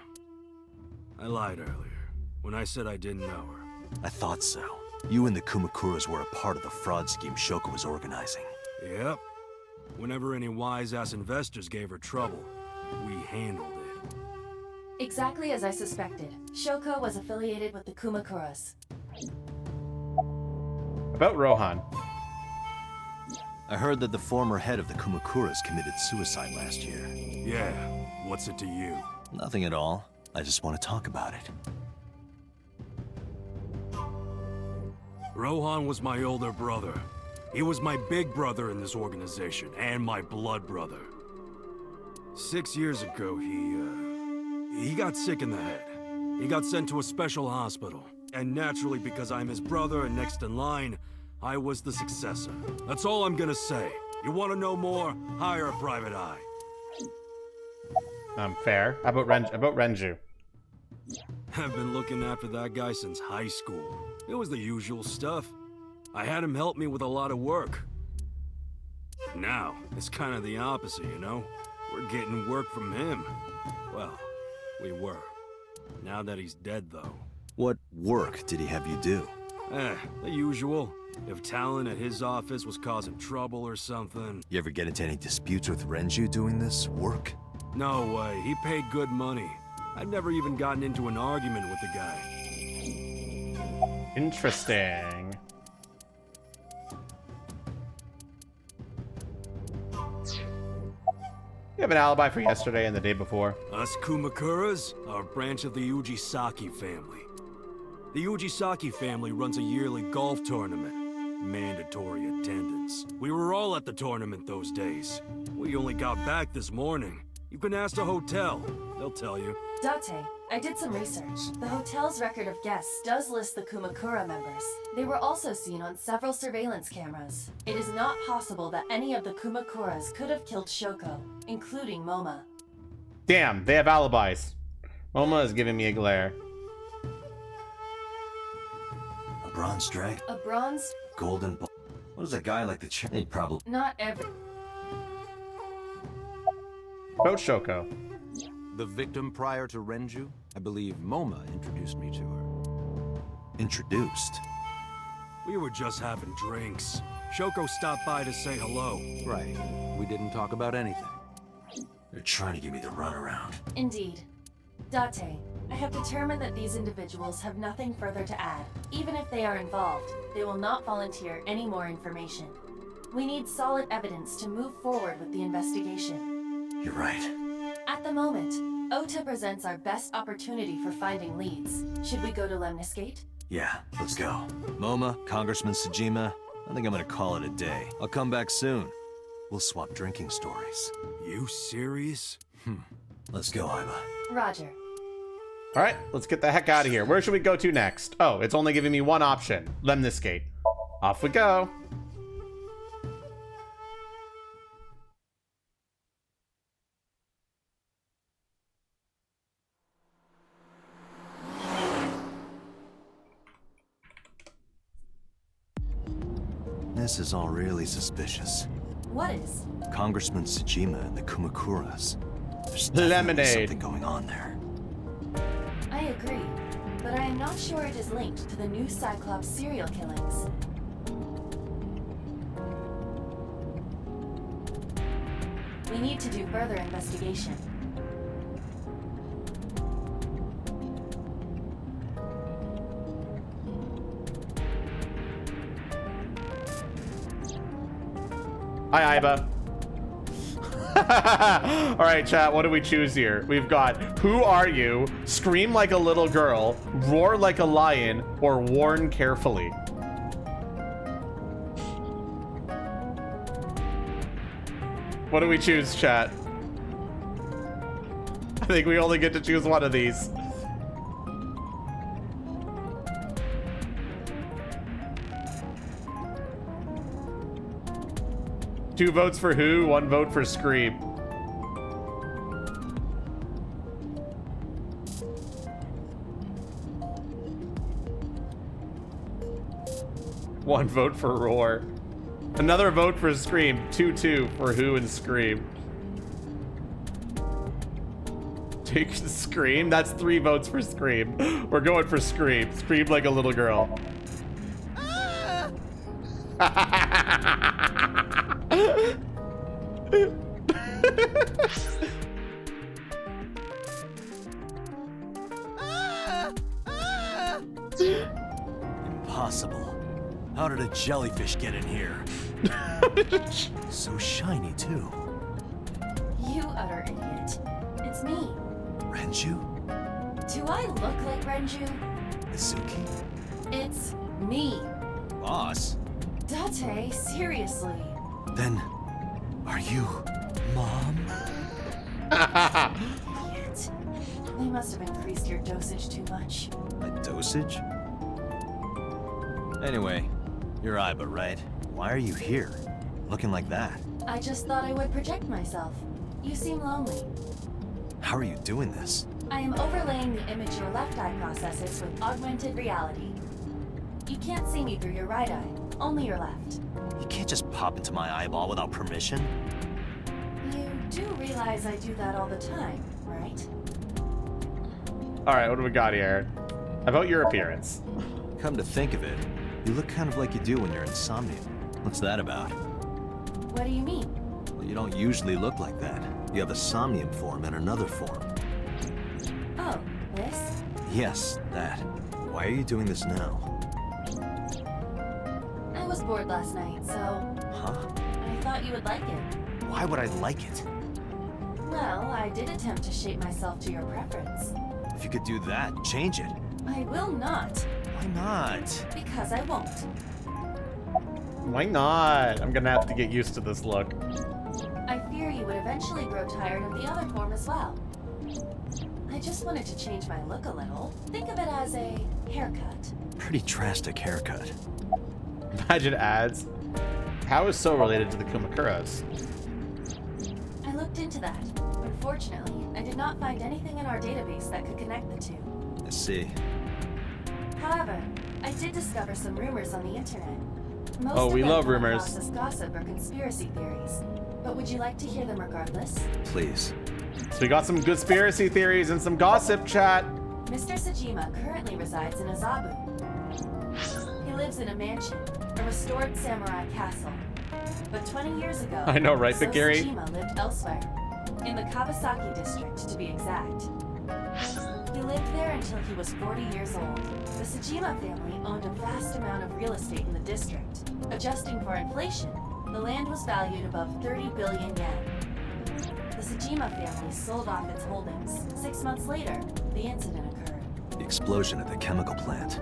I lied earlier, when I said I didn't know her. I thought so. You and the Kumakuras were a part of the fraud scheme Shoko was organizing. Yep. Whenever any wise-ass investors gave her trouble, we handled it. Exactly as I suspected. Shoko was affiliated with the Kumakuras. About Rohan. I heard that the former head of the Kumakuras committed suicide last year. Yeah, what's it to you? Nothing at all. I just want to talk about it. Rohan was my older brother. He was my big brother in this organization, and my blood brother. 6 years ago, he got sick in the head. He got sent to a special hospital. And naturally, because I'm his brother and next in line, I was the successor. That's all I'm gonna say. You wanna know more? Hire a private eye. Fair. How about Renju? I've been looking after that guy since high school. It was the usual stuff. I had him help me with a lot of work. Now, it's kind of the opposite, you know? We're getting work from him. Well, we were. Now that he's dead, though. What work did he have you do? The usual. If talent at his office was causing trouble or something. You ever get into any disputes with Renju doing this work? No way. He paid good money. I've never even gotten into an argument with the guy. Interesting. You have an alibi for yesterday and the day before. Us Kumakuras are a branch of the Ujisaki family. The Ujisaki family runs a yearly golf tournament. Mandatory attendance. We were all at the tournament those days. We only got back this morning. You can ask the hotel. They'll tell you. Date, I did some research. The hotel's record of guests does list the Kumakura members. They were also seen on several surveillance cameras. It is not possible that any of the Kumakuras could have killed Shoko, including Moma. Damn, they have alibis. Moma is giving me a glare. A bronze dragon? A bronze? Golden ball. What is a guy like the They'd probably... Not every... About Shoko. The victim prior to Renju? I believe Moma introduced me to her. Introduced? We were just having drinks. Shoko stopped by to say hello. Right. We didn't talk about anything. They're trying to give me the runaround. Indeed. Date, I have determined that these individuals have nothing further to add. Even if they are involved, they will not volunteer any more information. We need solid evidence to move forward with the investigation. You're right. At the moment, Ota presents our best opportunity for finding leads. Should we go to Lemniscate? Yeah, let's go. Moma, Congressman Sejima, I think I'm gonna call it a day. I'll come back soon. We'll swap drinking stories. You serious? Let's go, Iba. Roger. All right, let's get the heck out of here. Where should we go to next? Oh, it's only giving me one option. Lemniscate. Off we go. This is all really suspicious. What is? Congressman Sejima and the Kumakuras. There's Lemonade. definitely something going on there. I agree, but I am not sure it is linked to the new Cyclops serial killings. We need to do further investigation. Hi, Iba. All right, chat, what do we choose here? We've got Who Are You, Scream Like a Little Girl, Roar Like a Lion, or Warn Carefully. What do we choose, chat? I think we only get to choose one of these. Two votes for Who, one vote for Scream. One vote for Roar. Another vote for Scream. 2-2 for Who and Scream. Take Scream? That's 3 votes for Scream. We're going for Scream. Scream like a little girl. Impossible. How did a jellyfish get in here? So shiny, too. You utter idiot. It's me. Renju? Do I look like Renju? Mizuki? It's me. Boss? Date, seriously. Then, are you Mom? Idiot. They must have increased your dosage too much. My dosage? Anyway, you're Aiba, right? Why are you here? Looking like that? I just thought I would protect myself. You seem lonely. How are you doing this? I am overlaying the image your left eye processes with augmented reality. You can't see me through your right eye, only your left. You can't just pop into my eyeball without permission. You do realize I do that all the time, right? Alright, what do we got here? About your appearance. Come to think of it, you look kind of like you do when you're in Somnium. What's that about? What do you mean? Well, you don't usually look like that. You have a Somnium form and another form. Oh, this? Yes, that. Why are you doing this now? I was bored last night, so... Huh? I thought you would like it. Why would I like it? Well, I did attempt to shape myself to your preference. If you could do that, change it. I will not. Why not? Because I won't. Why not? I'm gonna have to get used to this look. I fear you would eventually grow tired of the other form as well. I just wanted to change my look a little. Think of it as a haircut. Pretty drastic haircut. Imagine ads. How is so related to the Kumakuras? I looked into that. Unfortunately, I did not find anything in our database that could connect the two. I see. However, I did discover some rumors on the internet. Most Oh, we of them love come rumors. across as gossip or conspiracy theories. But would you like to hear them regardless? Please. So we got some conspiracy theories and some gossip chat. Mr. Sajima currently resides in Azabu. He lives in a mansion, a restored samurai castle. But 20 years ago, I know, right, So Gary? Sajima lived elsewhere, in the Kawasaki district to be exact. He lived there until he was 40 years old. The Sajima family owned a vast amount of real estate in the district. Adjusting for inflation, the land was valued above 30 billion yen. The Sajima family sold off its holdings. 6 months later, the incident occurred. The explosion at the chemical plant.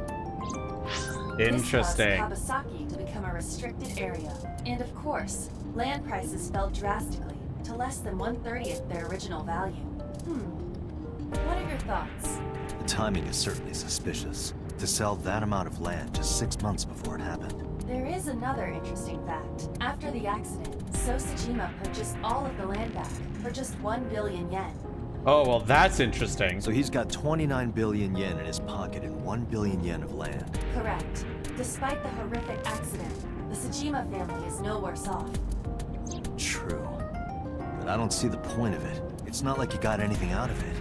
Interesting. This caused Kawasaki to become a restricted area. And of course, land prices fell drastically to less than 1/30th their original value. What are your thoughts? The timing is certainly suspicious. To sell that amount of land just 6 months before it happened. There is another interesting fact. After the accident, So Sajima purchased all of the land back for just 1 billion yen. Oh, well, that's interesting. So he's got 29 billion yen in his pocket and 1 billion yen of land. Correct. Despite the horrific accident, the Sajima family is no worse off. True. But I don't see the point of it. It's not like you got anything out of it.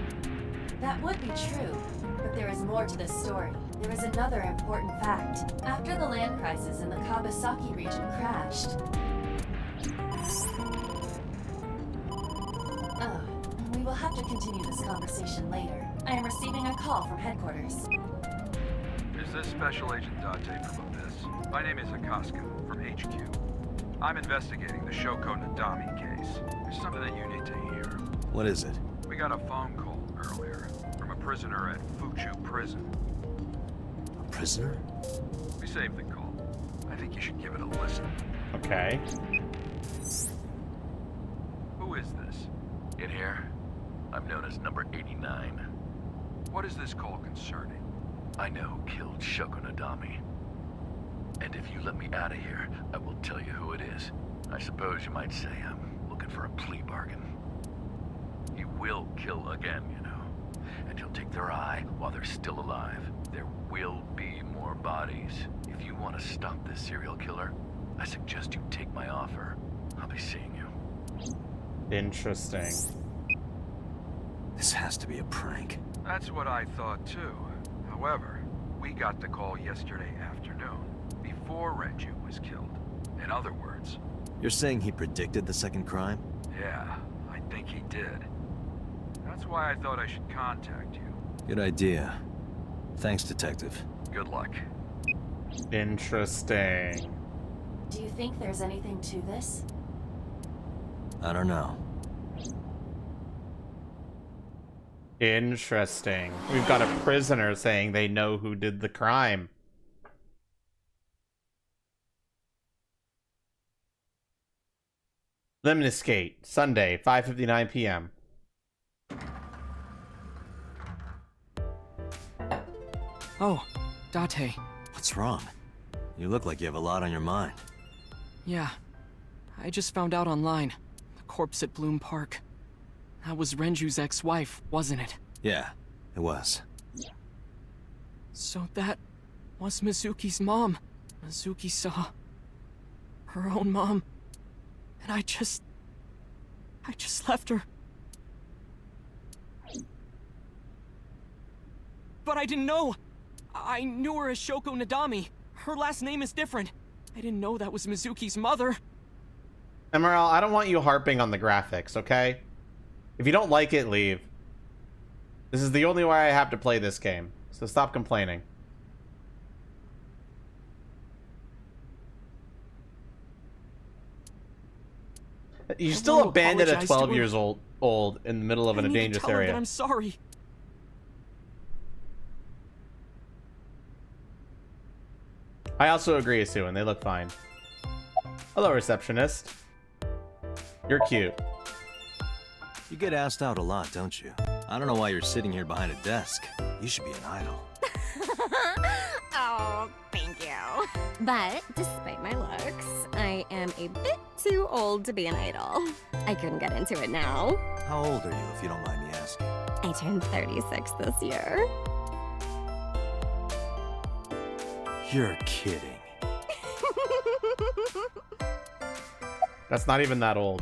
That would be true, but there is more to this story. There is another important fact. After the land prices in the Kawasaki region crashed... Oh, we will have to continue this conversation later. I am receiving a call from headquarters. Is this Special Agent Date from Abyss? My name is Akaska, from HQ. I'm investigating the Shoko Nadami case. There's something that you need to hear. What is it? We got a phone call earlier from a prisoner at Fuchu Prison. A prisoner? We saved the call. I think you should give it a listen. Okay. Who is this? In here, I'm known as number 89. What is this call concerning? I know who killed Shoko Nadami. And if you let me out of here, I will tell you who it is. I suppose you might say I'm looking for a plea bargain. He will kill again, you know. And he'll take their eye while they're still alive. There will be more bodies. If you want to stop this serial killer, I suggest you take my offer. I'll be seeing you. Interesting. This has to be a prank. That's what I thought too. However, we got the call yesterday afternoon, before Renju was killed. In other words. You're saying he predicted the second crime? Yeah, I think he did. That's why I thought I should contact you. Good idea. Thanks, Detective. Good luck. Interesting. Do you think there's anything to this? I don't know. Interesting. We've got a prisoner saying they know who did the crime. Lemnis Gate, Sunday, 5:59 p.m. Oh, Date. What's wrong? You look like you have a lot on your mind. Yeah. I just found out online. The corpse at Bloom Park. That was Renju's ex-wife, wasn't it? Yeah, it was. So that was Mizuki's mom. Mizuki saw her own mom. And I just left her. But I didn't know. I knew her as Shoko Nadami. Her last name is different. I didn't know that was Mizuki's mother. Emerald, I don't want you harping on the graphics, okay? If you don't like it, leave. This is the only way I have to play this game, so stop complaining. You still abandoned a 12 years old in the middle of a dangerous area. I'm sorry. I also agree, Sue, and they look fine. Hello, receptionist. You're cute. You get asked out a lot, don't you? I don't know why you're sitting here behind a desk. You should be an idol. Oh, thank you. But despite my looks, I am a bit too old to be an idol. I couldn't get into it now. How old are you, if you don't mind me asking? I turned 36 this year. You're kidding. That's not even that old.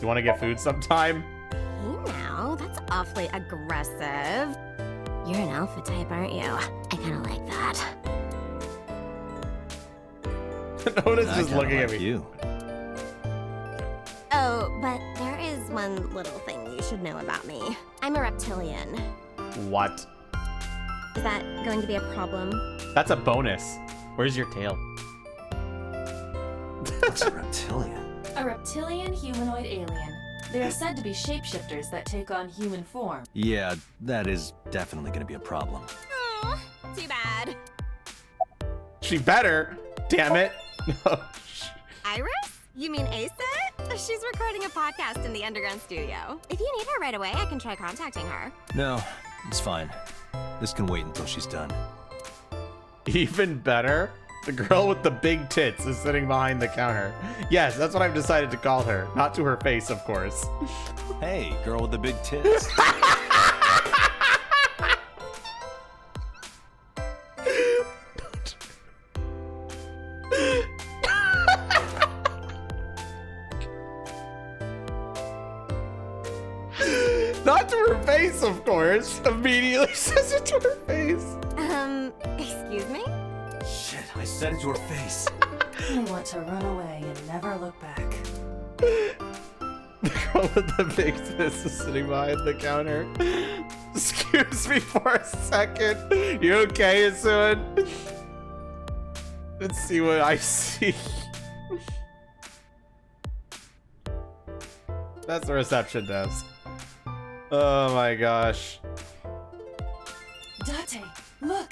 You want to get food sometime? Hey now, that's awfully aggressive. You're an alpha type, aren't you? I kind of like that. Notice just looking at me. You. Oh, but there is one little thing you should know about me. I'm a reptilian. What? Is that going to be a problem? That's a bonus. Where's your tail? What's a reptilian? A reptilian humanoid alien. They are said to be shapeshifters that take on human form. Yeah, that is definitely going to be a problem. Oh, too bad. She better. Damn it. Iris? You mean Asa? She's recording a podcast in the underground studio. If you need her right away, I can try contacting her. No, it's fine. This can wait until she's done. Even better, the girl with the big tits is sitting behind the counter. Yes, that's what I've decided to call her. Not to her face, of course. Hey, girl with the big tits. Not to her face, of course. Immediately says it to her face. Excuse me? Shit, I said it to her face. I want to run away and never look back. The girl with the big tits is sitting behind the counter. Excuse me for a second. You okay, Isuan? Let's see what I see. That's the reception desk. Oh my gosh. Date, look!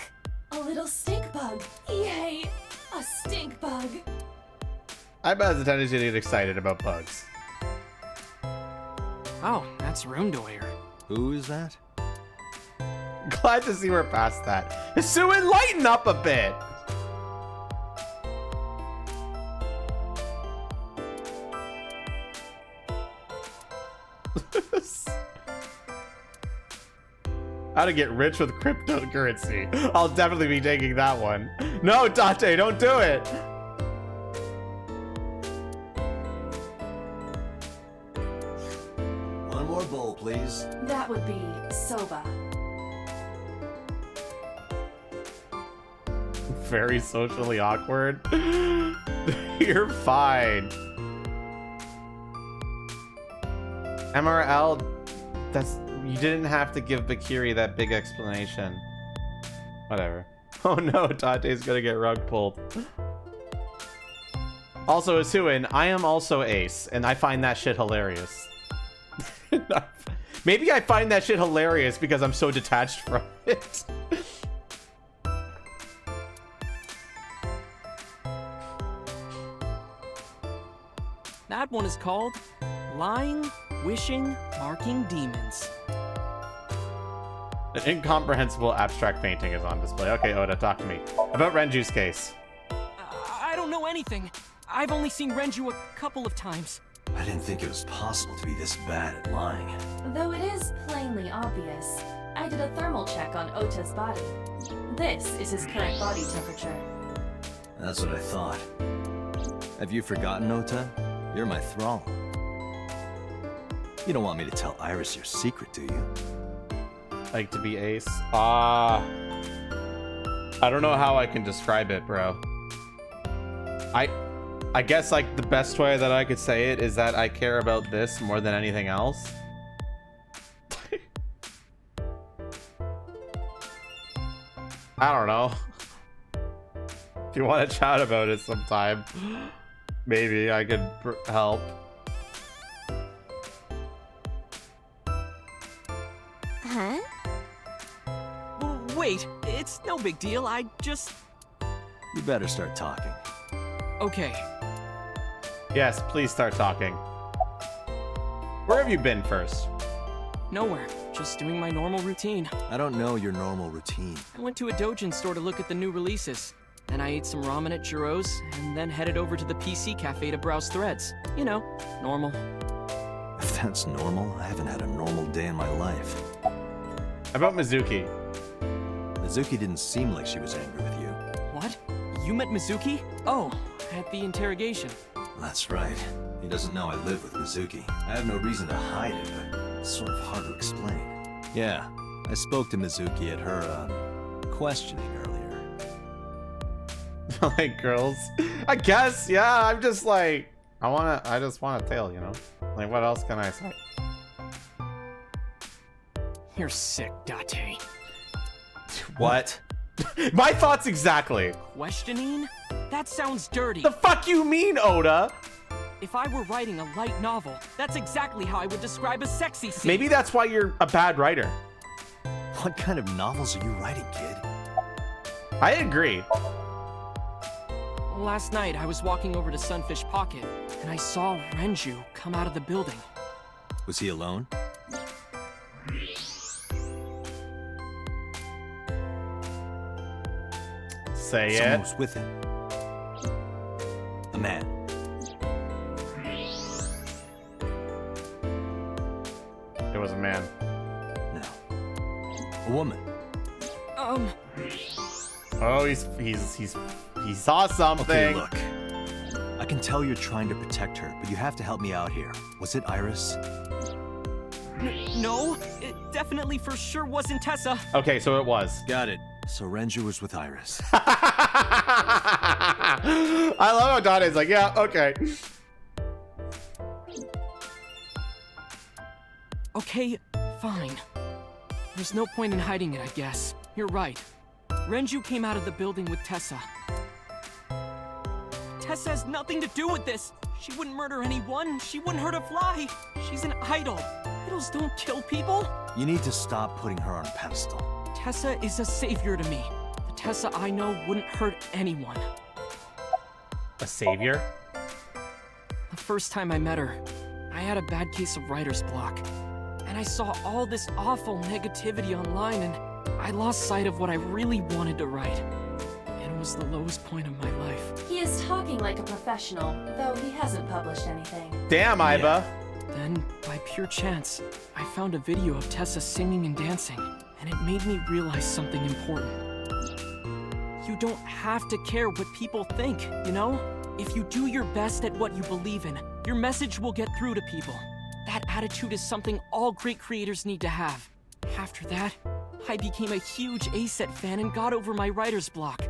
A little stink bug. Yay! A stink bug. I bet has a tendency to get excited about bugs. Oh, that's Rundoyer. Who is that? Glad to see we're past that. Isuan, lighten up a bit. How to get rich with cryptocurrency. I'll definitely be taking that one. No, Date, don't do it. One more bowl, please. That would be soba. Very socially awkward. You're fine. MRL, you didn't have to give Bakiri that big explanation. Whatever. Oh no, Tate's gonna get rug pulled. Also, Asuin, I am also Ace, and I find that shit hilarious. Maybe I find that shit hilarious because I'm so detached from it. That one is called Lying, Wishing, Marking Demons. An incomprehensible abstract painting is on display. Okay, Oda, talk to me. About Renju's case. I don't know anything. I've only seen Renju a couple of times. I didn't think it was possible to be this bad at lying. Though it is plainly obvious, I did a thermal check on Ota's body. This is his current body temperature. That's what I thought. Have you forgotten, Ota? You're my thrall. You don't want me to tell Iris your secret, do you? Like to be Ace? I don't know how I can describe it, bro. I guess like the best way that I could say it is that I care about this more than anything else. I don't know. If you want to chat about it sometime, maybe I could help. Huh? Wait, it's no big deal. I just... You better start talking. Okay. Yes, please start talking. Where have you been first? Nowhere. Just doing my normal routine. I don't know your normal routine. I went to a doujin store to look at the new releases. Then I ate some ramen at Jiro's, and then headed over to the PC cafe to browse threads. You know, normal. If that's normal, I haven't had a normal day in my life. About Mizuki. Mizuki didn't seem like she was angry with you. What? You met Mizuki? Oh, at the interrogation. That's right. He doesn't know I live with Mizuki. I have no reason to hide it, but it's sort of hard to explain. Yeah, I spoke to Mizuki at her, questioning earlier. Like girls? I guess, yeah, I'm just like, I just want a tail, you know? Like, what else can I say? You're sick, Date. What? My thoughts exactly. Questioning? That sounds dirty. The fuck you mean, Oda? If I were writing a light novel, that's exactly how I would describe a sexy scene. Maybe that's why you're a bad writer. What kind of novels are you writing, kid? I agree. Last night, I was walking over to Sunfish Pocket, and I saw Renju come out of the building. Was he alone? Say Someone it. was with him. A man. It was a man. No. A woman. Oh, he saw something. Okay, look. I can tell you're trying to protect her, but you have to help me out here. Was it Iris? No, it definitely for sure wasn't Tessa. Okay, so it was. Got it. So Renju was with Iris. I love how Dane's like, yeah, okay. Okay, fine. There's no point in hiding it, I guess. You're right. Renju came out of the building with Tessa. Tessa has nothing to do with this. She wouldn't murder anyone. She wouldn't hurt a fly. She's an idol. Idols don't kill people. You need to stop putting her on a pedestal. Tessa is a savior to me. The Tessa I know wouldn't hurt anyone. A savior? The first time I met her, I had a bad case of writer's block. And I saw all this awful negativity online, and I lost sight of what I really wanted to write. And it was the lowest point of my life. He is talking like a professional, though he hasn't published anything. Damn, Iba. Yeah. Then, by pure chance, I found a video of Tessa singing and dancing, and it made me realize something important. You don't have to care what people think, you know? If you do your best at what you believe in, your message will get through to people. That attitude is something all great creators need to have. After that, I became a huge ASET fan and got over my writer's block.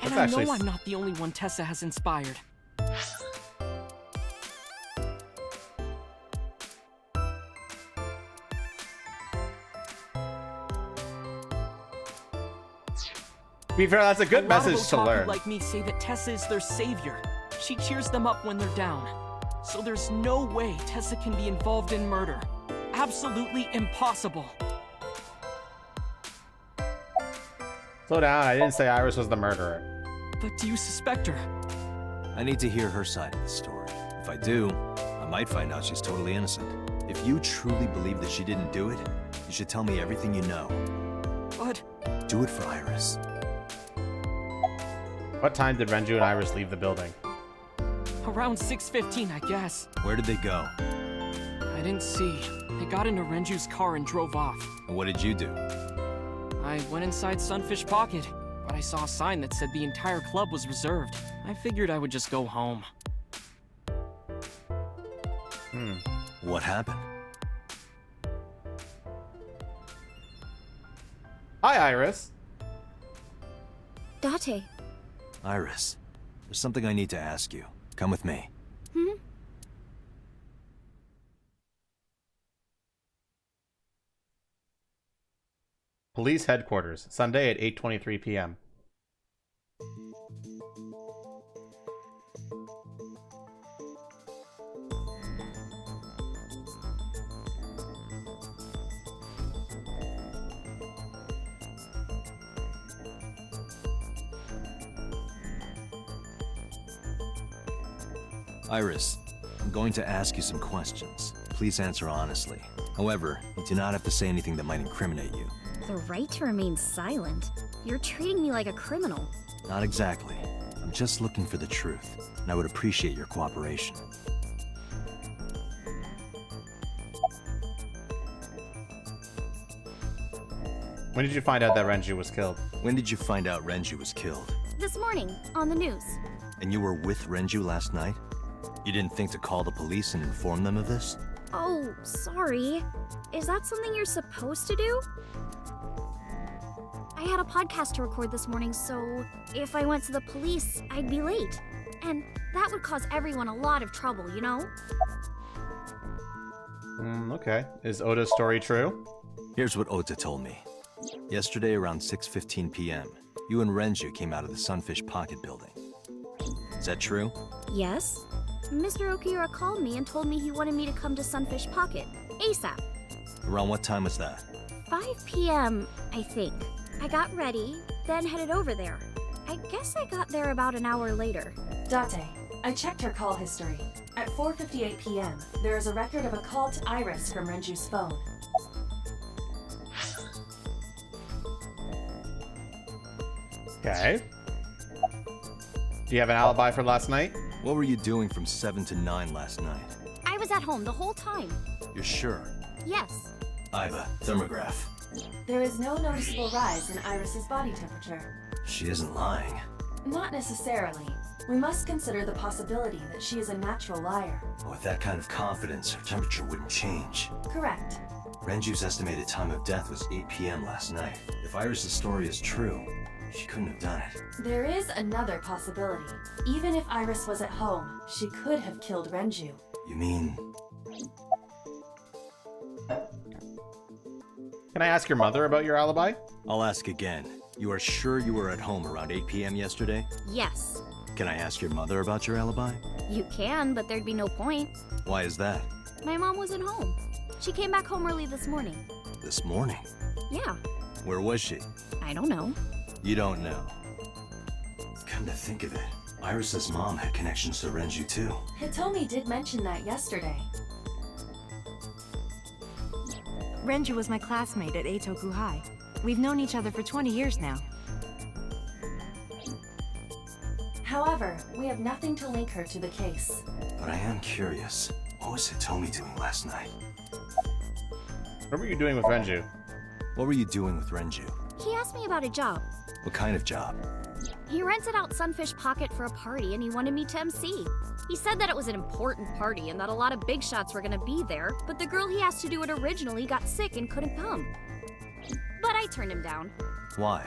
And I know I'm not the only one Tessa has inspired. To be fair, that's a good message to learn. Like me say that Tessa is their savior. She cheers them up when they're down. So there's no way Tessa can be involved in murder. Absolutely impossible. Slow down, I didn't say Iris was the murderer. But do you suspect her? I need to hear her side of the story. If I do, I might find out she's totally innocent. If you truly believe that she didn't do it, you should tell me everything you know. But... do it for Iris. What time did Renju and Iris leave the building? Around 6:15, I guess. Where did they go? I didn't see. They got into Renju's car and drove off. And what did you do? I went inside Sunfish Pocket, but I saw a sign that said the entire club was reserved. I figured I would just go home. What happened? Hi, Iris. Date. Iris, there's something I need to ask you. Come with me. Police headquarters, Sunday at 8:23 p.m. Iris, I'm going to ask you some questions. Please answer honestly. However, you do not have to say anything that might incriminate you. The right to remain silent? You're treating me like a criminal. Not exactly. I'm just looking for the truth, and I would appreciate your cooperation. When did you find out that Renju was killed? When did you find out Renju was killed? This morning, on the news. And you were with Renju last night? You didn't think to call the police and inform them of this? Oh, sorry. Is that something you're supposed to do? I had a podcast to record this morning, so if I went to the police, I'd be late. And that would cause everyone a lot of trouble, you know? Okay. Is Ota's story true? Here's what Ota told me. Yesterday around 6:15 p.m., you and Renju came out of the Sunfish Pocket building. Is that true? Yes. Mr. Okiura called me and told me he wanted me to come to Sunfish Pocket, ASAP. Around what time was that? 5 p.m., I think. I got ready, then headed over there. I guess I got there about an hour later. Date, I checked her call history. At 4:58 p.m., there is a record of a call to Iris from Renju's phone. Okay. Do you have an alibi for last night? What were you doing from 7 to 9 last night? I was at home the whole time. You're sure? Yes. Iva, thermograph. There is no noticeable rise in Iris's body temperature. She isn't lying. Not necessarily. We must consider the possibility that she is a natural liar. With that kind of confidence, her temperature wouldn't change. Correct. Renju's estimated time of death was 8 p.m. last night. If Iris's story is true, she couldn't have done it. There is another possibility. Even if Iris was at home, she could have killed Renju. You mean... Can I ask your mother about your alibi? I'll ask again. You are sure you were at home around 8 p.m. yesterday? Yes. Can I ask your mother about your alibi? You can, but there'd be no point. Why is that? My mom wasn't home. She came back home early this morning. This morning? Yeah. Where was she? I don't know. You don't know. Come to think of it, Iris's mom had connections to Renju too. Hitomi did mention that yesterday. Renju was my classmate at Eitoku High. We've known each other for 20 years now. However, we have nothing to link her to the case. But I am curious, what was Hitomi doing last night? What were you doing with Renju? What were you doing with Renju? He asked me about a job. What kind of job? He rented out Sunfish Pocket for a party and he wanted me to MC. He said that it was an important party and that a lot of big shots were gonna be there, but the girl he asked to do it originally got sick and couldn't come. But I turned him down. Why?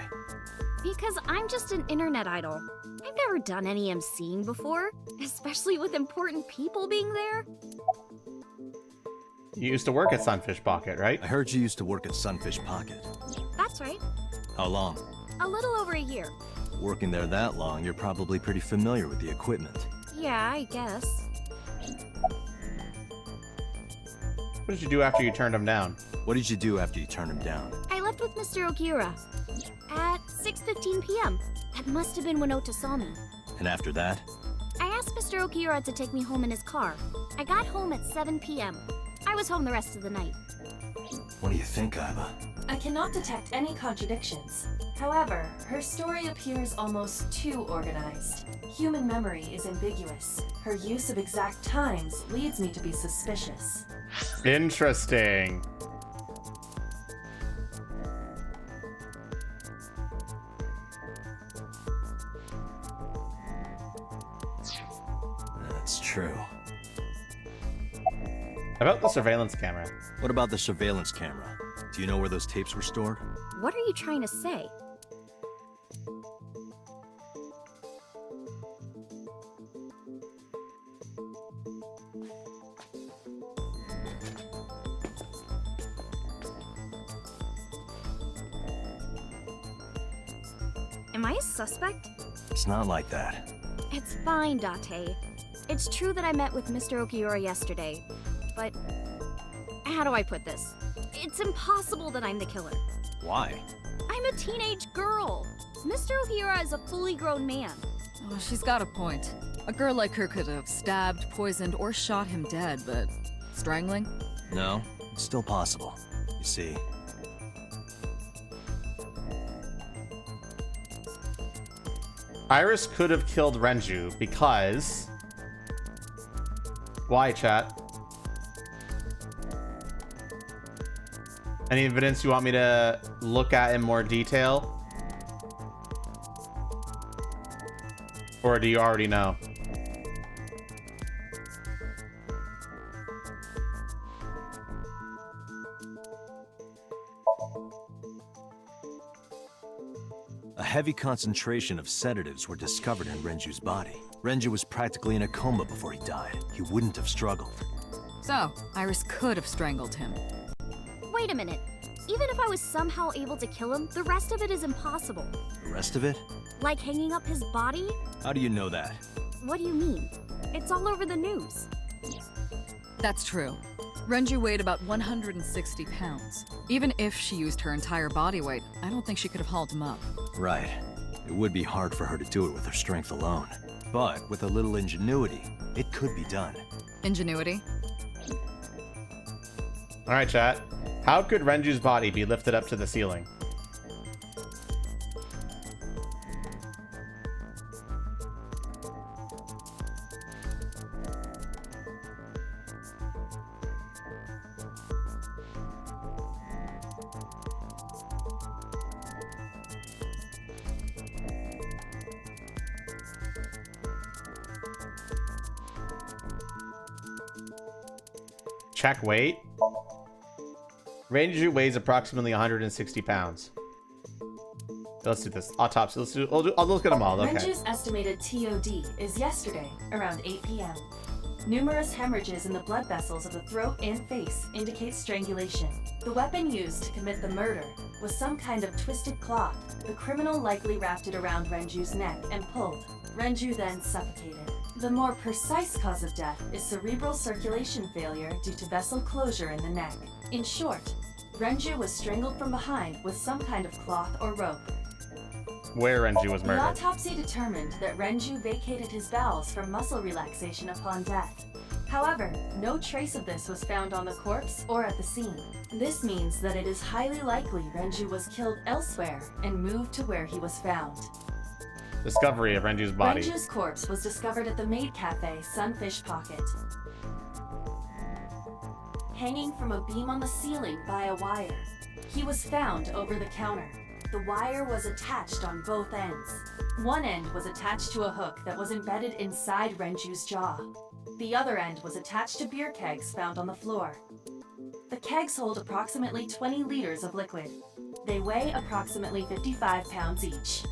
Because I'm just an internet idol. I've never done any emceeing before, especially with important people being there. You used to work at Sunfish Pocket, right? I heard you used to work at Sunfish Pocket. That's right. How long? A little over a year. Working there that long, you're probably pretty familiar with the equipment. Yeah, I guess. What did you do after you turned him down? What did you do after you turned him down? I left with Mr. Okiura at 6:15 p.m. That must have been when Ota saw me. And after that? I asked Mr. Okiura to take me home in his car. I got home at 7 p.m. I was home the rest of the night. What do you think, Aiba? I cannot detect any contradictions. However, her story appears almost too organized. Human memory is ambiguous. Her use of exact times leads me to be suspicious. Interesting. That's true. About the surveillance camera. What about the surveillance camera? Do you know where those tapes were stored? What are you trying to say? Am I a suspect? It's not like that. It's fine, Date. It's true that I met with Mr. Okiura yesterday, but how do I put this? It's impossible that I'm the killer. Why? I'm a teenage girl. Mr. Okiura is a fully grown man. Oh, she's got a point. A girl like her could have stabbed, poisoned, or shot him dead, but strangling? No, it's still possible. You see, Iris could have killed Renju because... Why, chat? Any evidence you want me to look at in more detail? Or do you already know? a heavy concentration of sedatives were discovered in Renju's body. Renju was practically in a coma before he died. He wouldn't have struggled. So, Iris could have strangled him. Wait a minute. Even if I was somehow able to kill him, the rest of it is impossible. The rest of it? Like hanging up his body? How do you know that? What do you mean? It's all over the news. That's true. Renju weighed about 160 pounds. Even if she used her entire body weight, I don't think she could have hauled him up. Right. It would be hard for her to do it with her strength alone. But with a little ingenuity, it could be done. Ingenuity? Alright, chat. How could Renju's body be lifted up to the ceiling? Check weight. Renju weighs approximately 160 pounds. Let's do this. Autopsy. I'll look at them all. Okay. Renju's estimated TOD is yesterday, around 8 p.m. Numerous hemorrhages in the blood vessels of the throat and face indicate strangulation. The weapon used to commit the murder was some kind of twisted cloth. The criminal likely wrapped it around Renju's neck and pulled. Renju then suffocated. The more precise cause of death is cerebral circulation failure due to vessel closure in the neck. In short, Renju was strangled from behind with some kind of cloth or rope. Where Renju was murdered. The autopsy determined that Renju vacated his bowels for muscle relaxation upon death. However, no trace of this was found on the corpse or at the scene. This means that it is highly likely Renju was killed elsewhere and moved to where he was found. Discovery of Renju's body. Renju's corpse was discovered at the maid cafe Sunfish Pocket, hanging from a beam on the ceiling by a wire. He was found over the counter. The wire was attached on both ends. One end was attached to a hook that was embedded inside Renju's jaw. The other end was attached to beer kegs found on the floor. The kegs hold approximately 20 liters of liquid. They weigh approximately 55 pounds each.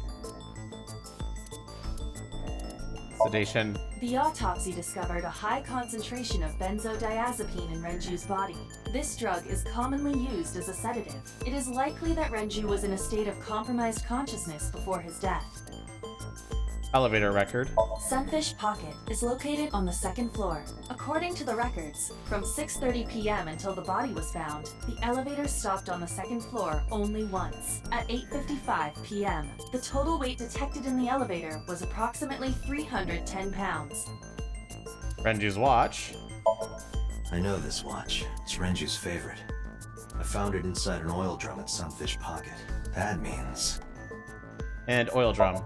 Sedation. The autopsy discovered a high concentration of benzodiazepine in Renju's body. This drug is commonly used as a sedative. It is likely that Renju was in a state of compromised consciousness before his death. Elevator record. Sunfish Pocket is located on the second floor. According to the records, from 6:30 p.m. until the body was found, the elevator stopped on the second floor only once, at 8:55 p.m. The total weight detected in the elevator was approximately 310 pounds. Renju's watch. I know this watch. It's Renju's favorite. I found it inside an oil drum at Sunfish Pocket. That means... And oil drum.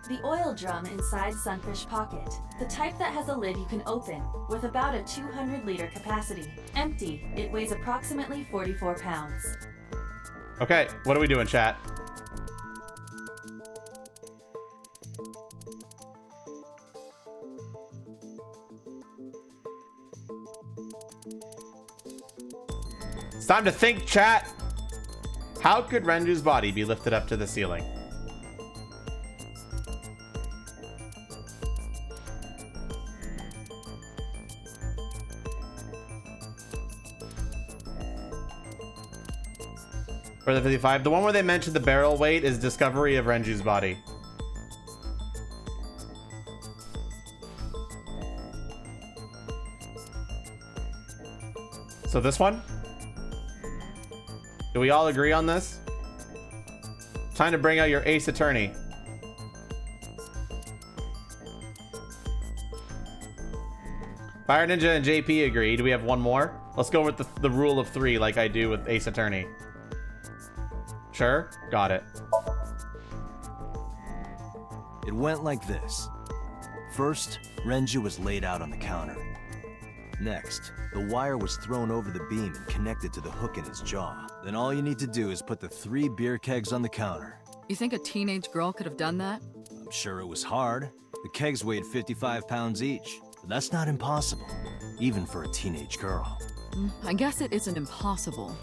The oil drum inside Sunfish Pocket, the type that has a lid you can open, with about a 200-liter capacity. Empty, it weighs approximately 44 pounds. Okay, what are we doing, chat? It's time to think, chat. How could Renju's body be lifted up to the ceiling? For the 55, the one where they mentioned the barrel weight is discovery of Renju's body. So this one? Do we all agree on this? Time to bring out your ace attorney. Fire Ninja and JP agree. Do we have one more? Let's go with the rule of 3 like I do with ace attorney. Sure, got it. It went like this. First, Renju was laid out on the counter. Next, the wire was thrown over the beam and connected to the hook in his jaw. Then all you need to do is put the 3 beer kegs on the counter. You think a teenage girl could have done that? I'm sure it was hard. The kegs weighed 55 pounds each. But that's not impossible, even for a teenage girl. I guess it isn't impossible.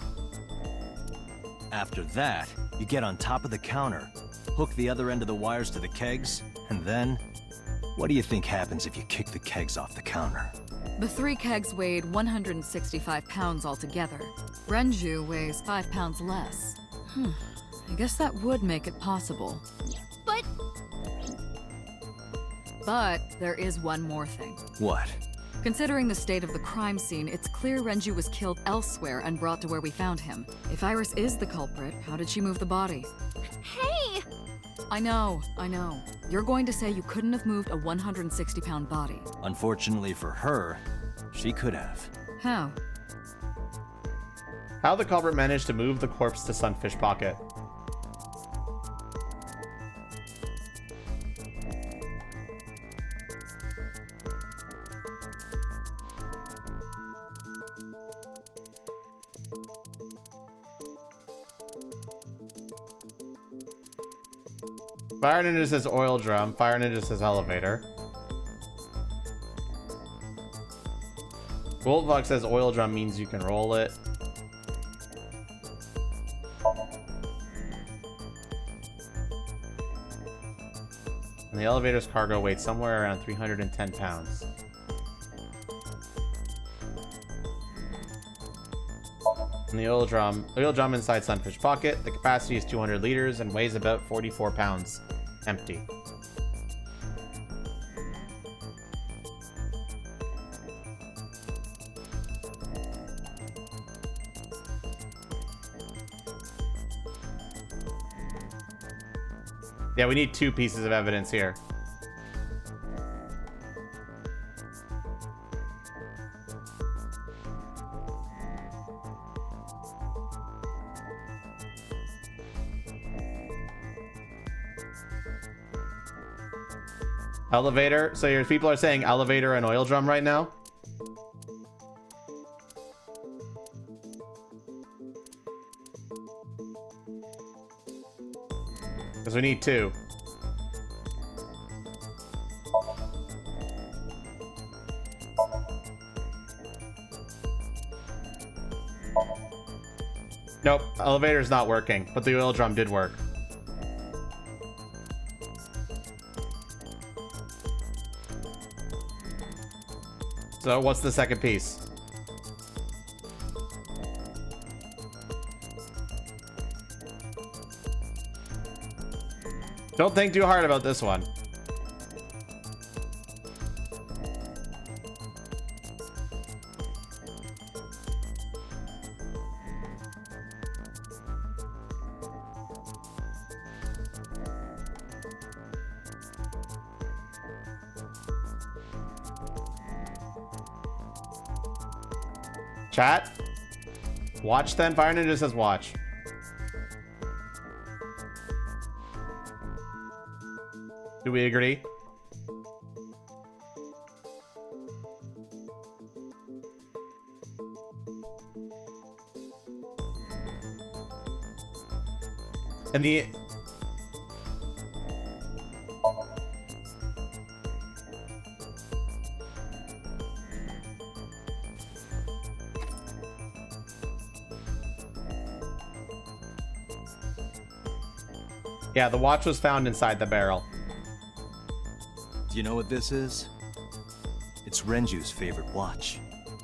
After that, you get on top of the counter, hook the other end of the wires to the kegs, and then... What do you think happens if you kick the kegs off the counter? The 3 kegs weighed 165 pounds altogether. Renju weighs 5 pounds less. I guess that would make it possible. But there is one more thing. What? Considering the state of the crime scene, it's clear Renju was killed elsewhere and brought to where we found him. If Iris is the culprit, how did she move the body? Hey! I know. You're going to say you couldn't have moved a 160-pound body. Unfortunately for her, she could have. How? How the culprit managed to move the corpse to Sunfish Pocket. Fire Ninja says oil drum. Fire Ninja says elevator. Goldbug says oil drum means you can roll it. And the elevator's cargo weight somewhere around 310 pounds. And the oil drum inside Sunfish Pocket. The capacity is 200 liters and weighs about 44 pounds. Empty. Yeah, we need 2 pieces of evidence here. Elevator. So your people are saying elevator and oil drum right now? Because we need 2. Nope, elevator's not working, but the oil drum did work. So what's the second piece? Don't think too hard about this one. Chat? Watch then? Fire Ninja says watch. Do we agree? And the... Yeah, the watch was found inside the barrel. Do you know what this is? It's Renju's favorite watch.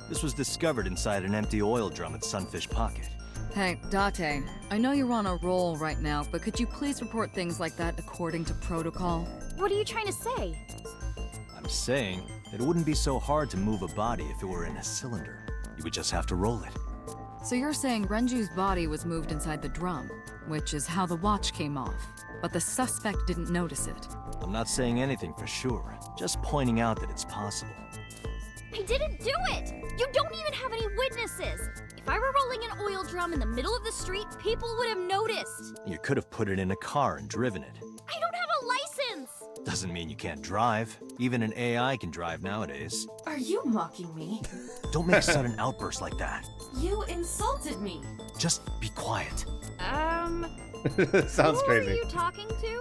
This was discovered inside an empty oil drum at Sunfish Pocket. Hey, Date, I know you're on a roll right now, but could you please report things like that according to protocol? What are you trying to say? I'm saying that it wouldn't be so hard to move a body if it were in a cylinder. You would just have to roll it. So you're saying Renju's body was moved inside the drum, which is how the watch came off, but the suspect didn't notice it. I'm not saying anything for sure, just pointing out that it's possible. I didn't do it! You don't even have any witnesses! If I were rolling an oil drum in the middle of the street, people would have noticed! You could have put it in a car and driven it. I don't have a license! Doesn't mean you can't drive. Even an AI can drive nowadays. Are you mocking me? Don't make sudden outbursts like that. You insulted me. Just be quiet. Sounds who crazy. are you talking to?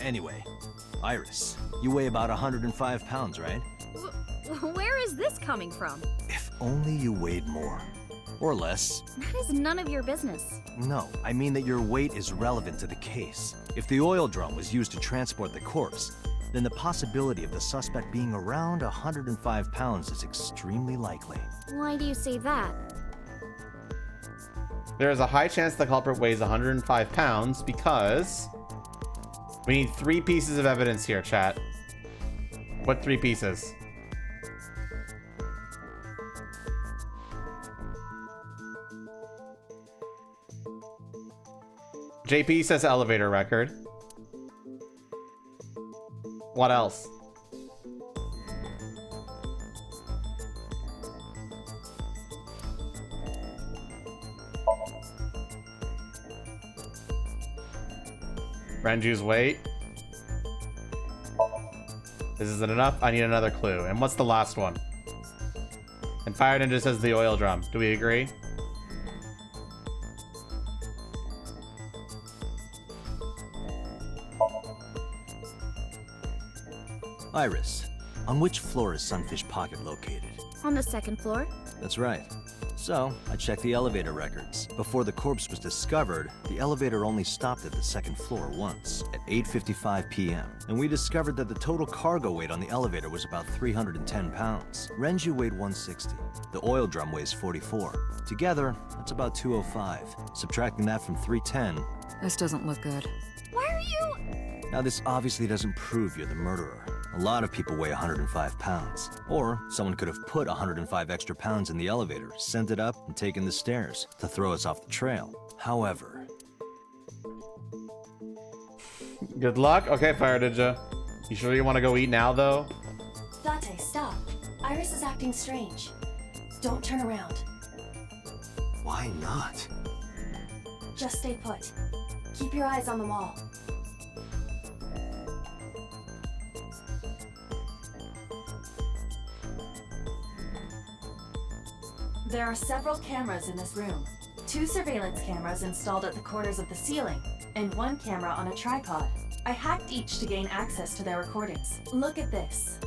Anyway, Iris, you weigh about 105 pounds, right? Where is this coming from? If only you weighed more. Or less. That is none of your business. No, I mean that your weight is relevant to the case. If the oil drum was used to transport the corpse, then the possibility of the suspect being around 105 pounds is extremely likely. Why do you say that? There is a high chance the culprit weighs 105 pounds because... We need 3 pieces of evidence here, chat. What 3 pieces? JP says elevator record. What else? Renju's weight. This isn't enough. I need another clue. And what's the last one? And Fire Ninja says the oil drum. Do we agree? Iris, on which floor is Sunfish Pocket located? On the 2nd floor. That's right. So, I checked the elevator records. Before the corpse was discovered, the elevator only stopped at the 2nd floor once, at 8:55 p.m. And we discovered that the total cargo weight on the elevator was about 310 pounds. Renju weighed 160. The oil drum weighs 44. Together, that's about 205. Subtracting that from 310... This doesn't look good. Why are you... Now, this obviously doesn't prove you're the murderer. A lot of people weigh 105 pounds. Or someone could have put 105 extra pounds in the elevator, sent it up, and taken the stairs to throw us off the trail. However... Good luck. Okay, Fire Ninja. You sure you want to go eat now, though? Date, stop. Iris is acting strange. Don't turn around. Why not? Just stay put. Keep your eyes on the wall. There are several cameras in this room. 2 surveillance cameras installed at the corners of the ceiling, and 1 camera on a tripod. I hacked each to gain access to their recordings. Look at this.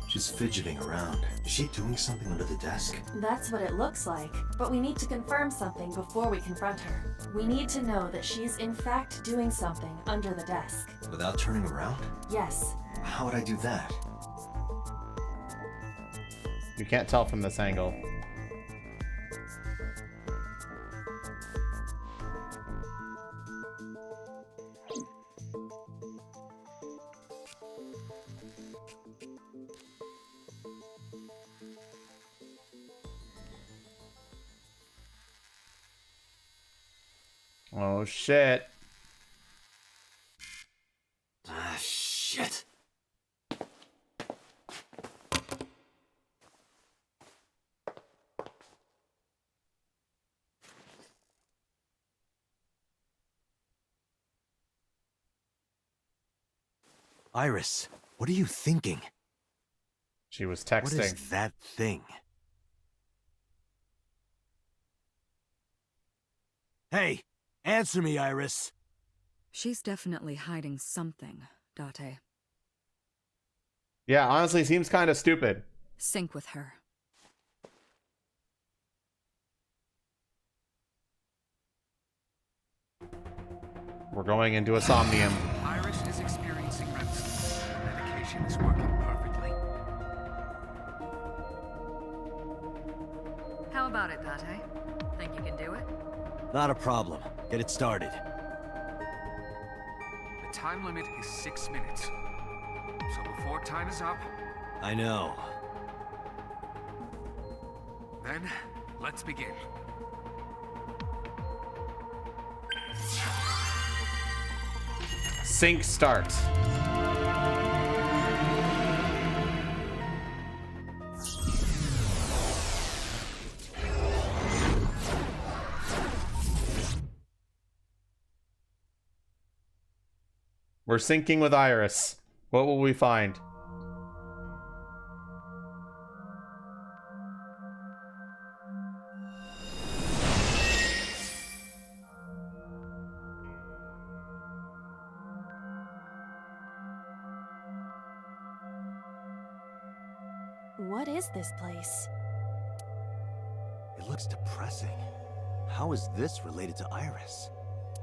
She's fidgeting around. Is she doing something under the desk? That's what it looks like, but we need to confirm something before we confront her. We need to know that she's in fact doing something under the desk. Without turning around? Yes. How would I do that? You can't tell from this angle. Oh shit. Ah, shit. Iris, what are you thinking? She was texting. What is that thing? Hey, answer me, Iris. She's definitely hiding something, Date. Yeah, honestly, seems kind of stupid. Sync with her. We're going into a Somnium. Iris is experiencing REM sleep. The medication is working perfectly. How about it, Date? Think you can do it? Not a problem. Get it started. The time limit is 6 minutes. So before time is up, I know. then let's begin. Sync start. We're syncing with Iris. What will we find? What is this place? It looks depressing. How is this related to Iris?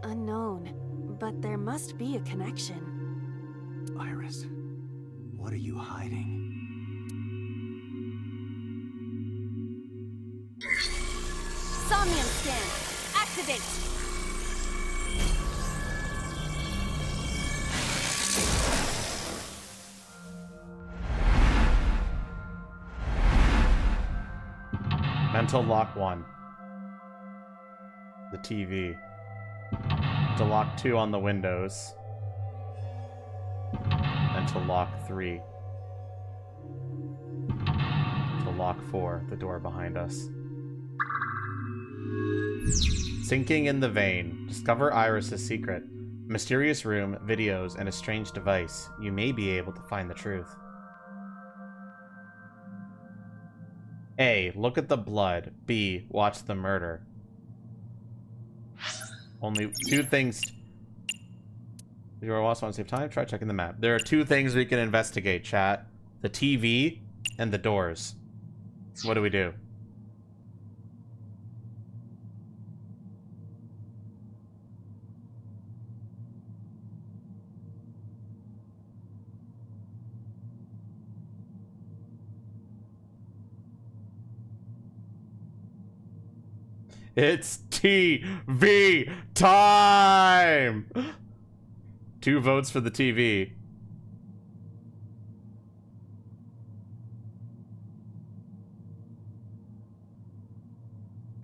Unknown, but there must be a connection. Iris, what are you hiding? Somnium scan. Activate. Mental lock 1. The TV. To lock 2 on the windows. And to lock 3. To lock 4, the door behind us. Sinking in the vein. Discover Iris's secret. Mysterious room, videos, and a strange device. You may be able to find the truth. A. Look at the blood. B. Watch the murder. Only 2 things. If you are lost, want to save time? Try checking the map. There are 2 things we can investigate, chat. The TV and the doors. What do we do? It's TV time! 2 votes for the TV.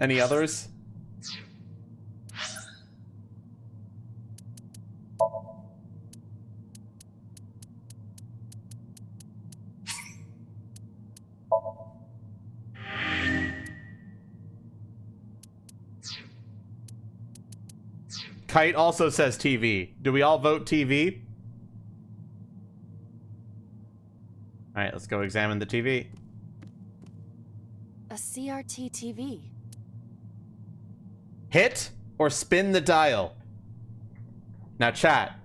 Any others? Kite also says TV. Do we all vote TV? Alright, let's go examine the TV. A CRT TV. Hit or spin the dial. Now chat,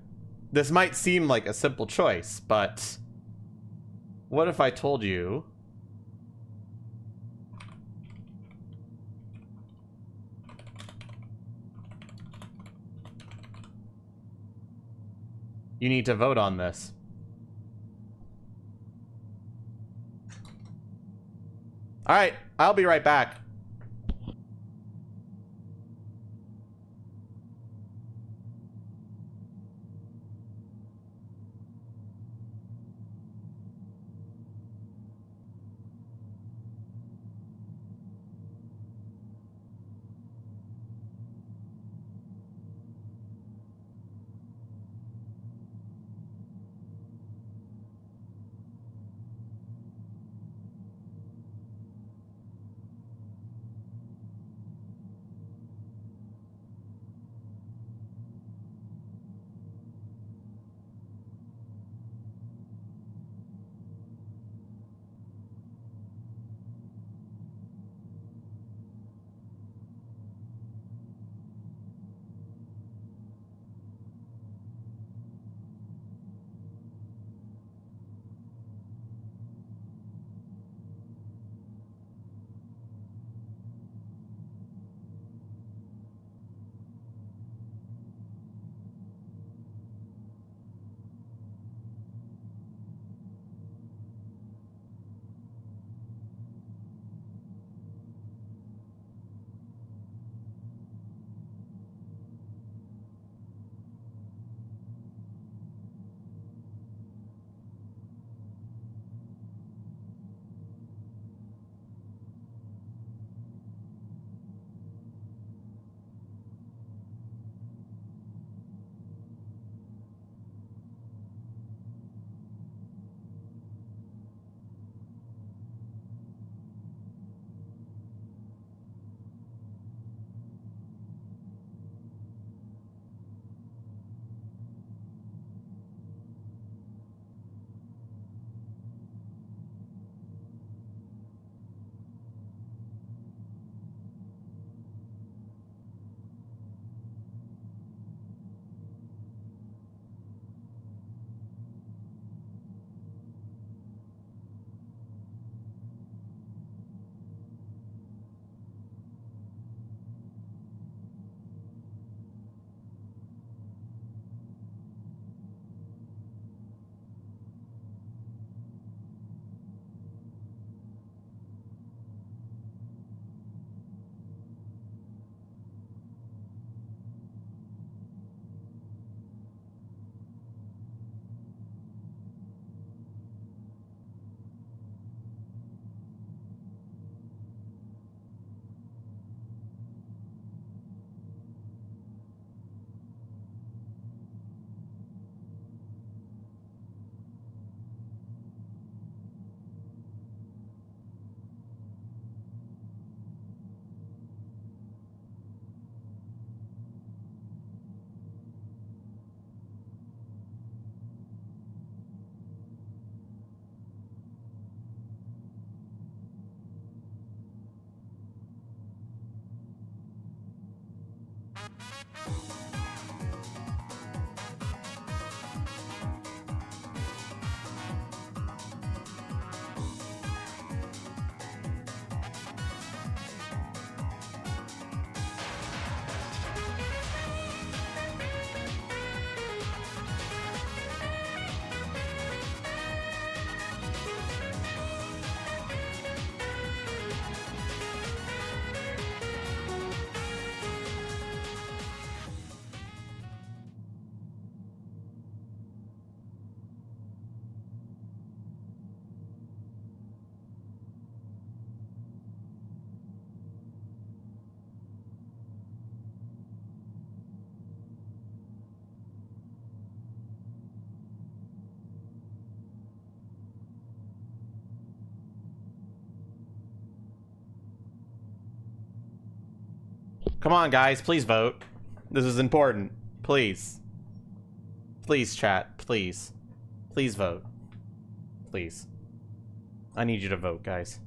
this might seem like a simple choice, but what if I told you you need to vote on this? Alright, I'll be right back. Come on, guys, please vote. This is important. Please. Please, chat. Please. Please vote. Please. I need you to vote, guys.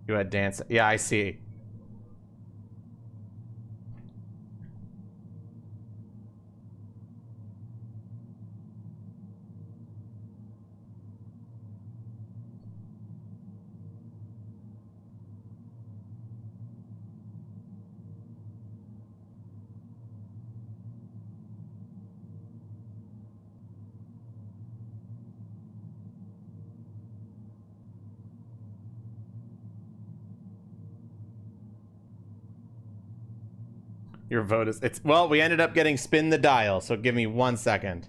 You had dance. Yeah, I see. Your vote is... Well, we ended up getting spin the dial, so give me 1 second.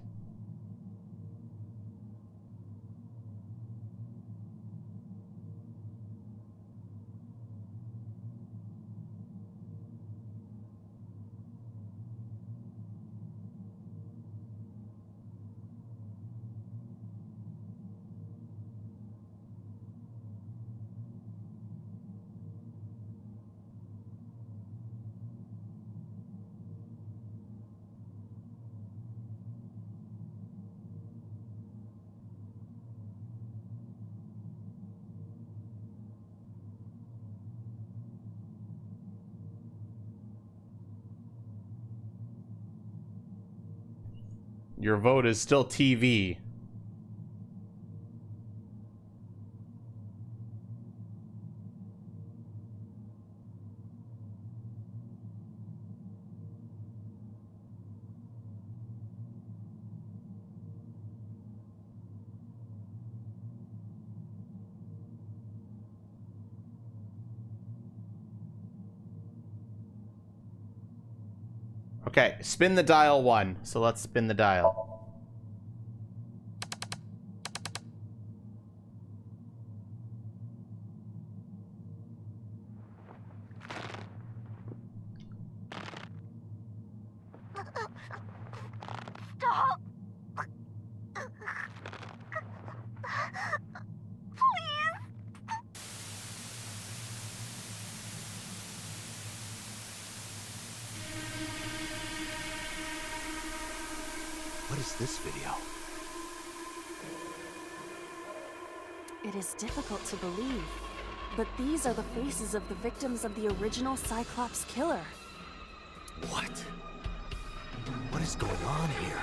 Your vote is still TV. Okay, spin the dial 1. So let's spin the dial. Stop! What is this video? It is difficult to believe, but these are the faces of the victims of the original Cyclops killer. What? What is going on here?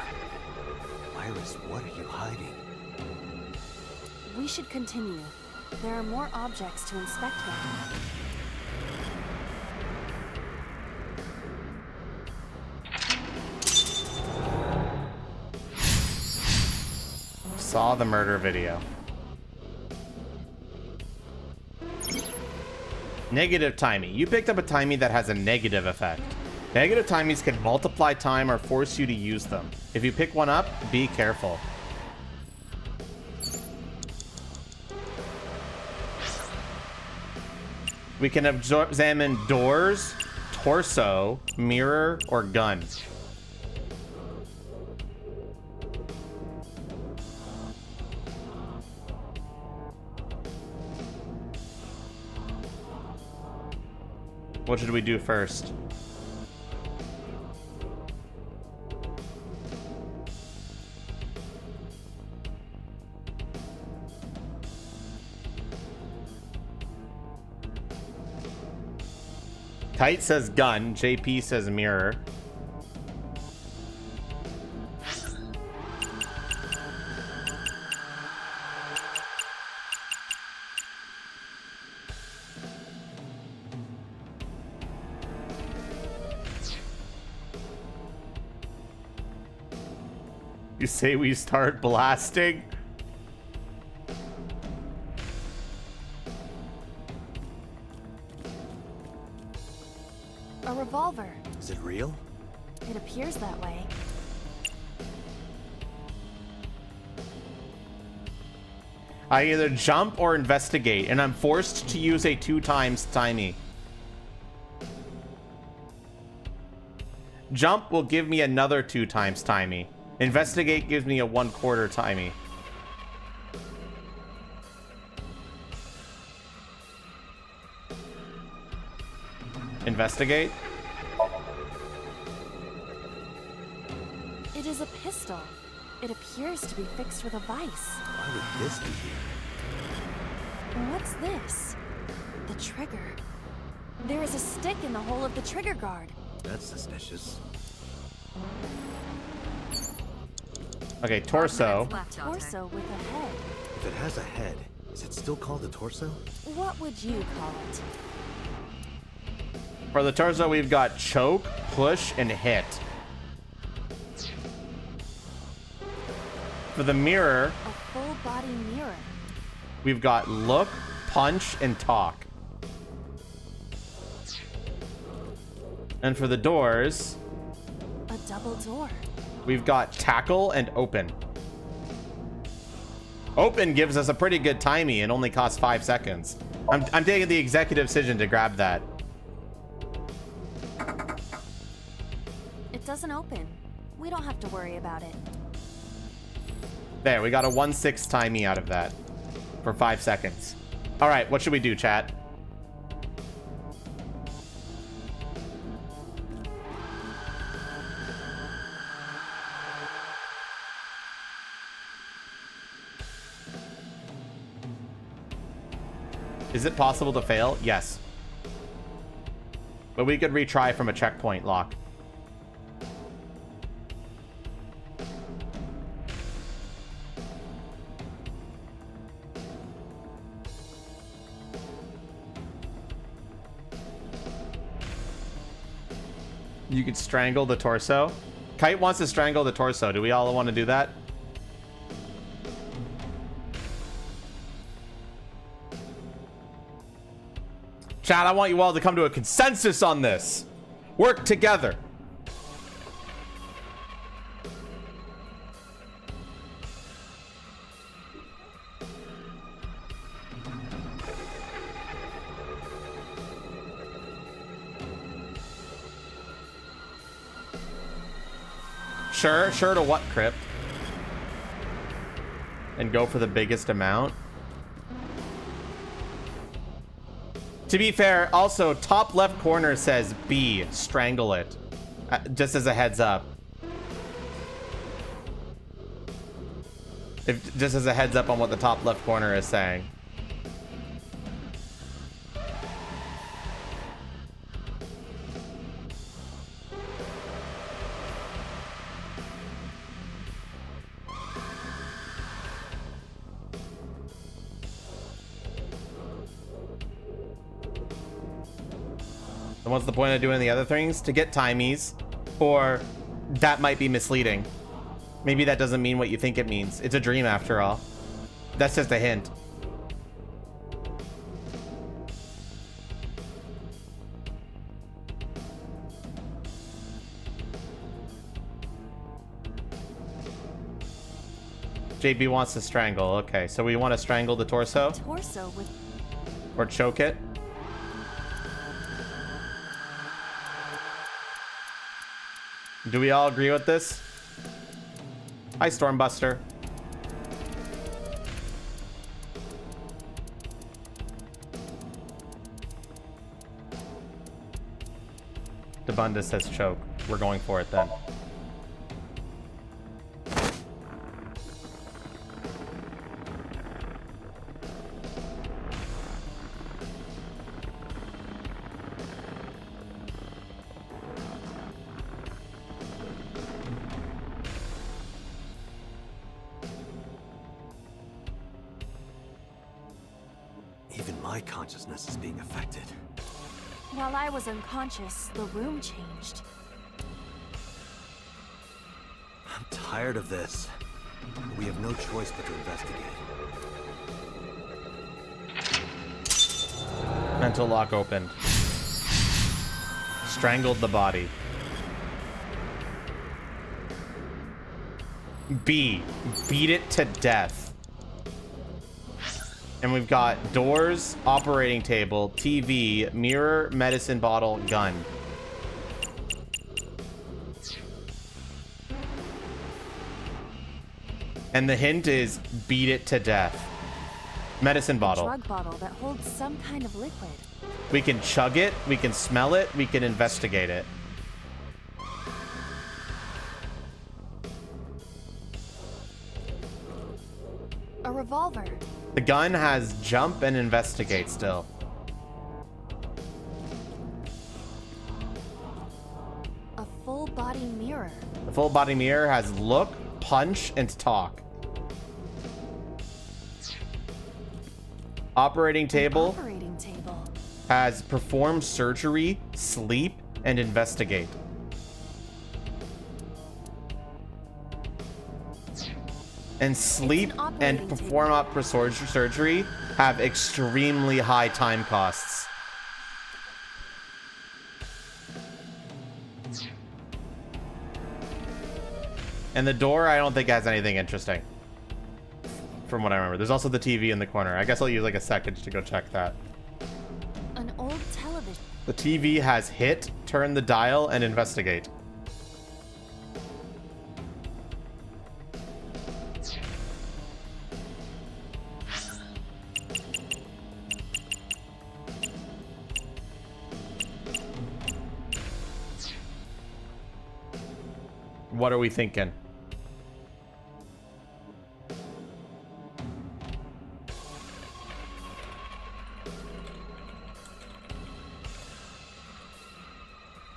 Iris, what are you hiding? We should continue. There are more objects to inspect now. Saw the murder video. Negative timing. You picked up a timing that has a negative effect. Negative timings can multiply time or force you to use them. If you pick one up, be careful. We can examine doors, torso, mirror, or gun. What should we do first? Tight says gun, JP says mirror. You say we start blasting? A revolver. Is it real? It appears that way. I either jump or investigate, and I'm forced to use a 2 times timey. Jump will give me another 2 times timey. Investigate gives me a 1/4 timey. Investigate? It is a pistol. It appears to be fixed with a vise. Why would this be here? What's this? The trigger. There is a stick in the hole of the trigger guard. That's suspicious. Okay, torso. A torso with a head. If it has a head, is it still called a torso? What would you call it? For the torso, we've got choke, push, and hit. For the mirror, A full body mirror. we've got look, punch, and talk. And for the doors, A double door. we've got tackle and open. Open gives us a pretty good timey and only costs 5 seconds. I'm taking the executive decision to grab that. It doesn't open. We don't have to worry about it. There, we got a 1/6 timey out of that for 5 seconds. All right, what should we do, chat? Is it possible to fail? Yes. But we could retry from a checkpoint lock. You could strangle the torso. Kite wants to strangle the torso. Do we all want to do that? Chat, I want you all to come to a consensus on this. Work together. Sure to what, Crypt? And go for the biggest amount. To be fair, also, top left corner says B, strangle it. Just as a heads up. Just as a heads up on what the top left corner is saying. And what's the point of doing the other things? To get timies, or that might be misleading. Maybe that doesn't mean what you think it means. It's a dream after all. That's just a hint. JB wants to strangle. Okay, so we want to strangle the torso? Torso with... Or choke it? Do we all agree with this? Hi, Stormbuster. Debunda says choke. We're going for it then. Even my consciousness is being affected. While I was unconscious, the room changed. I'm tired of this. We have no choice but to investigate. Mental lock opened. Strangled the body. B. Beat it to death. And we've got doors, operating table, TV, mirror, medicine bottle, gun. And the hint is beat it to death. Medicine bottle. A drug bottle that holds some kind of liquid. We can chug it, we can smell it, we can investigate it. revolver. The gun has jump and investigate still. A full body mirror. The full body mirror has look, punch, and talk. Operating table has perform surgery, sleep, and investigate. And sleep and perform up surgery have extremely high time costs. And the door, I don't think has anything interesting. From what I remember. There's also the TV in the corner. I guess I'll use like a second to go check that. An old television. The TV has hit, turn the dial, and investigate. What are we thinking?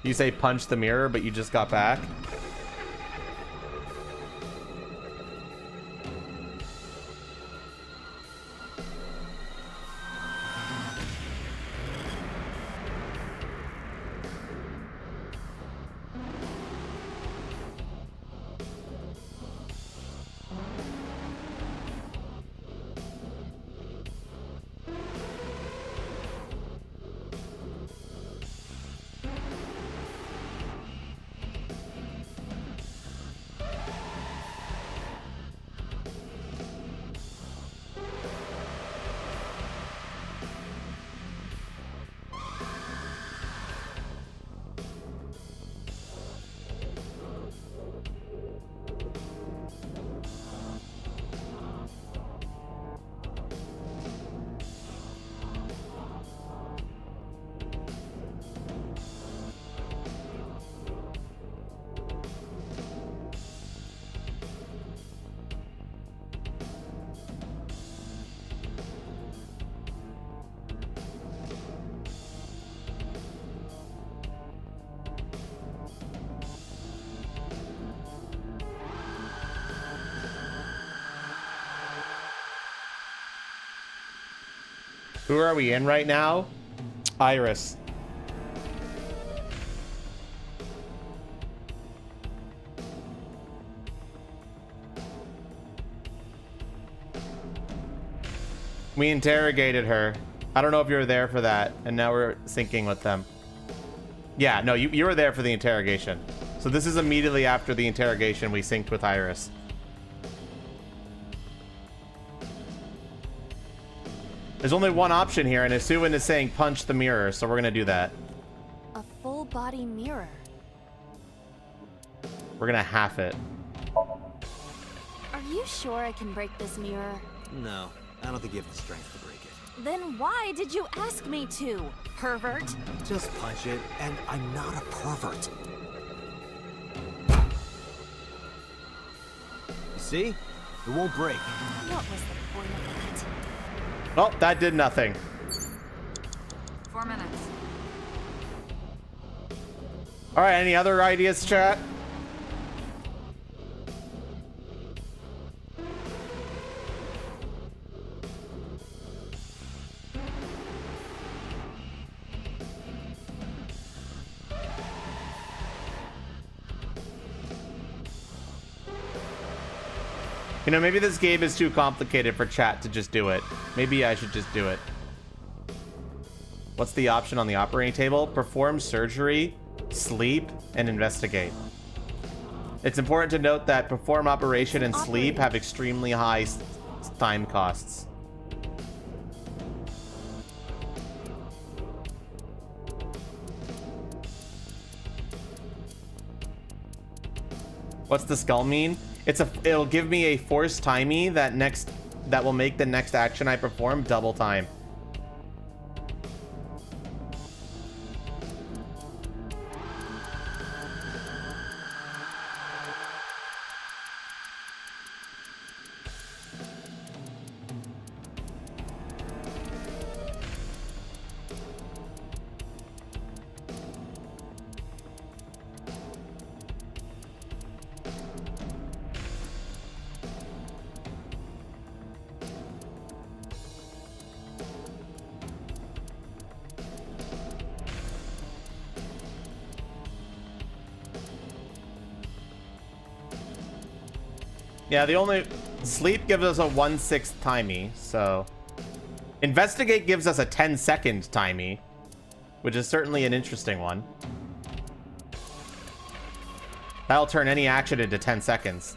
You say punch the mirror, but you just got back? Who are we in right now? Iris. We interrogated her. I don't know if you were there for that, and now we're syncing with them. Yeah, no, you were there for the interrogation. So this is immediately after the interrogation we synced with Iris. There's only one option here, and Isuin is saying punch the mirror, so we're gonna do that. A full body mirror. We're gonna half it. Are you sure I can break this mirror? No, I don't think you have the strength to break it. Then why did you ask me to, pervert? Just punch it, and I'm not a pervert. You see? It won't break. What was the point of that? Oh, that did nothing. 4 minutes. All right, any other ideas, chat? You know, maybe this game is too complicated for chat to just do it. Maybe I should just do it. What's the option on the operating table? Perform surgery, sleep, and investigate. It's important to note that perform operation and sleep have extremely high time costs. What's the skull mean? It'll give me a force timey that will make the next action I perform double time. Yeah, the only... Sleep gives us a 1/6 timey, so... Investigate gives us a 10-second timey, which is certainly an interesting one. That'll turn any action into 10 seconds.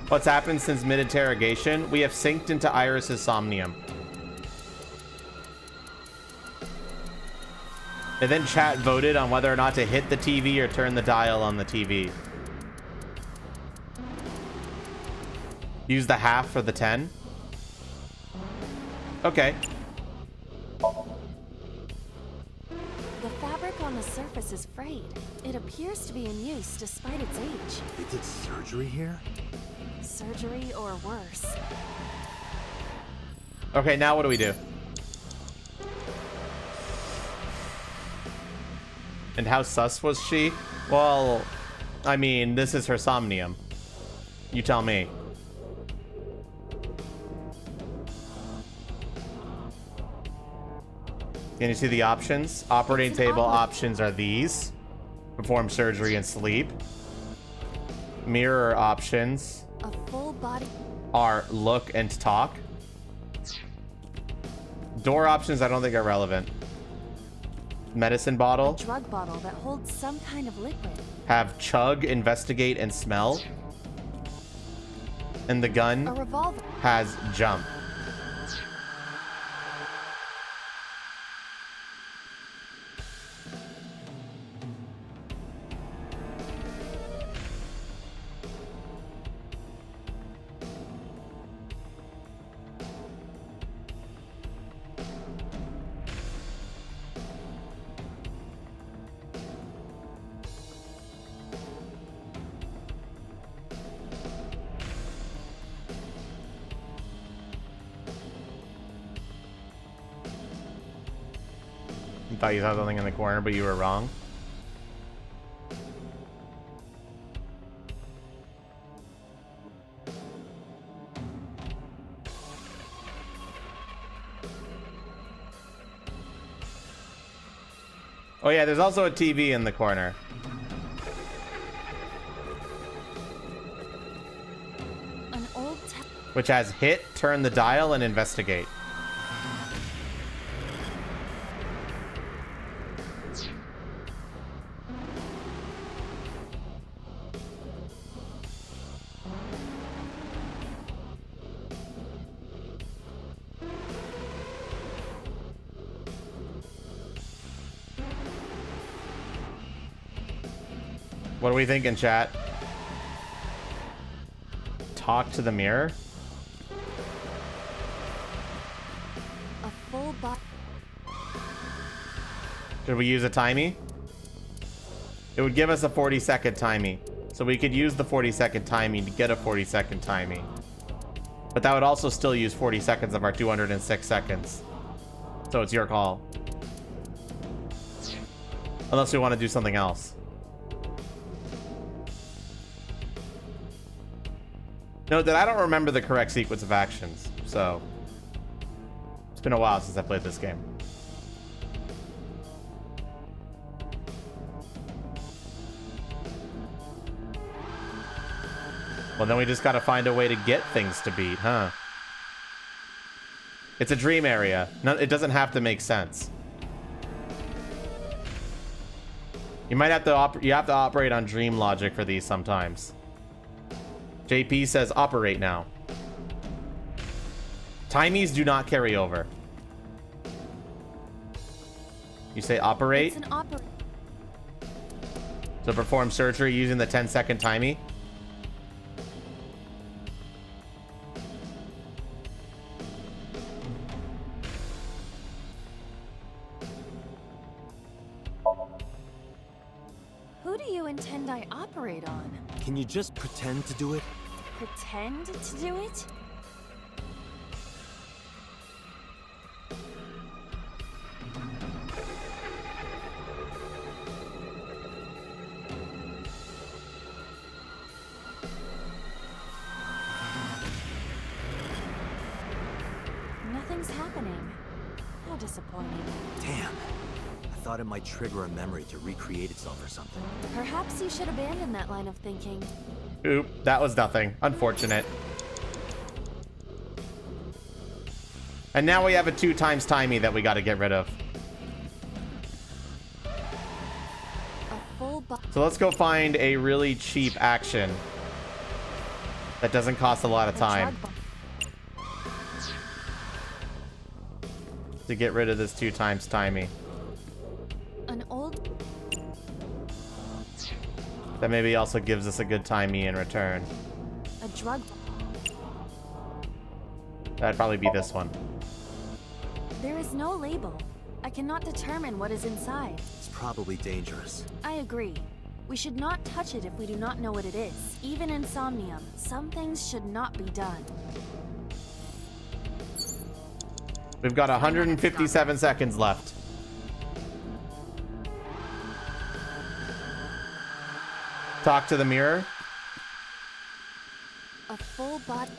What's happened since mid-interrogation? We have synced into Iris's Somnium. And then chat voted on whether or not to hit the TV or turn the dial on the TV. Use the half for the 10. Okay. The fabric on the surface is frayed. It appears to be in use despite its age. They did surgery here? Surgery or worse. Okay, now what do we do? And how sus was she? Well, I mean, this is her Somnium. You tell me. Can you see the options? Operating table options are these. Perform surgery and sleep. Mirror options A full body. are look and talk. Door options I don't think are relevant. Medicine bottle. A drug bottle that holds some kind of liquid. Have chug, investigate, and smell. And the gun A revolver. has jump. You thought you saw something in the corner, but you were wrong. Oh yeah, there's also a TV in the corner. An old Which has hit, turn the dial, and investigate. What are we thinking, chat? Talk to the mirror? A full body. Should we use a timey? It would give us a 40-second timey. So we could use the 40-second timey to get a 40-second timey. But that would also still use 40 seconds of our 206 seconds. So it's your call. Unless we want to do something else. Note that I don't remember the correct sequence of actions, so it's been a while since I played this game. Well, then we just gotta find a way to get things to beat, huh? It's a dream area. No, it doesn't have to make sense. You might have to operate on dream logic for these sometimes. JP says operate now. Timies do not carry over. You say operate? It's an operate. So perform surgery using the 10-second timey? Who do you intend I operate on? Can you just pretend to do it? Pretend to do it? Nothing's happening. How disappointing. Damn. I thought it might trigger a memory to recreate itself or something. Perhaps you should abandon that line of thinking. Oop, that was nothing. Unfortunate. And now we have a 2 times timey that we got to get rid of. So let's go find a really cheap action that doesn't cost a lot of time to get rid of this 2 times timey. An old... That maybe also gives us a good timey in return. A drug... That'd probably be this one. There is no label. I cannot determine what is inside. It's probably dangerous. I agree. We should not touch it if we do not know what it is. Even in Somnium, some things should not be done. We've got 157 seconds left. Talk to the mirror. A full body...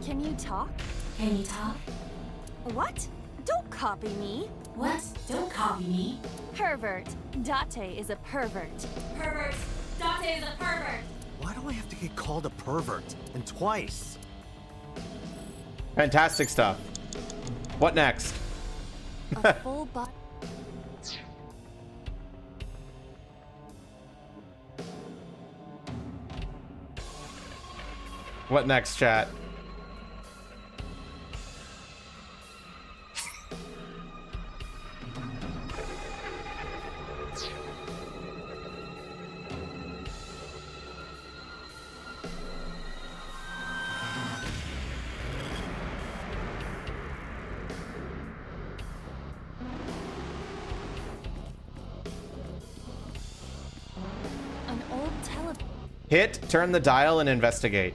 Can you talk? Can you talk? What? Don't copy me. What? Don't copy me. Pervert. Date is a pervert. Pervert. Date is a pervert. Why do I have to get called a pervert? And twice? Fantastic stuff. What next? A full body... What next, chat? An old tele... Hit, turn the dial, and investigate.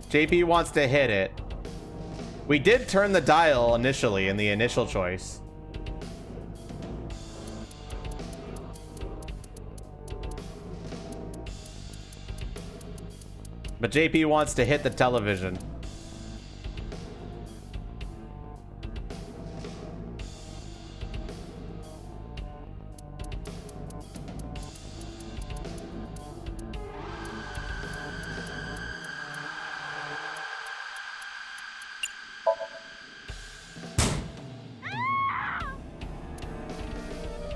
JP wants to hit it. We did turn the dial initially in the initial choice. But JP wants to hit the television.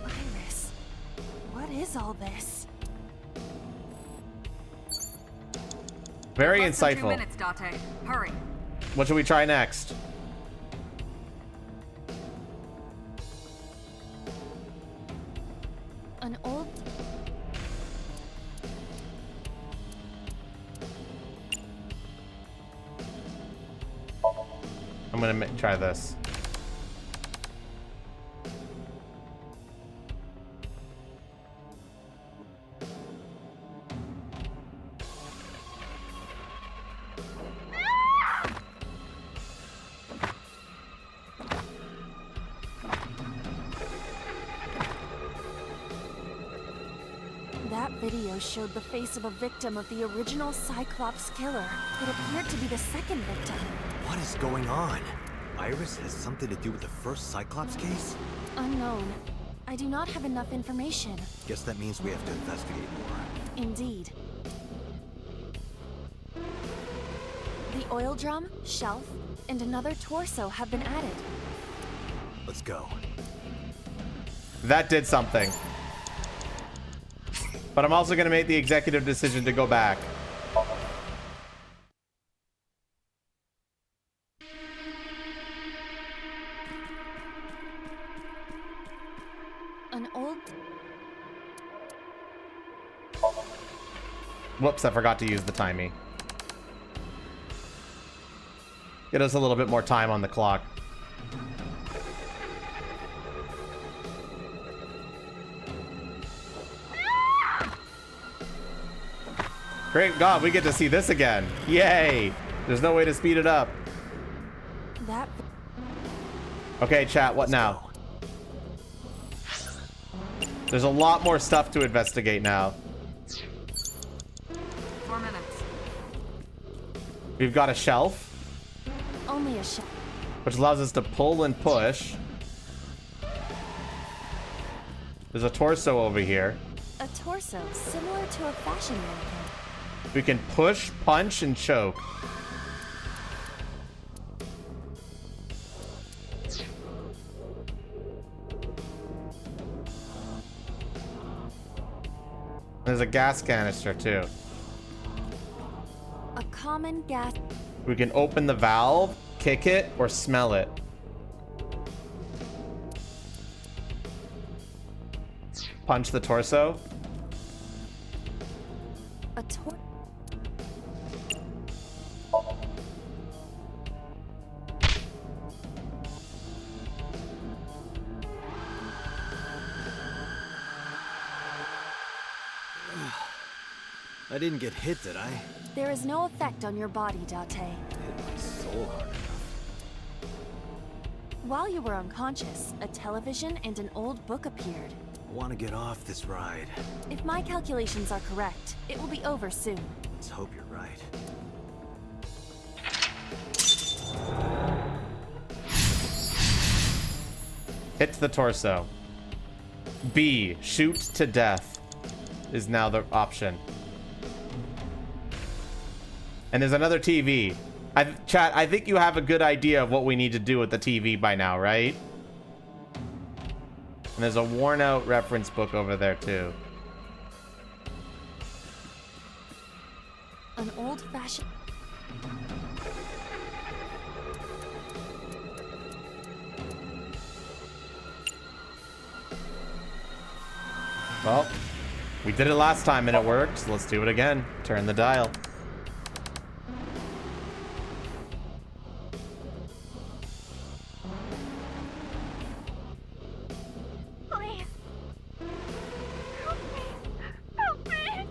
Iris, what is all this? Very Less than 2 insightful. minutes, Date. Hurry. What should we try next? An old... I'm gonna try this. That video showed the face of a victim of the original Cyclops killer. It appeared to be the second victim. What is going on? Iris has something to do with the first Cyclops case? Unknown. I do not have enough information. Guess that means we have to investigate more. Indeed. The oil drum, shelf, and another torso have been added. Let's go. That did something. But I'm also gonna make the executive decision to go back. An old... Whoops, I forgot to use the timing. Get us a little bit more time on the clock. Great God, we get to see this again. Yay! There's no way to speed it up. That... Okay, chat, what now? There's a lot more stuff to investigate now. 4 minutes. We've got a shelf, Only a shelf. which allows us to pull and push. There's a torso over here. A torso similar to a fashion mannequin. We can push, punch, and choke. There's a gas canister too. A common gas... We can open the valve, kick it, or smell it. Punch the torso. A tor... I didn't get hit, did I? There is no effect on your body, Date. Hit my soul hard enough. While you were unconscious, a television and an old book appeared. I want to get off this ride. If my calculations are correct, it will be over soon. Let's hope you're right. Hit the torso. B, shoot to death is now the option. And there's another TV. Chat, I think you have a good idea of what we need to do with the TV by now, right? And there's a worn out reference book over there too. An old-fashioned... Well, we did it last time and it worked, so let's do it again. Turn the dial. Please. Help me. Help me.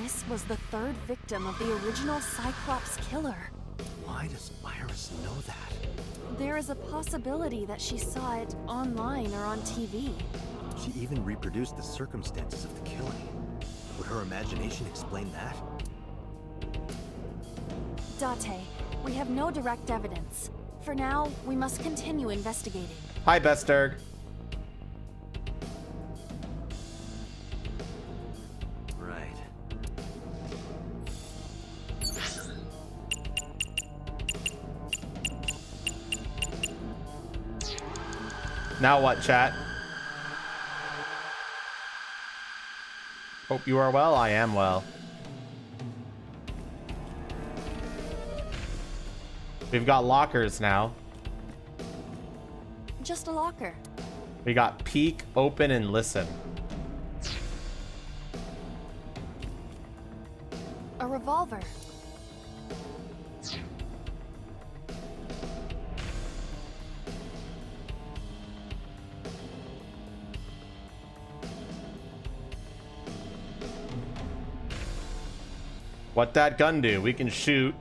This was the third victim of the original Cyclops killer. Why does Iris know that? There is a possibility that she saw it online or on TV. She even reproduced the circumstances of the killing. Would her imagination explain that? Date, we have no direct evidence. For now, we must continue investigating. Hi, Besterg. Right. Now what, chat? Hope you are well. I am well. We've got lockers now. Just a locker. We got peek, open, and listen. A revolver. What that gun do? We can shoot.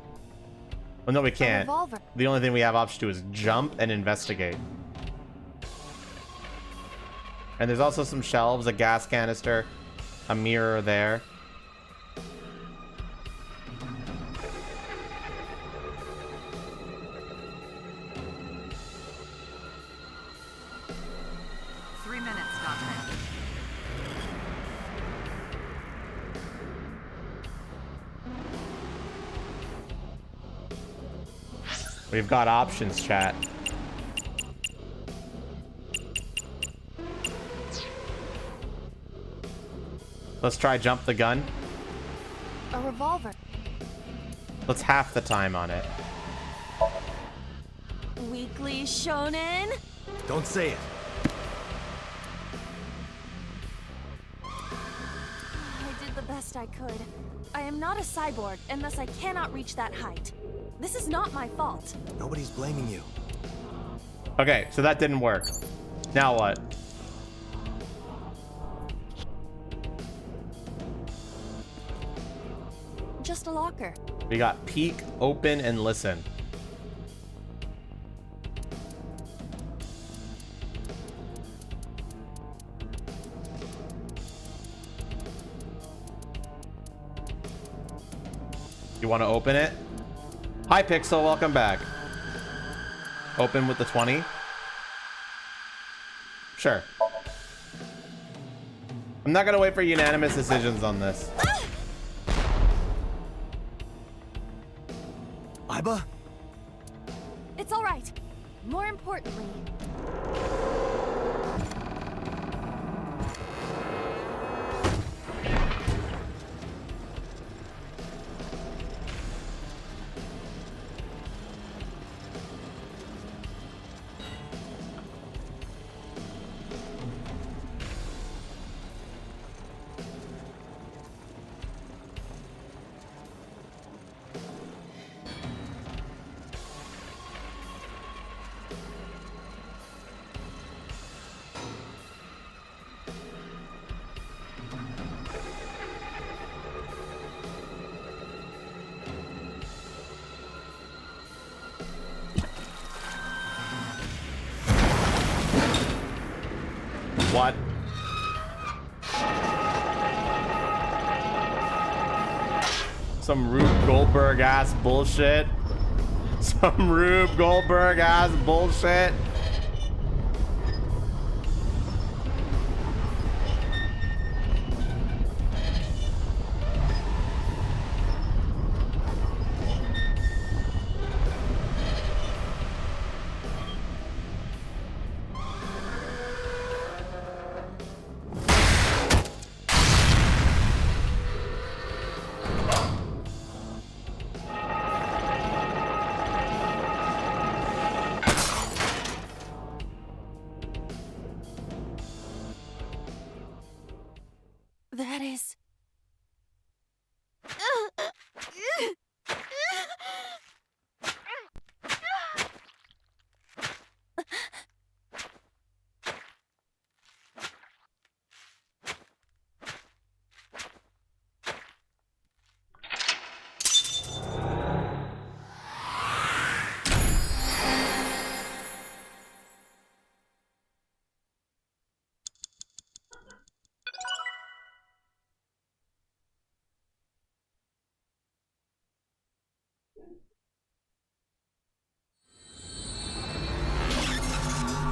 Well, no, we can't. revolver. The only thing we have option to is jump and investigate. And there's also some shelves, a gas canister, a mirror there. We've got options, chat. Let's try jump the gun. A revolver. Let's half the time on it. Weekly Shonen? Don't say it. I did the best I could. I am not a cyborg, and thus I cannot reach that height. This is not my fault. Nobody's blaming you. Okay, so that didn't work. Now what? Just a locker. We got peek, open, and listen. You want to open it? Hi, Pixel. Welcome back. Open with the 20. Sure. I'm not going to wait for unanimous decisions on this. Iba? It's all right. More importantly... What? Some Rube Goldberg ass bullshit. Some Rube Goldberg ass bullshit. That is...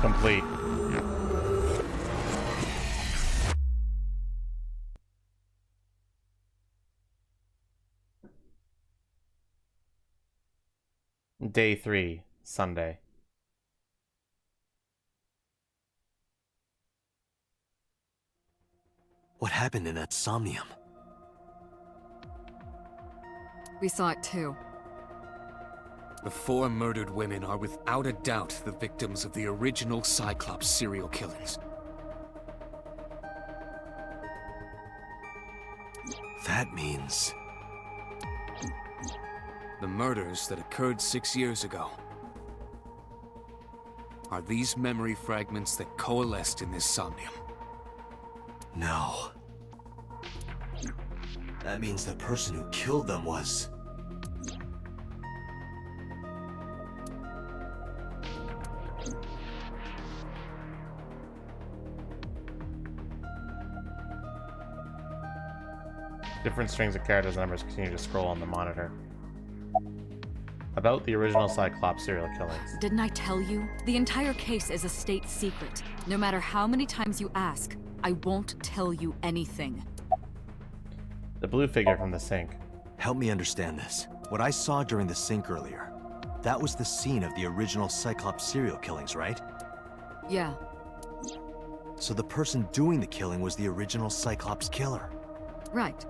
Complete. Day 3, Sunday. What happened in that Somnium? We saw it too. The 4 murdered women are without a doubt the victims of the original Cyclops serial killings. That means... the murders that occurred 6 years ago are these memory fragments that coalesced in this Somnium. No. That means the person who killed them was... Different strings of characters and numbers continue to scroll on the monitor. About the original Cyclops serial killings. Didn't I tell you? The entire case is a state secret. No matter how many times you ask, I won't tell you anything. The blue figure from the sink. Help me understand this. What I saw during the sink earlier, that was the scene of the original Cyclops serial killings, right? Yeah. So the person doing the killing was the original Cyclops killer. Right.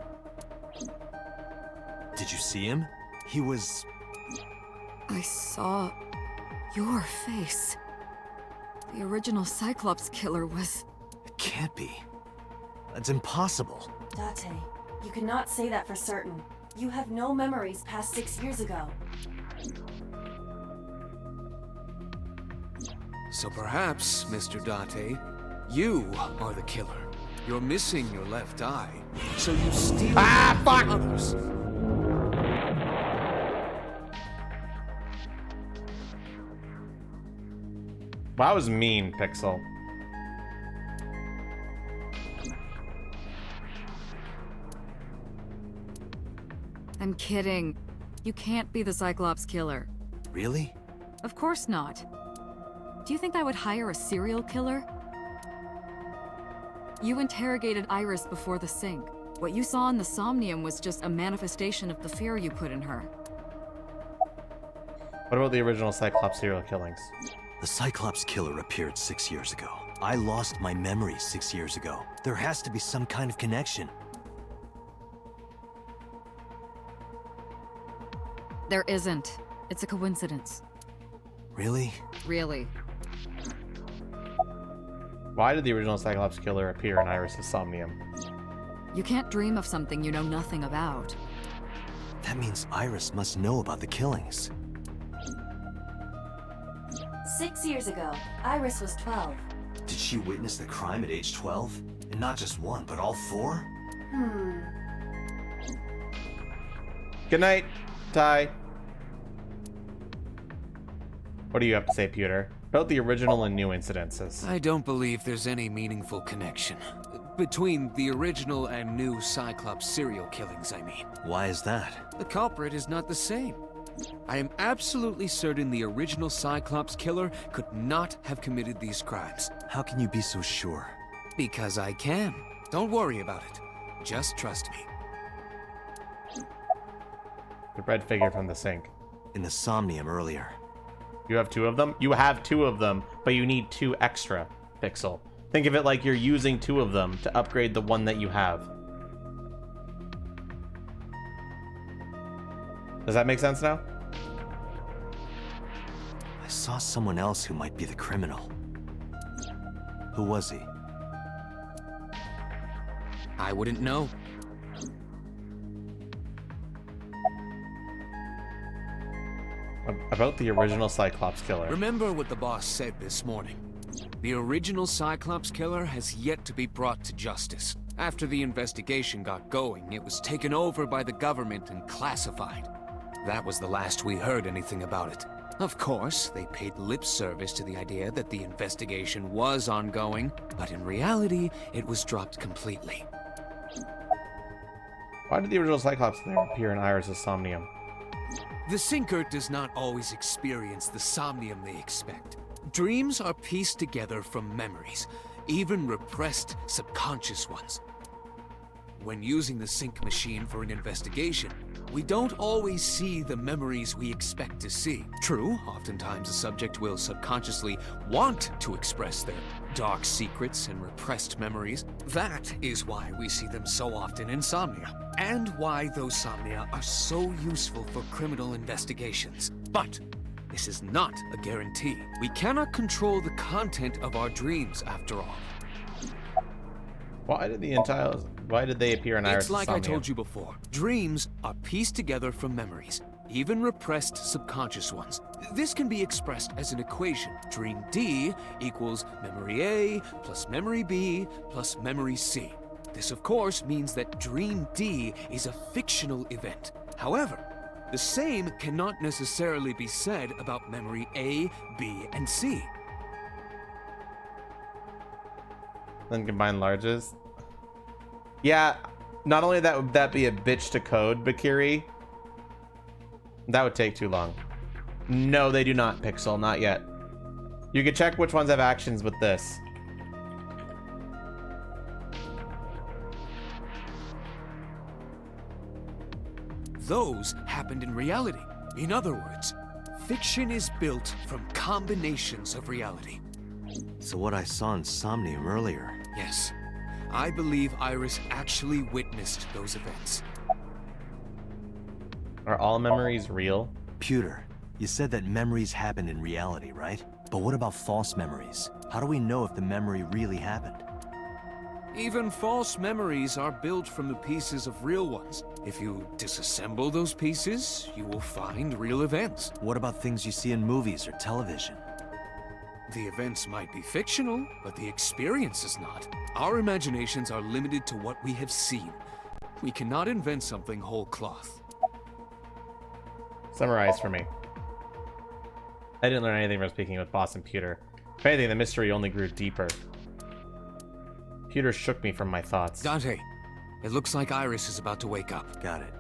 Did you see him? He was... I saw Your face. The original Cyclops killer was... It can't be. That's impossible. Date, you cannot say that for certain. You have no memories past 6 years ago. So perhaps, Mr. Date, you are the killer. You're missing your left eye, so you steal from others. That was mean, Pixel. I'm kidding. You can't be the Cyclops killer. Really? Of course not. Do you think I would hire a serial killer? You interrogated Iris before the sync. What you saw in the Somnium was just a manifestation of the fear you put in her. What about the original Cyclops serial killings? The Cyclops killer appeared 6 years ago. I lost my memory 6 years ago. There has to be some kind of connection. There isn't. It's a coincidence. Really? Really. Why did the original Cyclops killer appear in Iris' Somnium? You can't dream of something you know nothing about. That means Iris must know about the killings. 6 years ago, Iris was 12. Did she witness the crime at age 12? And not just one, but all 4? Good night, Ty. What do you have to say, Pewter, about the original and new incidences? I don't believe there's any meaningful connection. Between the original and new Cyclops serial killings, I mean. Why is that? The culprit is not the same. I am absolutely certain the original Cyclops killer could not have committed these crimes. How can you be so sure? Because I can. Don't worry about it. Just trust me. The red figure from the sink. In the Somnium earlier. You have 2 of them? You have 2 of them, but you need 2 extra, Pixel. Think of it like you're using 2 of them to upgrade the one that you have. Does that make sense now? I saw someone else who might be the criminal. Who was he? I wouldn't know. About the original Cyclops killer. Remember what the boss said this morning. The original Cyclops killer has yet to be brought to justice. After the investigation got going, it was taken over by the government and classified. That was the last we heard anything about it. Of course, they paid lip service to the idea that the investigation was ongoing, but in reality, it was dropped completely. Why did the original Cyclops killer appear in Iris' Somnium? The Sinker does not always experience the Somnium they expect. Dreams are pieced together from memories, even repressed subconscious ones. When using the sync machine for an investigation, we don't always see the memories we expect to see. True, oftentimes a subject will subconsciously want to express their dark secrets and repressed memories. That is why we see them so often in Somnia, and why those Somnia are so useful for criminal investigations. But this is not a guarantee. We cannot control the content of our dreams, after all. Why did they appear in Iris' It's like Somnium? I told you before. Dreams are pieced together from memories, even repressed subconscious ones. This can be expressed as an equation. Dream D equals memory A plus memory B plus memory C. This, of course, means that Dream D is a fictional event. However, the same cannot necessarily be said about memory A, B, and C. Then combine larges. Yeah, not only that would that be a bitch to code, Bakiri. That would take too long. No, they do not, Pixel, not yet. You can check which ones have actions with this. Those happened in reality. In other words, fiction is built from combinations of reality. So what I saw in Somnium earlier... Yes. I believe Iris actually witnessed those events. Are all memories real? Pewter, You said that memories happen in reality, right? But what about false memories? How do we know if the memory really happened? Even false memories are built from the pieces of real ones. If you disassemble those pieces, you will find real events. What about things you see in movies or television? The events might be fictional, but the experience is not. Our imaginations are limited to what we have seen. We cannot invent something whole cloth. Summarize for me. I didn't learn anything from speaking with Boss and Pewter. If anything, the mystery only grew deeper. Pewter shook me from my thoughts. Dante, it looks like Iris is about to wake up. Got it.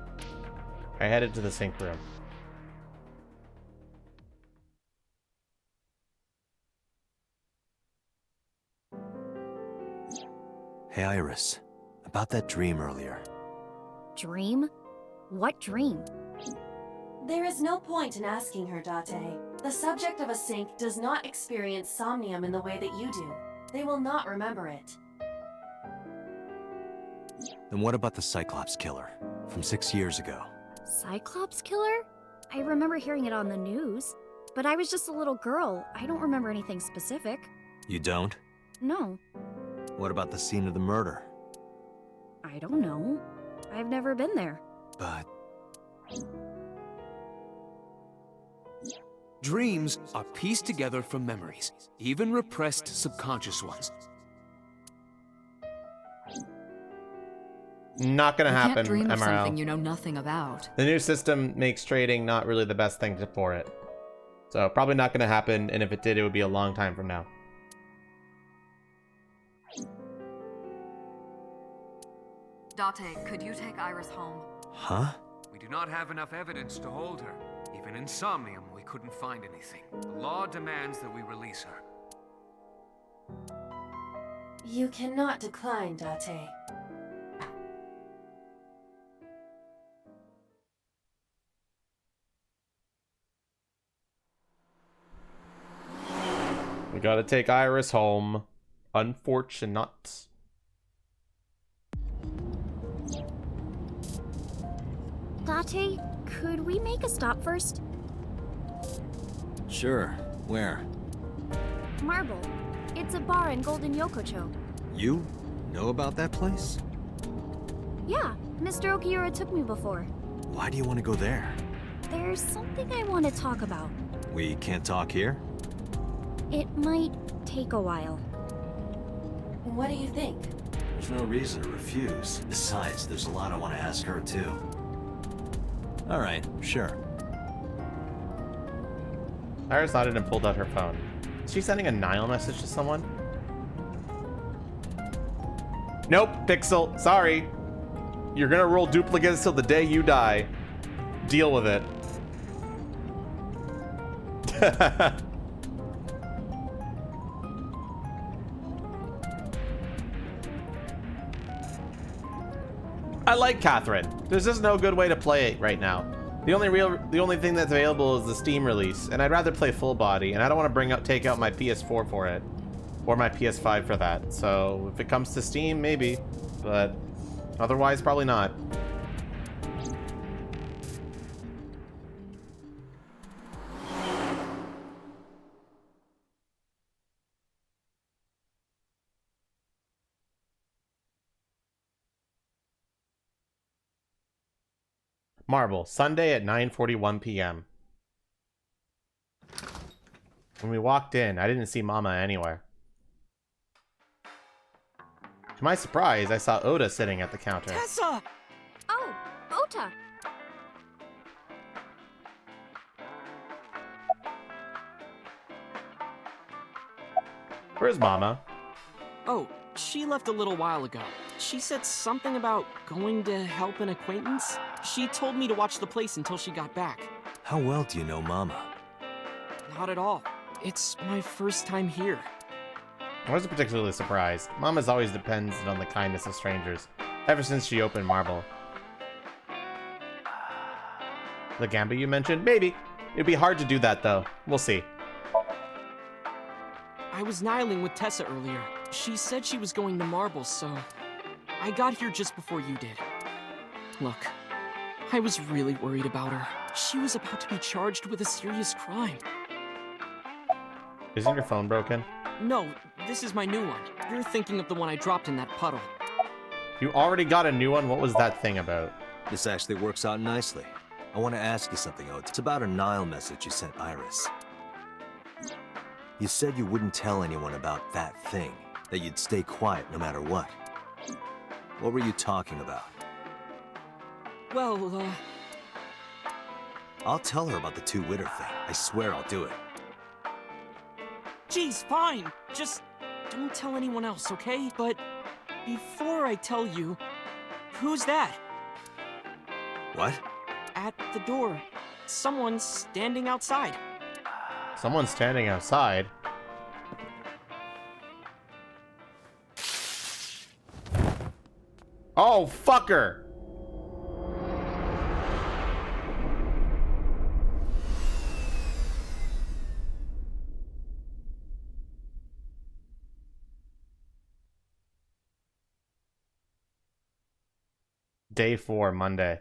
I headed to the sink room. Hey, Iris. About that dream earlier. Dream? What dream? There is no point in asking her, Date. The subject of a sink does not experience somnium in the way that you do. They will not remember it. Then what about the Cyclops killer from 6 years ago? Cyclops killer? I remember hearing it on the news. But I was just a little girl. I don't remember anything specific. You don't? No. What about the scene of the murder? I don't know. I've never been there. But... Dreams are pieced together from memories, even repressed subconscious ones. Not gonna happen, can't dream of MRL. something you know nothing about. The new system makes trading not really the best thing for it. So probably not gonna happen, and if it did, it would be a long time from now. Date, could you take Iris home? Huh? We do not have enough evidence to hold her. Even in Somnium, we couldn't find anything. The law demands that we release her. You cannot decline, Date. We gotta take Iris home. Unfortunate. Date, could we make a stop first? Sure. Where? Marble. It's a bar in Golden Yokocho. You know about that place? Yeah, Mr. Okiura took me before. Why do you want to go there? There's something I want to talk about. We can't talk here? It might take a while. What do you think? There's no reason to refuse. Besides, there's a lot I want to ask her, too. All right, sure. Iris nodded and pulled out her phone. Is she sending a Nile message to someone? Nope, Pixel. Sorry. You're gonna roll duplicates till the day you die. Deal with it. I like Catherine. There's just no good way to play it right now. The only thing that's available is the Steam release, and I'd rather play full body, and I don't want to take out my PS4 for it, or my PS5 for that. So if it comes to Steam, maybe, but otherwise probably not. Marble, Sunday at 9:41 p.m. When we walked in, I didn't see Mama anywhere. To my surprise, I saw Oda sitting at the counter. Tessa! Oh, Ota! Where's Mama? Oh, she left a little while ago. She said something about going to help an acquaintance. She told me to watch the place until she got back. How well do you know Mama? Not at all. It's my first time here. I wasn't particularly surprised. Mama's always depended on the kindness of strangers, ever since she opened Marble. The Gamba you mentioned? Maybe. It'd be hard to do that, though. We'll see. I was nihiling with Tessa earlier. She said she was going to Marble, so I got here just before you did. Look, I was really worried about her. She was about to be charged with a serious crime. Isn't your phone broken? No, this is my new one. You're thinking of the one I dropped in that puddle. You already got a new one? What was that thing about? This actually works out nicely. I want to ask you something, Oates. It's about a Nile message you sent Iris. You said you wouldn't tell anyone about that thing, that you'd stay quiet no matter what. What were you talking about? Well, I'll tell her about the two-witter thing. I swear I'll do it. Geez, fine. Just don't tell anyone else, okay? But before I tell you, who's that? What? At the door. Someone's standing outside. Someone's standing outside? Oh, fucker! Day 4, Monday.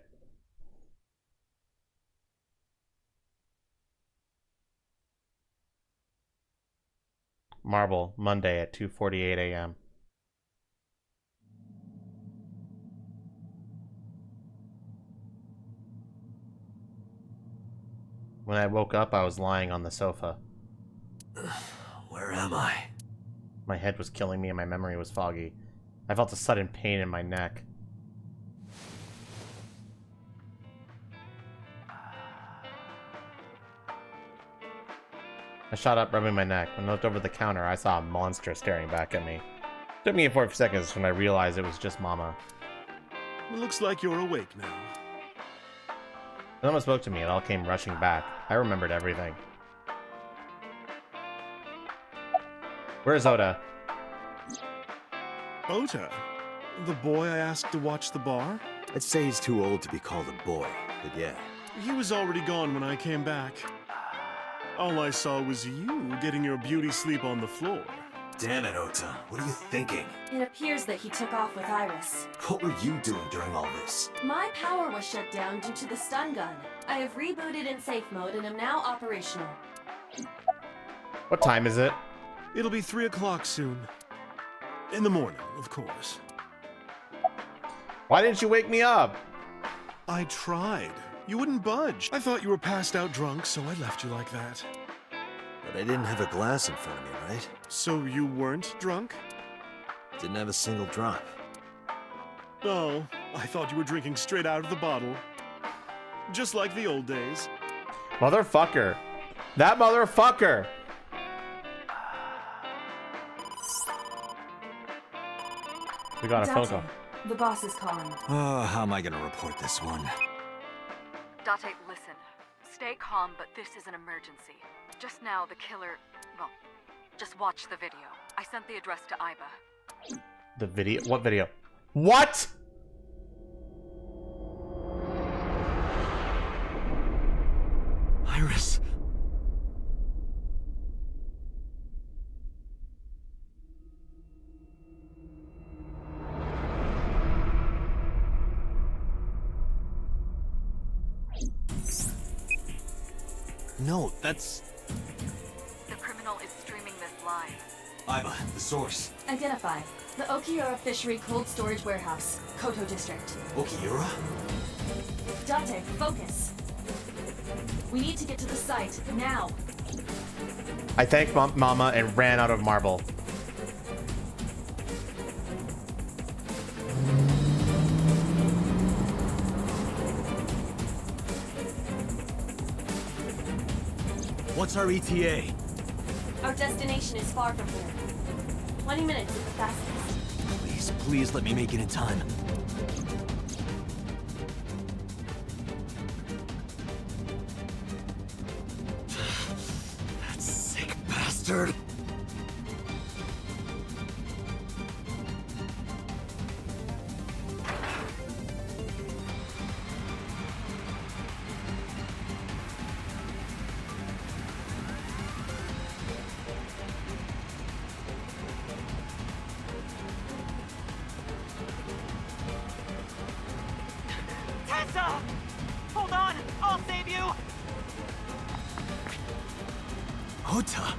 Marble, Monday at 2:48 a.m. When I woke up, I was lying on the sofa. Where am I? My head was killing me and my memory was foggy. I felt a sudden pain in my neck. I shot up, rubbing my neck. When I looked over the counter, I saw a monster staring back at me. It took me 4 seconds when I realized it was just Mama. It looks like you're awake now. Someone spoke to me, it all came rushing back. I remembered everything. Where's Ota? Ota? The boy I asked to watch the bar? I'd say he's too old to be called a boy, but yeah. He was already gone when I came back. All I saw was you getting your beauty sleep on the floor. Damn it, Ota. What are you thinking? It appears that he took off with Iris. What were you doing during all this? My power was shut down due to the stun gun. I have rebooted in safe mode and am now operational. What time is it? It'll be 3 o'clock soon. In the morning, of course. Why didn't you wake me up? I tried. You wouldn't budge. I thought you were passed out drunk, so I left you like that. But I didn't have a glass in front of me, right? So you weren't drunk? Didn't have a single drop. Oh, I thought you were drinking straight out of the bottle. Just like the old days. Motherfucker. That motherfucker! We got a phone call. The boss is calling. Oh, how am I gonna report this one? Date, listen. Stay calm, but this is an emergency. Just now, the killer... Well, just watch the video. I sent the address to Iba. The video? What video? What?! Iris! No, that's... The criminal is streaming this live. Iba, the source. Identify. The Okiura Fishery Cold Storage Warehouse, Koto District. Okiura? Date, focus. We need to get to the site, now. I thanked Mama and ran out of marble. What's our ETA? Our destination is far from here. 20 minutes at the fastest. Please, please let me make it in time. That sick bastard! Tessa! I'll save you! Ota!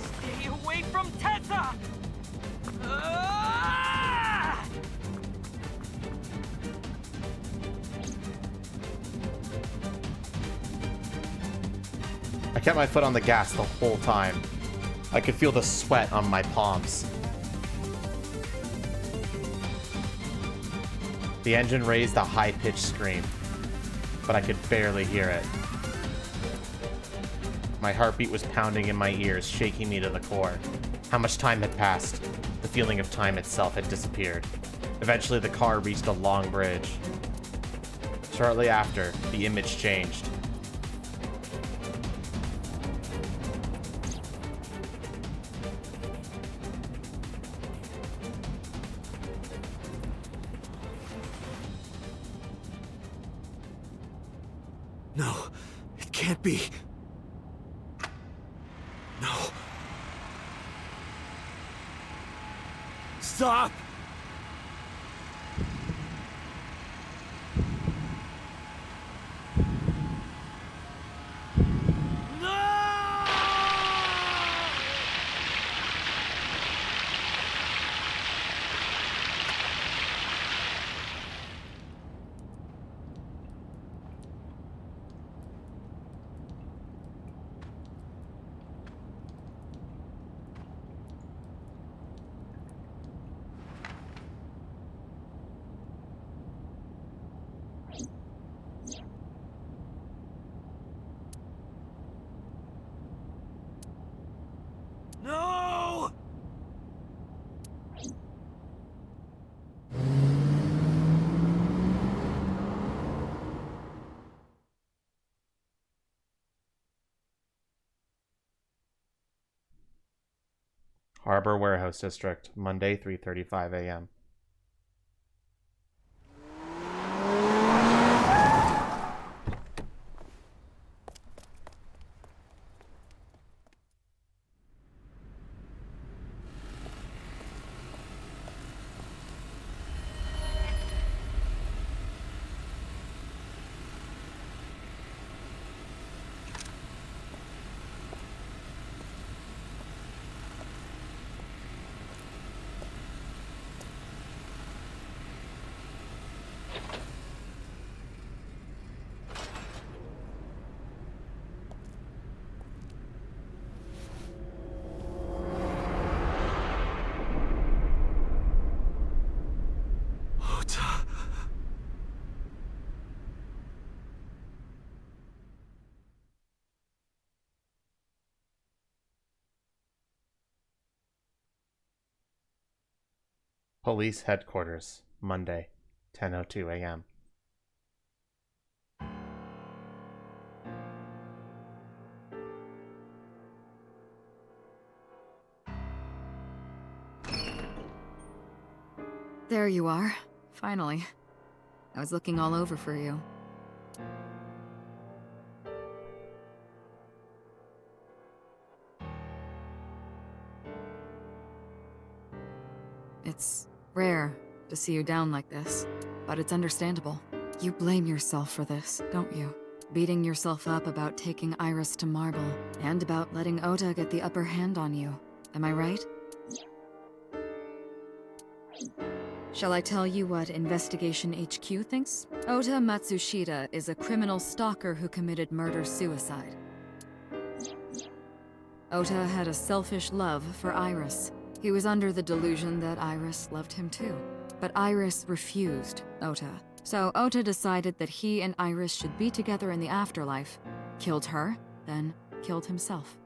Stay away from Tessa! Ah! I kept my foot on the gas the whole time. I could feel the sweat on my palms. The engine raised a high-pitched scream, but I could barely hear it. My heartbeat was pounding in my ears, shaking me to the core. How much time had passed? The feeling of time itself had disappeared. Eventually, the car reached a long bridge. Shortly after, the image changed. No, it can't be. No. Stop! No! Harbor Warehouse District, Monday, 3:35 a.m. Police Headquarters, Monday, 10:02 a.m. There you are. Finally. I was looking all over for you. It's rare to see you down like this, but it's understandable. You blame yourself for this, don't you? Beating yourself up about taking Iris to Marble, and about letting Ota get the upper hand on you. Am I right? Shall I tell you what Investigation HQ thinks? Ota Matsushita is a criminal stalker who committed murder-suicide. Ota had a selfish love for Iris. He was under the delusion that Iris loved him too. But Iris refused Ota. So Ota decided that he and Iris should be together in the afterlife, killed her, then killed himself.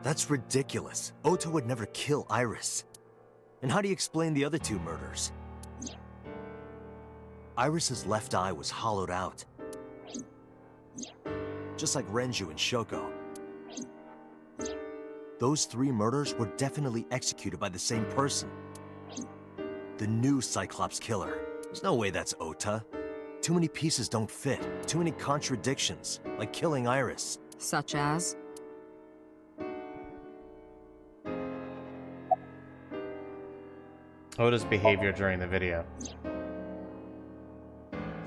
That's ridiculous. Ota would never kill Iris. And how do you explain the other two murders? Iris's left eye was hollowed out. Just like Renju and Shoko. Those three murders were definitely executed by the same person. The new Cyclops killer. There's no way that's Ota. Too many pieces don't fit. Too many contradictions. Like killing Iris. Such as? Ota's behavior during the video.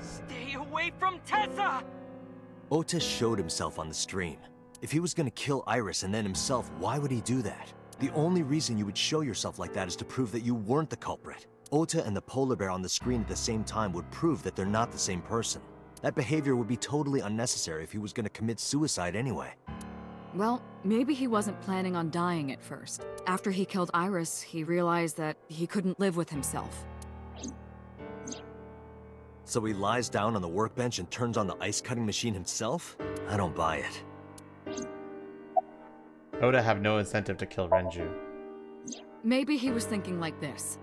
Stay away from Tessa! Ota showed himself on the stream. If he was gonna kill Iris and then himself, why would he do that? The only reason you would show yourself like that is to prove that you weren't the culprit. Ota and the polar bear on the screen at the same time would prove that they're not the same person. That behavior would be totally unnecessary if he was gonna commit suicide anyway. Well, maybe he wasn't planning on dying at first. After he killed Iris, he realized that he couldn't live with himself. So he lies down on the workbench and turns on the ice-cutting machine himself? I don't buy it. Ota have no incentive to kill Renju. Maybe he was thinking like this.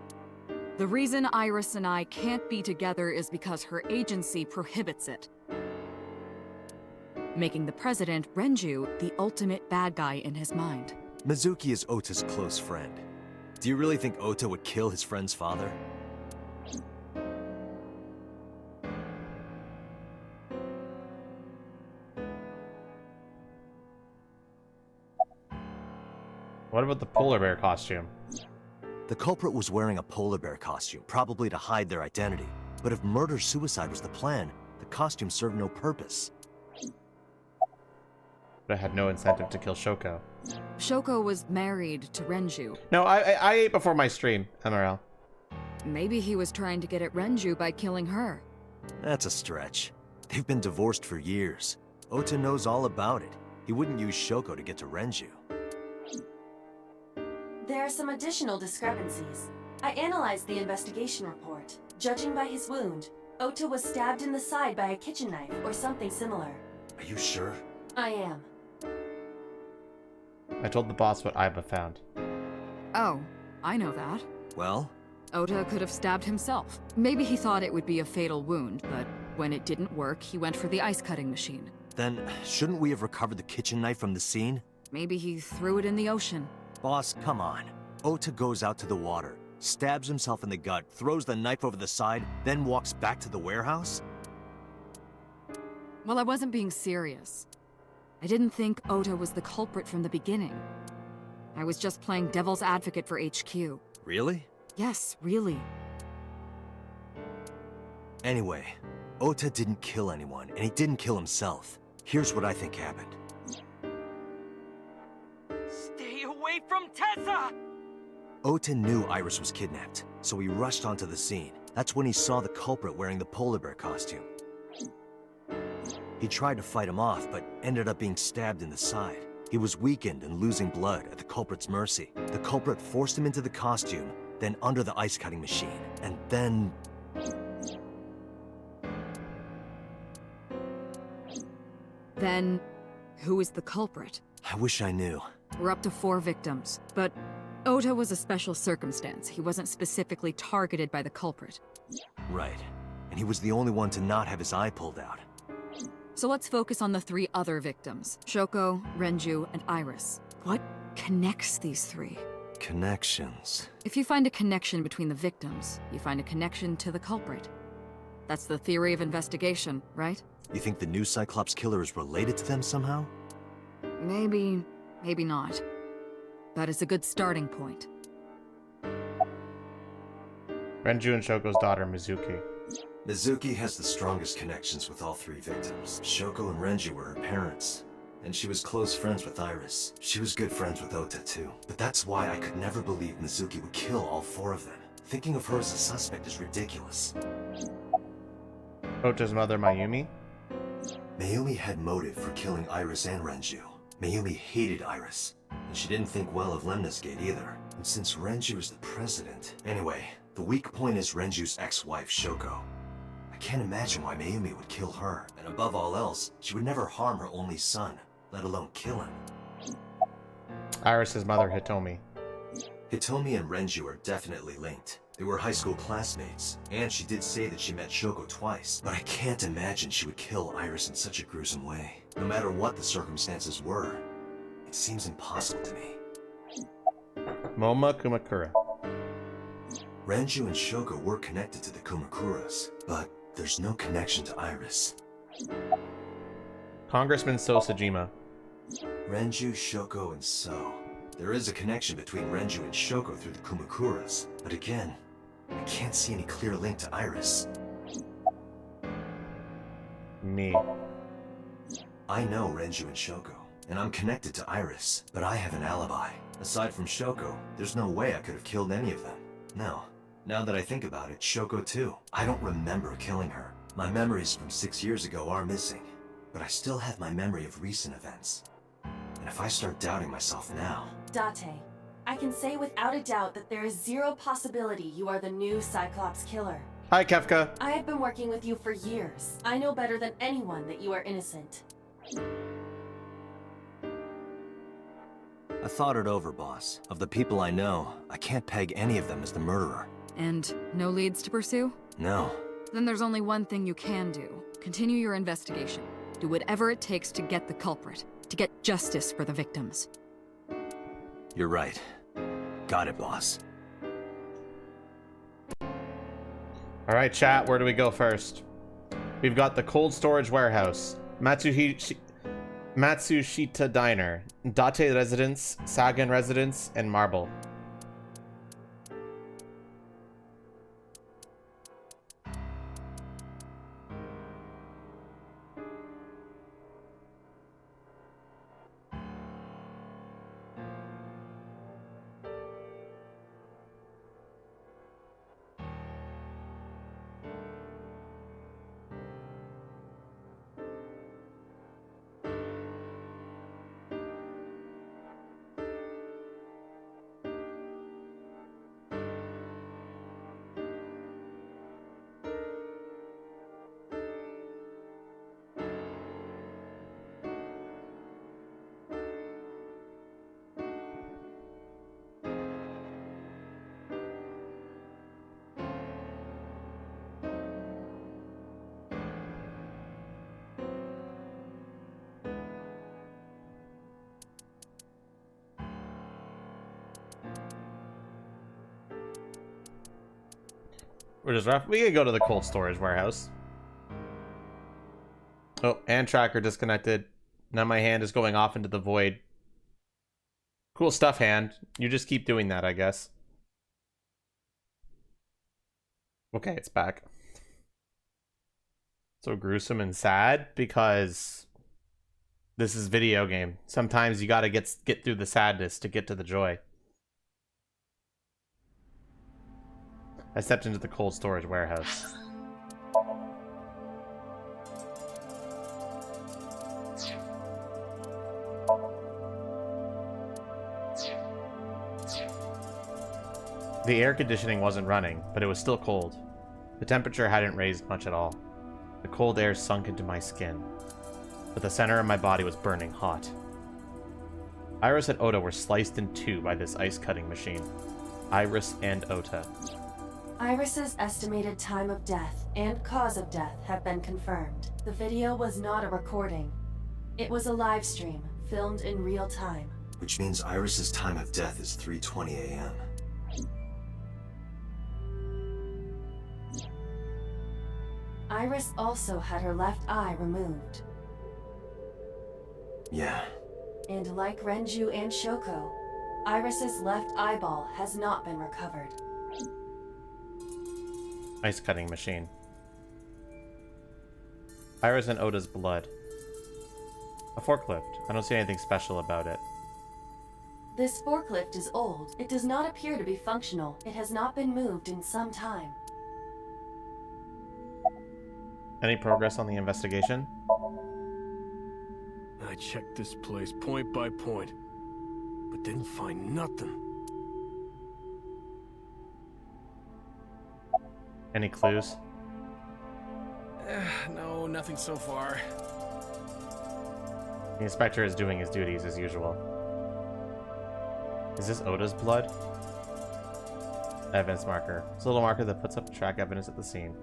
The reason Iris and I can't be together is because her agency prohibits it. Making the president, Renju, the ultimate bad guy in his mind. Mizuki is Ota's close friend. Do you really think Ota would kill his friend's father? What about the polar bear costume? The culprit was wearing a polar bear costume, probably to hide their identity. But if murder-suicide was the plan, the costume served no purpose. But I had no incentive to kill Shoko. Shoko was married to Renju. No, I ate before my stream, MRL. Maybe he was trying to get at Renju by killing her. That's a stretch. They've been divorced for years. Ota knows all about it. He wouldn't use Shoko to get to Renju. There are some additional discrepancies. I analyzed the investigation report. Judging by his wound, Ota was stabbed in the side by a kitchen knife or something similar. Are you sure? I am. I told the boss what Aiba found. Oh, I know that. Well? Ota could have stabbed himself. Maybe he thought it would be a fatal wound, but when it didn't work, he went for the ice-cutting machine. Then, shouldn't we have recovered the kitchen knife from the scene? Maybe he threw it in the ocean. Boss, come on. Ota goes out to the water, stabs himself in the gut, throws the knife over the side, then walks back to the warehouse? Well, I wasn't being serious. I didn't think Ota was the culprit from the beginning. I was just playing devil's advocate for HQ. Really? Yes, really. Anyway, Ota didn't kill anyone, and he didn't kill himself. Here's what I think happened. Stay away from Tessa! Ota knew Iris was kidnapped, so he rushed onto the scene. That's when he saw the culprit wearing the polar bear costume. He tried to fight him off, but ended up being stabbed in the side. He was weakened and losing blood at the culprit's mercy. The culprit forced him into the costume, then under the ice-cutting machine, and then... Then, who is the culprit? I wish I knew. We're up to 4 victims, but Ota was a special circumstance. He wasn't specifically targeted by the culprit. Right. And he was the only one to not have his eye pulled out. So let's focus on the 3 other victims. Shoko, Renju, and Iris. What connects these 3? Connections. If you find a connection between the victims, you find a connection to the culprit. That's the theory of investigation, right? You think the new Cyclops killer is related to them somehow? Maybe, maybe not. But it's a good starting point. Renju and Shoko's daughter, Mizuki. Mizuki has the strongest connections with all 3 victims. Shoko and Renju were her parents, and she was close friends with Iris. She was good friends with Ota too. But that's why I could never believe Mizuki would kill all 4 of them. Thinking of her as a suspect is ridiculous. Ota's mother, Mayumi? Mayumi had motive for killing Iris and Renju. Mayumi hated Iris, and she didn't think well of Lemnis Gate either. And since Renju is the president... Anyway, the weak point is Renju's ex-wife, Shoko. I can't imagine why Mayumi would kill her, and above all else, she would never harm her only son, let alone kill him. Iris's mother, Hitomi. Hitomi and Renju are definitely linked. They were high school classmates, and she did say that she met Shoko twice, but I can't imagine she would kill Iris in such a gruesome way. No matter what the circumstances were, it seems impossible to me. Moma Kumakura. Renju and Shoko were connected to the Kumakuras, but there's no connection to Iris. Congressman Sosajima. Renju, Shoko, and So. There is a connection between Renju and Shoko through the Kumakuras, but again, I can't see any clear link to Iris. Me. I know Renju and Shoko, and I'm connected to Iris, but I have an alibi. Aside from Shoko, there's no way I could have killed any of them. No. Now that I think about it, Shoko too. I don't remember killing her. My memories from 6 years ago are missing, but I still have my memory of recent events. And if I start doubting myself now... Date, I can say without a doubt that there is zero possibility you are the new Cyclops killer. Hi, Kefka. I have been working with you for years. I know better than anyone that you are innocent. I thought it over, boss. Of the people I know, I can't peg any of them as the murderer. And no leads to pursue? No. Then there's only one thing you can do. Continue your investigation. Do whatever it takes to get the culprit. To get justice for the victims. You're right. Got it, boss. Alright, chat, where do we go first? We've got the cold storage warehouse, Matsushita Diner, Date Residence, Sagan Residence, and Marble. We're just rough. We can go to the cold storage warehouse. Oh, and tracker disconnected. Now my hand is going off into the void. Cool stuff, hand. You just keep doing that, I guess. Okay, it's back. So gruesome and sad because this is video game. Sometimes you gotta get through the sadness to get to the joy. I stepped into the cold storage warehouse. The air conditioning wasn't running, but it was still cold. The temperature hadn't raised much at all. The cold air sunk into my skin, but the center of my body was burning hot. Iris and Ota were sliced in two by this ice-cutting machine. Iris and Ota. Iris's estimated time of death and cause of death have been confirmed. The video was not a recording. It was a live stream, filmed in real time. Which means Iris's time of death is 3:20 a.m. Iris also had her left eye removed. Yeah. And like Renju and Shoko, Iris's left eyeball has not been recovered. Ice cutting machine. Iris and Ota's blood. A forklift. I don't see anything special about it. This forklift is old. It does not appear to be functional. It has not been moved in some time. Any progress on the investigation? I checked this place point by point, but didn't find nothing. Any clues? No, nothing so far. The inspector is doing his duties as usual. Is this Ota's blood? Evidence marker. It's a little marker that puts up track evidence at the scene.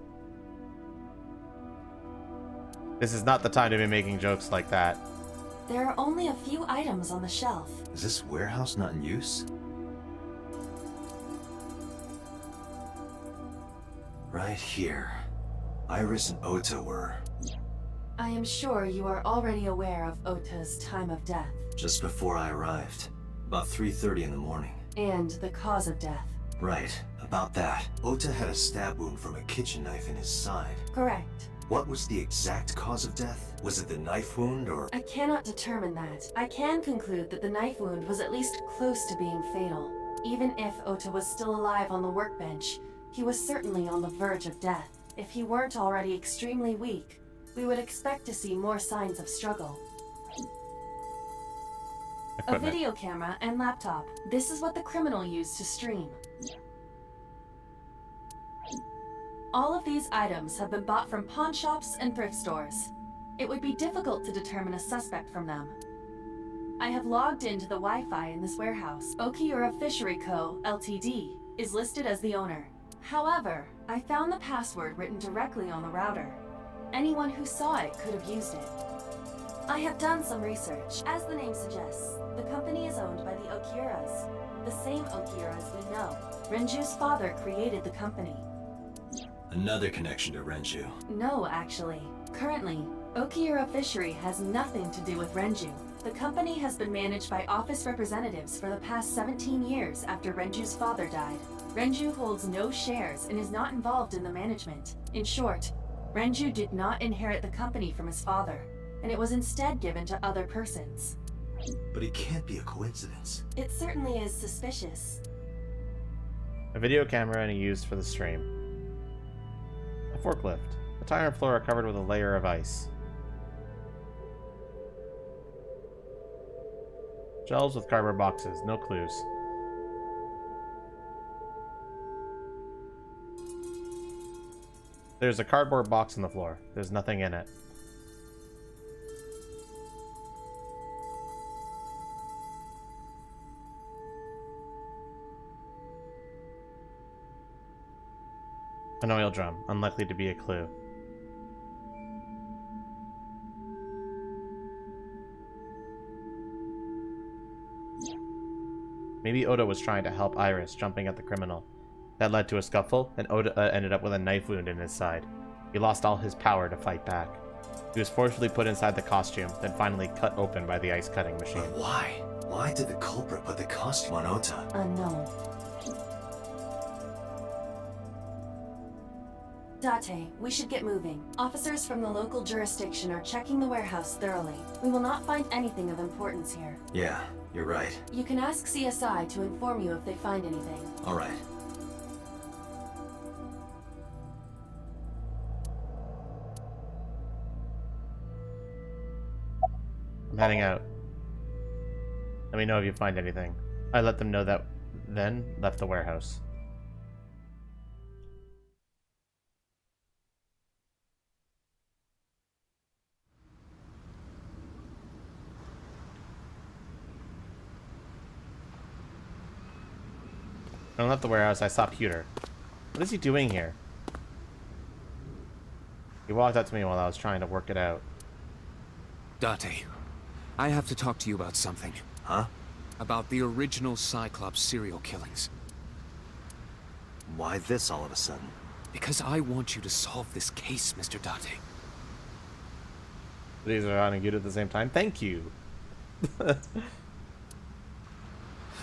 This is not the time to be making jokes like that. There are only a few items on the shelf. Is this warehouse not in use? Right here. Iris and Ota were... I am sure you are already aware of Ota's time of death. Just before I arrived. About 3:30 in the morning. And the cause of death. Right. About that. Ota had a stab wound from a kitchen knife in his side. Correct. What was the exact cause of death? Was it the knife wound or... I cannot determine that. I can conclude that the knife wound was at least close to being fatal. Even if Ota was still alive on the workbench, he was certainly on the verge of death. If he weren't already extremely weak, we would expect to see more signs of struggle. A video camera and laptop. This is what the criminal used to stream. All of these items have been bought from pawn shops and thrift stores. It would be difficult to determine a suspect from them. I have logged into the Wi-Fi in this warehouse. Okiura Fishery Co., Ltd. is listed as the owner. However, I found the password written directly on the router. Anyone who saw it could have used it. I have done some research. As the name suggests, the company is owned by the Okiuras. The same Okiuras we know. Renju's father created the company. Another connection to Renju. No, actually. Currently, Okiura Fishery has nothing to do with Renju. The company has been managed by office representatives for the past 17 years after Renju's father died. Renju holds no shares and is not involved in the management. In short, Renju did not inherit the company from his father, and it was instead given to other persons. But it can't be a coincidence. It certainly is suspicious. A video camera and a used for the stream. A forklift. The tire and floor are covered with a layer of ice. Shelves with cardboard boxes. No clues. There's a cardboard box on the floor. There's nothing in it. An oil drum. Unlikely to be a clue. Maybe Ota was trying to help Iris, jumping at the criminal. That led to a scuffle, and Ota ended up with a knife wound in his side. He lost all his power to fight back. He was forcefully put inside the costume, then finally cut open by the ice cutting machine. But why? Why did the culprit put the costume on Ota? Unknown. Date, we should get moving. Officers from the local jurisdiction are checking the warehouse thoroughly. We will not find anything of importance here. Yeah, you're right. You can ask CSI to inform you if they find anything. All right. I'm heading out. Let me know if you find anything. I let them know that, then left the warehouse. When I left the warehouse, I saw Pewter. What is he doing here? He walked up to me while I was trying to work it out. Date, I have to talk to you about something. Huh? About the original Cyclops serial killings. Why this all of a sudden? Because I want you to solve this case, Mr. Date. These are on and good at the same time. Thank you.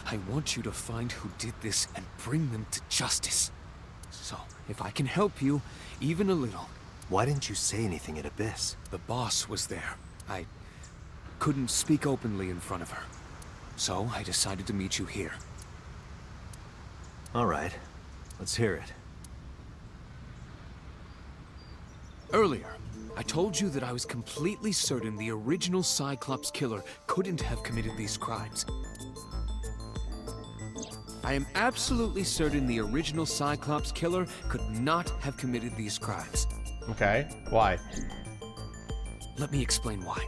I want you to find who did this and bring them to justice. So, if I can help you, even a little. Why didn't you say anything at Abyss? The boss was there. I couldn't speak openly in front of her. So, I decided to meet you here. All right. Let's hear it. Earlier, I told you that I was completely certain the original Cyclops killer couldn't have committed these crimes. I am absolutely certain the original Cyclops killer could not have committed these crimes. Okay, why? Let me explain why.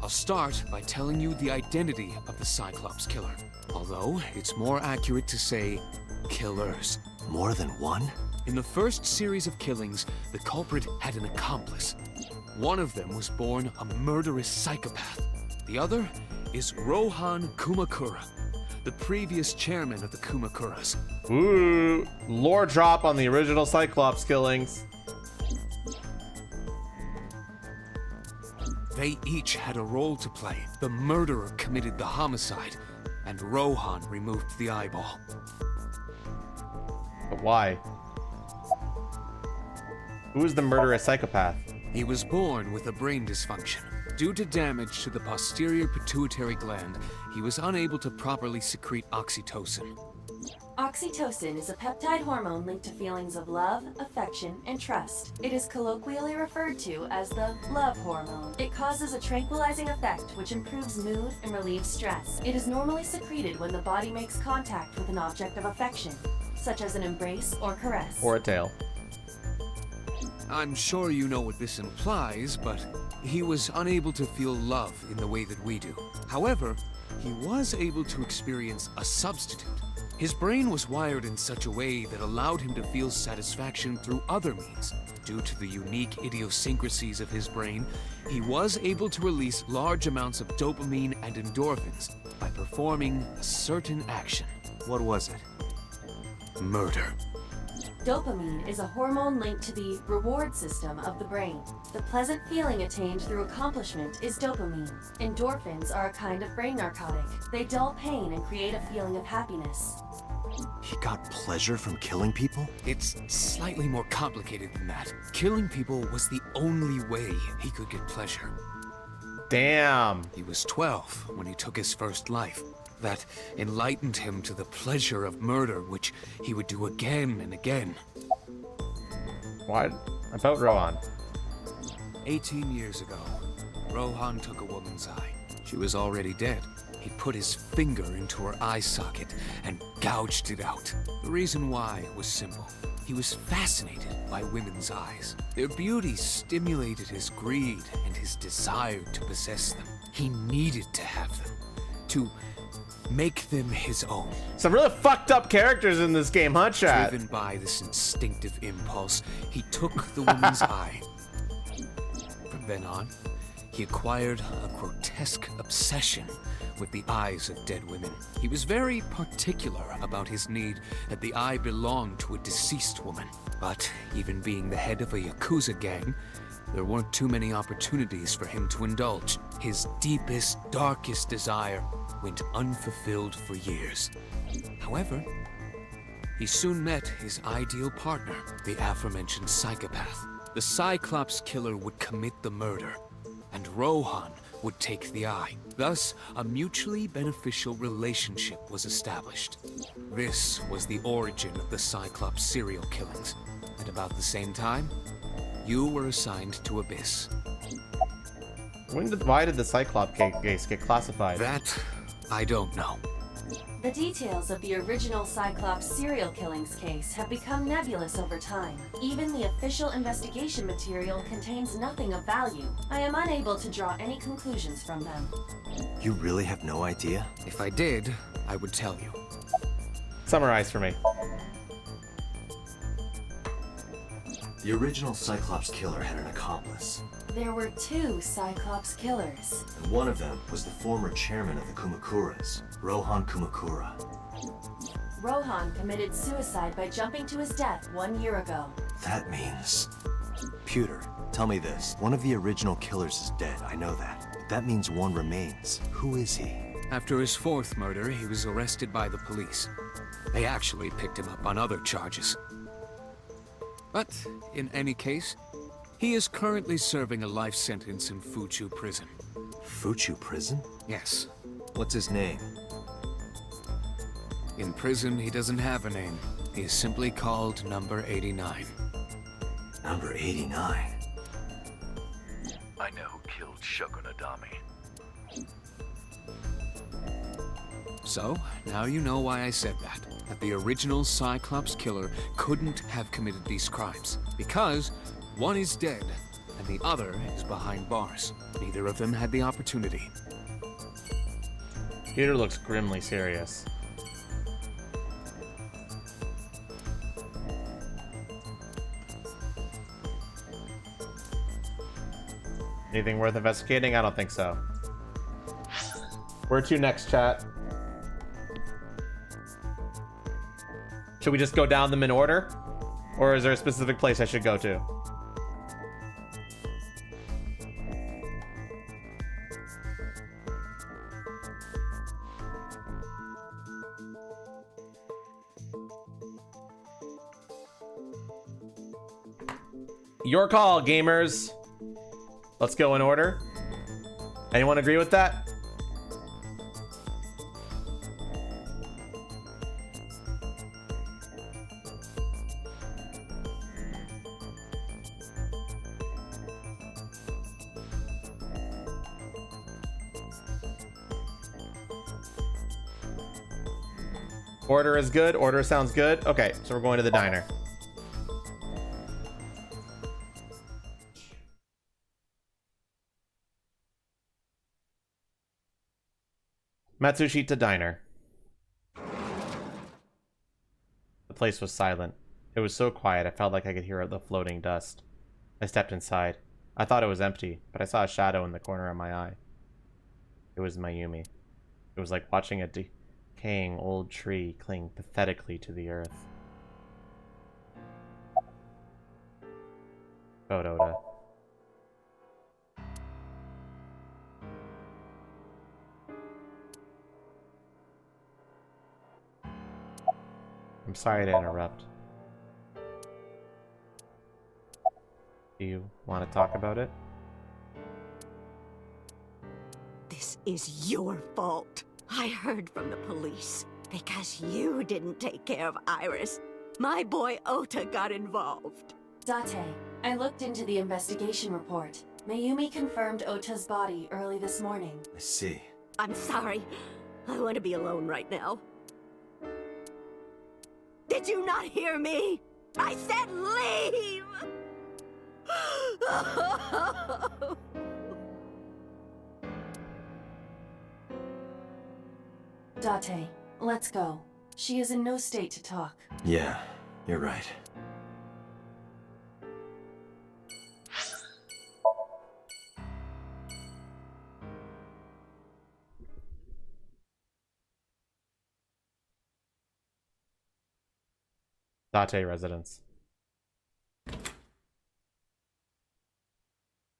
I'll start by telling you the identity of the Cyclops killer. Although, it's more accurate to say, killers. More than one? In the first series of killings, the culprit had an accomplice. One of them was born a murderous psychopath. The other is Rohan Kumakura, the previous chairman of the Kumakuras. Ooh, lore drop on the original Cyclops killings. They each had a role to play. The murderer committed the homicide, and Rohan removed the eyeball. But why? Who is the murderous psychopath? He was born with a brain dysfunction. Due to damage to the posterior pituitary gland, he was unable to properly secrete oxytocin. Oxytocin is a peptide hormone linked to feelings of love, affection, and trust. It is colloquially referred to as the love hormone. It causes a tranquilizing effect which improves mood and relieves stress. It is normally secreted when the body makes contact with an object of affection, such as an embrace or caress. Or a tail. I'm sure you know what this implies, but he was unable to feel love in the way that we do. However, he was able to experience a substitute. His brain was wired in such a way that allowed him to feel satisfaction through other means. Due to the unique idiosyncrasies of his brain, he was able to release large amounts of dopamine and endorphins by performing a certain action. What was it? Murder. Dopamine is a hormone linked to the reward system of the brain. The pleasant feeling attained through accomplishment is dopamine. Endorphins are a kind of brain narcotic. They dull pain and create a feeling of happiness. He got pleasure from killing people? It's slightly more complicated than that. Killing people was the only way he could get pleasure. Damn. He was 12 when he took his first life. That enlightened him to the pleasure of murder, which he would do again and again. What about Rohan? 18 years ago, Rohan took a woman's eye. She was already dead. He put his finger into her eye socket and gouged it out. The reason why was simple. He was fascinated by women's eyes. Their beauty stimulated his greed and his desire to possess them. He needed to have them, to make them his own. Some really fucked up characters in this game, huh, chat? Driven by this instinctive impulse, he took the woman's eye. From then on, he acquired a grotesque obsession with the eyes of dead women. He was very particular about his need that the eye belonged to a deceased woman. But even being the head of a Yakuza gang, there weren't too many opportunities for him to indulge. His deepest, darkest desire went unfulfilled for years. However, he soon met his ideal partner, the aforementioned psychopath. The Cyclops killer would commit the murder, and Rohan would take the eye. Thus, a mutually beneficial relationship was established. This was the origin of the Cyclops serial killings. At about the same time, you were assigned to Abyss. Why did the Cyclops case get classified? That, I don't know. The details of the original Cyclops serial killings case have become nebulous over time. Even the official investigation material contains nothing of value. I am unable to draw any conclusions from them. You really have no idea? If I did, I would tell you. Summarize for me. The original Cyclops killer had an accomplice. There were 2 Cyclops killers. And one of them was the former chairman of the Kumakuras, Rohan Kumakura. Rohan committed suicide by jumping to his death 1 year ago. That means... Pewter, tell me this. One of the original killers is dead, I know that. But that means one remains. Who is he? After his 4th murder, he was arrested by the police. They actually picked him up on other charges. But, in any case, he is currently serving a life sentence in Fuchu prison. Fuchu prison? Yes. What's his name? In prison, he doesn't have a name. He is simply called Number 89. Number 89? I know who killed Shogunadami. So, now you know why I said that. That the original Cyclops killer couldn't have committed these crimes. Because one is dead, and the other is behind bars. Neither of them had the opportunity. Peter looks grimly serious. Anything worth investigating? I don't think so. Where to next, chat? Should we just go down them in order? Or is there a specific place I should go to? Your call, gamers. Let's go in order. Anyone agree with that? Order is good. Order sounds good. Okay, so we're going to the diner. Matsushita Diner. The place was silent. It was so quiet I felt like I could hear the floating dust. I stepped inside. I thought it was empty, but I saw a shadow in the corner of my eye. It was Mayumi. It was like watching a decaying old tree cling pathetically to the earth. Oda. I'm sorry to interrupt. Do you want to talk about it? This is your fault. I heard from the police. Because you didn't take care of Iris, my boy Ota got involved. Date, I looked into the investigation report. Mayumi confirmed Ota's body early this morning. I see. I'm sorry. I want to be alone right now. Did you not hear me? I said leave! Date, let's go. She is in no state to talk. Yeah, you're right. Date residence.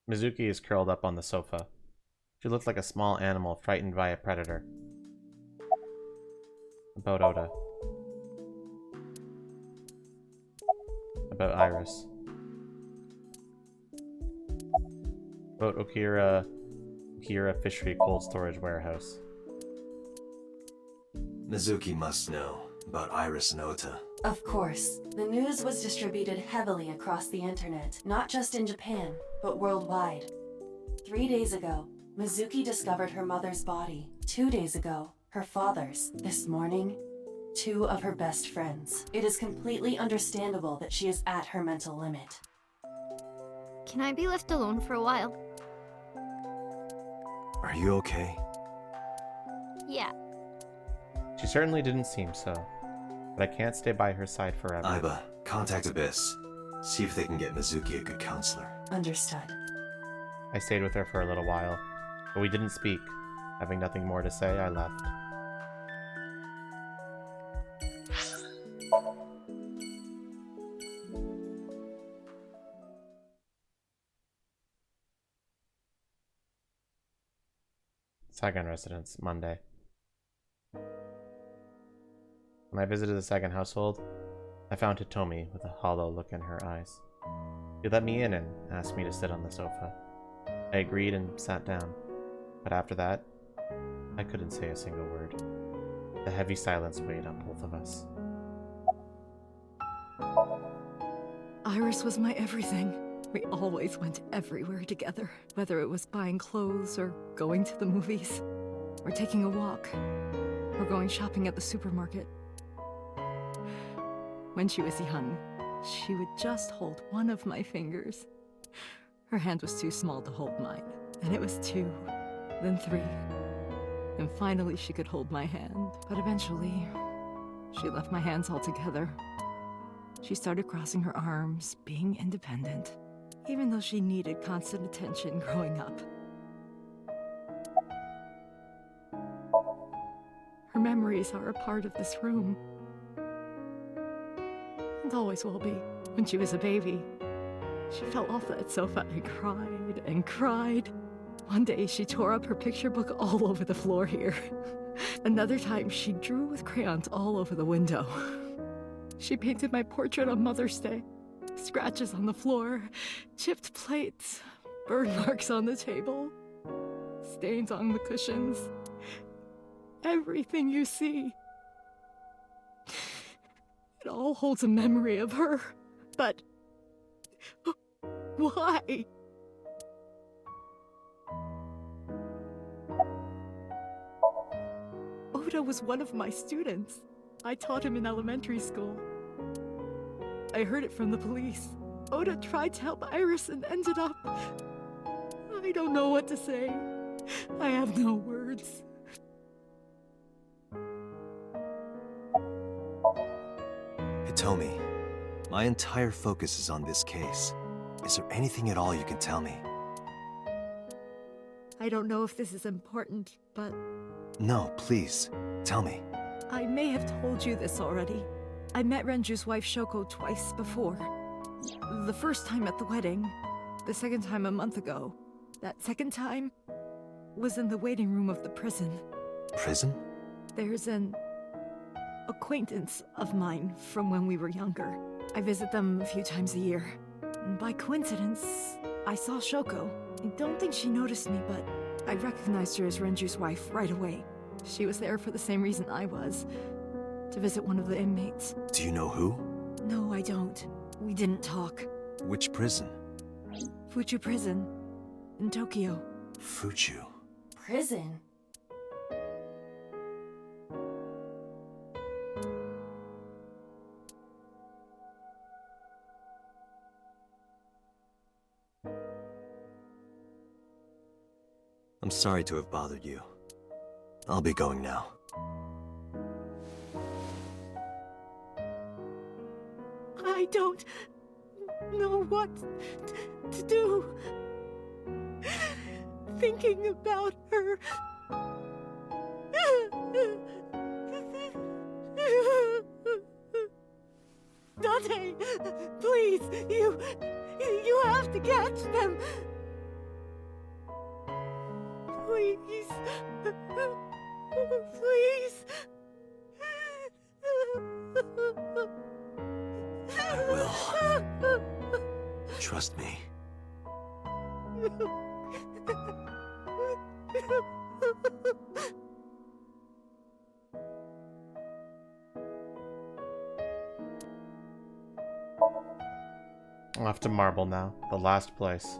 Mizuki is curled up on the sofa. She looks like a small animal frightened by a predator. About Oda. About Iris. About Okira Fishery Cold Storage Warehouse. Mizuki must know about Iris and Ota. Of course. The news was distributed heavily across the internet, not just in Japan, but worldwide. 3 days ago, Mizuki discovered her mother's body. 2 days ago, her father's. This morning, 2 of her best friends. It is completely understandable that she is at her mental limit. Can I be left alone for a while? Are you okay? Yeah. She certainly didn't seem so, but I can't stay by her side forever. Aiba, contact Abyss. See if they can get Mizuki a good counselor. Understood. I stayed with her for a little while, but we didn't speak. Having nothing more to say, I left. Second residence, Monday. When I visited the second household, I found Hitomi with a hollow look in her eyes. She let me in and asked me to sit on the sofa. I agreed and sat down, but after that, I couldn't say a single word. The heavy silence weighed on both of us. Iris was my everything. We always went everywhere together, whether it was buying clothes or going to the movies, or taking a walk, or going shopping at the supermarket. When she was young, she would just hold one of my fingers. Her hand was too small to hold mine, and it was 2, then 3. And finally she could hold my hand, but eventually, she left my hands altogether. She started crossing her arms, being independent, even though she needed constant attention growing up. Her memories are a part of this room. and always will be. When she was a baby, she fell off that sofa and cried and cried. One day, she tore up her picture book all over the floor here. Another time, she drew with crayons all over the window. She painted my portrait on Mother's Day. Scratches on the floor, chipped plates, burn marks on the table, stains on the cushions. Everything you see. It all holds a memory of her. But why? Oda was one of my students. I taught him in elementary school. I heard it from the police. Oda tried to help Iris and ended up... I don't know what to say. I have no words. Hitomi, my entire focus is on this case. Is there anything at all you can tell me? I don't know if this is important, but... No, please, tell me. I may have told you this already. I met Renju's wife Shoko twice before. The first time at the wedding, the second time a month ago. That second time was in the waiting room of the prison. Prison? There's an acquaintance of mine from when we were younger. I visit them a few times a year. And by coincidence, I saw Shoko. I don't think she noticed me, but I recognized her as Renju's wife right away. She was there for the same reason I was, to visit one of the inmates. Do you know who? No, I don't. We didn't talk. Which prison? Fuchu Prison, in Tokyo. Fuchu? Prison? I'm sorry to have bothered you. I'll be going now. I don't know what to do. Thinking about her. Dante, please, you have to catch them. Please. Please. I will. Trust me. I'll have to marble now. The last place.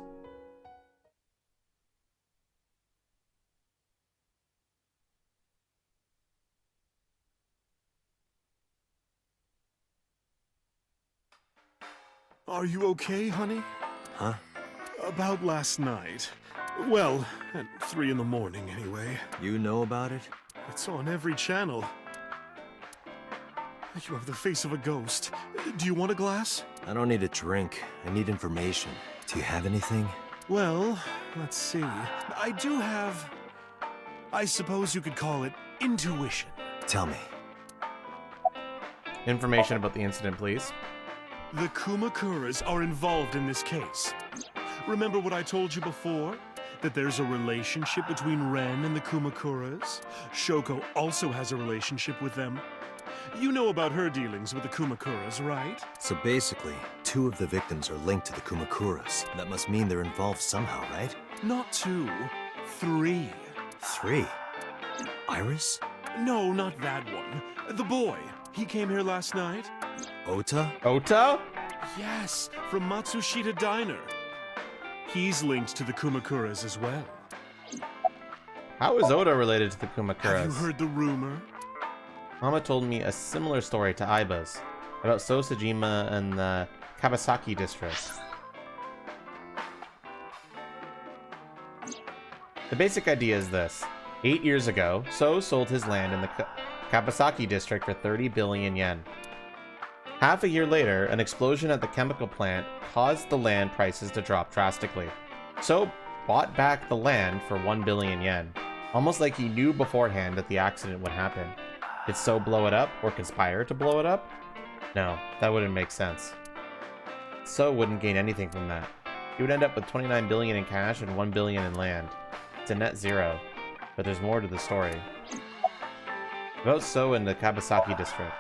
Are you okay, honey? Huh? About last night. Well, at 3 in the morning, anyway. You know about it? It's on every channel. You have the face of a ghost. Do you want a glass? I don't need a drink. I need information. Do you have anything? Well, let's see. I do have... I suppose you could call it intuition. Tell me. Information about the incident, please. The Kumakuras are involved in this case. Remember what I told you before? That there's a relationship between Ren and the Kumakuras? Shoko also has a relationship with them. You know about her dealings with the Kumakuras, right? So basically, 2 of the victims are linked to the Kumakuras. That must mean they're involved somehow, right? Not 2, 3. 3? Iris? No, not that one. The boy. He came here last night. Ota? Ota? Yes, from Matsushita Diner. He's linked to the Kumakuras as well. How is Oda related to the Kumakuras? Have you heard the rumor? Mama told me a similar story to Aiba's, about Sosajima and the Kabasaki district. The basic idea is this. 8 years ago, So sold his land in the Kabasaki district for 30 billion yen. Half a year later, an explosion at the chemical plant caused the land prices to drop drastically. So bought back the land for 1 billion yen, almost like he knew beforehand that the accident would happen. Did So blow it up or conspire to blow it up? No, that wouldn't make sense. So wouldn't gain anything from that. He would end up with 29 billion in cash and 1 billion in land. It's a net zero, but there's more to the story. Vote So in the Kabasaki district.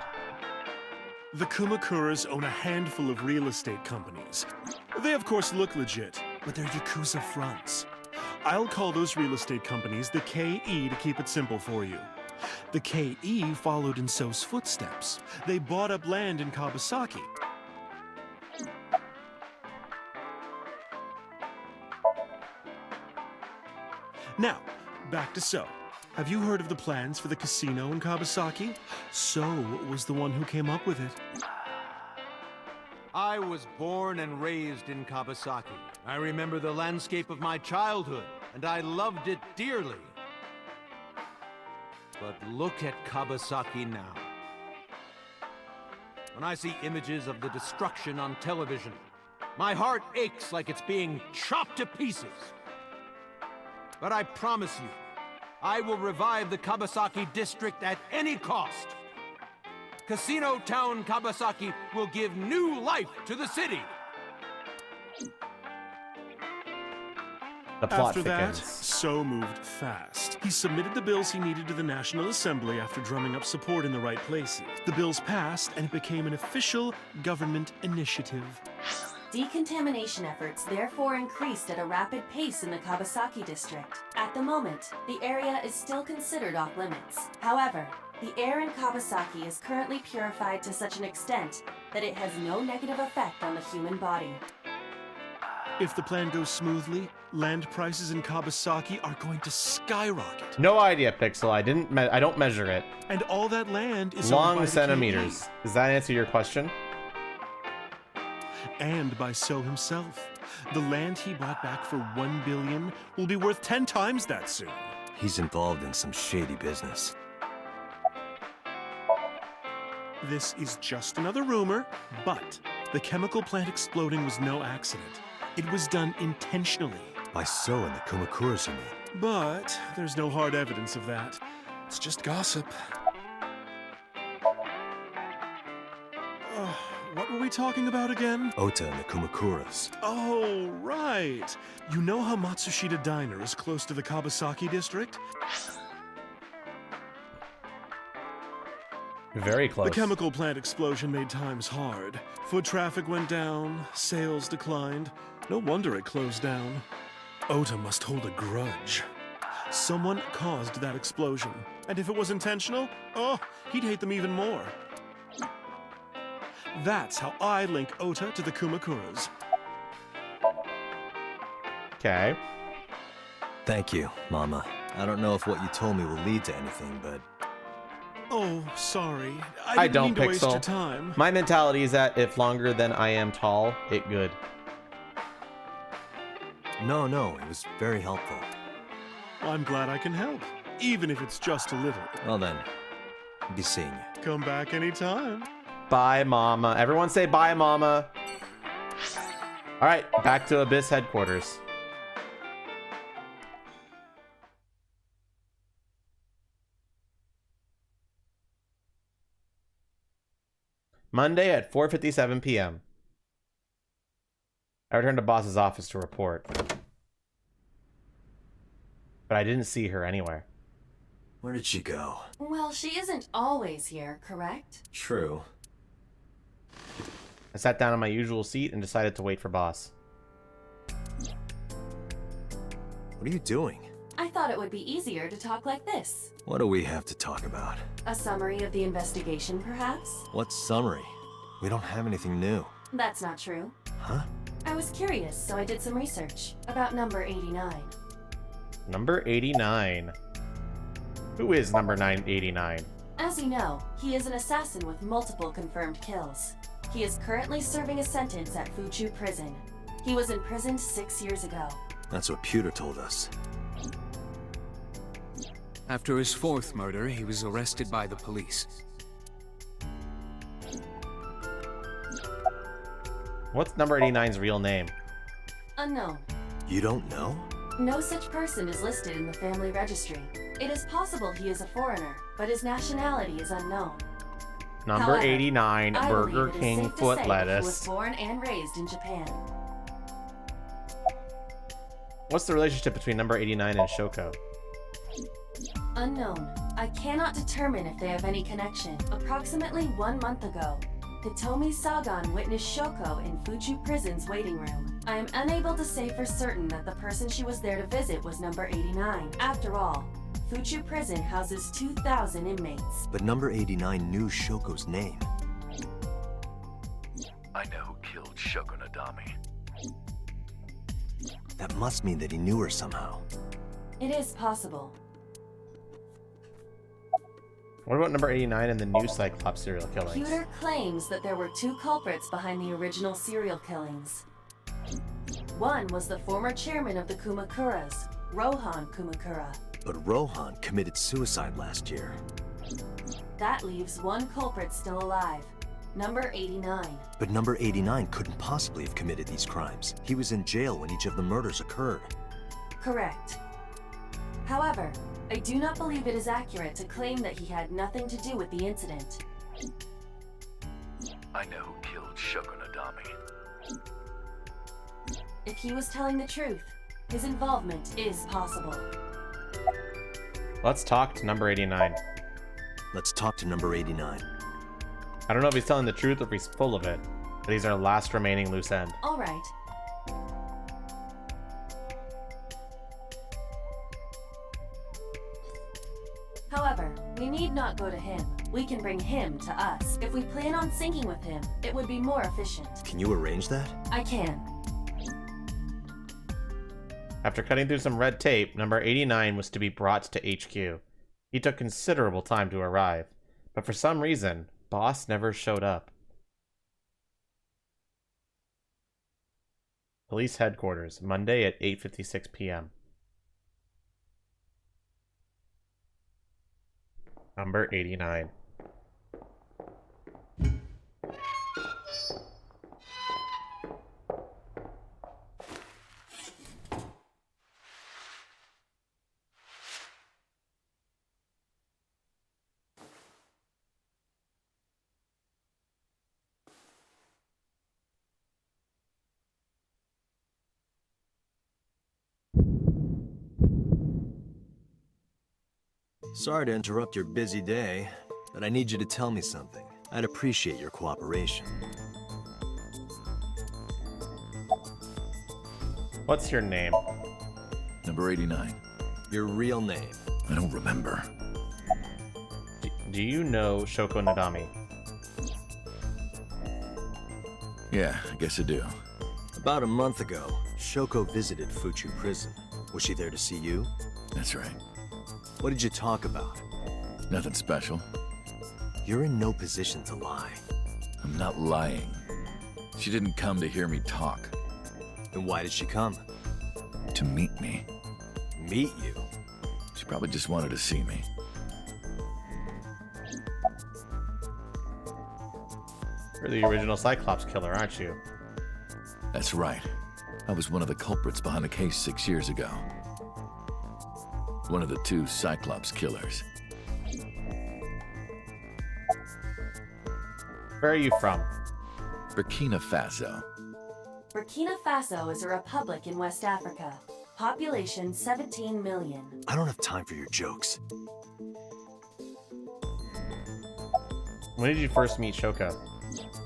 The Kumakuras own a handful of real estate companies. They of course look legit, but they're Yakuza fronts. I'll call those real estate companies the KE to keep it simple for you. The KE followed in So's footsteps. They bought up land in Kabasaki. Now, back to So. Have you heard of the plans for the casino in Kabasaki? So was the one who came up with it. I was born and raised in Kabasaki. I remember the landscape of my childhood, and I loved it dearly. But look at Kabasaki now. When I see images of the destruction on television, my heart aches like it's being chopped to pieces. But I promise you, I will revive the Kabasaki district at any cost. Casino Town Kabasaki will give new life to the city. The plot After that, thickens. So moved fast. He submitted the bills he needed to the National Assembly after drumming up support in the right places. The bills passed, and it became an official government initiative. Decontamination efforts therefore increased at a rapid pace in the Kabasaki district. At the moment, the area is still considered off limits. However, the air in Kabasaki is currently purified to such an extent that it has no negative effect on the human body. If the plan goes smoothly, land prices in Kabasaki are going to skyrocket. No idea, Pixel. I don't measure it. And all that land is owned Long by the centimeters. Does that answer your question? And by So himself. The land he bought back for 1 billion will be worth 10 times that soon. He's involved in some shady business. This is just another rumor, but the chemical plant exploding was no accident. It was done intentionally. By So and the Kumakuras, you mean? But there's no hard evidence of that. It's just gossip. What were we talking about again? Ota and the Kumakuras. Oh, right. You know how Matsushita Diner is close to the Kabasaki district? Very close. The chemical plant explosion made times hard. Foot traffic went down, sales declined. No wonder it closed down. Ota must hold a grudge. Someone caused that explosion. And if it was intentional, oh, he'd hate them even more. That's how I link Ota to the Kumakuras. Okay. Thank you, Mama. I don't know if what you told me will lead to anything, but... Oh, sorry. I didn't don't, mean to waste Pixel. your time. My mentality is that if longer than I am tall, it good. No, it was very helpful. I'm glad I can help, even if it's just a little. Well then, I'll be seeing you. Come back anytime. Bye, Mama. Everyone say bye, Mama. All right, back to Abyss headquarters. Monday at 4:57 p.m. I returned to boss's office to report. But I didn't see her anywhere. Where did she go? Well, she isn't always here, correct? True. I sat down on my usual seat and decided to wait for boss. What are you doing? I thought it would be easier to talk like this. What do we have to talk about? A summary of the investigation, perhaps? What summary? We don't have anything new. That's not true. Huh? I was curious, so I did some research about number 89. Number 89. Who is number 989? As you know, he is an assassin with multiple confirmed kills. He is currently serving a sentence at Fuchu Prison. He was imprisoned 6 years ago. That's what Pewter told us. After his fourth murder, he was arrested by the police. What's number 89's real name? Unknown. You don't know? No such person is listed in the family registry. It is possible he is a foreigner, but his nationality is unknown. Number However, 89, I Burger believe it is King safe to foot say that he was lettuce. born and raised in Japan. What's the relationship between number 89 and Shoko? Unknown. I cannot determine if they have any connection. Approximately 1 month ago, Hitomi Sagan witnessed Shoko in Fuchu Prison's waiting room. I am unable to say for certain that the person she was there to visit was number 89. After all, Fuchu Prison houses 2,000 inmates. But number 89 knew Shoko's name. I know who killed Shoko Nadami. That must mean that he knew her somehow. It is possible. What about number 89 and the new Cyclops serial killings? Pewter claims that there were 2 culprits behind the original serial killings. One was the former chairman of the Kumakuras, Rohan Kumakura. But Rohan committed suicide last year. That leaves 1 culprit still alive, number 89. But number 89 couldn't possibly have committed these crimes. He was in jail when each of the murders occurred. Correct. However, I do not believe it is accurate to claim that he had nothing to do with the incident. I know who killed Shoko Nadami. If he was telling the truth, his involvement is possible. Let's talk to number 89. Let's talk to number 89. I don't know if he's telling the truth or if he's full of it, but he's our last remaining loose end. All right. However, we need not go to him. We can bring him to us. If we plan on syncing with him, it would be more efficient. Can you arrange that? I can. After cutting through some red tape, number 89 was to be brought to HQ. He took considerable time to arrive, but for some reason, Boss never showed up. Police headquarters, Monday at 8:56 p.m. Number 89. Sorry to interrupt your busy day, but I need you to tell me something. I'd appreciate your cooperation. What's your name? Number 89. Your real name? I don't remember. Do you know Shoko Nadami? Yeah, I guess I do. About a month ago, Shoko visited Fuchu Prison. Was she there to see you? That's right. What did you talk about? Nothing special. You're in no position to lie. I'm not lying. She didn't come to hear me talk. Then why did she come? To meet me. Meet you? She probably just wanted to see me. You're the original Cyclops killer, aren't you? That's right. I was one of the culprits behind the case 6 years ago. One of the 2 Cyclops killers. Where are you from? Burkina Faso. Burkina Faso is a republic in West Africa. Population 17 million. I don't have time for your jokes. When did you first meet Shoko?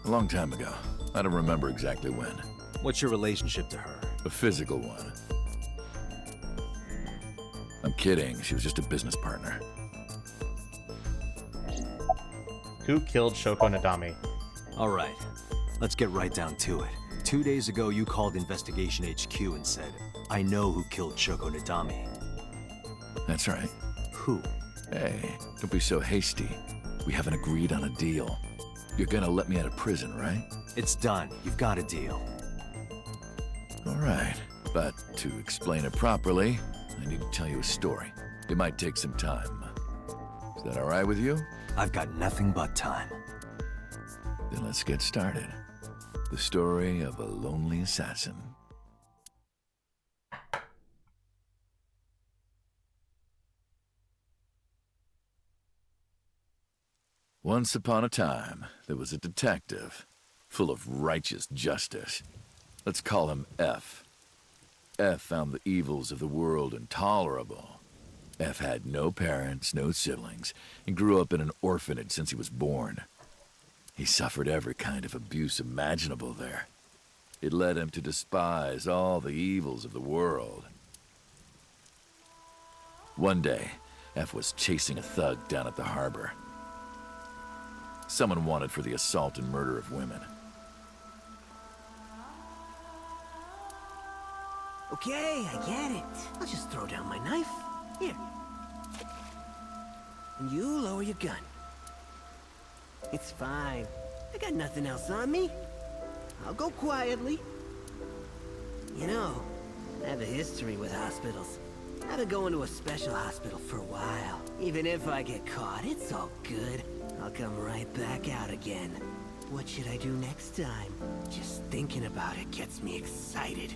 A long time ago. I don't remember exactly when. What's your relationship to her? A physical one. I'm kidding. She was just a business partner. Who killed Shoko Nadami? All right. Let's get right down to it. 2 days ago, you called Investigation HQ and said, I know who killed Shoko Nadami. That's right. Who? Hey, don't be so hasty. We haven't agreed on a deal. You're gonna let me out of prison, right? It's done. You've got a deal. All right. But to explain it properly, I need to tell you a story. It might take some time. Is that all right with you? I've got nothing but time. Then let's get started. The story of a lonely assassin. Once upon a time, there was a detective, full of righteous justice. Let's call him F. F found the evils of the world intolerable. F had no parents, no siblings, and grew up in an orphanage since he was born. He suffered every kind of abuse imaginable there. It led him to despise all the evils of the world. One day, F was chasing a thug down at the harbor. Someone wanted for the assault and murder of women. Okay, I get it. I'll just throw down my knife. Here. And you lower your gun. It's fine. I got nothing else on me. I'll go quietly. You know, I have a history with hospitals. I've been going to a special hospital for a while. Even if I get caught, it's all good. I'll come right back out again. What should I do next time? Just thinking about it gets me excited.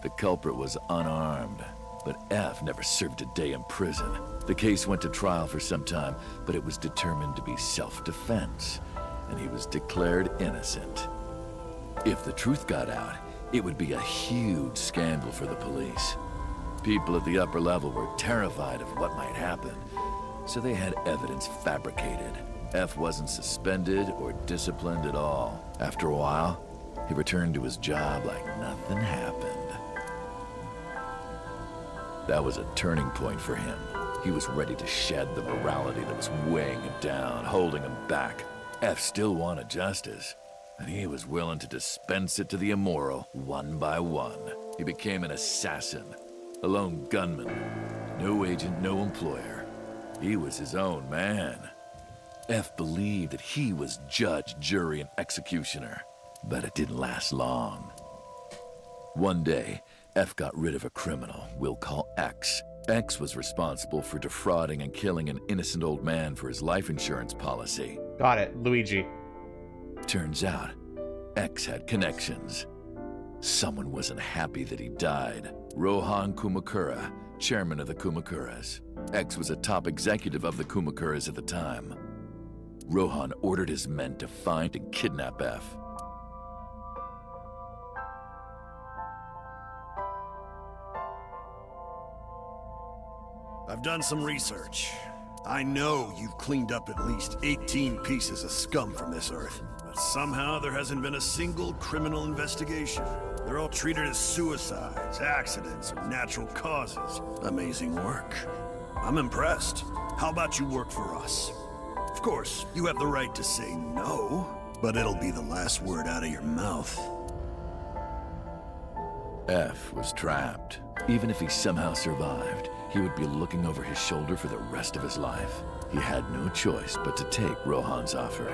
The culprit was unarmed, but F never served a day in prison. The case went to trial for some time, but it was determined to be self-defense, and he was declared innocent. If the truth got out, it would be a huge scandal for the police. People at the upper level were terrified of what might happen, so they had evidence fabricated. F wasn't suspended or disciplined at all. After a while, he returned to his job like nothing happened. That was a turning point for him. He was ready to shed the morality that was weighing him down, holding him back. F still wanted justice, and he was willing to dispense it to the immoral one by one. He became an assassin, a lone gunman. No agent, no employer. He was his own man. F believed that he was judge, jury, and executioner, but it didn't last long. One day, F got rid of a criminal we'll call X. X was responsible for defrauding and killing an innocent old man for his life insurance policy. Got it, Luigi. Turns out, X had connections. Someone wasn't happy that he died. Rohan Kumakura, chairman of the Kumakuras. X was a top executive of the Kumakuras at the time. Rohan ordered his men to find and kidnap F. I've done some research. I know you've cleaned up at least 18 pieces of scum from this earth, but somehow there hasn't been a single criminal investigation. They're all treated as suicides, accidents, or natural causes. Amazing work. I'm impressed. How about you work for us? Of course, you have the right to say no, but it'll be the last word out of your mouth. F was trapped. Even if he somehow survived, he would be looking over his shoulder for the rest of his life. He had no choice but to take Rohan's offer.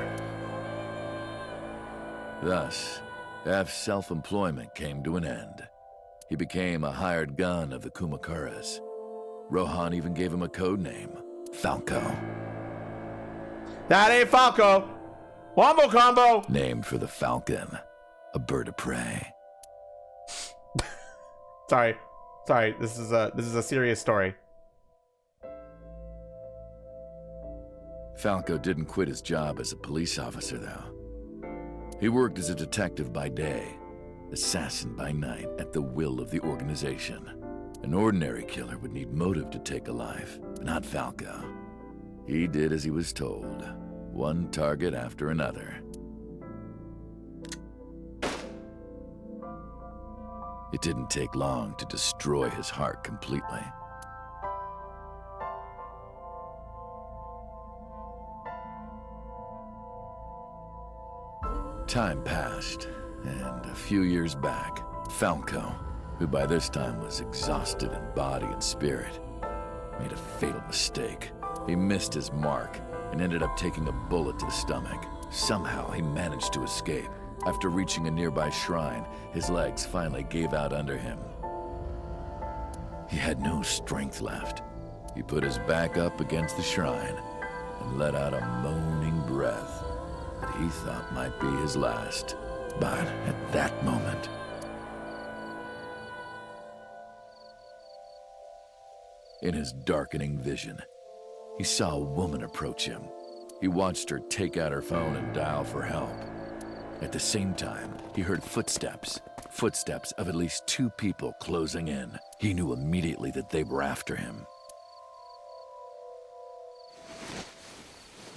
Thus, F's self-employment came to an end. He became a hired gun of the Kumakuras. Rohan even gave him a code name, Falco. That ain't Falco! Wombo combo! Named for the falcon, a bird of prey. Sorry, this is a serious story. Falco didn't quit his job as a police officer, though. He worked as a detective by day, assassin by night, at the will of the organization. An ordinary killer would need motive to take a life, not Falco. He did as he was told, one target after another. It didn't take long to destroy his heart completely. Time passed, and a few years back, Falco, who by this time was exhausted in body and spirit, made a fatal mistake. He missed his mark and ended up taking a bullet to the stomach. Somehow, he managed to escape. After reaching a nearby shrine, his legs finally gave out under him. He had no strength left. He put his back up against the shrine and let out a moaning breath that he thought might be his last. But at that moment, in his darkening vision, he saw a woman approach him. He watched her take out her phone and dial for help. At the same time, he heard footsteps. Footsteps of at least 2 people closing in. He knew immediately that they were after him.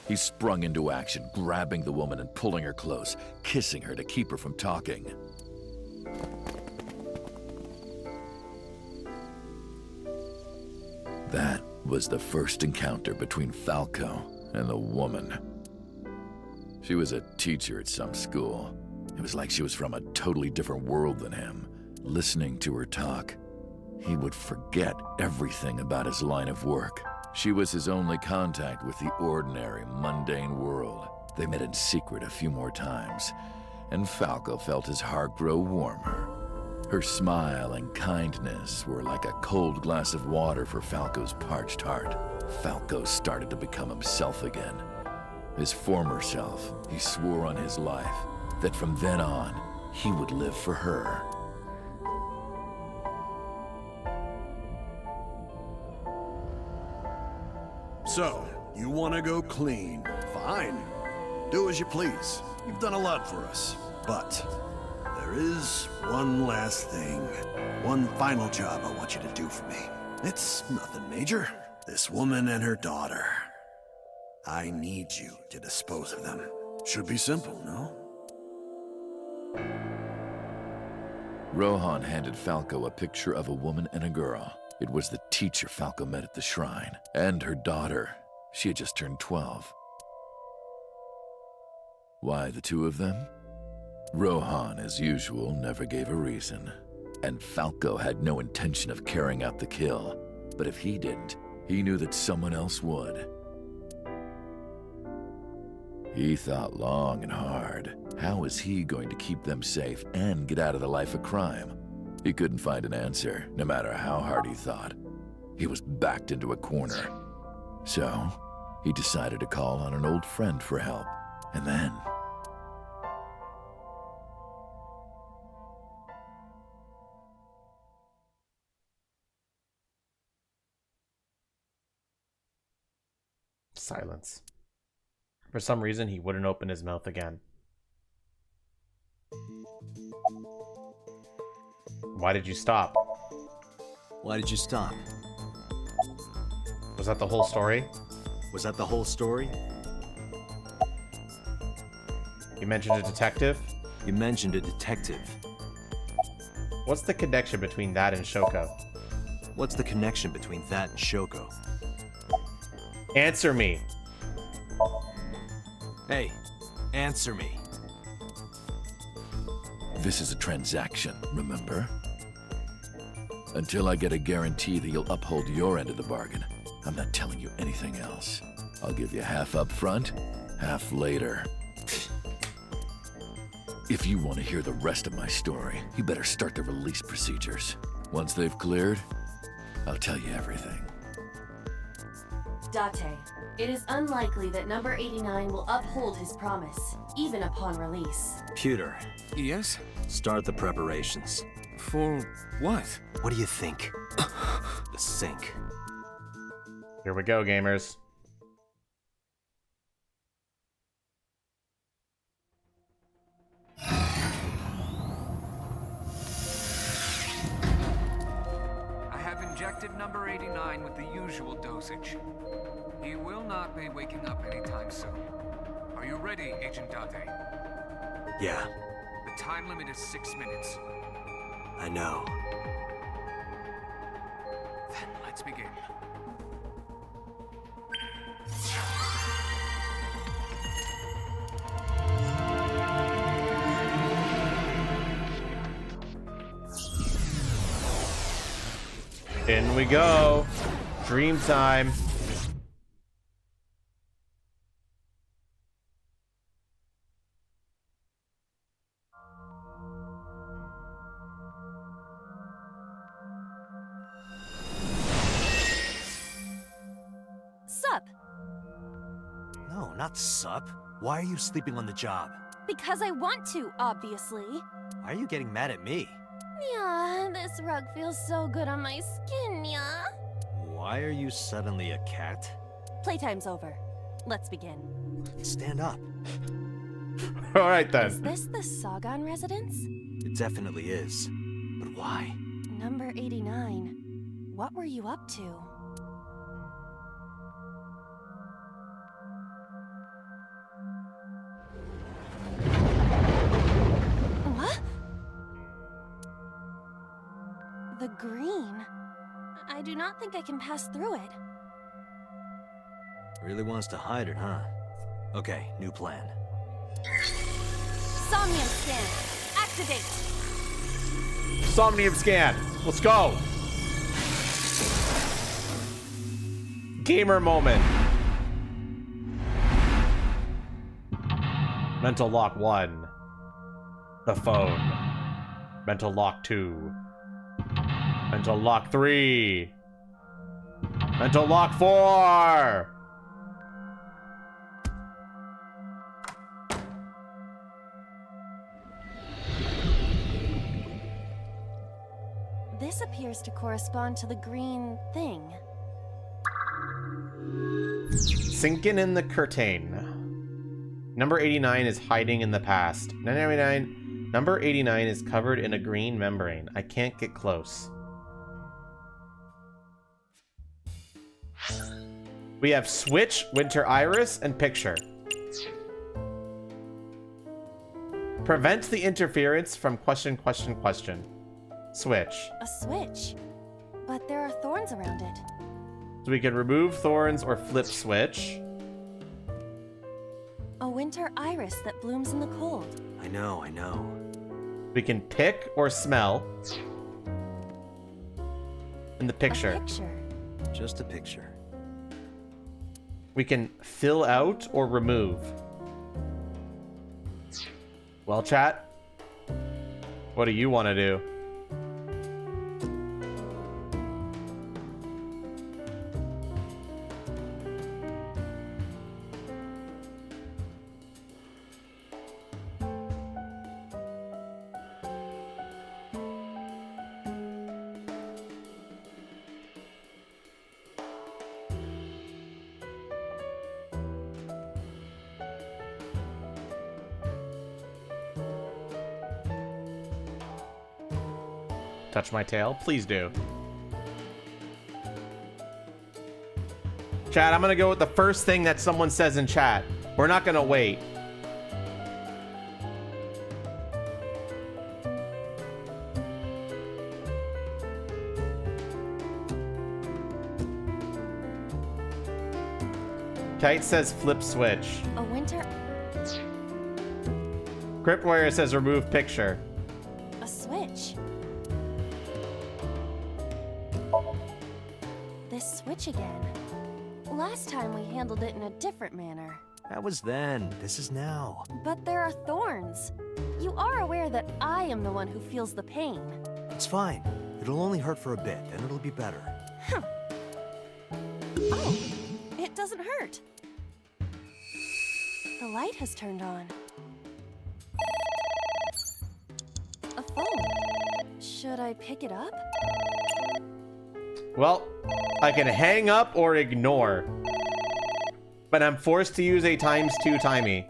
He sprung into action, grabbing the woman and pulling her close, kissing her to keep her from talking. That was the first encounter between Falco and the woman. She was a teacher at some school. It was like she was from a totally different world than him. Listening to her talk, he would forget everything about his line of work. She was his only contact with the ordinary, mundane world. They met in secret a few more times, and Falco felt his heart grow warmer. Her smile and kindness were like a cold glass of water for Falco's parched heart. Falco started to become himself again. His former self. He swore on his life that from then on, he would live for her. So, you want to go clean? Fine. Do as you please. You've done a lot for us. But there is one last thing. One final job I want you to do for me. It's nothing major. This woman and her daughter. I need you to dispose of them. Should be simple, no? Rohan handed Falco a picture of a woman and a girl. It was the teacher Falco met at the shrine, and her daughter. She had just turned 12. Why the 2 of them? Rohan, as usual, never gave a reason. And Falco had no intention of carrying out the kill. But if he didn't, he knew that someone else would. He thought long and hard. How was he going to keep them safe and get out of the life of crime? He couldn't find an answer, no matter how hard he thought. He was backed into a corner. So, he decided to call on an old friend for help. And then... Silence. For some reason, he wouldn't open his mouth again. Why did you stop? Why did you stop? Was that the whole story? Was that the whole story? You mentioned a detective? You mentioned a detective. What's the connection between that and Shoko? What's the connection between that and Shoko? Answer me! Hey, answer me. This is a transaction, remember? Until I get a guarantee that you'll uphold your end of the bargain, I'm not telling you anything else. I'll give you half up front, half later. If you want to hear the rest of my story, you better start the release procedures. Once they've cleared, I'll tell you everything. Date, it is unlikely that number 89 will uphold his promise, even upon release. Pewter. Yes? Start the preparations. For what? What do you think? The sink. Here we go, gamers. I have injected number 89 with the usual dosage. He will not be waking up anytime soon. Are you ready, Agent Date? Yeah, The time limit is 6 minutes. I know. Then let's begin. In we go. Dream time. Sup? No, not sup. Why are you sleeping on the job? Because I want to, obviously. Why are you getting mad at me? Yeah, this rug feels so good on my skin, yeah. Why are you suddenly a cat? Playtime's over. Let's begin. Stand up. All right then. Is this the Sagan residence? It definitely is. But why? Number 89. What were you up to? What? The green? I do not think I can pass through it. Really wants to hide it, huh? Okay, new plan. Somnium scan. Activate. Somnium scan. Let's go. Gamer moment. Mental lock 1. The phone. Mental lock 2. Mental lock 3. Mental lock 4. This appears to correspond to the green thing. Sinking in the curtain. Number 89 is hiding in the past. Number 89 is covered in a green membrane. I can't get close. We have Switch, Winter Iris, and Picture. Prevent the interference from question. Switch. A switch. But there are thorns around it. So we can remove thorns or flip switch. A winter iris that blooms in the cold. I know. We can pick or smell. In the picture. A picture. Just a picture. We can fill out or remove. Well, chat, what do you want to do? Touch my tail? Please do. Chat, I'm gonna go with the first thing that someone says in chat. We're not gonna wait. Kite says flip switch. A winter... Crypt Warrior says remove picture. A switch. This switch again. Last time we handled it in a different manner. That was then. This is now. But there are thorns. You are aware that I am the one who feels the pain. It's fine. It'll only hurt for a bit, then it'll be better. Huh. Oh, it doesn't hurt. The light has turned on. A phone. Should I pick it up? Well, I can hang up or ignore. But I'm forced to use a ×2 timey.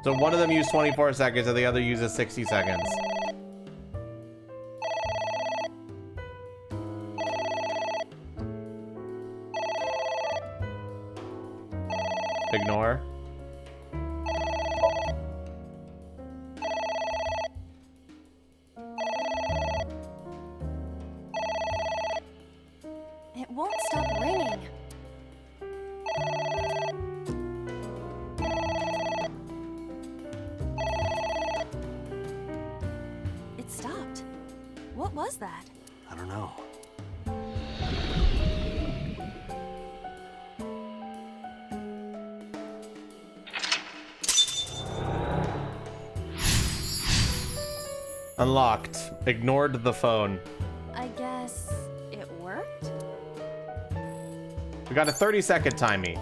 So one of them used 24 seconds and the other uses 60 seconds. Ignore. It won't stop ringing. It stopped. What was that? I don't know. Unlocked. Ignored the phone. I guess it worked? We got a 30-second timey.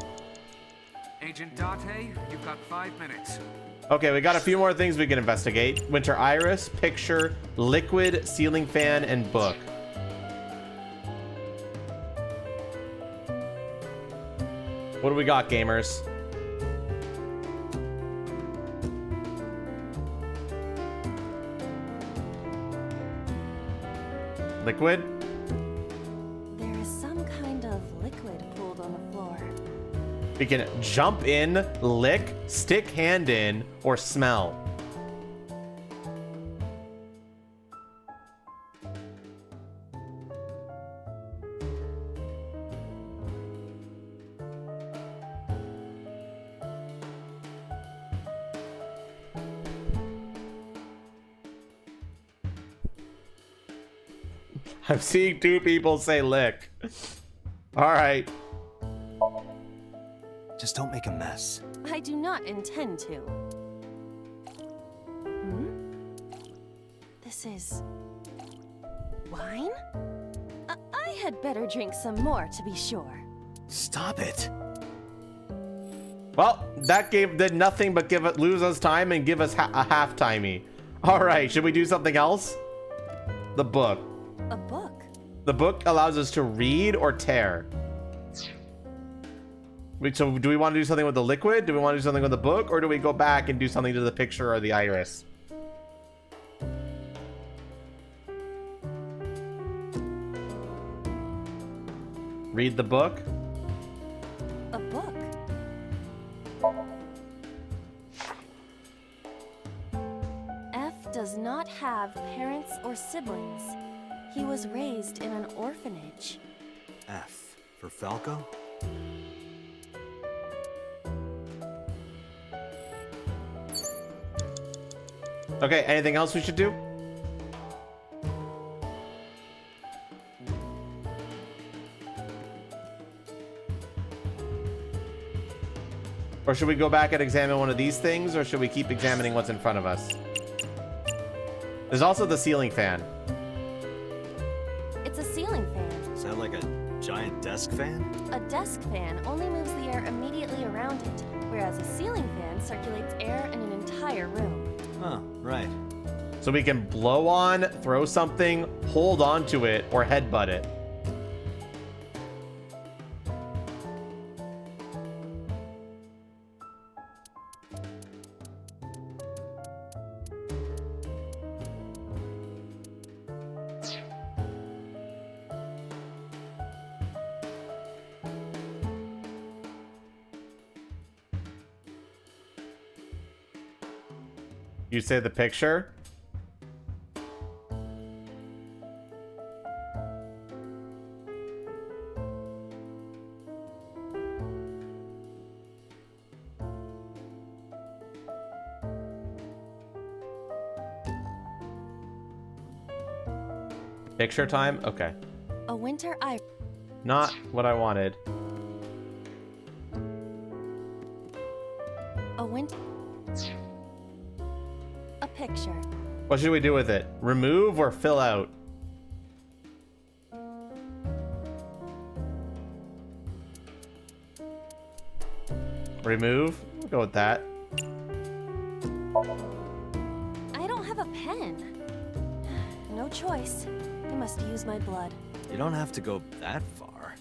HQ, Agent Date, you've got 5 minutes. Okay, we got a few more things we can investigate. Winter Iris, picture, liquid, ceiling fan, and book. What do we got, gamers? Liquid? There is some kind of liquid pooled on the floor. We can jump in, lick, stick hand in, or smell. I'm seeing 2 people say lick. All right. Just don't make a mess. I do not intend to. This is... wine? I had better drink some more to be sure. Stop it. Well, that did nothing but lose us time and give us a half-timey. All right, should we do something else? The book. A book? The book allows us to read or tear. So do we want to do something with the liquid? Do we want to do something with the book? Or do we go back and do something to the picture or the iris? Read the book? A book? F does not have parents or siblings. He was raised in an orphanage. F for Falco? Okay, anything else we should do? Or should we go back and examine one of these things, or should we keep examining what's in front of us? There's also the ceiling fan. It's a ceiling fan. Is that like a giant desk fan? A desk fan only moves the air immediately around it, whereas a ceiling fan circulates air in an entire room. Oh, right. So we can blow on, throw something, hold on to it, or headbutt it. You say the picture? Picture time? Okay. A winter iris. Not what I wanted. A winter... A picture. What should we do with it? Remove or fill out? Remove? We'll go with that. I don't have a pen. No choice. I must use my blood. You don't have to go that far.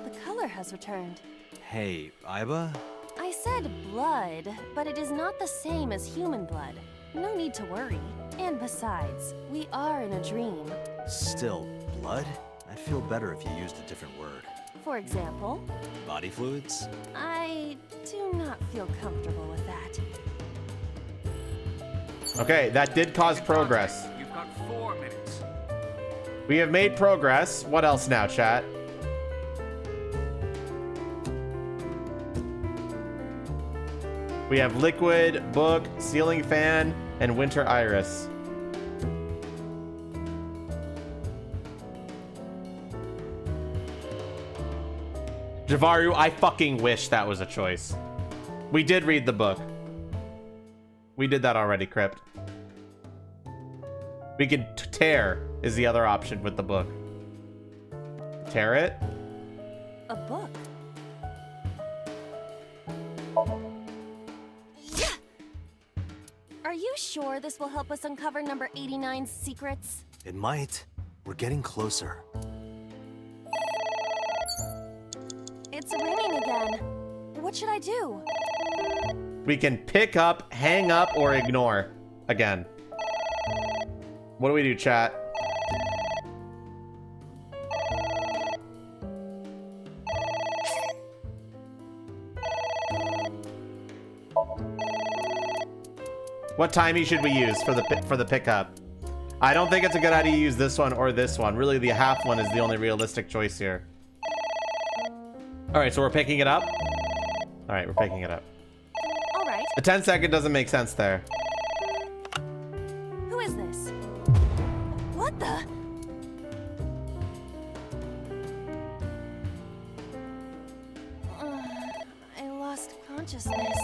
The color has returned. Hey, Iba? I said blood, but it is not the same as human blood. No need to worry. And besides, we are in a dream. Still, blood? I'd feel better if you used a different word. For example? Body fluids? I do not feel comfortable with that. Okay, that did cause progress. You've got 4 minutes. We have made progress. What else now, chat? We have liquid, book, ceiling fan, and winter iris. Javaru, I fucking wish that was a choice. We did read the book. We did that already, Crypt. We could tear is the other option with the book. Tear it? A book. Are you sure this will help us uncover number 89's secrets? It might. We're getting closer. It's ringing again. What should I do? We can pick up, hang up, or ignore. Again. What do we do, chat? What timey should we use for the pickup? I don't think it's a good idea to use this one or this one. Really, the half one is the only realistic choice here. All right, so we're picking it up. All right, we're picking it up. All right. The 10-second doesn't make sense there. Who is this? What the? I lost consciousness.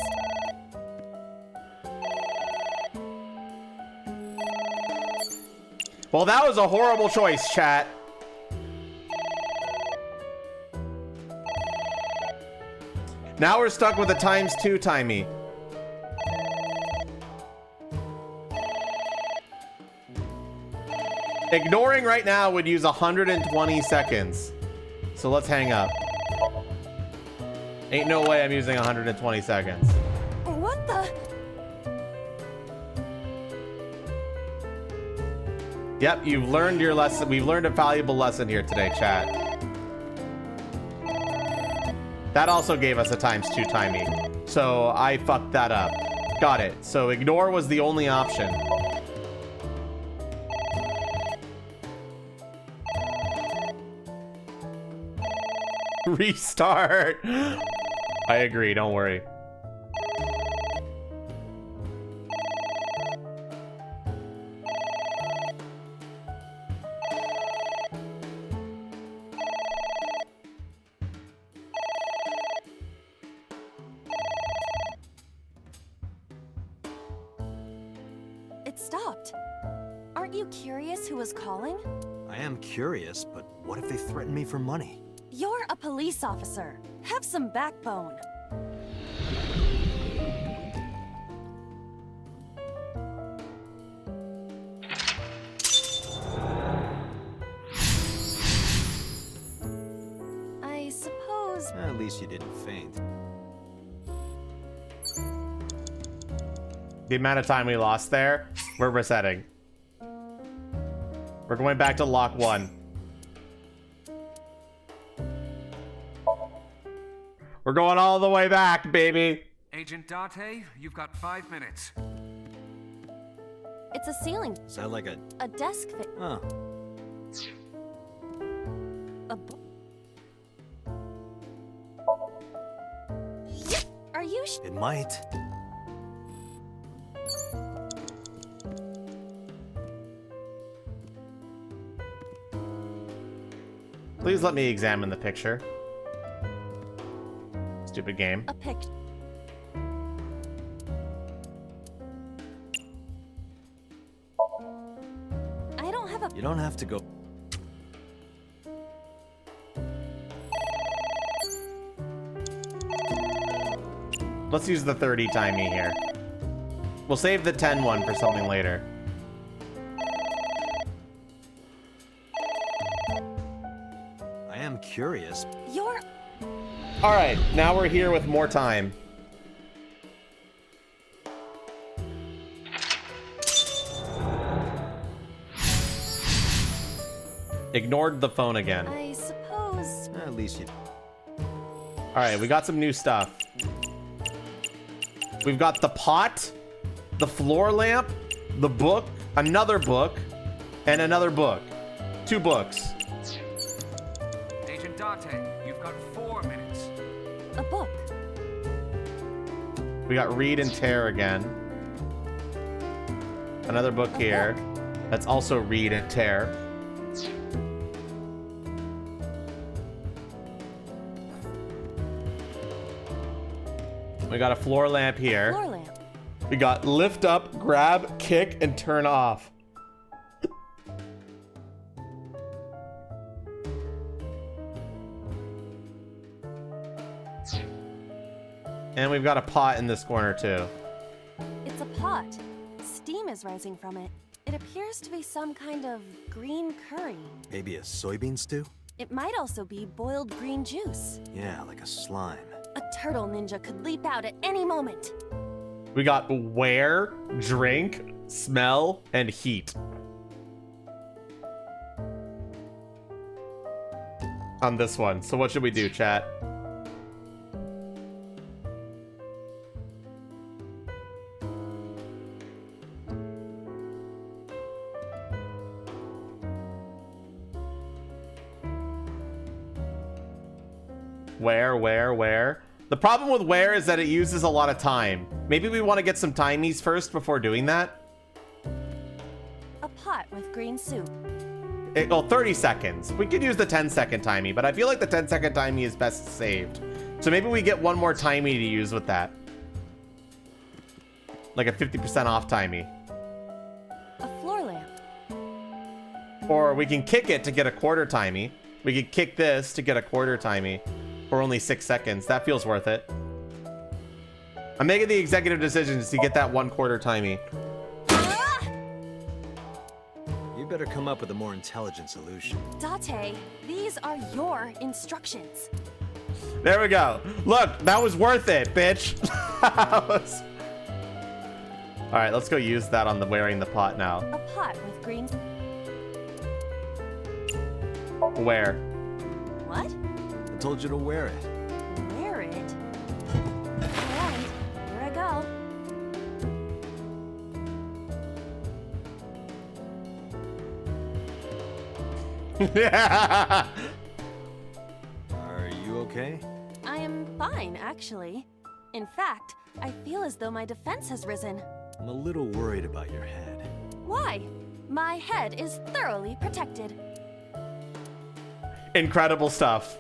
Well, that was a horrible choice, chat. Now we're stuck with a ×2 timey. Ignoring right now would use 120 seconds. So let's hang up. Ain't no way I'm using 120 seconds. What the? Yep, you've learned your lesson. We've learned a valuable lesson here today, chat. That also gave us a ×2 timey. So I fucked that up. Got it. So ignore was the only option. Restart. I agree, don't worry. It stopped. Aren't you curious who was calling? I am curious, but what if they threaten me for money? You're a police officer. Have some backbone. I suppose... At least you didn't faint. The amount of time we lost there, we're resetting. We're going back to lock 1. We're going all the way back, baby. Agent Date, you've got 5 minutes. It's a ceiling. Is that like a desk fit. Oh. Are you It might. Please let me examine the picture. Stupid game. A picture. I don't have a... You don't have to go. Let's use the 30 timey here. We'll save the 10 one for something later. I am curious. You're... All right, now we're here with more time. Ignored the phone again. I suppose... At least you... All right, we got some new stuff. We've got the pot, the floor lamp, the book, another book, and another book. 2 books. Agent Date, you've got 4 minutes. A book. We got read and tear again. Another book here. That's also read and tear. We got a floor lamp here. Floor lamp. We got lift up, grab, kick, and turn off. And we've got a pot in this corner too. It's a pot. Steam is rising from it. It appears to be some kind of green curry. Maybe a soybean stew? It might also be boiled green juice. Yeah, like a slime. A turtle ninja could leap out at any moment. We got wear, drink, smell, and heat. On this one. So what should we do, chat? Where? The problem with where is that it uses a lot of time. Maybe we want to get some timies first before doing that. A pot with green soup. 30 seconds. We could use the 10-second timey, but I feel like the 10-second timey is best saved. So maybe we get one more timey to use with that. Like a 50% off timey. A floor lamp. Or we can kick it to get a quarter timey. We could kick this to get a quarter timey for only 6 seconds. That feels worth it. I'm making the executive decisions to get that 1/4 timey. You better come up with a more intelligent solution. Date, these are your instructions. There we go. Look, that was worth it, bitch. All right, let's go use that on the wearing the pot now. A pot with green. Where? What? I told you to wear it. Wear it? Alright, here I go. Are you okay? I am fine, actually. In fact, I feel as though my defense has risen. I'm a little worried about your head. Why? My head is thoroughly protected. Incredible stuff.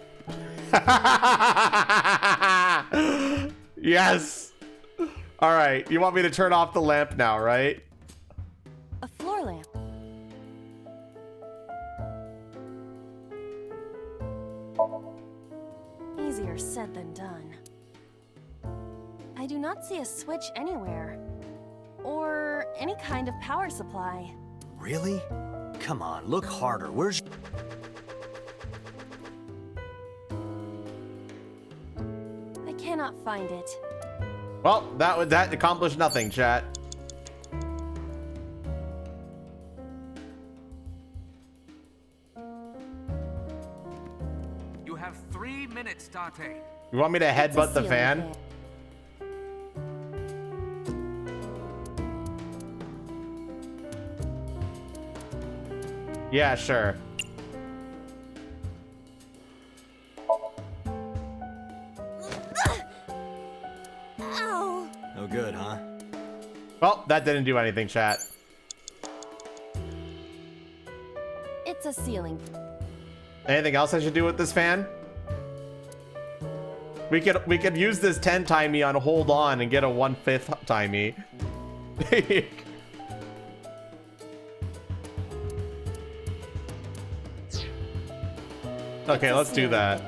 Yes. All right. You want me to turn off the lamp now, right? A floor lamp. Easier said than done. I do not see a switch anywhere. Or any kind of power supply. Really? Come on, look harder. Where's... I cannot find it. Well, that accomplished nothing, chat. You have 3 minutes, Date. You want me to headbutt the fan? Yeah, sure. Ow! No good, huh? Well, that didn't do anything, chat. It's a ceiling. Anything else I should do with this fan? We could use this 10 timey on hold on and get a 1/5 timey. Okay, let's do that.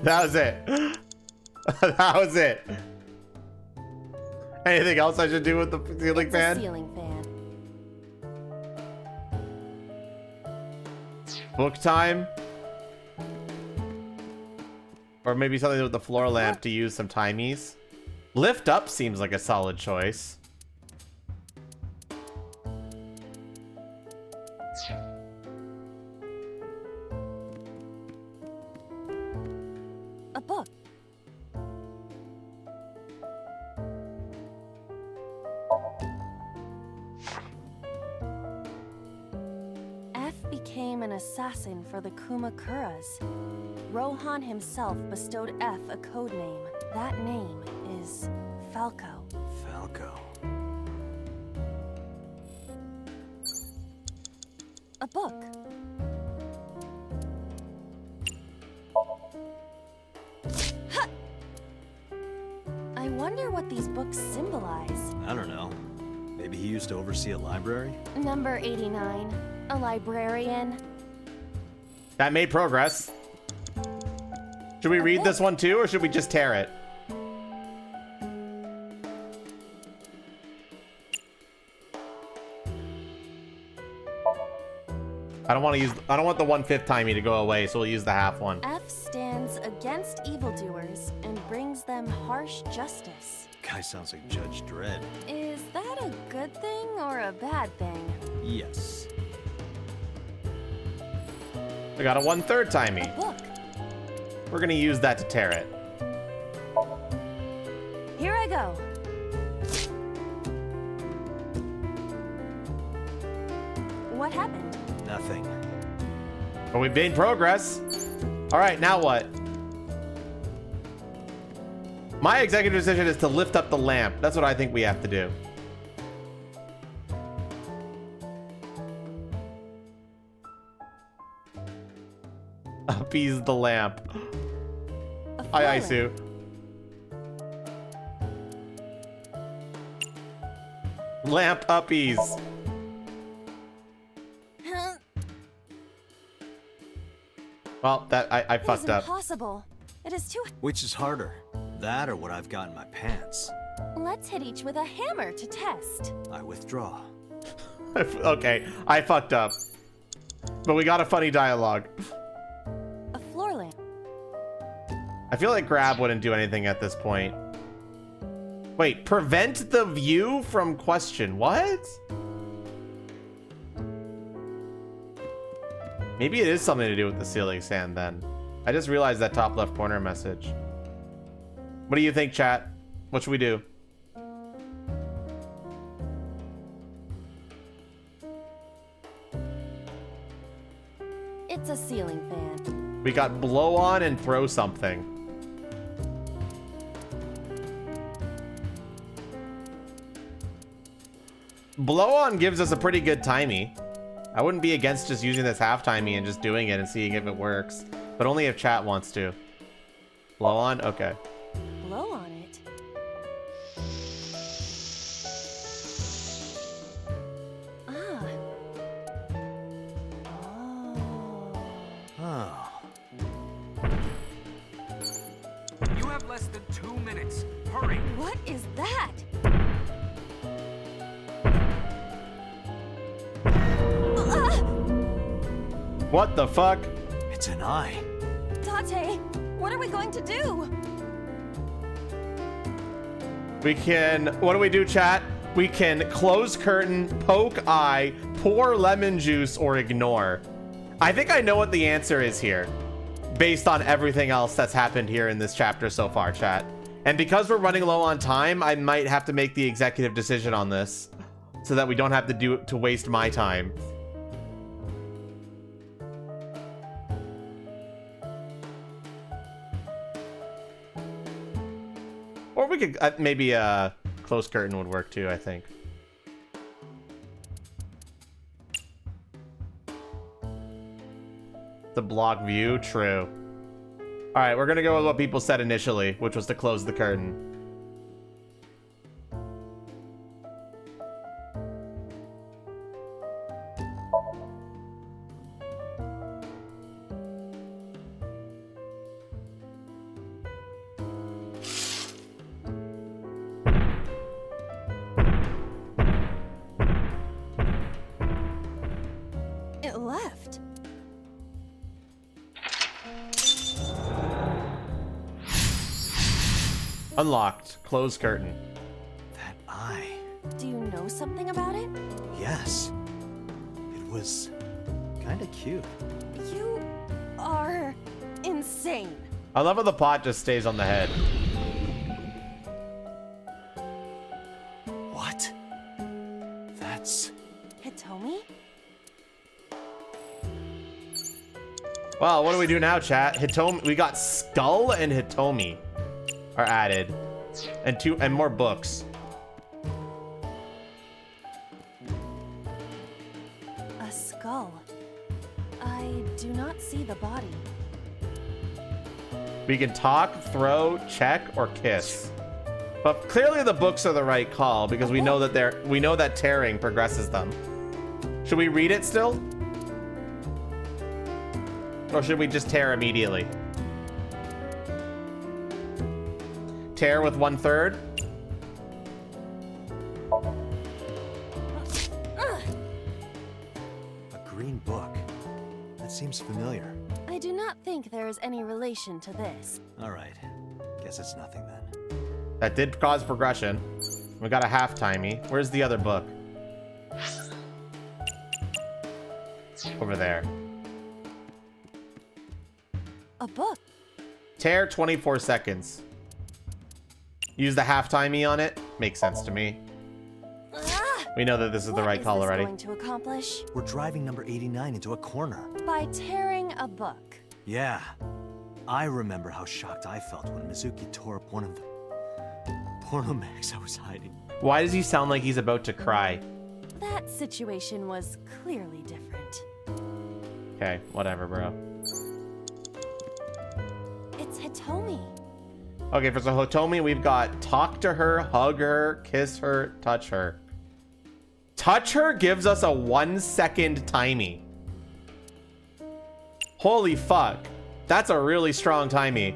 That was it. That was it. Anything else I should do with the ceiling fan? Ceiling fan. Book time? Or maybe something with the floor lamp to use some timies? Lift up seems like a solid choice. A book. F became an assassin for the Kumakuras. Rohan himself bestowed F a code name. That name is Falco. Falco. book. I wonder what these books symbolize. I don't know. Maybe he used to oversee a library? Number 89, a librarian. That made progress. Should we read this one too, or should we just tear it? I don't want the 1/5 timey to go away, so we'll use the half one. F stands against evildoers and brings them harsh justice. Guy sounds like Judge Dredd. Is that a good thing or a bad thing? Yes. I got a 1/3 timey. Book. We're gonna use that to tear it. Here I go. What happened? Nothing. But we've made progress. All right, now what? My executive decision is to lift up the lamp. That's what I think we have to do. Appease the lamp. Hi, Isu. Lamp uppies. Well, that I fucked up. Impossible. It is too. Which is harder? That or what I've got in my pants? Let's hit each with a hammer to test. I withdraw. Okay, I fucked up. But we got a funny dialogue. A floor lamp. I feel like grab wouldn't do anything at this point. Wait, prevent the view from question. What? Maybe it is something to do with the ceiling sand then. I just realized that top left corner message. What do you think, chat? What should we do? It's a ceiling fan. We got blow on and throw something. Blow on gives us a pretty good timey. I wouldn't be against just using this half timey and just doing it and seeing if it works, but only if chat wants to. Blow on? Okay. Blow on it. Ah. Oh. You have less than 2 minutes. Hurry. What is that? What the fuck? It's an eye. Date, what are we going to do? We can, what do we do, chat? We can close curtain, poke eye, pour lemon juice, or ignore. I think I know what the answer is here, based on everything else that's happened here in this chapter so far, chat. And because we're running low on time, I might have to make the executive decision on this, so that we don't have to waste my time. Or we could, maybe close curtain would work too, I think. The block view, true. All right, we're gonna go with what people said initially, which was to close the curtain. It left. Unlocked. Close curtain. That eye. Do you know something about it? Yes. It was kind of cute. You are insane. I love how the pot just stays on the head. What? That's... Hitomi? Well, what do we do now, chat? Hitomi, we got Skull and Hitomi are added, and more books. A skull. body. We can talk, throw, check, or kiss. But clearly the books are the right call because we know that tearing progresses them. Should we read it still? Or should we just tear immediately? Tear with 1/3. A green book. That seems familiar. I do not think there is any relation to this. All right. Guess it's nothing then. That did cause progression. We got a half-timey. Where's the other book? Over there. A book. Tear 24 seconds. Use the half-timey on it. Makes sense to me. We know that this is the right call already. What is this going to accomplish? We're driving number 89 into a corner. By tearing a book. Yeah. I remember how shocked I felt when Mizuki tore up one of the porno mags I was hiding. Why does he sound like he's about to cry? That situation was clearly different. Okay, whatever, bro. It's Hitomi. Okay, for so Hitomi, we've got talk to her, hug her, kiss her, touch her. Touch her gives us a 1 second timey. Holy fuck. That's a really strong timey.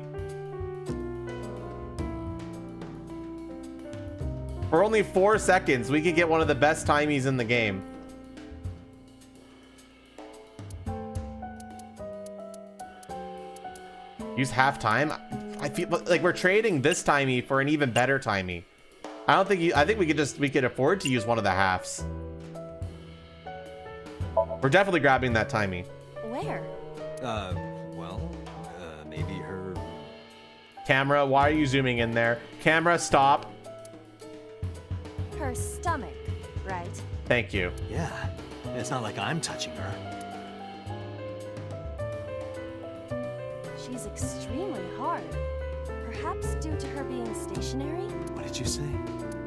For only 4 seconds, we could get one of the best timies in the game. Use half time? I feel like we're trading this timey for an even better timey. I think we could afford to use one of the halves. We're definitely grabbing that timey. Where? Maybe her... Camera, why are you zooming in there? Camera, stop. Her stomach, right? Thank you. Yeah. It's not like I'm touching her. She's extremely hard. Perhaps due to her being stationary? What did you say?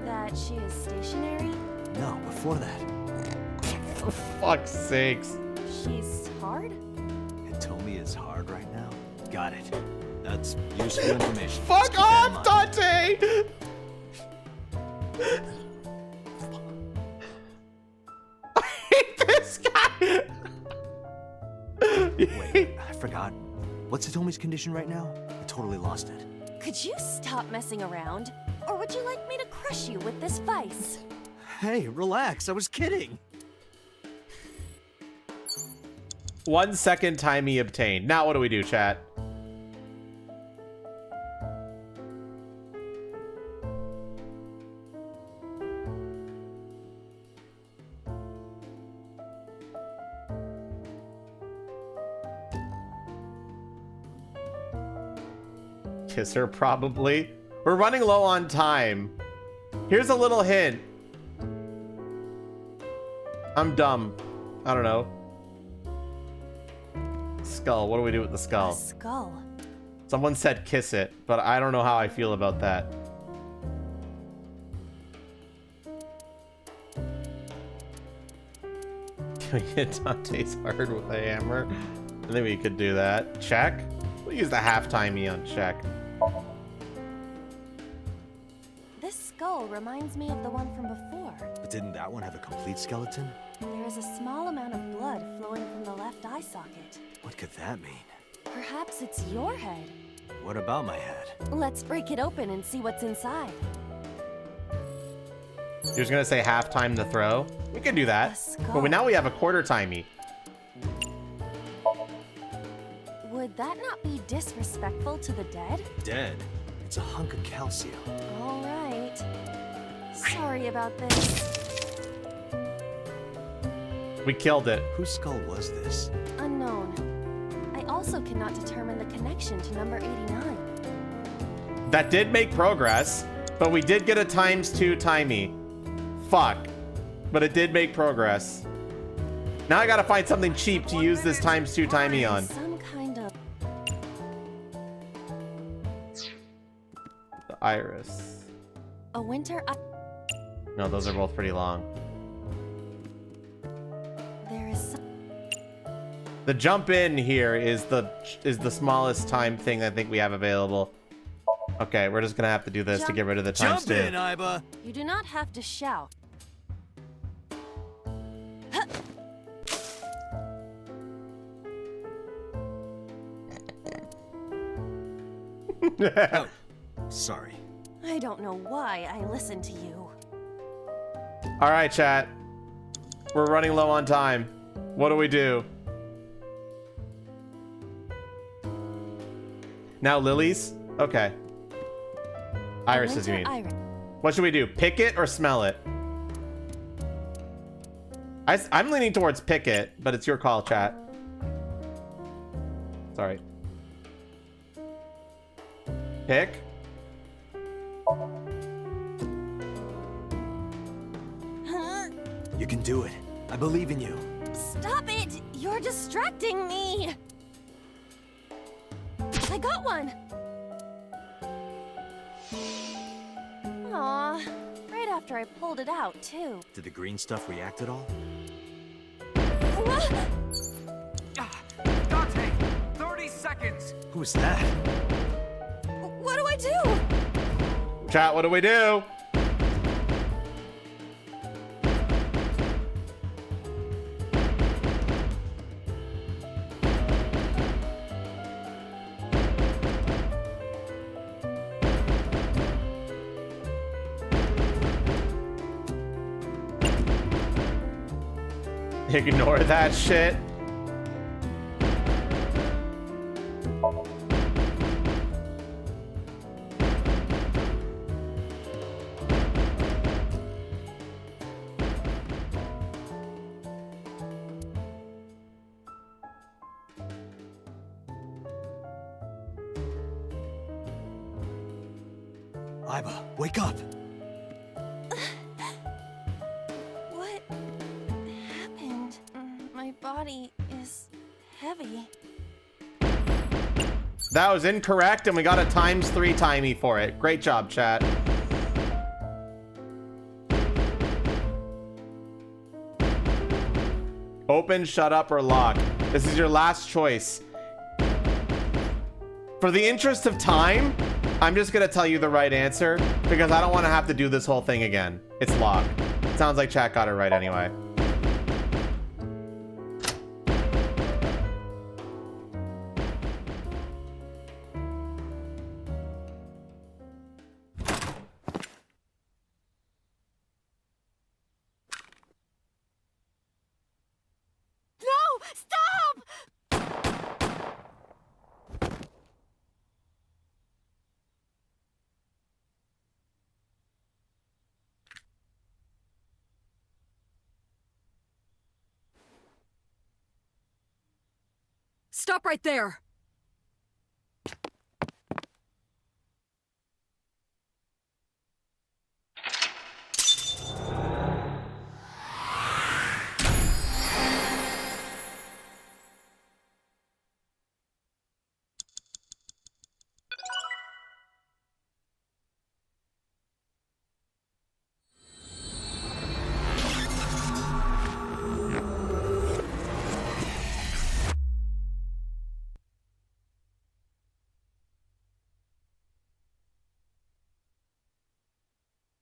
That she is stationary? No, before that. For fuck's sakes. She's hard? Hitomi is hard right now. Got it. That's useful information. Fuck off, Dante! I hate this guy! Wait, I forgot. What's Hitomi's condition right now? I totally lost it. Could you stop messing around? Or would you like me to crush you with this vice? Hey, relax. I was kidding. 1 second timey obtained. Now what do we do, chat? Kiss her, probably. We're running low on time. Here's a little hint. I'm dumb. I don't know. Skull. What do we do with the skull? A skull. Someone said kiss it, but I don't know how I feel about that. Can we hit Dante's hard with a hammer? I think we could do that. Check. We'll use the half-timey on check. This skull reminds me of the one from before. But didn't that one have a complete skeleton? There is a small amount of blood flowing from the left eye socket. What could that mean? Perhaps it's your head. What about my head? Let's break it open and see what's inside. You're just gonna say half-time the throw? We can do that. But now we have a quarter timey. Would that not be disrespectful to the dead? Dead? It's a hunk of calcium. All right. Sorry about this. We killed it. Whose skull was this? Unknown. I also cannot determine the connection to number 89. That did make progress, but we did get a ×2 timey. Fuck. But it did make progress. Now I gotta find something cheap to use this ×2 timey on. Some kind of... The iris. A winter... No, those are both pretty long. There is some... The jump in here is the smallest time thing I think we have available. Okay, we're just gonna have to do this to get rid of the times Jump in, two. Iba. You do not have to shout. Oh, sorry. I don't know why I listen to you. All right, chat. We're running low on time. What do we do? Now Lily's? Okay. Iris, you mean. Iris. What should we do? Pick it or smell it? I'm leaning towards pick it, but it's your call, chat. Sorry. Pick. You can do it. I believe in you. Stop it! You're distracting me! I got one! Aw, right after I pulled it out, too. Did the green stuff react at all? Dante, 30 seconds! Who was that? What do I do? Chat, what do we do? Ignore that shit. Iba, wake up! What happened? My body is heavy. That was incorrect, and we got a ×3 timey for it. Great job, chat. Open, shut up, or lock. This is your last choice. For the interest of time, I'm just gonna tell you the right answer because I don't want to have to do this whole thing again. It's lock. Sounds like chat got it right anyway. No! Stop! Stop right there!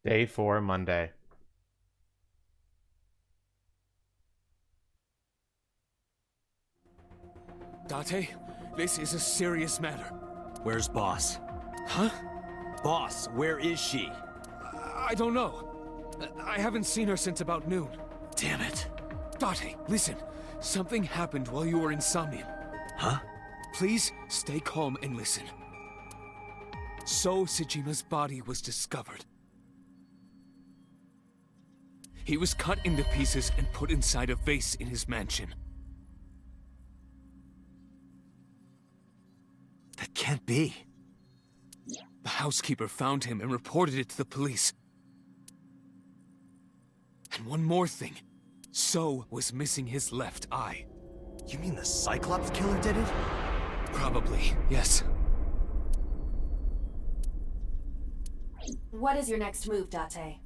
Day 4, Monday. Date, this is a serious matter. Where's Boss? Huh? Boss, where is she? I don't know. I haven't seen her since about noon. Damn it. Date, listen. Something happened while you were in Somnium. Huh? Please stay calm and listen. So Sejima's body was discovered. He was cut into pieces and put inside a vase in his mansion. That can't be. The housekeeper found him and reported it to the police. And one more thing. So was missing his left eye. You mean the Cyclops killer did it? Probably, yes. What is your next move, Date?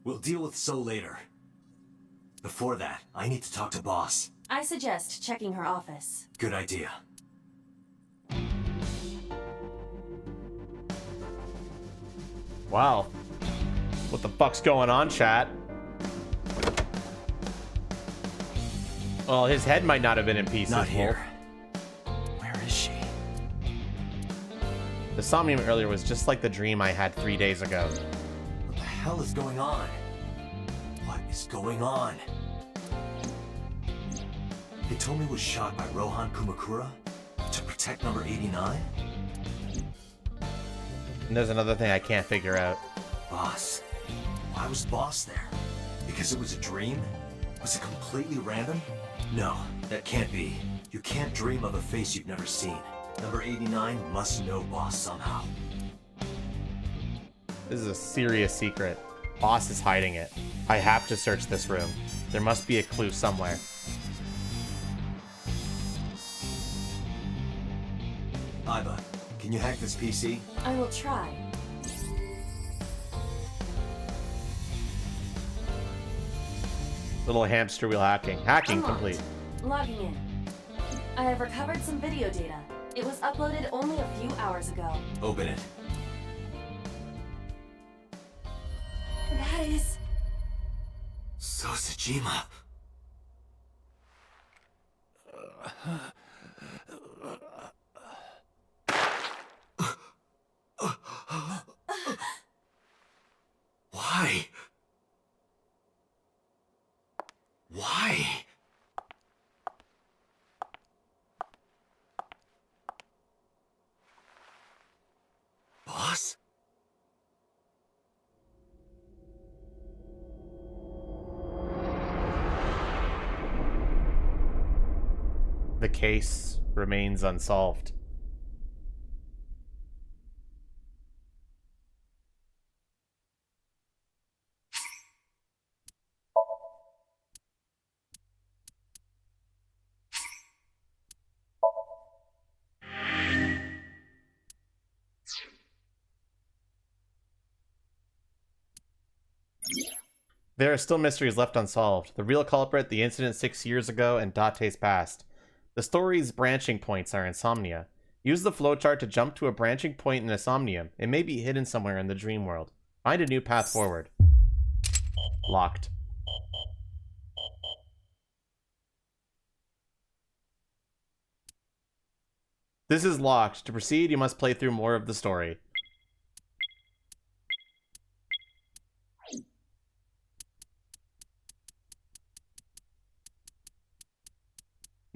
We'll deal with So later. Before that, I need to talk to Boss. I suggest checking her office. Good idea. Wow. What the fuck's going on, chat? Well, his head might not have been in pieces. Not here. Where is she? The Somnium earlier was just like the dream I had 3 days ago. What the hell is going on? What is going on? They told me it was shot by Rohan Kumakura to protect number 89? And there's another thing I can't figure out. Boss. Why was Boss there? Because it was a dream? Was it completely random? No, that can't be. You can't dream of a face you've never seen. Number 89 must know Boss somehow. This is a serious secret. Boss is hiding it. I have to search this room. There must be a clue somewhere. Iba, can you hack this PC? I will try. Little hamster wheel hacking. Hacking Unlocked. complete. Logging in. I have recovered some video data. It was uploaded only a few hours ago. Open it. That is... Sosajima. Why? Why? Boss? The case remains unsolved. There are still mysteries left unsolved. The real culprit, the incident 6 years ago, and Date's past. The story's branching points are insomnia. Use the flowchart to jump to a branching point in a Somnium. It may be hidden somewhere in the dream world. Find a new path forward. Locked. This is locked. To proceed, you must play through more of the story.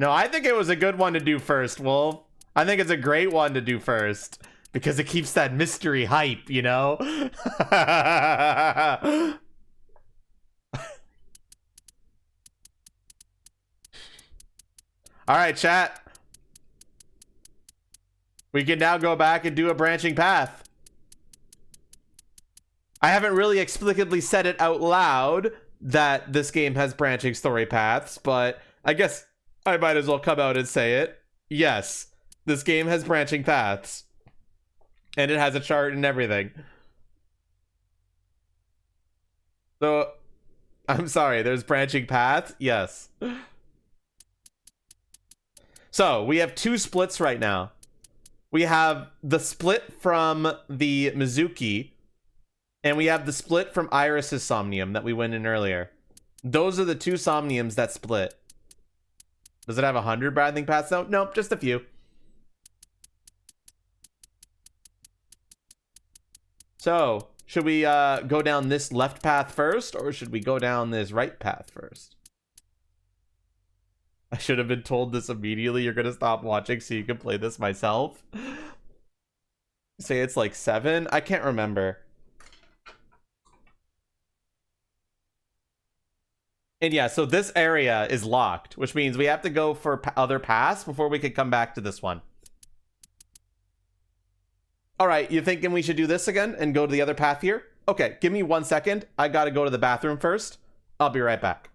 No, I think it was a good one to do first, Wolf. I think it's a great one to do first. Because it keeps that mystery hype, you know? Alright, chat. We can now go back and do a branching path. I haven't really explicitly said it out loud that this game has branching story paths, but I guess I might as well come out and say it. Yes, this game has branching paths. And it has a chart and everything. So, I'm sorry, there's branching paths? Yes. So, we have two splits right now. We have the split from the Mizuki, and we have the split from Iris's Somnium that we went in earlier. Those are the two Somniums that split. Does it have 100 branching paths though? Nope, just a few. So, should we go down this left path first, or should we go down this right path first? I should have been told this immediately. You're gonna stop watching so you can play this myself. Say it's like 7? I can't remember. And yeah, so this area is locked, which means we have to go for other paths before we could come back to this one. All right, you thinking we should do this again and go to the other path here? Okay, give me 1 second. I gotta go to the bathroom first. I'll be right back.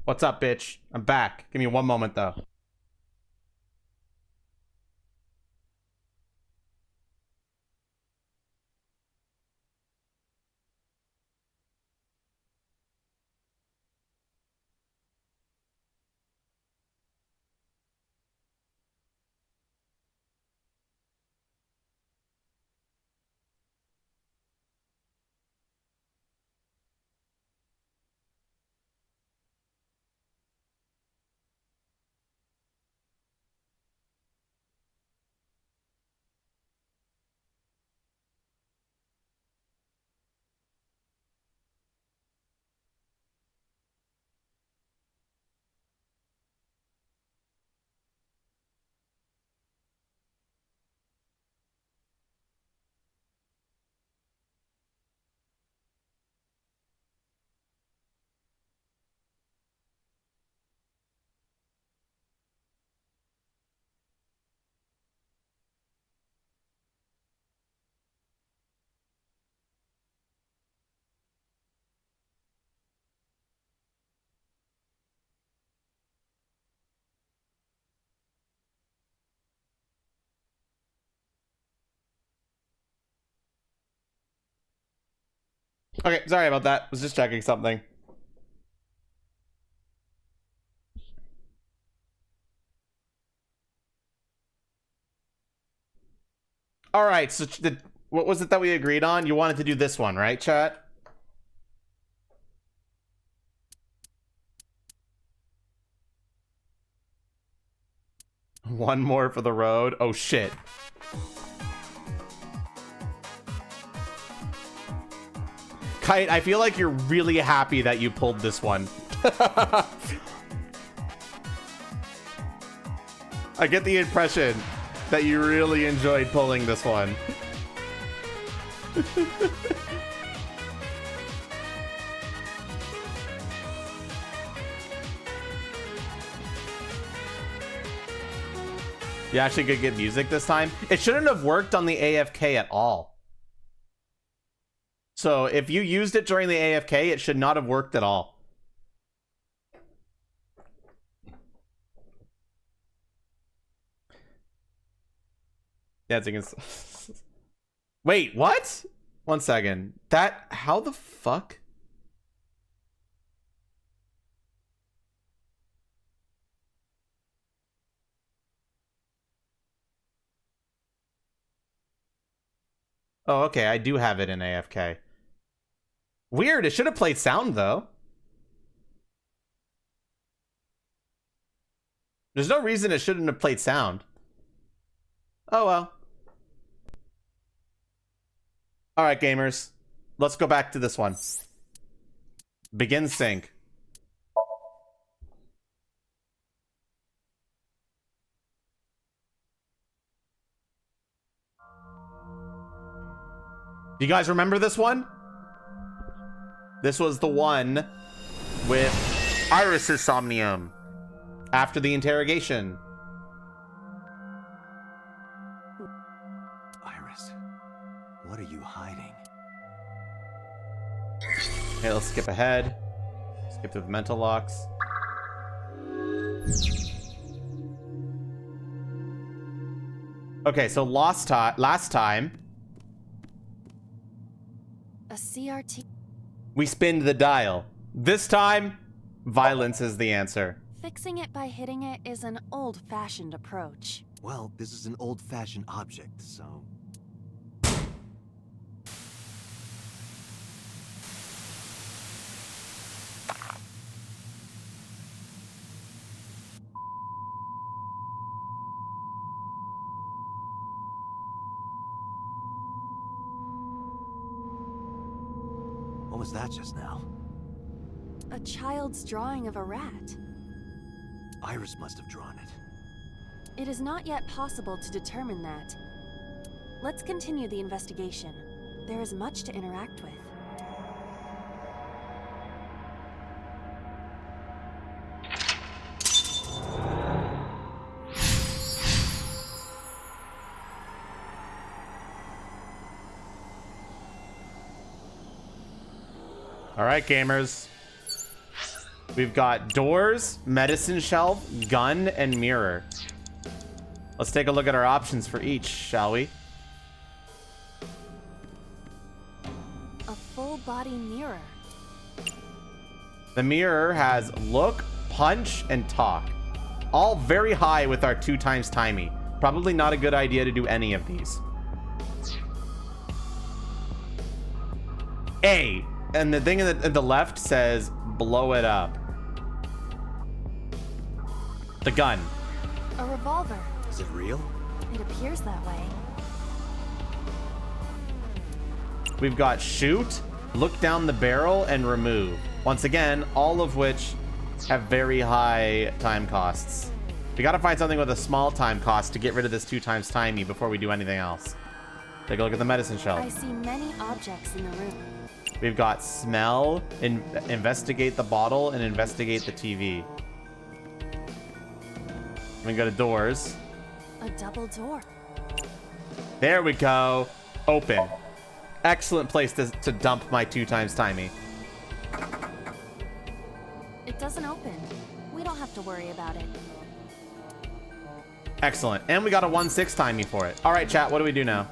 What's up, bitch? I'm back. Give me one moment, though. Okay, sorry about that. Was just checking something. All right, so what was it that we agreed on? You wanted to do this one, right, chat? One more for the road. Oh, shit. Kite, I feel like you're really happy that you pulled this one. I get the impression that you really enjoyed pulling this one. You actually could get music this time. It shouldn't have worked on the AFK at all. So if you used it during the AFK, it should not have worked at all. Yeah, it's against... Wait, what? One second. That... How the fuck? Oh, okay. I do have it in AFK. Weird. It should have played sound, though. There's no reason it shouldn't have played sound. Oh, well. All right, gamers. Let's go back to this one. Begin sync. Do you guys remember this one? This was the one with Iris's Somnium after the interrogation. Iris, what are you hiding? Okay, let's skip ahead. Skip to the mental locks. Okay, so last time A CRT. we spinned the dial. This time, violence is the answer. Fixing it by hitting it is an old-fashioned approach. Well, this is an old-fashioned object, so... What was that just now? A child's drawing of a rat. Iris must have drawn it. It is not yet possible to determine that. Let's continue the investigation. There is much to interact with. All right, gamers. We've got doors, medicine shelf, gun, and mirror. Let's take a look at our options for each, shall we? A full body mirror. The mirror has look, punch, and talk. All very high with our 2x timey. Probably not a good idea to do any of these. A. And the thing in the left says blow it up. The gun. A revolver. Is it real? It appears that way. We've got shoot, look down the barrel, and remove. Once again, all of which have very high time costs. We gotta find something with a small time cost to get rid of this 2x timey before we do anything else. Take a look at the medicine shelf. I see many objects in the room. We've got smell, investigate the bottle, and investigate the TV. We go to doors. A double door. There we go. Open. Excellent place to dump my 2x timey. It doesn't open. We don't have to worry about it. Excellent. And we got a 1/6 timey for it. All right, chat, what do we do now?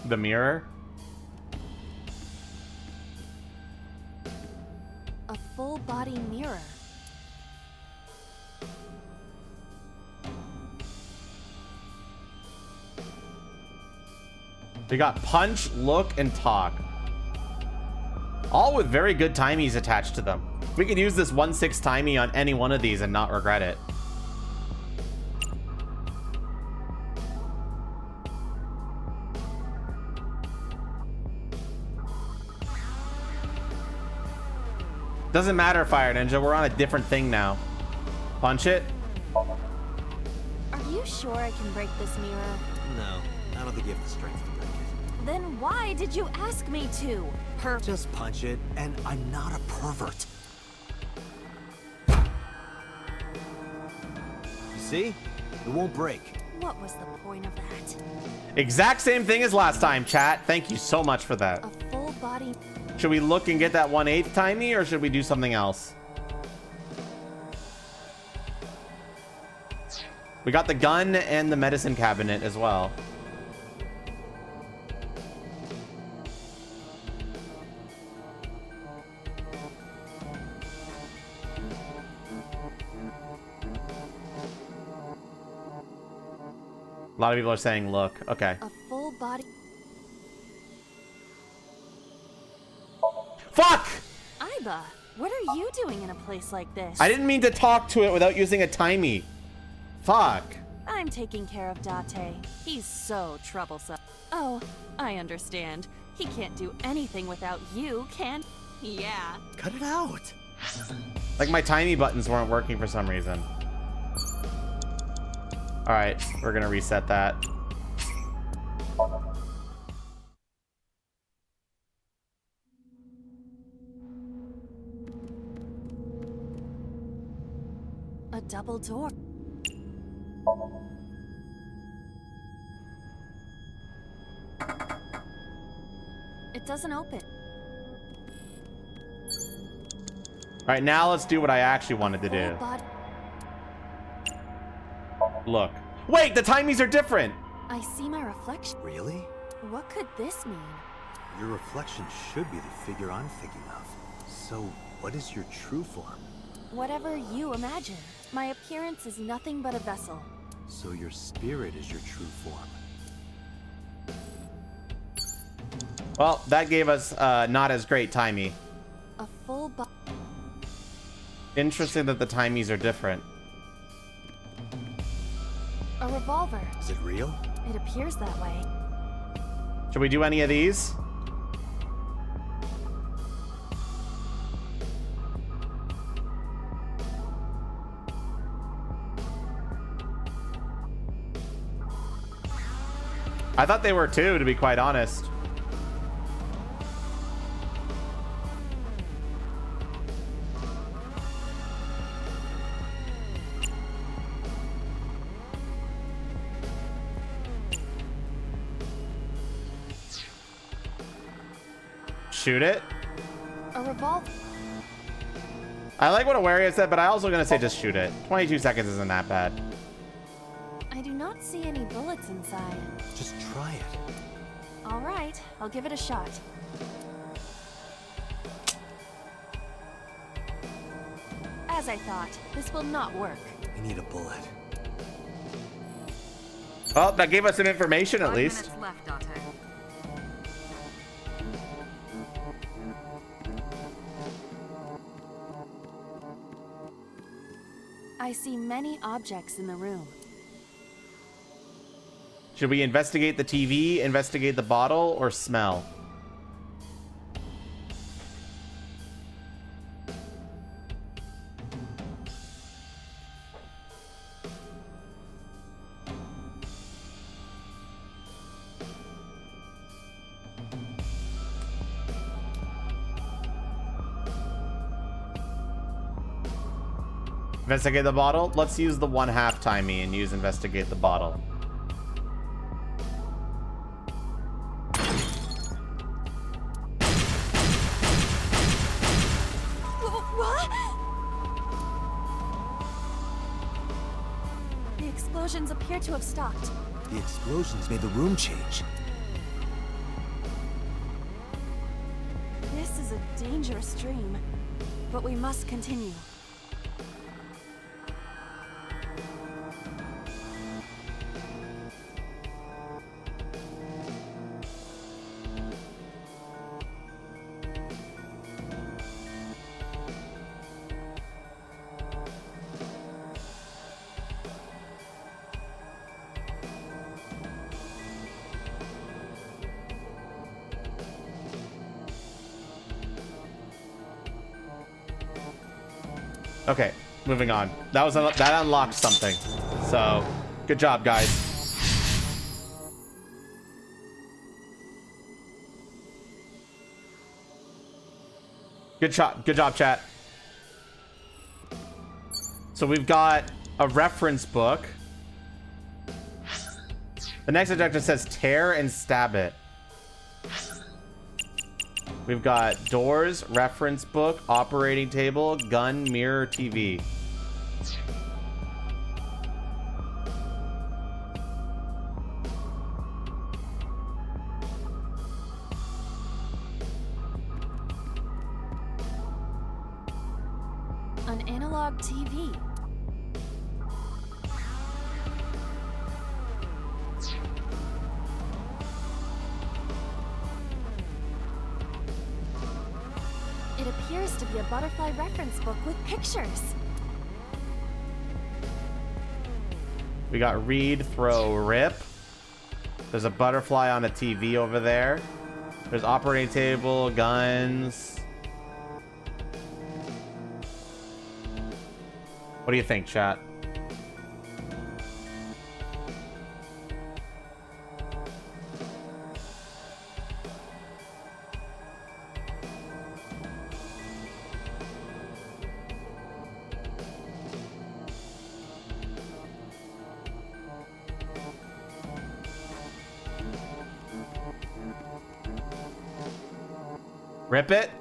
The mirror. A full body mirror. We got punch, look, and talk. All with very good timies attached to them. We could use this 1/6 timey on any one of these and not regret it. Doesn't matter, Fire Ninja. We're on a different thing now. Punch it. Are you sure I can break this mirror? No, I don't think you have the strength to break it. Then why did you ask me to? Just punch it, and I'm not a pervert. You see? It won't break. What was the point of that? Exact same thing as last time, chat. Thank you so much for that. A full body... Should we look and get that 1/8 timey, or should we do something else? We got the gun and the medicine cabinet as well. A lot of people are saying look. Okay. A full body... Fuck! Aiba, what are you doing in a place like this? I didn't mean to talk to it without using a timey. Fuck. I'm taking care of Date. He's so troublesome. Oh, I understand. He can't do anything without you, can... Yeah. Cut it out. Like my timey buttons weren't working for some reason. All right, we're gonna reset that. A double door. It doesn't open. All right, now let's do what I actually wanted to do. Look. Wait, the timies are different. I see my reflection. Really? What could this mean? Your reflection should be the figure I'm thinking of. So, what is your true form? Whatever you imagine. My appearance is nothing but a vessel. So your spirit is your true form. Well, that gave us not as great timey. A full body. Interesting that the timies are different. A revolver. Is it real? It appears that way. Should we do any of these? I thought they were too, to be quite honest. shoot it? A revolver. I like what Awaria said, but I also gonna say just shoot it. 22 seconds isn't that bad. I do not see any bullets inside. Just try it. All right, I'll give it a shot. As I thought, this will not work. We need a bullet. Well, that gave us some information at 5 least. minutes left, Date. I see many objects in the room. Should we investigate the TV, investigate the bottle, or smell? Investigate the bottle? Let's use the 1/2 timey and use investigate the bottle. What? The explosions appear to have stopped. The explosions made the room change. This is a dangerous dream, but we must continue. Okay, moving on. That unlocked something. So, good job, guys. Good job, chat. So we've got a reference book. The next objective says tear and stab it. We've got doors, reference book, operating table, gun, mirror, TV. An analog TV. It appears to be a butterfly reference book with pictures. We got read, throw, rip. There's a butterfly on a TV over there. There's operating table, guns. What do you think, chat? Rip it?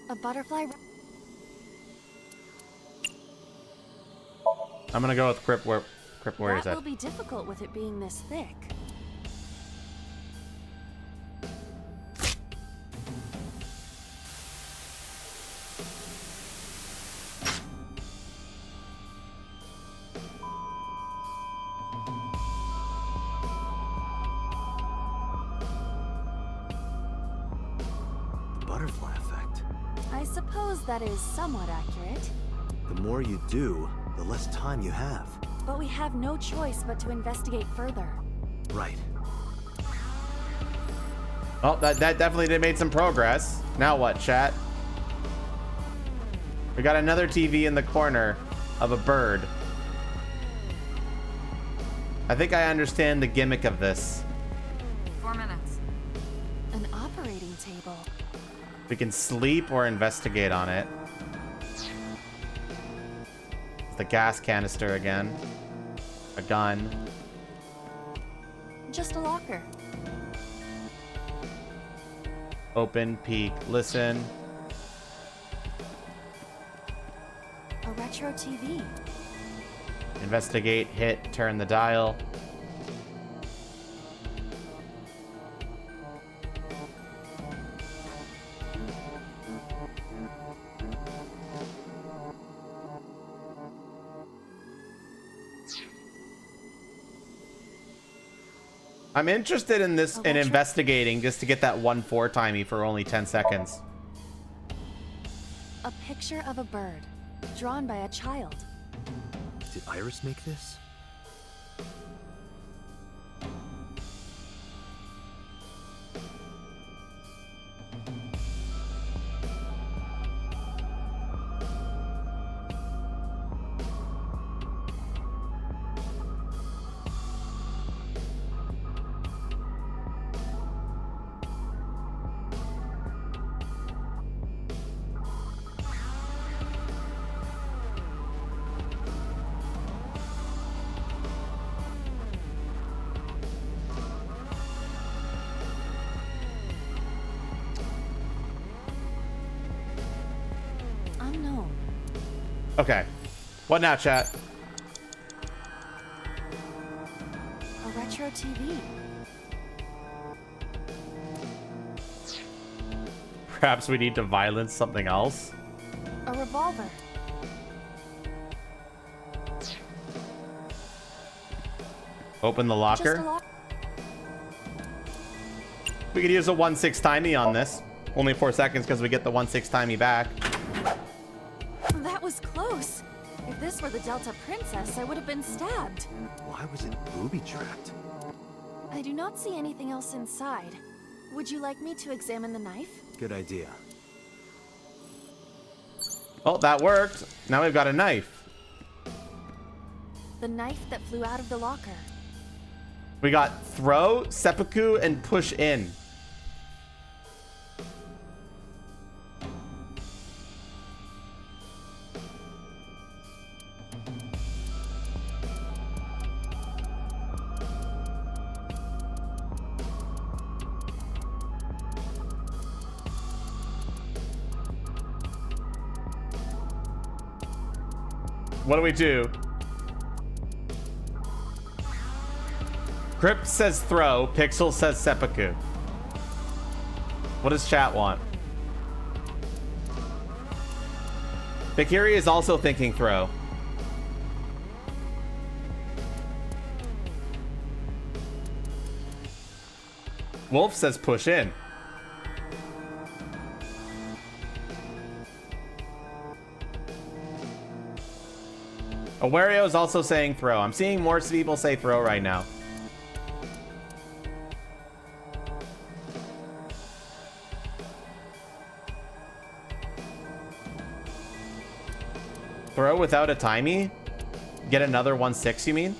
A butterfly. I'm gonna go with Crip Warrior's That Head. will be difficult with it being this thick. Butterfly effect. I suppose that is somewhat accurate, The more you do, the less time you have. but we have no choice but to investigate further. Right. Oh, that definitely made some progress. Now what, chat? We got another TV in the corner of a bird. I think I understand the gimmick of this. 4 minutes. An operating table. We can sleep or investigate on it. The gas canister again. A gun. Just a locker. Open, peek, listen. A retro TV. Investigate, hit, turn the dial. I'm interested in this, in investigating, just to get that 1/4 timey for only 10 seconds. A picture of a bird, drawn by a child. Did Iris make this? Unknown. Okay. What now, chat? A retro TV. Perhaps we need to violence something else? A revolver. Open the Just locker. a lock. We could use a 1/6 timey on this. Only 4 seconds because we get the 1/6 timey back. That was close. If this were the Delta Princess, I would have been stabbed. Why was it booby-trapped? I do not see anything else inside. Would you like me to examine the knife? Good idea. Oh, that worked. Now we've got a knife. The knife that flew out of the locker. We got throw, seppuku, and push in. What do we do? Crypt says throw, Pixel says seppuku. What does chat want? Bakiri is also thinking throw. Wolf says push in. Awario is also saying throw. I'm seeing more people say throw right now. Throw without a timey? Get another 1/6, you mean?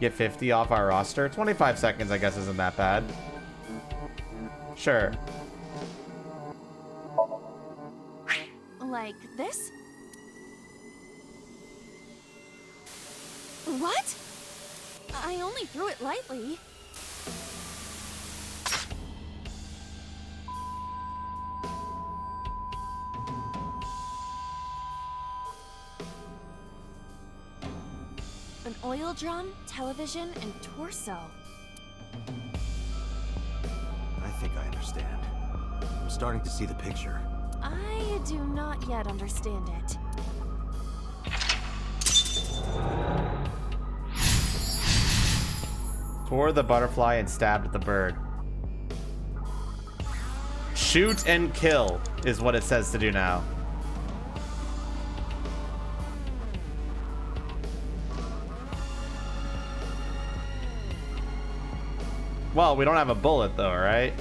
Get 50 off our roster? 25 seconds, I guess, isn't that bad. Sure. Like this? What? I only threw it lightly. An oil drum, television, and torso. I think I understand. I'm starting to see the picture. I do not yet understand it. Tore the butterfly and stabbed the bird. Shoot and kill is what it says to do now. Well, we don't have a bullet though, right?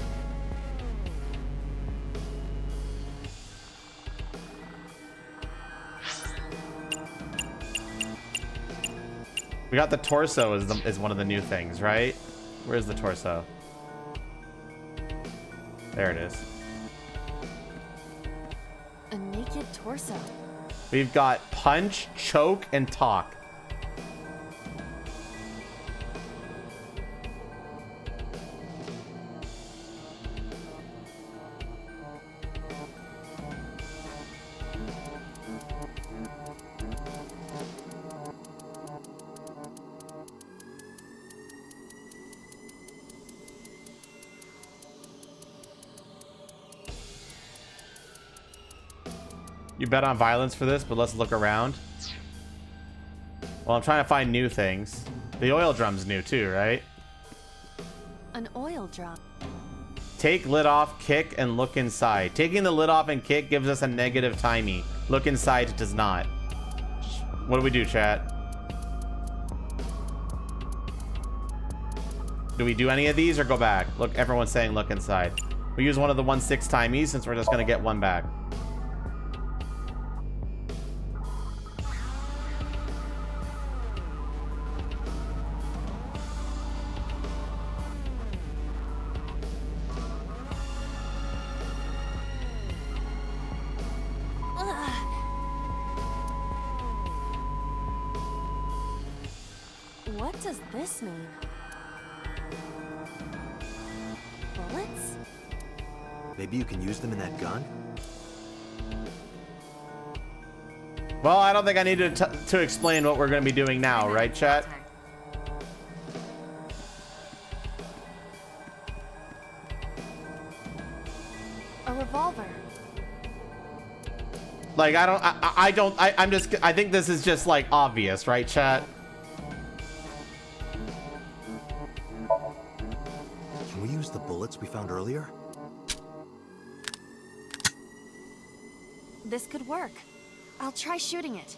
We got the torso is one of the new things, right? Where's the torso? There it is. A naked torso. We've got punch, choke, and talk. You bet on violence for this, but let's look around. Well, I'm trying to find new things. The oil drum's new too, right? An oil drum. Take lid off, kick, and look inside. Taking the lid off and kick gives us a negative timey. Look inside, it does not. What do we do, chat? Do we do any of these or go back? Look, everyone's saying look inside. We use one of the 1/6 timies since we're just gonna get one back. What does this mean? Bullets? Maybe you can use them in that gun? Well, I don't think I need to explain what we're going to be doing now, right, chat? A revolver. Like, I think this is just, like, obvious, right, chat? Can we use the bullets we found earlier? This could work. I'll try shooting it.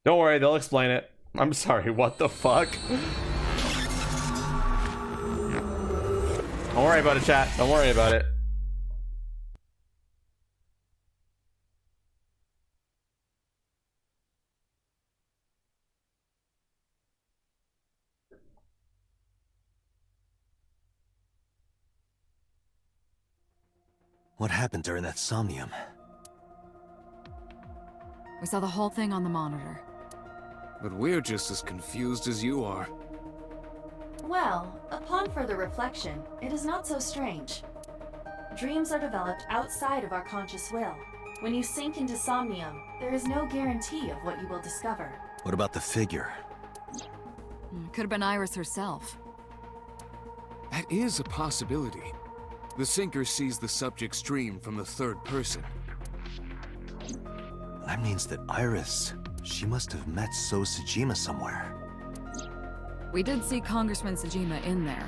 Don't worry, they'll explain it. I'm sorry, what the fuck? Don't worry about it, chat. Don't worry about it. What happened during that Somnium? We saw the whole thing on the monitor. But we're just as confused as you are. Well, upon further reflection, it is not so strange. Dreams are developed outside of our conscious will. When you sink into Somnium, there is no guarantee of what you will discover. What about the figure? Could have been Iris herself. That is a possibility. The sinker sees the subject's dream from the third person. That means that Iris, she must have met So Sejima somewhere. We did see Congressman Sejima in there.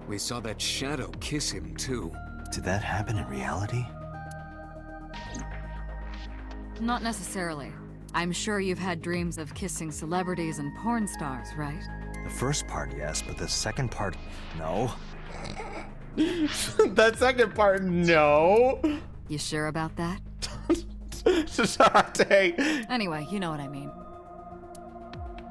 We saw that shadow kiss him, too. Did that happen in reality? Not necessarily. I'm sure you've had dreams of kissing celebrities and porn stars, right? The first part, yes, but the second part, no. That second part, no. You sure about that? Anyway, you know what I mean.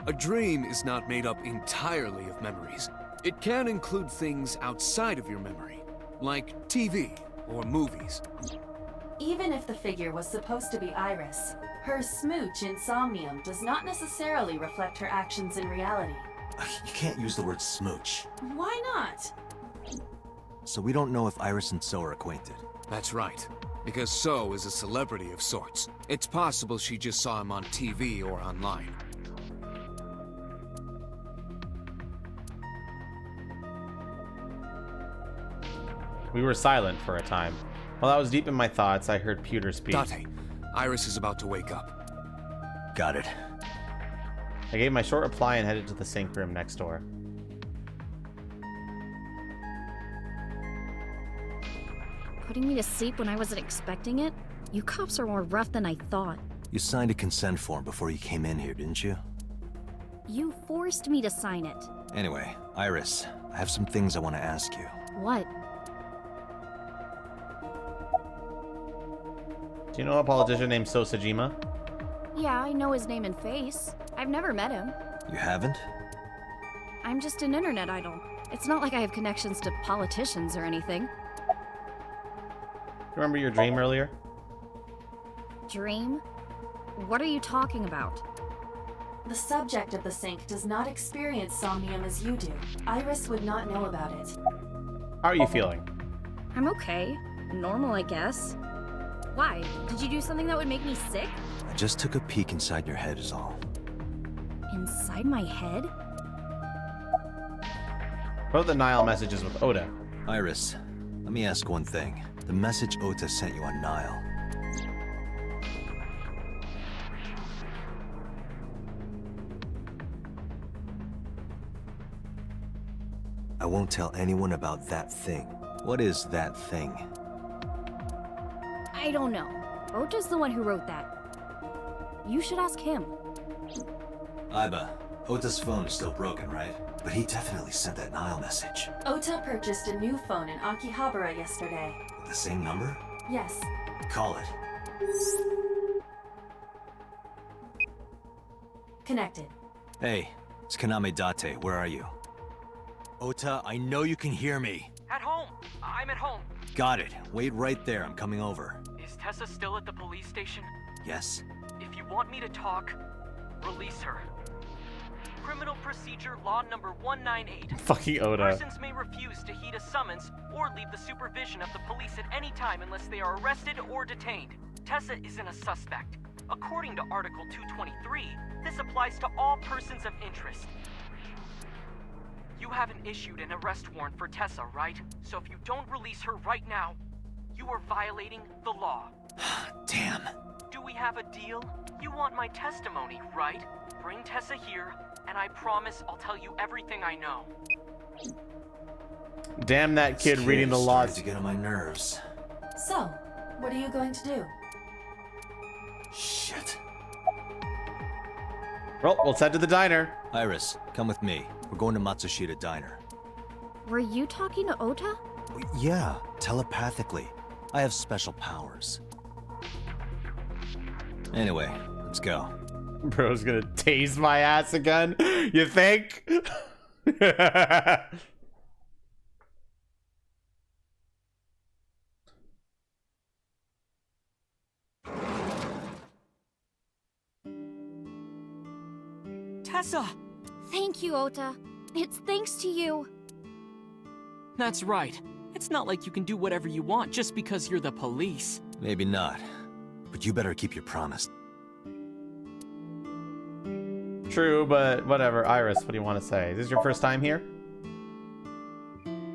A dream is not made up entirely of memories. It can include things outside of your memory, like TV or movies. Even if the figure was supposed to be Iris, her smooch in Somnium does not necessarily reflect her actions in reality. You can't use the word smooch. Why not? So we don't know if Iris and So are acquainted. That's right. Because So is a celebrity of sorts. It's possible she just saw him on TV or online. We were silent for a time. While I was deep in my thoughts, I heard Pewter speak. Date, Iris is about to wake up. Got it. I gave my short reply and headed to the sink room next door. Putting me to sleep when I wasn't expecting it? You cops are more rough than I thought. You signed a consent form before you came in here, didn't you? You forced me to sign it. Anyway, Iris, I have some things I want to ask you. What? Do you know a politician named Sosajima? Yeah, I know his name and face. I've never met him. You haven't? I'm just an internet idol. It's not like I have connections to politicians or anything. Remember your dream earlier? Dream? What are you talking about? The subject of the sink does not experience somnium as you do. Iris would not know about it. How are you feeling? I'm okay. Normal, I guess. Why? Did you do something that would make me sick? I just took a peek inside your head is all. Inside my head? What about the Nile messages with Oda? Iris, let me ask one thing. The message Ota sent you on Nile. I won't tell anyone about that thing. What is that thing? I don't know. Ota's the one who wrote that. You should ask him. Aiba, Ota's phone is still broken, right? But he definitely sent that Nile message. Ota purchased a new phone in Akihabara yesterday. With the same number? Yes. Call it. Connected. Hey, it's Kaname Date. Where are you? Ota, I know you can hear me. At home. I'm at home. Got it. Wait right there. I'm coming over. Is Tessa still at the police station? Yes? If you want me to talk, release her. Criminal Procedure Law number 198. Fucking Oda. Persons may refuse to heed a summons or leave the supervision of the police at any time unless they are arrested or detained. Tessa isn't a suspect. According to Article 223, this applies to all persons of interest. You haven't issued an arrest warrant for Tessa, right? So if you don't release her right now, you are violating the law. Damn. Do we have a deal? You want my testimony, right? Bring Tessa here, and I promise I'll tell you everything I know. Damn that kid reading the law. To get on my nerves. So, what are you going to do? Shit. Well, let's head to the diner. Iris, come with me. We're going to Matsushita Diner. Were you talking to Ota? Yeah, telepathically. I have special powers. Anyway, let's go. Bro's gonna tase my ass again. You think? Tessa! Thank you, Ota. It's thanks to you. That's right. It's not like you can do whatever you want just because you're the police. Maybe not. But you better keep your promise. True, but whatever. Iris, what do you want to say? Is this your first time here?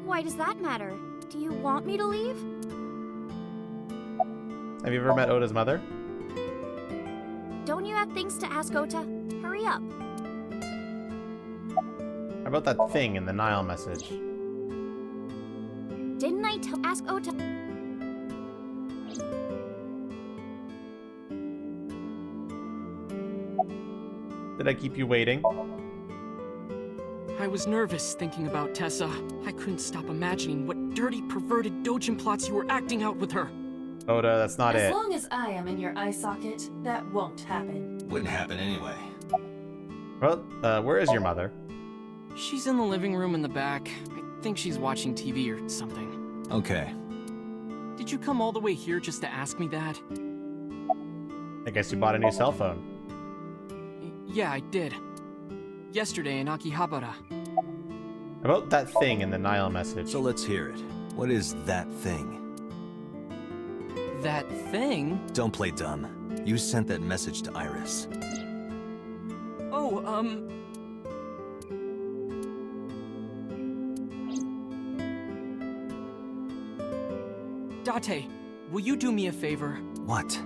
Why does that matter? Do you want me to leave? Have you ever met Oda's mother? Don't you have things to ask Ota? Hurry up. How about that thing in the Nile message? Didn't I ask Ota? Did I keep you waiting? I was nervous thinking about Tessa. I couldn't stop imagining what dirty, perverted dojin plots you were acting out with her. Oda, that's not it. As long as I am in your eye socket, that won't happen. Wouldn't happen anyway. Well, where is your mother? She's in the living room in the back. I think she's watching TV or something. Okay. Did you come all the way here just to ask me that? I guess you bought a new cell phone. Yeah, I did. Yesterday in Akihabara. About that thing in the Nile message. So let's hear it. What is that thing? That thing? Don't play dumb. You sent that message to Iris. Oh, Date, will you do me a favor? What?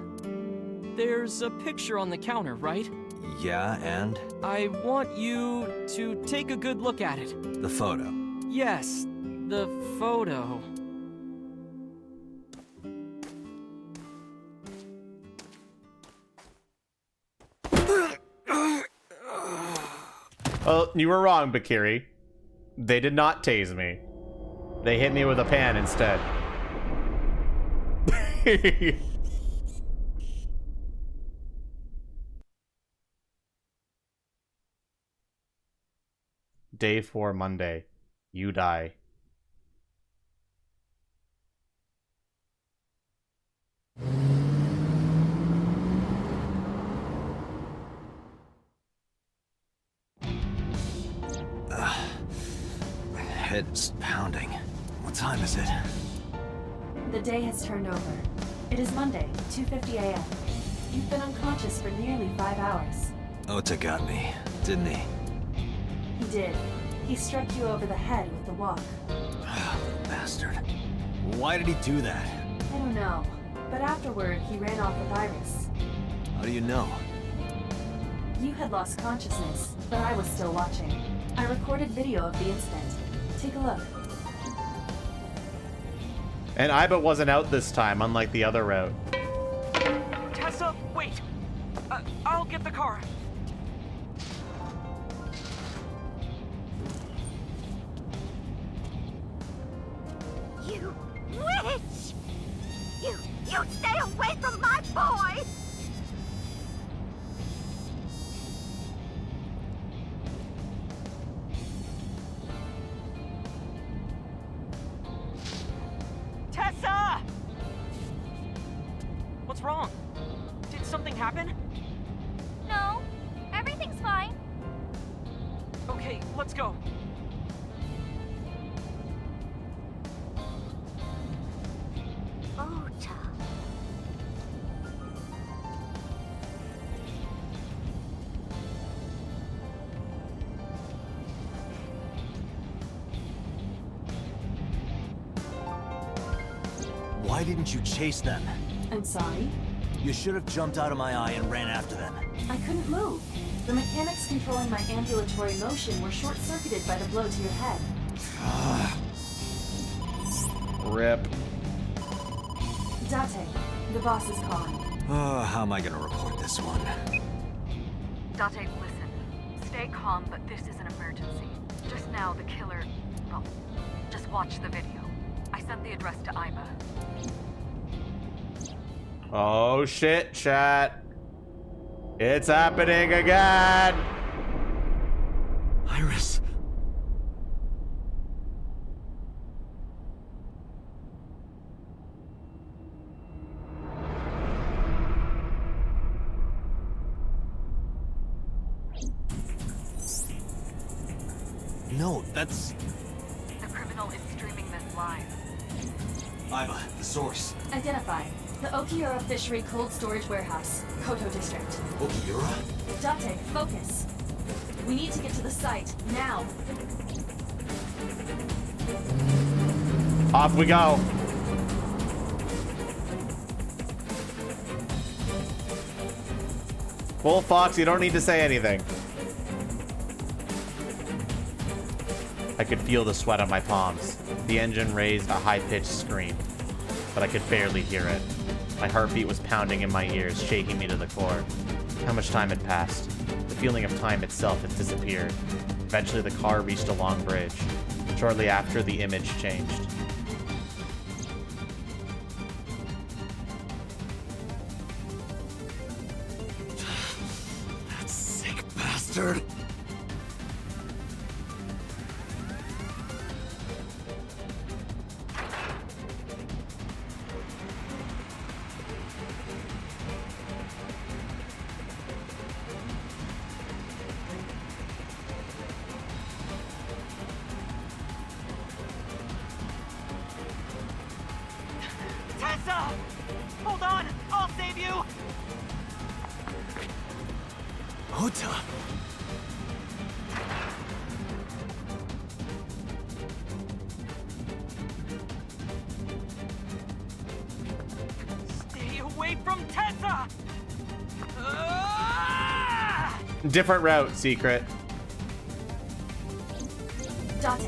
There's a picture on the counter, right? Yeah, and? I want you to take a good look at it. The photo. Yes, the photo. Oh, you were wrong, Bakiri. They did not tase me. They hit me with a pan instead. Day 4, Monday. You die. My head's pounding. What time is it? The day has turned over. It is Monday, 2:50 a.m. You've been unconscious for nearly 5 hours. Ota got me, didn't he? He did. He struck you over the head with the walk. Little bastard. Why did he do that? I don't know, but afterward he ran off with Iris. How do you know? You had lost consciousness, but I was still watching. I recorded video of the incident. Take a look. And Iba wasn't out this time, unlike the other route. Tessa, wait! I'll get the car. You witch! You stay away from my boy! Tessa! What's wrong? Did something happen? No, everything's fine. Okay, let's go. Ota. Why didn't you chase them? I'm sorry? You should have jumped out of my eye and ran after them. I couldn't move. The mechanics controlling my ambulatory motion were short-circuited by the blow to your head. Rip. Date, the boss is calling. Oh, how am I gonna report this one? Date, listen. Stay calm, but this is an emergency. Just now, the killer... Well, just watch the video. I sent the address to Iba. Oh shit, chat. It's happening again. Iris. No, that's... The criminal is streaming this live. Iba, the source. Identified. The Okiura Fishery Cold Storage Warehouse, Koto District. Okiura? Date, focus. We need to get to the site, now. Off we go. Bull Fox, you don't need to say anything. I could feel the sweat on my palms. The engine raised a high-pitched scream, but I could barely hear it. My heartbeat was pounding in my ears, shaking me to the core. How much time had passed? The feeling of time itself had disappeared. Eventually, the car reached a long bridge. Shortly after, the image changed. That sick bastard. Tessa! Hold on! I'll save you! Ota! Stay away from Tessa! Ah! Different route, Secret. Date,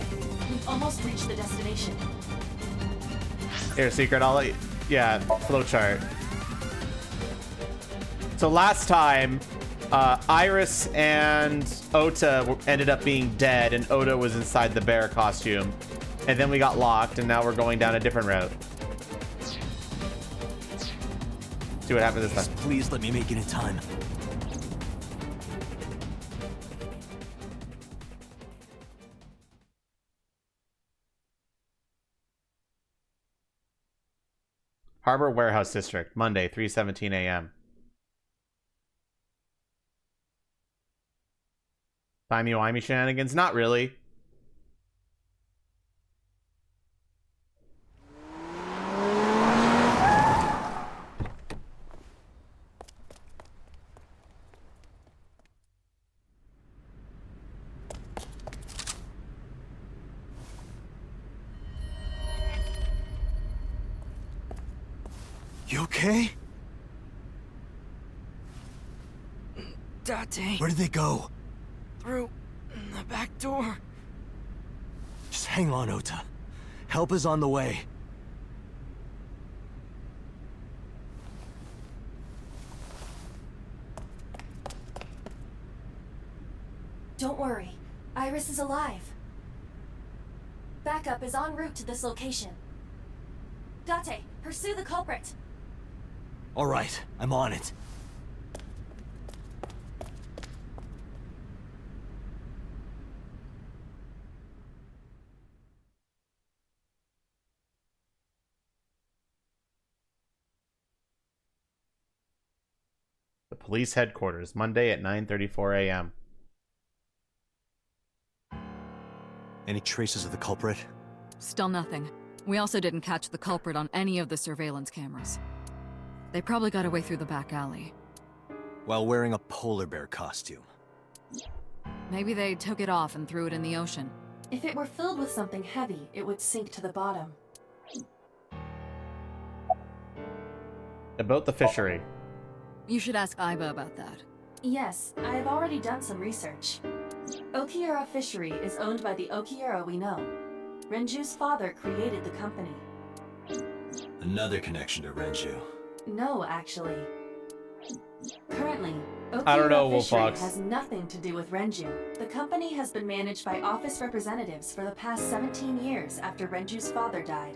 we've almost reached the destination. Here, Secret, I'll let you... Yeah, flowchart. So last time, Iris and Ota ended up being dead, and Ota was inside the bear costume. And then we got locked, and now we're going down a different route. See what happens this time. Please let me make it in time. Harbor Warehouse District, Monday, 3:17 a.m. Timey-wimey shenanigans? Not really. You okay? Date. Where did they go? Through the back door. Just hang on, Ota. Help is on the way. Don't worry. Iris is alive. Backup is en route to this location. Date, pursue the culprit. All right, I'm on it. The police headquarters, Monday at 9:34 a.m. Any traces of the culprit? Still nothing. We also didn't catch the culprit on any of the surveillance cameras. They probably got away through the back alley. While wearing a polar bear costume. Maybe they took it off and threw it in the ocean. If it were filled with something heavy, it would sink to the bottom. About the fishery. You should ask Iba about that. Yes, I have already done some research. Okiura Fishery is owned by the Okiura we know. Renju's father created the company. Another connection to Renju. No, actually. Currently, I don't know, Okiura Wolf Fishery Fox. has nothing to do with Renju. The company has been managed by office representatives for the past 17 years after Renju's father died.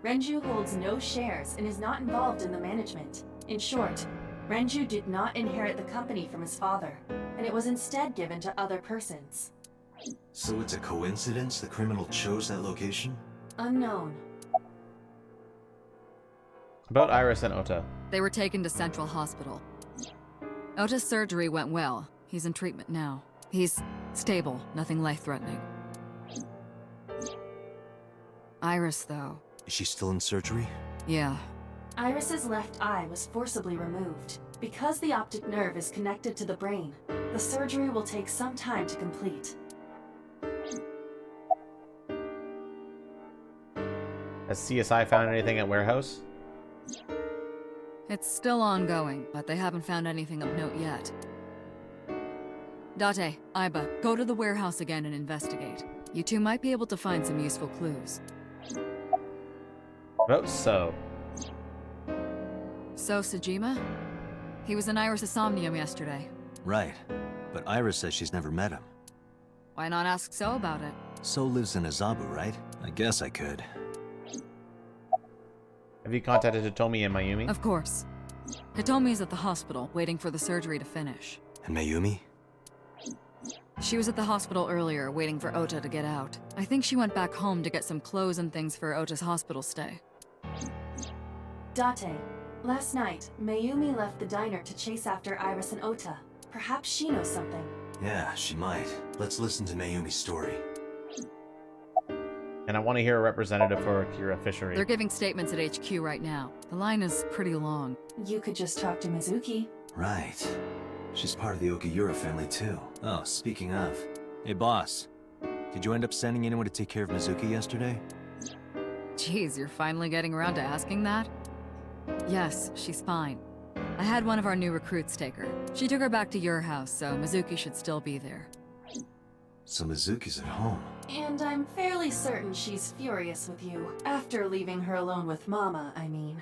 Renju holds no shares and is not involved in the management. In short, Renju did not inherit the company from his father, and it was instead given to other persons. So it's a coincidence the criminal chose that location? Unknown. About Iris and Ota. They were taken to Central Hospital. Ota's surgery went well. He's in treatment now. He's stable, nothing life-threatening. Iris, though. Is she still in surgery? Yeah. Iris's left eye was forcibly removed. Because the optic nerve is connected to the brain, the surgery will take some time to complete. Has CSI found anything at warehouse? It's still ongoing, but they haven't found anything of note yet. Date, Iba, go to the warehouse again and investigate. You two might be able to find some useful clues. About So. So, Sejima? He was in Iris' Somnium yesterday. Right. But Iris says she's never met him. Why not ask So about it? So lives in Azabu, right? I guess I could. Have you contacted Hitomi and Mayumi? Of course. Hitomi's at the hospital, waiting for the surgery to finish. And Mayumi? She was at the hospital earlier, waiting for Ota to get out. I think she went back home to get some clothes and things for Ota's hospital stay. Date, last night, Mayumi left the diner to chase after Iris and Ota. Perhaps she knows something. Yeah, she might. Let's listen to Mayumi's story. And I want to hear a representative for Akira Fishery. They're giving statements at HQ right now. The line is pretty long. You could just talk to Mizuki. Right. She's part of the Okiura family too. Oh, speaking of. Hey, boss. Did you end up sending anyone to take care of Mizuki yesterday? Jeez, you're finally getting around to asking that? Yes, she's fine. I had one of our new recruits take her. She took her back to your house, so Mizuki should still be there. So Mizuki's at home. And I'm fairly certain she's furious with you. After leaving her alone with Mama, I mean.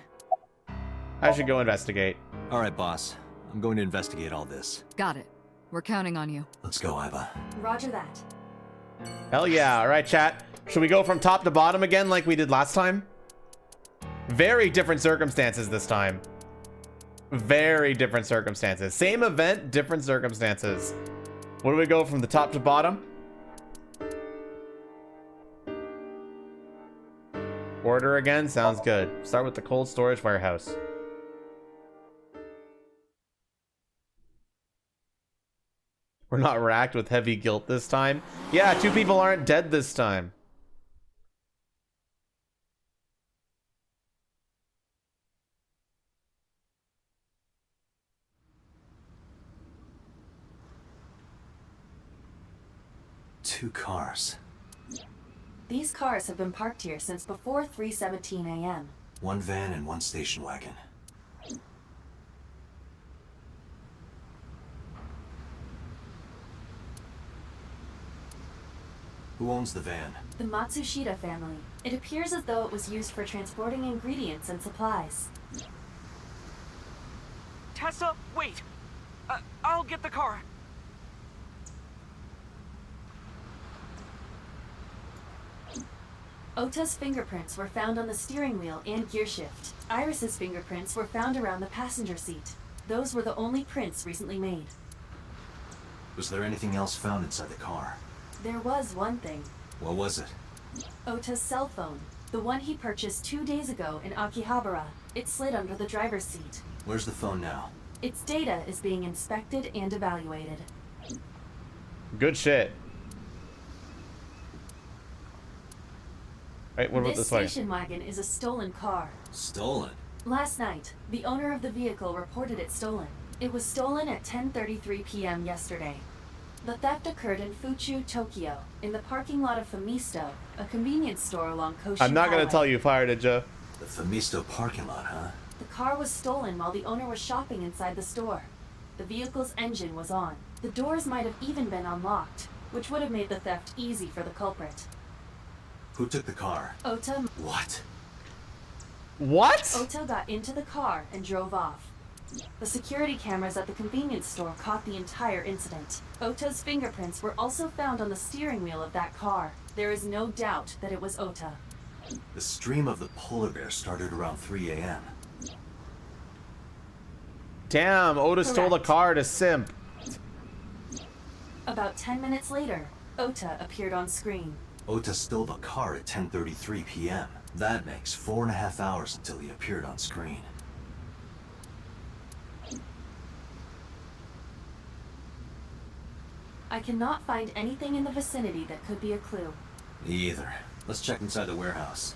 I should go investigate. Alright, boss. I'm going to investigate all this. Got it. We're counting on you. Let's go, Iva. Roger that. Hell yeah. All right, chat. Should we go from top to bottom again like we did last time? Very different circumstances this time. Very different circumstances. Same event, different circumstances. What do we go from the top to bottom? Order again? Sounds good. Start with the cold storage warehouse. We're not racked with heavy guilt this time. Yeah, 2 people aren't dead this time. Two cars. These cars have been parked here since before 3:17 a.m. One van and one station wagon. Who owns the van? The Matsushita family. It appears as though it was used for transporting ingredients and supplies. Tessa, wait! I'll get the car. Ota's fingerprints were found on the steering wheel and gearshift. Iris's fingerprints were found around the passenger seat. Those were the only prints recently made. Was there anything else found inside the car? There was one thing. What was it? Ota's cell phone. The one he purchased 2 days ago in Akihabara. It slid under the driver's seat. Where's the phone now? Its data is being inspected and evaluated. Good shit. Right, what about This this way? station wagon is a stolen car. Stolen? Last night, the owner of the vehicle reported it stolen. It was stolen at 10:33 p.m. yesterday. The theft occurred in Fuchu, Tokyo, in the parking lot of Famisto, a convenience store along Koshin I'm not gonna Highway. tell you, Fire Ninja. The Famisto parking lot, huh? The car was stolen while the owner was shopping inside the store. The vehicle's engine was on. The doors might have even been unlocked, which would have made the theft easy for the culprit. Who took the car? Ota... What? What? Ota got into the car and drove off. The security cameras at the convenience store caught the entire incident. Ota's fingerprints were also found on the steering wheel of that car. There is no doubt that it was Ota. The stream of the polar bear started around 3 a.m. Damn, Oda stole the Correct. car to simp. About 10 minutes later, Ota appeared on screen. Ota stole the car at 10:33 p.m. That makes 4.5 hours until he appeared on screen. I cannot find anything in the vicinity that could be a clue. Me either. Let's check inside the warehouse.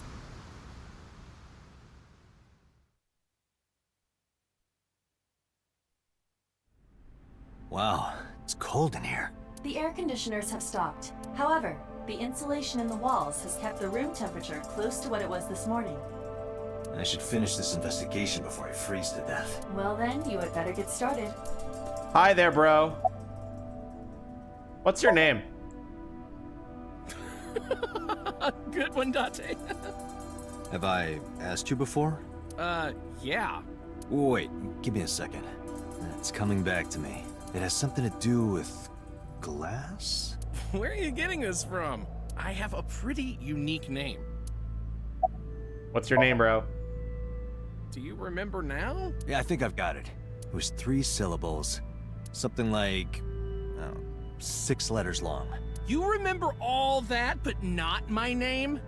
Wow, it's cold in here. The air conditioners have stopped. However, the insulation in the walls has kept the room temperature close to what it was this morning. I should finish this investigation before I freeze to death. Well then, you had better get started. Hi there, bro. What's your name? Good one, Date. Have I asked you before? Yeah. Wait, give me a second. It's coming back to me. It has something to do with glass? Where are you getting this from? I have a pretty unique name. What's your name, bro? Do you remember now? Yeah, I think I've got it. It was 3 syllables. Something like, 6 letters long. You remember all that, but not my name?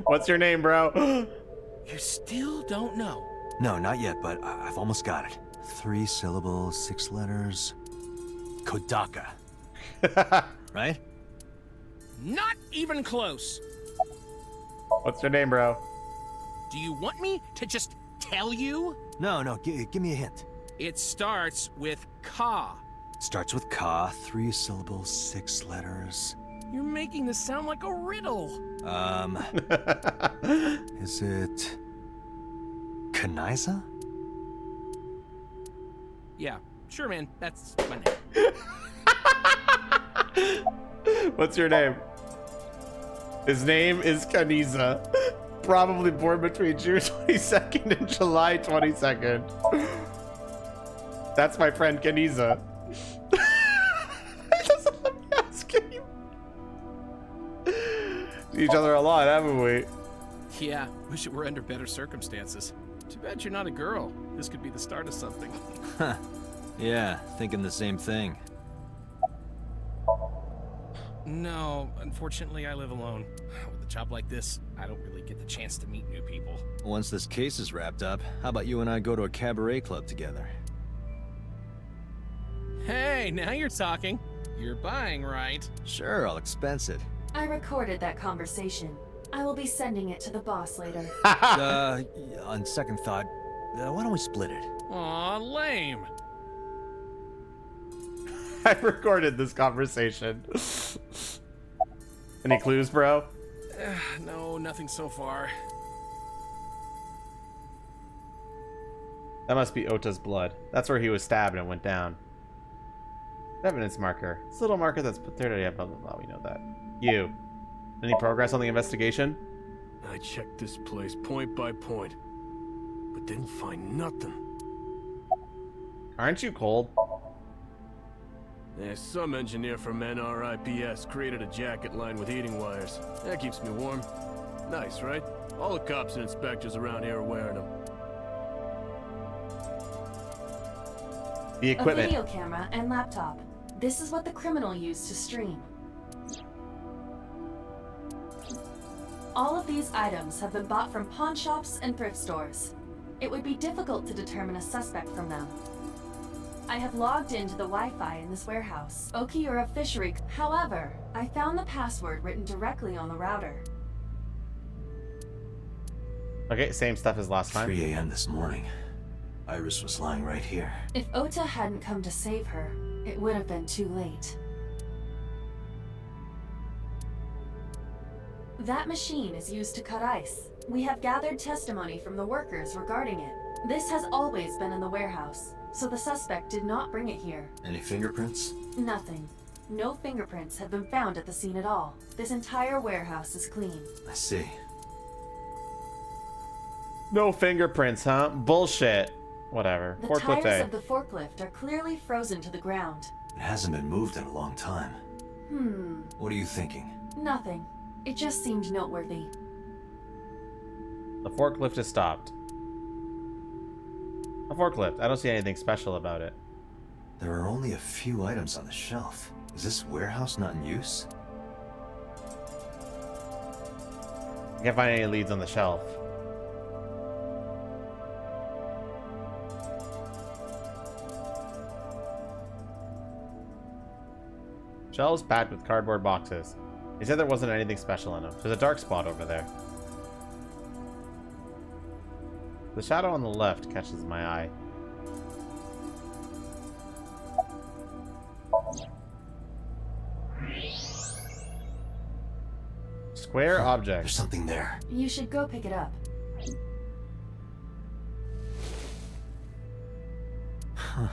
What's your name, bro? You still don't know. No, not yet, but I've almost got it. 3 syllables, 6 letters. Kodaka. Right? Not even close. What's your name, bro? Do you want me to just tell you? No, give me a hint. It starts with Ka. Starts with Ka, 3 syllables, 6 letters. You're making this sound like a riddle. Is it Kanaiza? Yeah, sure, man. That's my name. What's your name? His name is Kaniza. Probably born between June 22nd and July 22nd. That's my friend Kaniza. Doesn't let me ask him. See each other a lot, haven't we? Yeah, wish it were under better circumstances. Too bad you're not a girl. This could be the start of something. Huh. Yeah, thinking the same thing. No, unfortunately I live alone. With a job like this, I don't really get the chance to meet new people. Once this case is wrapped up, how about you and I go to a cabaret club together? Hey, now you're talking. You're buying, right? Sure, I'll expense it. I recorded that conversation. I will be sending it to the boss later. On second thought, why don't we split it? Aw, lame. I recorded this conversation. Any clues, bro? No, nothing so far. That must be Ota's blood. That's where he was stabbed and went down. Evidence marker. This little marker that's put there. Yeah, blah, blah, blah. We know that. You. Any progress on the investigation? I checked this place point by point, but didn't find nothing. Aren't you cold? Yeah, some engineer from NRIPS created a jacket lined with heating wires. That keeps me warm. Nice, right? All the cops and inspectors around here are wearing them. The equipment. A video camera and laptop. This is what the criminal used to stream. All of these items have been bought from pawn shops and thrift stores. It would be difficult to determine a suspect from them. I have logged into the Wi-Fi in this warehouse. Okiura Fishery. However, I found the password written directly on the router. Okay, same stuff as last time. 3 a.m. this morning. Iris was lying right here. If Ota hadn't come to save her, it would have been too late. That machine is used to cut ice. We have gathered testimony from the workers regarding it. This has always been in the warehouse, so the suspect did not bring it here. Any fingerprints? Nothing. No fingerprints have been found at the scene at all. This entire warehouse is clean. I see. No fingerprints, huh? Bullshit. Whatever. The Forklift tires A. of the forklift are clearly frozen to the ground. It hasn't been moved in a long time. What are you thinking? Nothing. It just seemed noteworthy. The forklift is stopped. A forklift. I don't see anything special about it. There are only a few items on the shelf. Is this warehouse not in use? I can't find any leads on the shelf. Shelves packed with cardboard boxes. They said there wasn't anything special in them. There's a dark spot over there. The shadow on the left catches my eye. Square object. There's something there. You should go pick it up. Huh.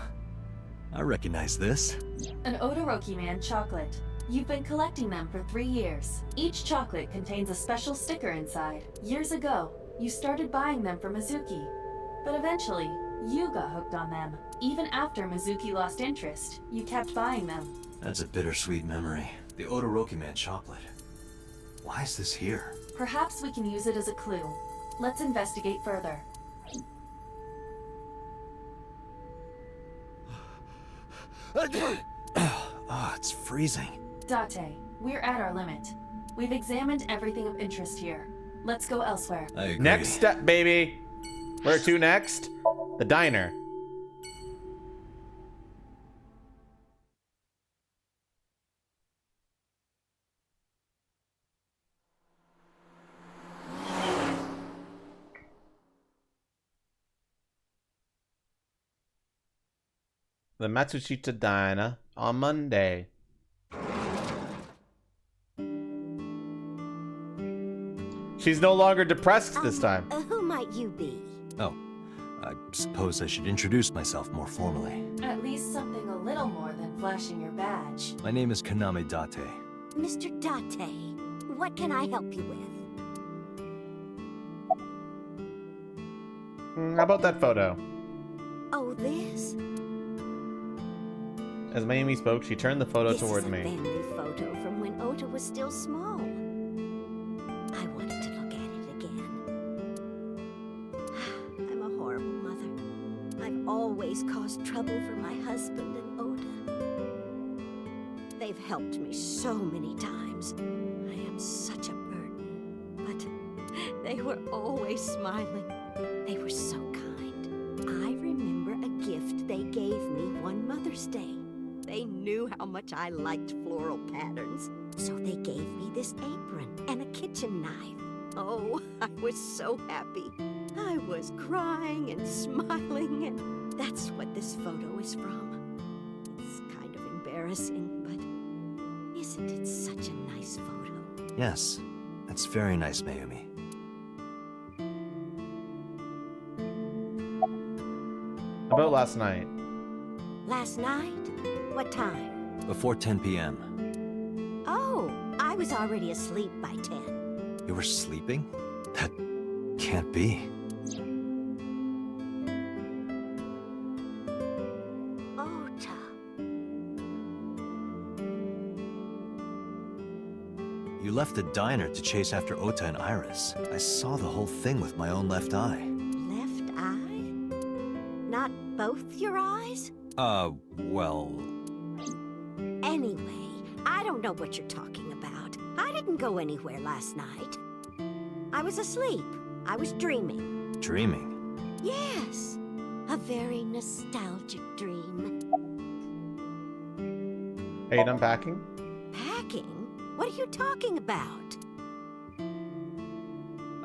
I recognize this. An Odoroki Man chocolate. You've been collecting them for 3 years. Each chocolate contains a special sticker inside. Years ago, you started buying them for Mizuki. But eventually, you got hooked on them. Even after Mizuki lost interest, you kept buying them. That's a bittersweet memory. The Odoroki Man chocolate. Why is this here? Perhaps we can use it as a clue. Let's investigate further. Oh, it's freezing. Date, we're at our limit. We've examined everything of interest here. Let's go elsewhere. I agree. Next step, baby. Where to next? The diner. The Matsushita Diner on Monday. She's no longer depressed this time. Who might you be? Oh, I suppose I should introduce myself more formally. At least something a little more than flashing your badge. My name is Kaname Date. Mr. Date, what can I help you with? How about that photo? Oh, this? As Mayumi spoke, she turned the photo toward me. This is a family photo from when Ota was still small. I wanted to look at it again. I'm a horrible mother. I've always caused trouble for my husband and Ota. They've helped me so many times. I am such a burden. But they were always smiling. They were so kind. I remember a gift they gave me one Mother's Day. They knew how much I liked floral patterns, so they gave me this apron and a kitchen knife. Oh, I was so happy. I was crying and smiling, and that's what this photo is from. It's kind of embarrassing, but isn't it such a nice photo? Yes, that's very nice, Mayumi. About last night. Last night? What time? Before 10 p.m. Oh, I was already asleep by 10. You were sleeping? That can't be. Ota. You left the diner to chase after Ota and Iris. I saw the whole thing with my own left eye. Left eye? Not both your eyes? Well... Anyway, I don't know what you're talking about. I didn't go anywhere last night. I was asleep. I was dreaming. Dreaming? Yes. A very nostalgic dream. Are you done packing? Packing? What are you talking about?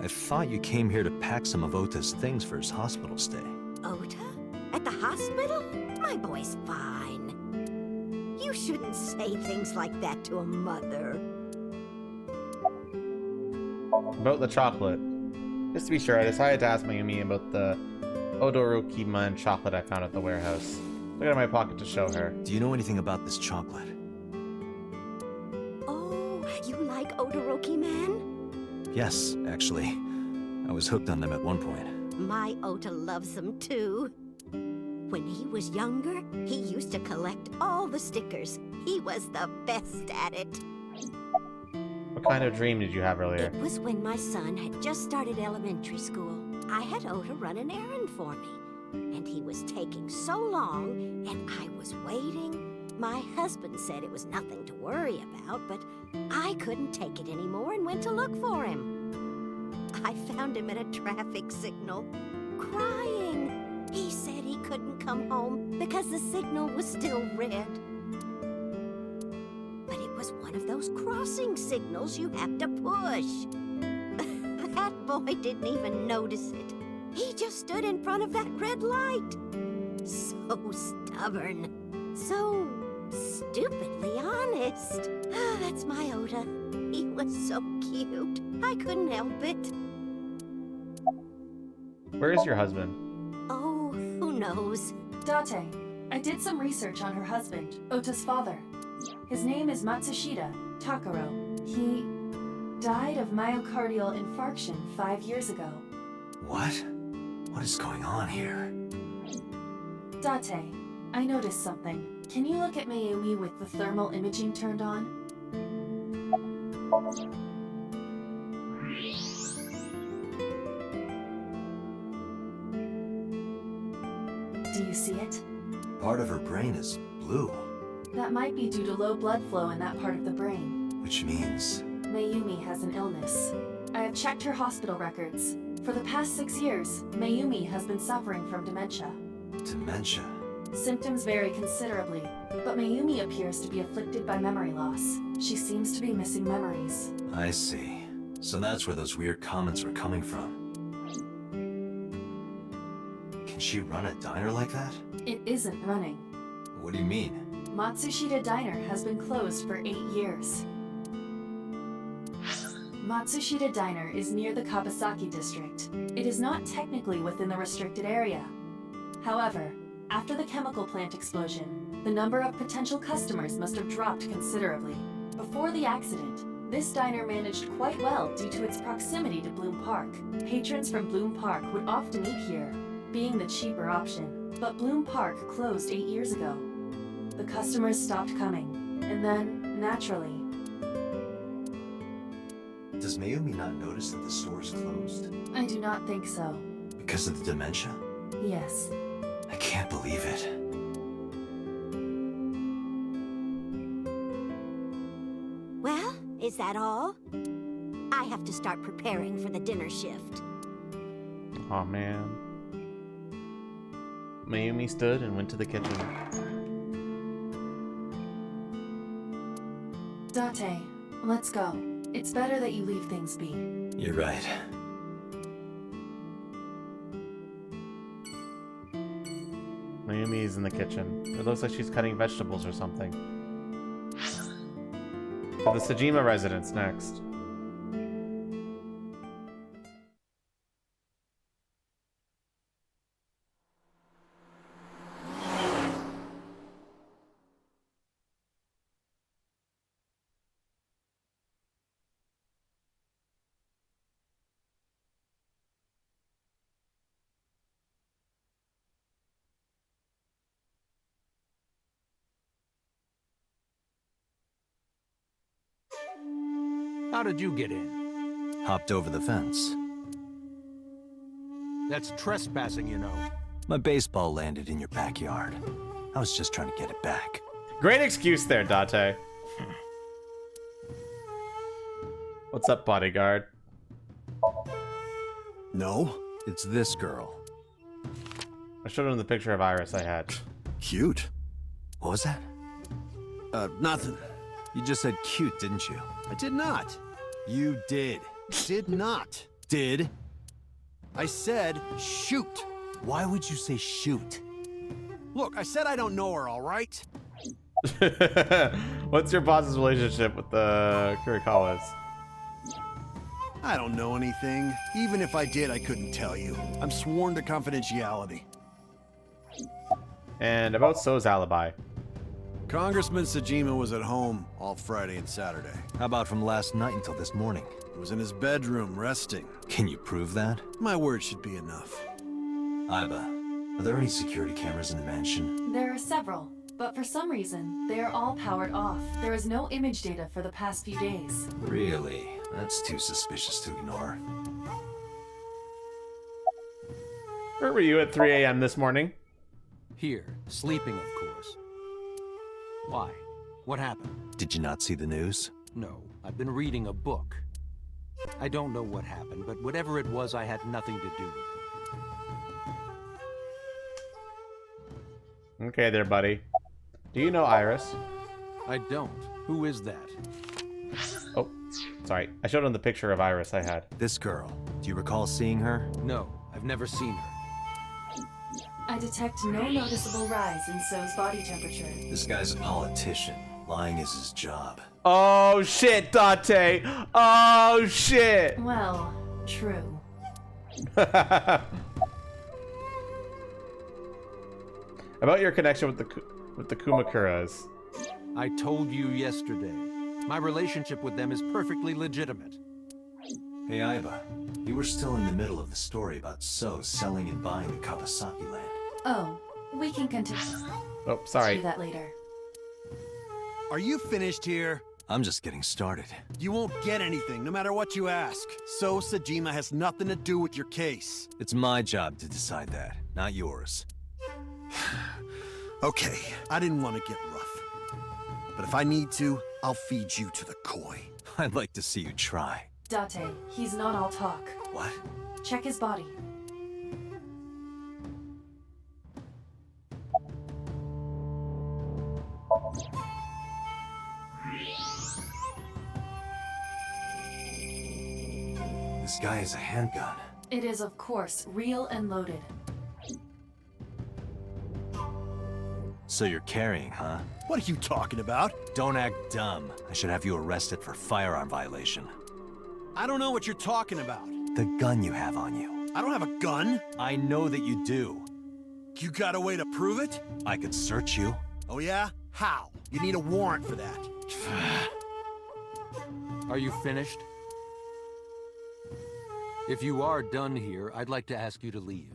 I thought you came here to pack some of Ota's things for his hospital stay. Ota? At the hospital? My boy's fine. You shouldn't say things like that to a mother. About the chocolate. Just to be sure, I decided to ask Mayumi about the Odorokiman chocolate I found at the warehouse. Look at my pocket to show her. Do you know anything about this chocolate? Oh, you like Odorokiman? Yes, actually. I was hooked on them at one point. My Ota loves them too. When he was younger, he used to collect all the stickers. He was the best at it. What kind of dream did you have earlier? It was when my son had just started elementary school. I had Ota run an errand for me, and he was taking so long, and I was waiting. My husband said it was nothing to worry about, but I couldn't take it anymore and went to look for him. I found him at a traffic signal, crying. He said he couldn't come home because the signal was still red. But it was one of those crossing signals you have to push. That boy didn't even notice it. He just stood in front of that red light. So stubborn. So stupidly honest. That's my Ota. He was so cute. I couldn't help it. Where is your husband? Oh, who knows? Date, I did some research on her husband, Ota's father. His name is Matsushita Takaro. He died of myocardial infarction 5 years ago. What? What is going on here? Date, I noticed something. Can you look at Mayumi with the thermal imaging turned on? Do you see it? Part of her brain is blue. That might be due to low blood flow in that part of the brain. Which means... Mayumi has an illness. I have checked her hospital records. For the past 6 years, Mayumi has been suffering from dementia. Dementia? Symptoms vary considerably, but Mayumi appears to be afflicted by memory loss. She seems to be missing memories. I see. So that's where those weird comments were coming from. Can she run a diner like that? It isn't running. What do you mean? Matsushita Diner has been closed for 8 years. Matsushita Diner is near the Kabasaki district. It is not technically within the restricted area. However, after the chemical plant explosion, the number of potential customers must have dropped considerably. Before the accident, this diner managed quite well due to its proximity to Bloom Park. Patrons from Bloom Park would often eat here, being the cheaper option. But Bloom Park closed 8 years ago. The customers stopped coming, and then, naturally... Does Mayumi not notice that the store is closed? I do not think so. Because of the dementia? Yes. I can't believe it. Well, is that all? I have to start preparing for the dinner shift. Aw, man. Mayumi stood and went to the kitchen. Date, let's go. It's better that you leave things be. You're right. Mayumi is in the kitchen. It looks like she's cutting vegetables or something. To the Sejima residence next. How did you get in? Hopped over the fence. That's trespassing, you know. My baseball landed in your backyard. I was just trying to get it back. Great excuse there, Date. What's up, bodyguard? No, it's this girl. I showed him the picture of Iris I had. Cute. What was that? Nothing. You just said cute, didn't you? I did not. You did. Did not. Did? I said shoot. Why would you say shoot? Look, I said I don't know her, all right? What's your boss's relationship with the Kurikawas? I don't know anything. Even if I did, I couldn't tell you. I'm sworn to confidentiality. And about So's alibi. Congressman Sejima was at home all Friday and Saturday. How about from last night until this morning? He was in his bedroom, resting. Can you prove that? My word should be enough. Aiba, are there any security cameras in the mansion? There are several, but for some reason, they are all powered off. There is no image data for the past few days. Really? That's too suspicious to ignore. Where were you at 3 a.m. this morning? Here, sleeping, of course. Why? What happened? Did you not see the news? No, I've been reading a book. I don't know what happened, but whatever it was, I had nothing to do with it. Okay there, buddy. Do you know Iris? I don't. Who is that? Oh, sorry. I showed him the picture of Iris I had. This girl. Do you recall seeing her? No, I've never seen her. I detect no noticeable rise in So's body temperature. This guy's a politician. Lying is his job. Oh shit, Date! Oh shit! Well, true. About your connection with the Kumakuras. I told you yesterday. My relationship with them is perfectly legitimate. Hey, Aiba. You were still in the middle of the story about So selling and buying the Kawasaki land. Oh, we can continue. Oh, sorry. Do that later. Are you finished here? I'm just getting started. You won't get anything, no matter what you ask. So Sejima has nothing to do with your case. It's my job to decide that, not yours. Okay, I didn't want to get rough. But if I need to, I'll feed you to the koi. I'd like to see you try. Date, he's not all talk. What? Check his body. This guy has a handgun. It is, of course, real and loaded. So you're carrying, huh? What are you talking about? Don't act dumb. I should have you arrested for firearm violation. I don't know what you're talking about. The gun you have on you. I don't have a gun. I know that you do. You got a way to prove it? I could search you. Oh yeah? How? You need a warrant for that. Are you finished? If you are done here, I'd like to ask you to leave.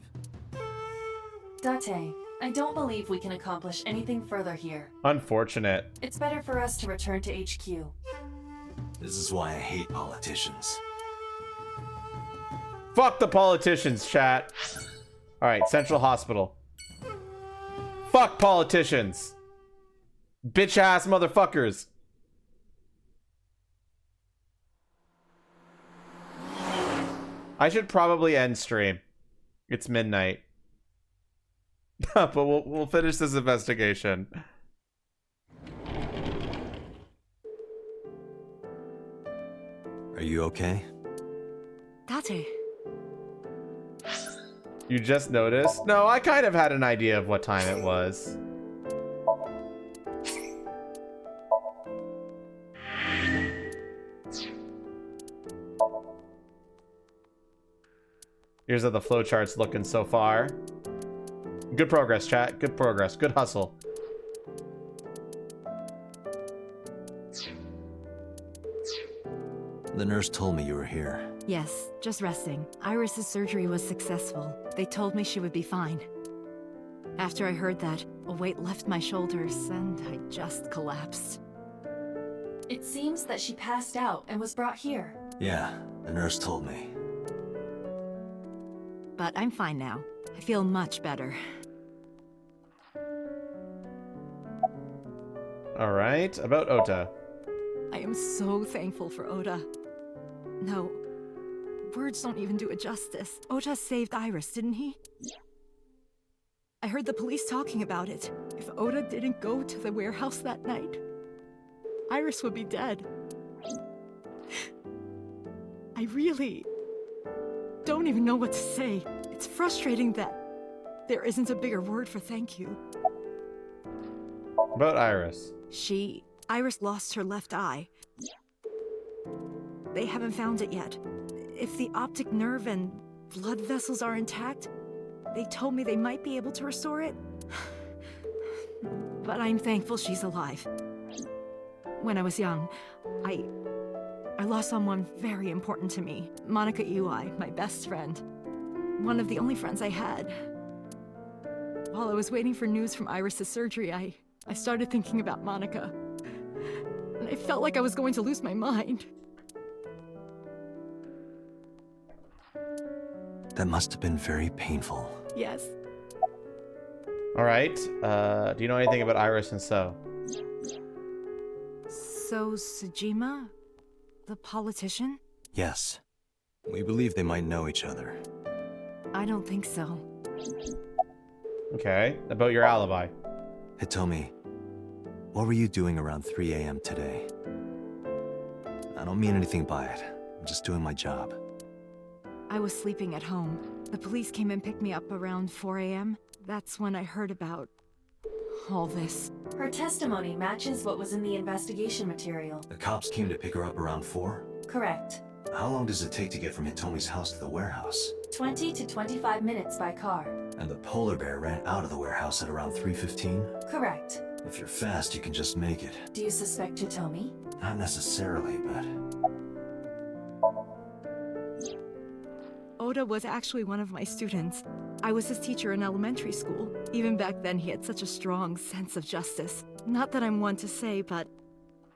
Date, I don't believe we can accomplish anything further here. Unfortunate. It's better for us to return to HQ. This is why I hate politicians. Fuck the politicians, chat. Alright, Central Hospital. Fuck politicians. Bitch ass motherfuckers. I should probably end stream. It's midnight. But we'll finish this investigation. Are you okay? Date. You just noticed? No, I kind of had an idea of what time it was. Here's how the flowchart's looking so far. Good progress, chat. Good progress. Good hustle. The nurse told me you were here. Yes, just resting. Iris's surgery was successful. They told me she would be fine. After I heard that, a weight left my shoulders and I just collapsed. It seems that she passed out and was brought here. Yeah, the nurse told me. But I'm fine now. I feel much better. Alright, about Ota. I am so thankful for Oda. No, words don't even do it justice. Ota saved Iris, didn't he? I heard the police talking about it. If Oda didn't go to the warehouse that night, Iris would be dead. I really don't even know what to say. It's frustrating that there isn't a bigger word for thank you. About Iris. Iris lost her left eye. They haven't found it yet. If the optic nerve and blood vessels are intact, they told me they might be able to restore it. But I'm thankful she's alive. When I was young, I lost someone very important to me. Monica Ui, my best friend. One of the only friends I had. While I was waiting for news from Iris' surgery, I started thinking about Monica. And I felt like I was going to lose my mind. That must have been very painful. Yes. Alright, do you know anything about Iris and So? So, Sejima? The politician? Yes. We believe they might know each other. I don't think so. Okay, about your alibi. Hitomi, what were you doing around 3 a.m. today? I don't mean anything by it. I'm just doing my job. I was sleeping at home. The police came and picked me up around 4 a.m. That's when I heard about all this. Her testimony matches what was in the investigation material. The cops came to pick her up around 4? Correct. How long does it take to get from Hitomi's house to the warehouse? 20 to 25 minutes by car. And the polar bear ran out of the warehouse at around 3:15? Correct. If you're fast, you can just make it. Do you suspect Hitomi? Not necessarily, but... Oda was actually one of my students. I was his teacher in elementary school. Even back then, he had such a strong sense of justice. Not that I'm one to say, but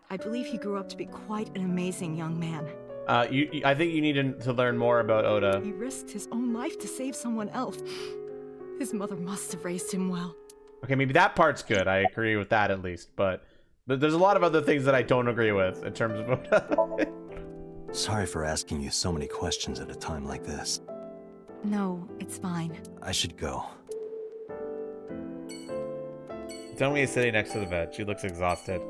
I believe he grew up to be quite an amazing young man. I think you need to learn more about Oda. He risked his own life to save someone else. His mother must have raised him well. Okay, maybe that part's good. I agree with that at least, but there's a lot of other things that I don't agree with in terms of Oda. Sorry for asking you so many questions at a time like this. No, it's fine. I should go. Hitomi is sitting next to the bed. She looks exhausted.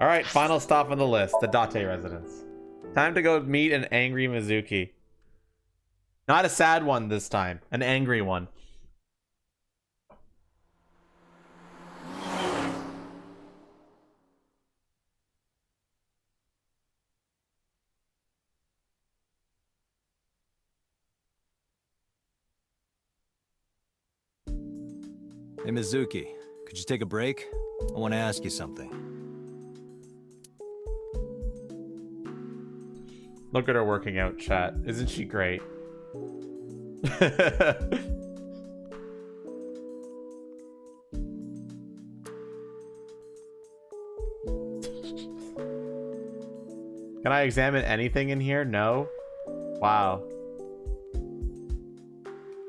Alright, final stop on the list. The Date residence. Time to go meet an angry Mizuki. Not a sad one this time. An angry one. Hey, Mizuki, could you take a break? I want to ask you something. Look at her working out, chat. Isn't she great? Can I examine anything in here? No. Wow.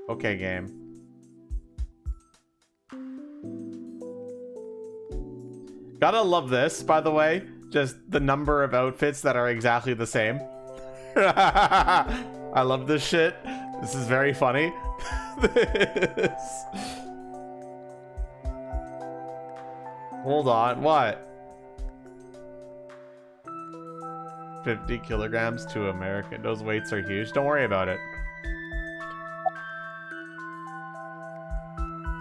Okay, game. Gotta love this, by the way. Just the number of outfits that are exactly the same. I love this shit. This is very funny. This. Hold on, what? 50 kilograms to American. Those weights are huge. Don't worry about it.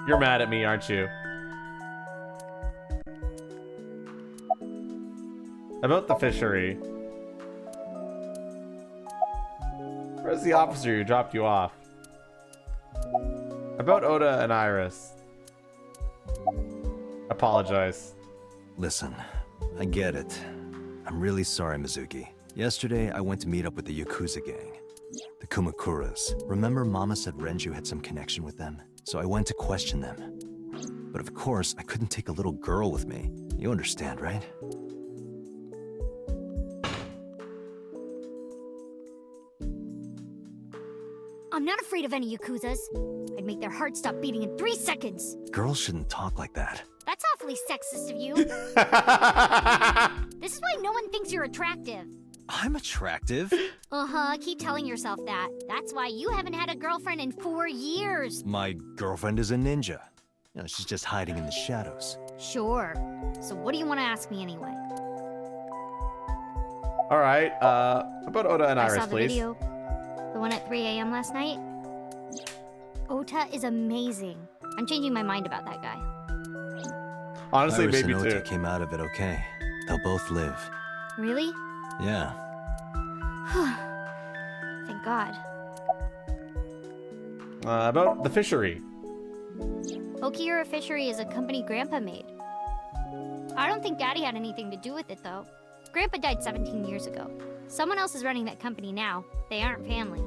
You're mad at me, aren't you? About the fishery. Where's the officer who dropped you off? About Oda and Iris. Apologize. Listen, I get it. I'm really sorry, Mizuki. Yesterday, I went to meet up with the Yakuza gang. The Kumakuras. Remember Mama said Renju had some connection with them? So I went to question them. But of course, I couldn't take a little girl with me. You understand, right? I'm not afraid of any Yakuzas. I'd make their hearts stop beating in 3 seconds. Girls shouldn't talk like that. That's awfully sexist of you. This is why no one thinks you're attractive. I'm attractive. Uh-huh, keep telling yourself that. That's why you haven't had a girlfriend in 4 years. My girlfriend is a ninja. You know, she's just hiding in the shadows. Sure. So what do you want to ask me anyway? Alright, about Oda and Iris, I saw the please. video. The one at 3 a.m. last night. Ota is amazing. I'm changing my mind about that guy. Honestly, Iris maybe and Ota too. came out of it okay. They'll both live. Really? Yeah. Thank God. About the fishery. Okiura Fishery is a company Grandpa made. I don't think Daddy had anything to do with it, though. Grandpa died 17 years ago. Someone else is running that company now. They aren't family.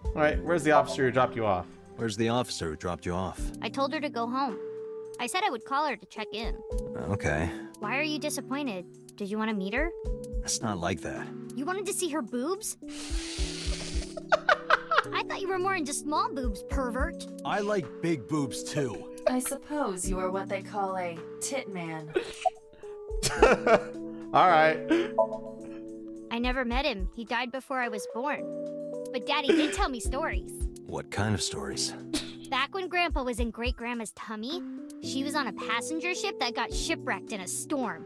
Alright, where's the officer who dropped you off? Where's the officer who dropped you off? I told her to go home. I said I would call her to check in. Okay. Why are you disappointed? Did you want to meet her? It's not like that. You wanted to see her boobs? I thought you were more into small boobs, pervert. I like big boobs too. I suppose you are what they call a tit man. Alright. I never met him. He died before I was born. But Daddy did tell me stories. What kind of stories? Back when Grandpa was in Great-Grandma's tummy, she was on a passenger ship that got shipwrecked in a storm.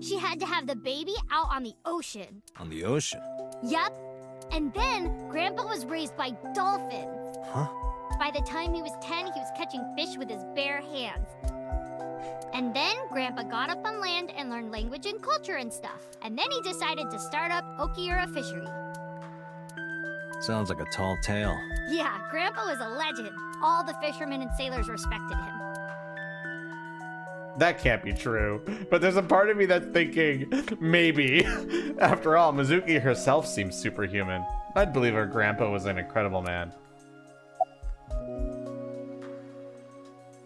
She had to have the baby out on the ocean. On the ocean? Yup. And then Grandpa was raised by dolphins. Huh? By the time he was 10, he was catching fish with his bare hands. And then Grandpa got up on land and learned language and culture and stuff. And then he decided to start up Okiura Fishery. Sounds like a tall tale. Yeah, Grandpa was a legend. All the fishermen and sailors respected him. That can't be true. But there's a part of me that's thinking, maybe. After all, Mizuki herself seems superhuman. I'd believe her grandpa was an incredible man.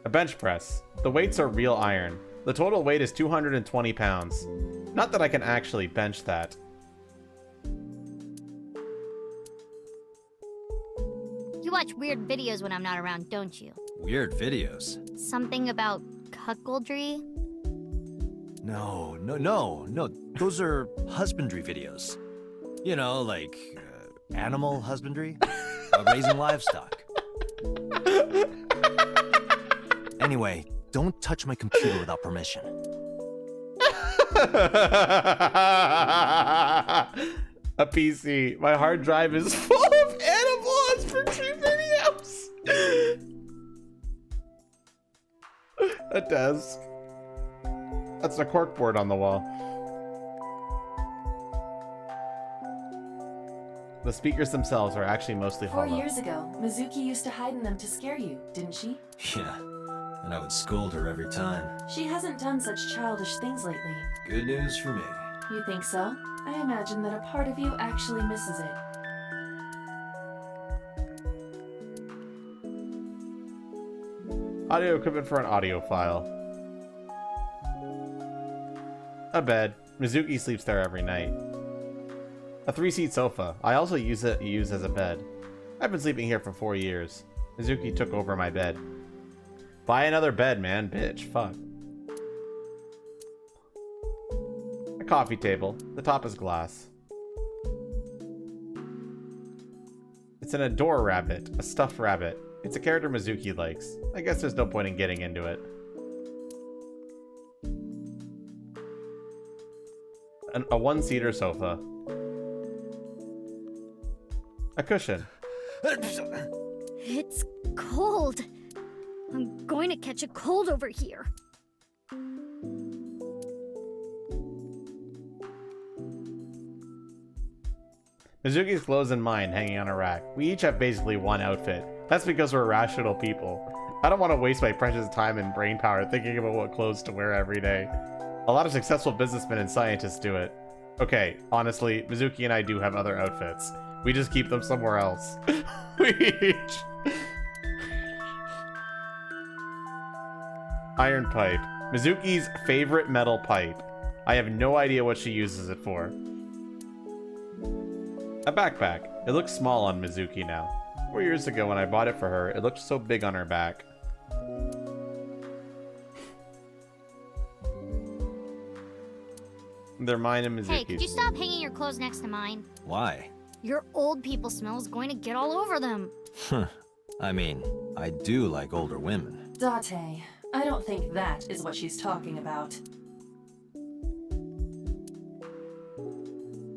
A bench press. The weights are real iron. The total weight is 220 pounds. Not that I can actually bench that. You watch weird videos when I'm not around, don't you? Weird videos. Something about cuckoldry? No. Those are husbandry videos. You know, like animal husbandry, raising livestock. Anyway, don't touch my computer without permission. A PC. My hard drive is full of animals for 2 videos. A desk. That's a corkboard on the wall. The speakers themselves are actually mostly 4 hollow. years ago, Mizuki used to hide in them to scare you, didn't she? Yeah, and I would scold her every time. She hasn't done such childish things lately. Good news for me. You think so? I imagine that a part of you actually misses it. Audio equipment for an audio file. A bed. Mizuki sleeps there every night. A 3-seat sofa. I also use as a bed. I've been sleeping here for 4 years. Mizuki took over my bed. Buy another bed, man. Bitch. Fuck. A coffee table. The top is glass. It's an Adore rabbit. A stuffed rabbit. It's a character Mizuki likes. I guess there's no point in getting into it. A 1-seater sofa. A cushion. It's cold. I'm going to catch a cold over here. Mizuki's clothes and mine hanging on a rack. We each have basically one outfit. That's because we're rational people. I don't want to waste my precious time and brain power thinking about what clothes to wear every day. A lot of successful businessmen and scientists do it. Okay, honestly, Mizuki and I do have other outfits. We just keep them somewhere else. We each... Iron pipe. Mizuki's favorite metal pipe. I have no idea what she uses it for. A backpack. It looks small on Mizuki now. 4 years ago when I bought it for her, it looked so big on her back. They're mine and Mizuki's. Hey, could you stop hanging your clothes next to mine? Why? Your old people smell is going to get all over them. I mean, I do like older women. Date, I don't think that is what she's talking about.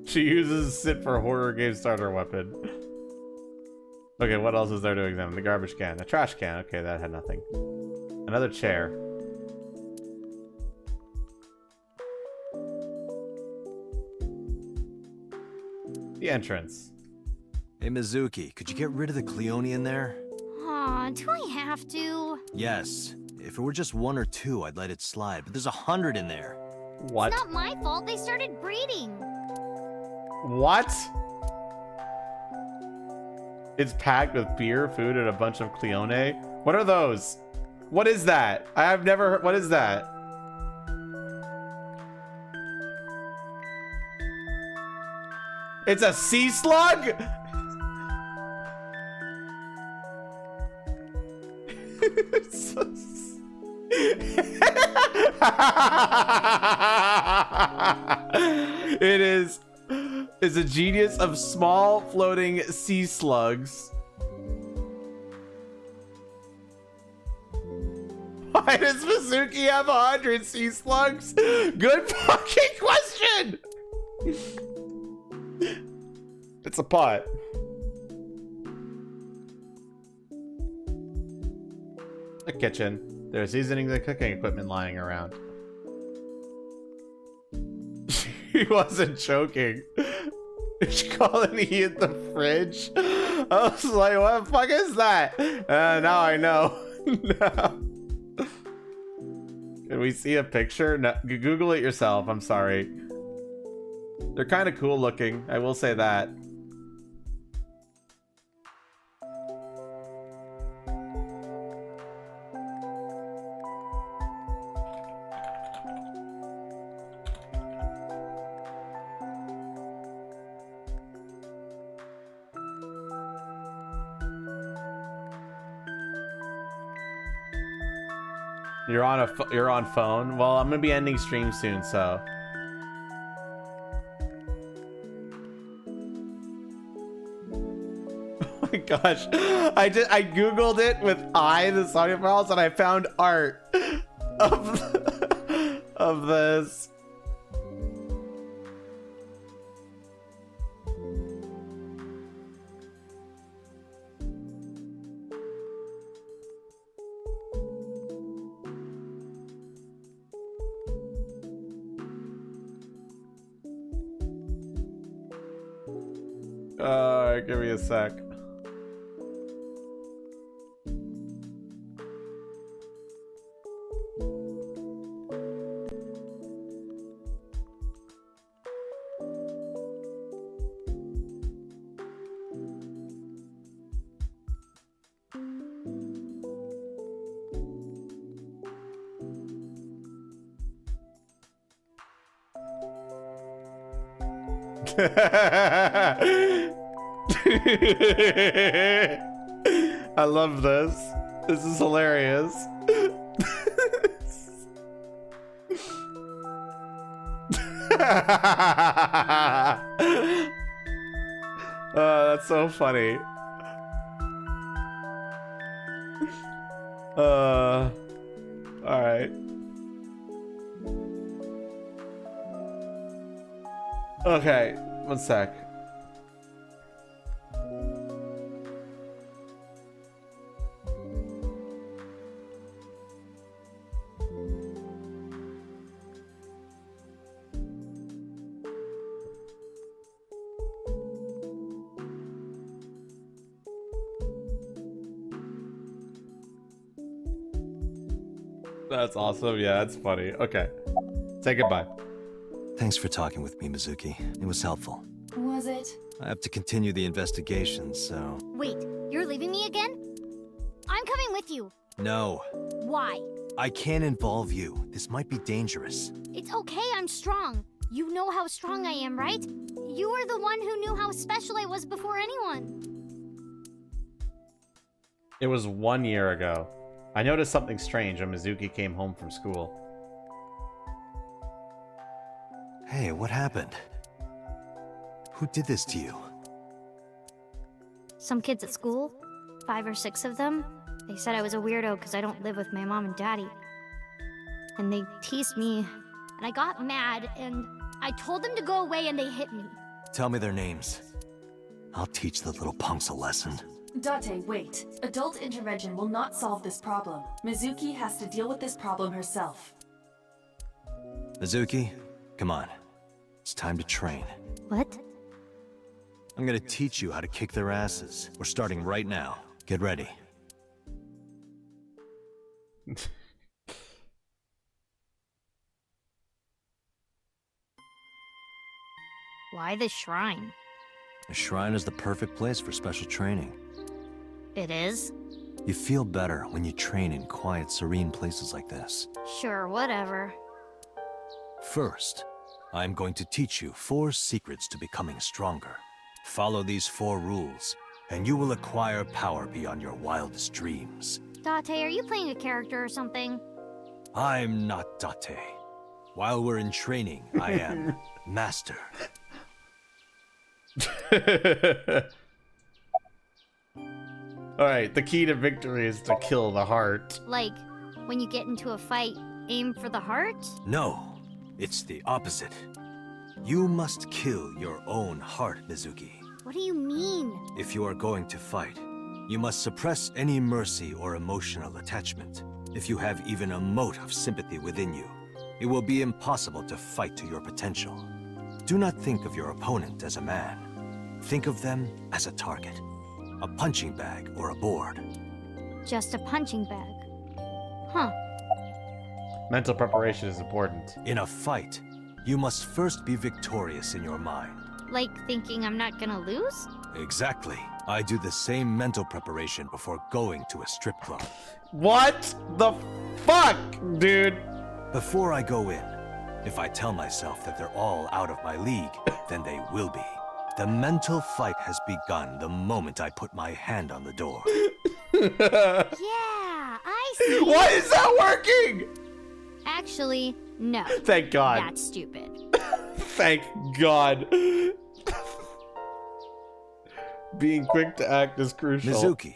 She uses sit for horror game starter weapon. Okay, what else is there to examine? The garbage can. A trash can. Okay, that had nothing. Another chair. The entrance. Hey, Mizuki, could you get rid of the Cleone in there? Aw, do I have to? Yes. If it were just 1 or 2, I'd let it slide, but there's 100 in there. What? It's not my fault. They started breeding. What? It's packed with beer, food, and a bunch of Cleone. What are those? What is that? I have never heard. What is that? It's a sea slug? It is a genius of small floating sea slugs. Why does Mizuki have 100 sea slugs? Good fucking question. It's a pot. A kitchen. There's seasonings and cooking equipment lying around. He wasn't joking. Did you call an E in the fridge? I was like, what the fuck is that? Now I know. No. Can we see a picture? No, Google it yourself. I'm sorry. They're kind of cool looking. I will say that. You're on phone. Well, I'm gonna be ending stream soon, so. Oh my gosh, I googled it with the Somnium files, and I found art of this. Give me a sec. I love this. This is hilarious. That's so funny. All right. Okay, one sec. That's awesome. Yeah, that's funny. Okay. Say goodbye. Thanks for talking with me, Mizuki. It was helpful. Was it? I have to continue the investigation, so... Wait, you're leaving me again? I'm coming with you. No. Why? I can't involve you. This might be dangerous. It's okay, I'm strong. You know how strong I am, right? You were the one who knew how special I was before anyone. It was 1 year ago. I noticed something strange when Mizuki came home from school. Hey, what happened? Who did this to you? Some kids at school, 5 or 6 of them, they said I was a weirdo because I don't live with my mom and daddy. And they teased me, and I got mad, and I told them to go away and they hit me. Tell me their names. I'll teach the little punks a lesson. Date, wait. Adult intervention will not solve this problem. Mizuki has to deal with this problem herself. Mizuki, come on. It's time to train. What? I'm gonna teach you how to kick their asses. We're starting right now. Get ready. Why the shrine? The shrine is the perfect place for special training. It is? You feel better when you train in quiet, serene places like this. Sure, whatever. First, I'm going to teach you 4 secrets to becoming stronger. Follow these 4 rules, and you will acquire power beyond your wildest dreams. Date, are you playing a character or something? I'm not Date. While we're in training, I am Master. Alright, the key to victory is to kill the heart. Like, when you get into a fight, aim for the heart? No, it's the opposite. You must kill your own heart, Mizuki. What do you mean? If you are going to fight, you must suppress any mercy or emotional attachment. If you have even a mote of sympathy within you, it will be impossible to fight to your potential. Do not think of your opponent as a man. Think of them as a target. A punching bag or a board. Just a punching bag. Huh. Mental preparation is important. In a fight, you must first be victorious in your mind. Like thinking I'm not gonna lose? Exactly. I do the same mental preparation before going to a strip club. What the fuck, dude? Before I go in, if I tell myself that they're all out of my league, then they will be. The mental fight has begun the moment I put my hand on the door. Yeah, I see. Why is that working? Actually, no. Thank God. That's stupid. Thank God. Being quick to act is crucial. Mizuki,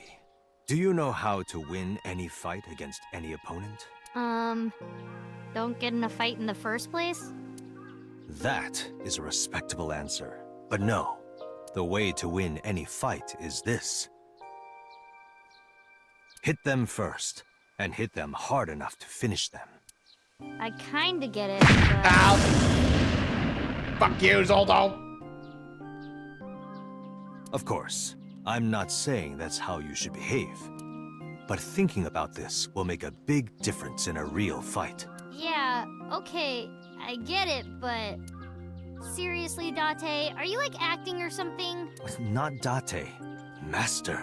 do you know how to win any fight against any opponent? Don't get in a fight in the first place? That is a respectable answer. But no, the way to win any fight is this. Hit them first, and hit them hard enough to finish them. I kinda get it, but... Ow! Fuck you, Zoldo! Of course, I'm not saying that's how you should behave. But thinking about this will make a big difference in a real fight. Yeah, okay, I get it, but... Seriously, Date, are you like acting or something? Not Date, Master.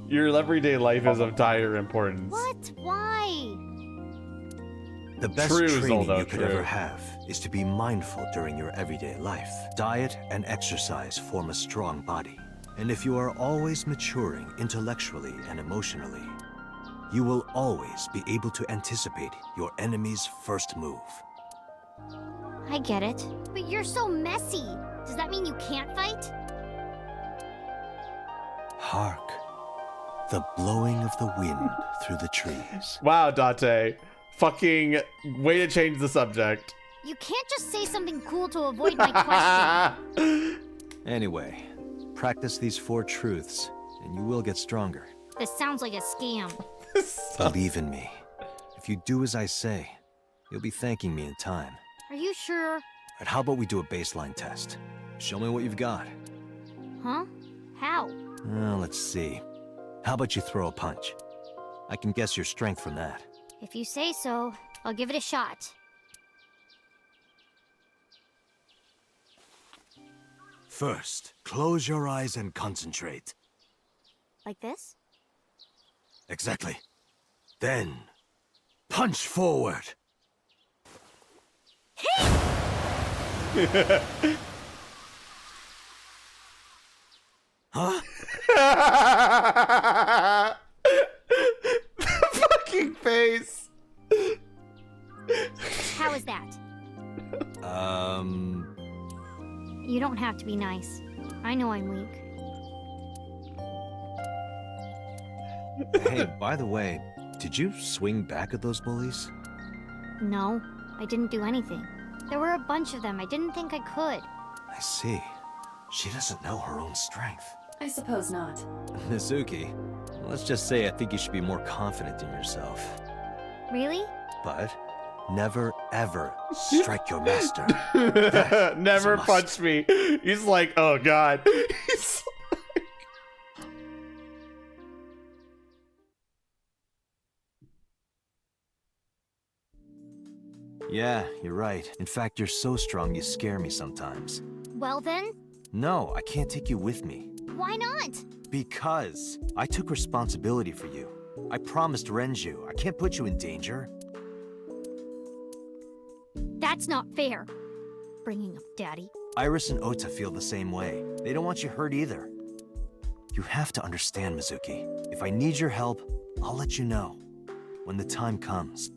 Your everyday life is of dire importance. What? Why? The best True, training Zoldo, you could true. ever have is to be mindful during your everyday life. Diet and exercise form a strong body. And if you are always maturing intellectually and emotionally, you will always be able to anticipate your enemy's first move. I get it. But you're so messy. Does that mean you can't fight? Hark, the blowing of the wind through the trees. Wow, Date. Fucking way to change the subject. You can't just say something cool to avoid my question. Anyway, practice these 4 truths, and you will get stronger. This sounds like a scam. Believe in me. If you do as I say, you'll be thanking me in time. Are you sure? But how about we do a baseline test? Show me what you've got. Huh? How? Let's see. How about you throw a punch? I can guess your strength from that. If you say so, I'll give it a shot. First, close your eyes and concentrate. Like this? Exactly. Then, punch forward. Huh? The fucking face. How is that? You don't have to be nice. I know I'm weak. Hey, by the way, did you swing back at those bullies? No, I didn't do anything. There were a bunch of them. I didn't think I could. I see. She doesn't know her own strength. I suppose not. Mizuki, let's just say I think you should be more confident in yourself. Really? But never, ever strike your master. That Never is a must. punch me. He's like, oh god. He's Yeah, you're right. In fact, you're so strong you scare me sometimes. Well then, No, I can't take you with me. why not? Because I took responsibility for you. I promised Renju. I can't put you in danger. That's not fair. Bringing up Daddy. Iris and Ota feel the same way. They don't want you hurt either. You have to understand, Mizuki. If I need your help, I'll let you know. When the time comes.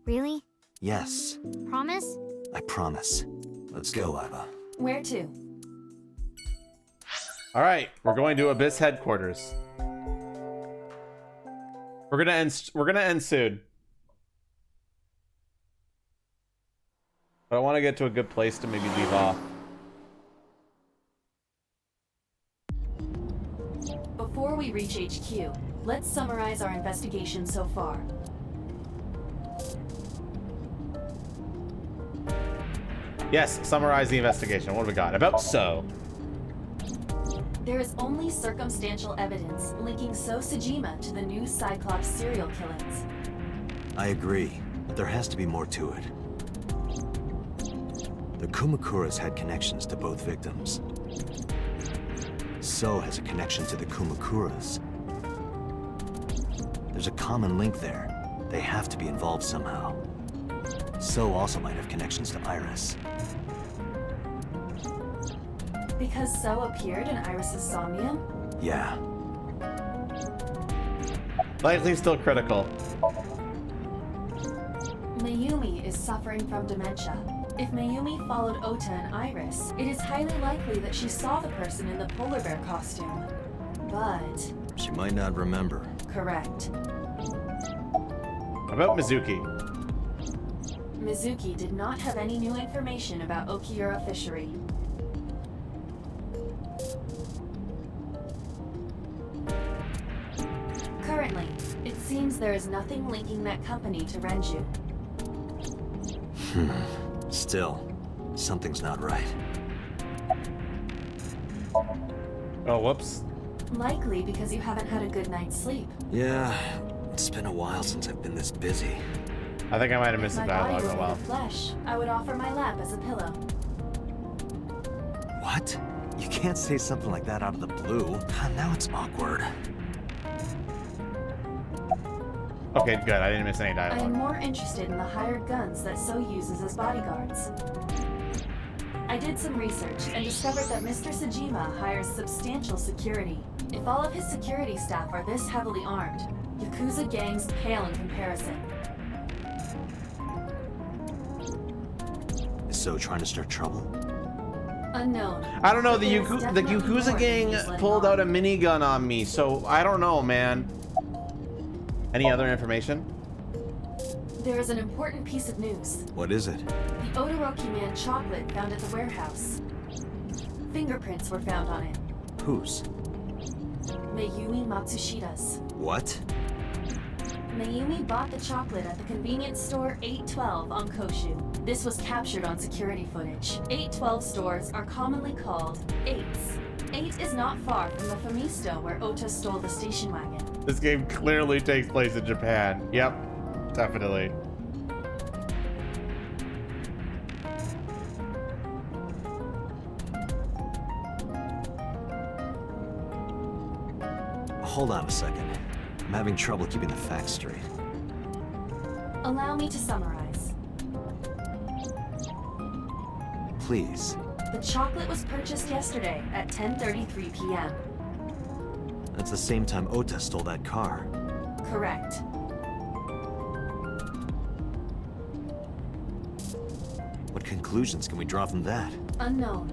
Really? Yes, Promise? I promise. Let's go, Iba. Where to? All right, we're going to Abyss headquarters. We're gonna end soon. But I want to get to a good place to maybe leave off. Before we reach HQ, let's summarize our investigation so far. Yes, summarize the investigation. What do we got? About So. There is only circumstantial evidence linking So Sajima to the new Cyclops serial killings. I agree, but there has to be more to it. The Kumakuras had connections to both victims. So has a connection to the Kumakuras. There's a common link there. They have to be involved somehow. So also might have connections to Iris. Because So appeared in Iris's Somnium? Yeah. Likely still critical. Mayumi is suffering from dementia. If Mayumi followed Ota and Iris, it is highly likely that she saw the person in the polar bear costume. But... She might not remember. correct. About Mizuki. Mizuki did not have any new information about Okiura Fishery. Currently, it seems there is nothing linking that company to Renju. Still, something's not right. Oh, whoops. Likely because you haven't had a good night's sleep. Yeah, it's been a while since I've been this busy. I think I might have missed If the my body dialogue were a made while. of flesh, I would offer my lap as a pillow. What? You can't say something like that out of the blue. Now it's awkward. Okay, good. I didn't miss any I am dialogue. more interested in the hired guns that So uses as bodyguards. I did some research and discovered that Mr. Sajima hires substantial security. If all of his security staff are this heavily armed, Yakuza gangs pale in comparison. Is So trying to start trouble? Unknown. I don't know. But The there is Yakuza definitely more than gang he's letting pulled on. out a minigun on me, so I don't know, man. Any other information? There is an important piece of news. What is it? The Odoroki Man chocolate found at the warehouse. Fingerprints were found on it. Whose? Mayumi Matsushida's. What? Mayumi bought the chocolate at the convenience store 812 on Koshu. This was captured on security footage. 812 stores are commonly called 8s. 8 is not far from the Famisto where Ota stole the station wagon. This game clearly takes place in Japan. Yep, definitely. Hold on a second. I'm having trouble keeping the facts straight. Allow me to summarize. Please. The chocolate was purchased yesterday at 10:33 p.m. That's the same time Ota stole that car. Correct. What conclusions can we draw from that? Unknown.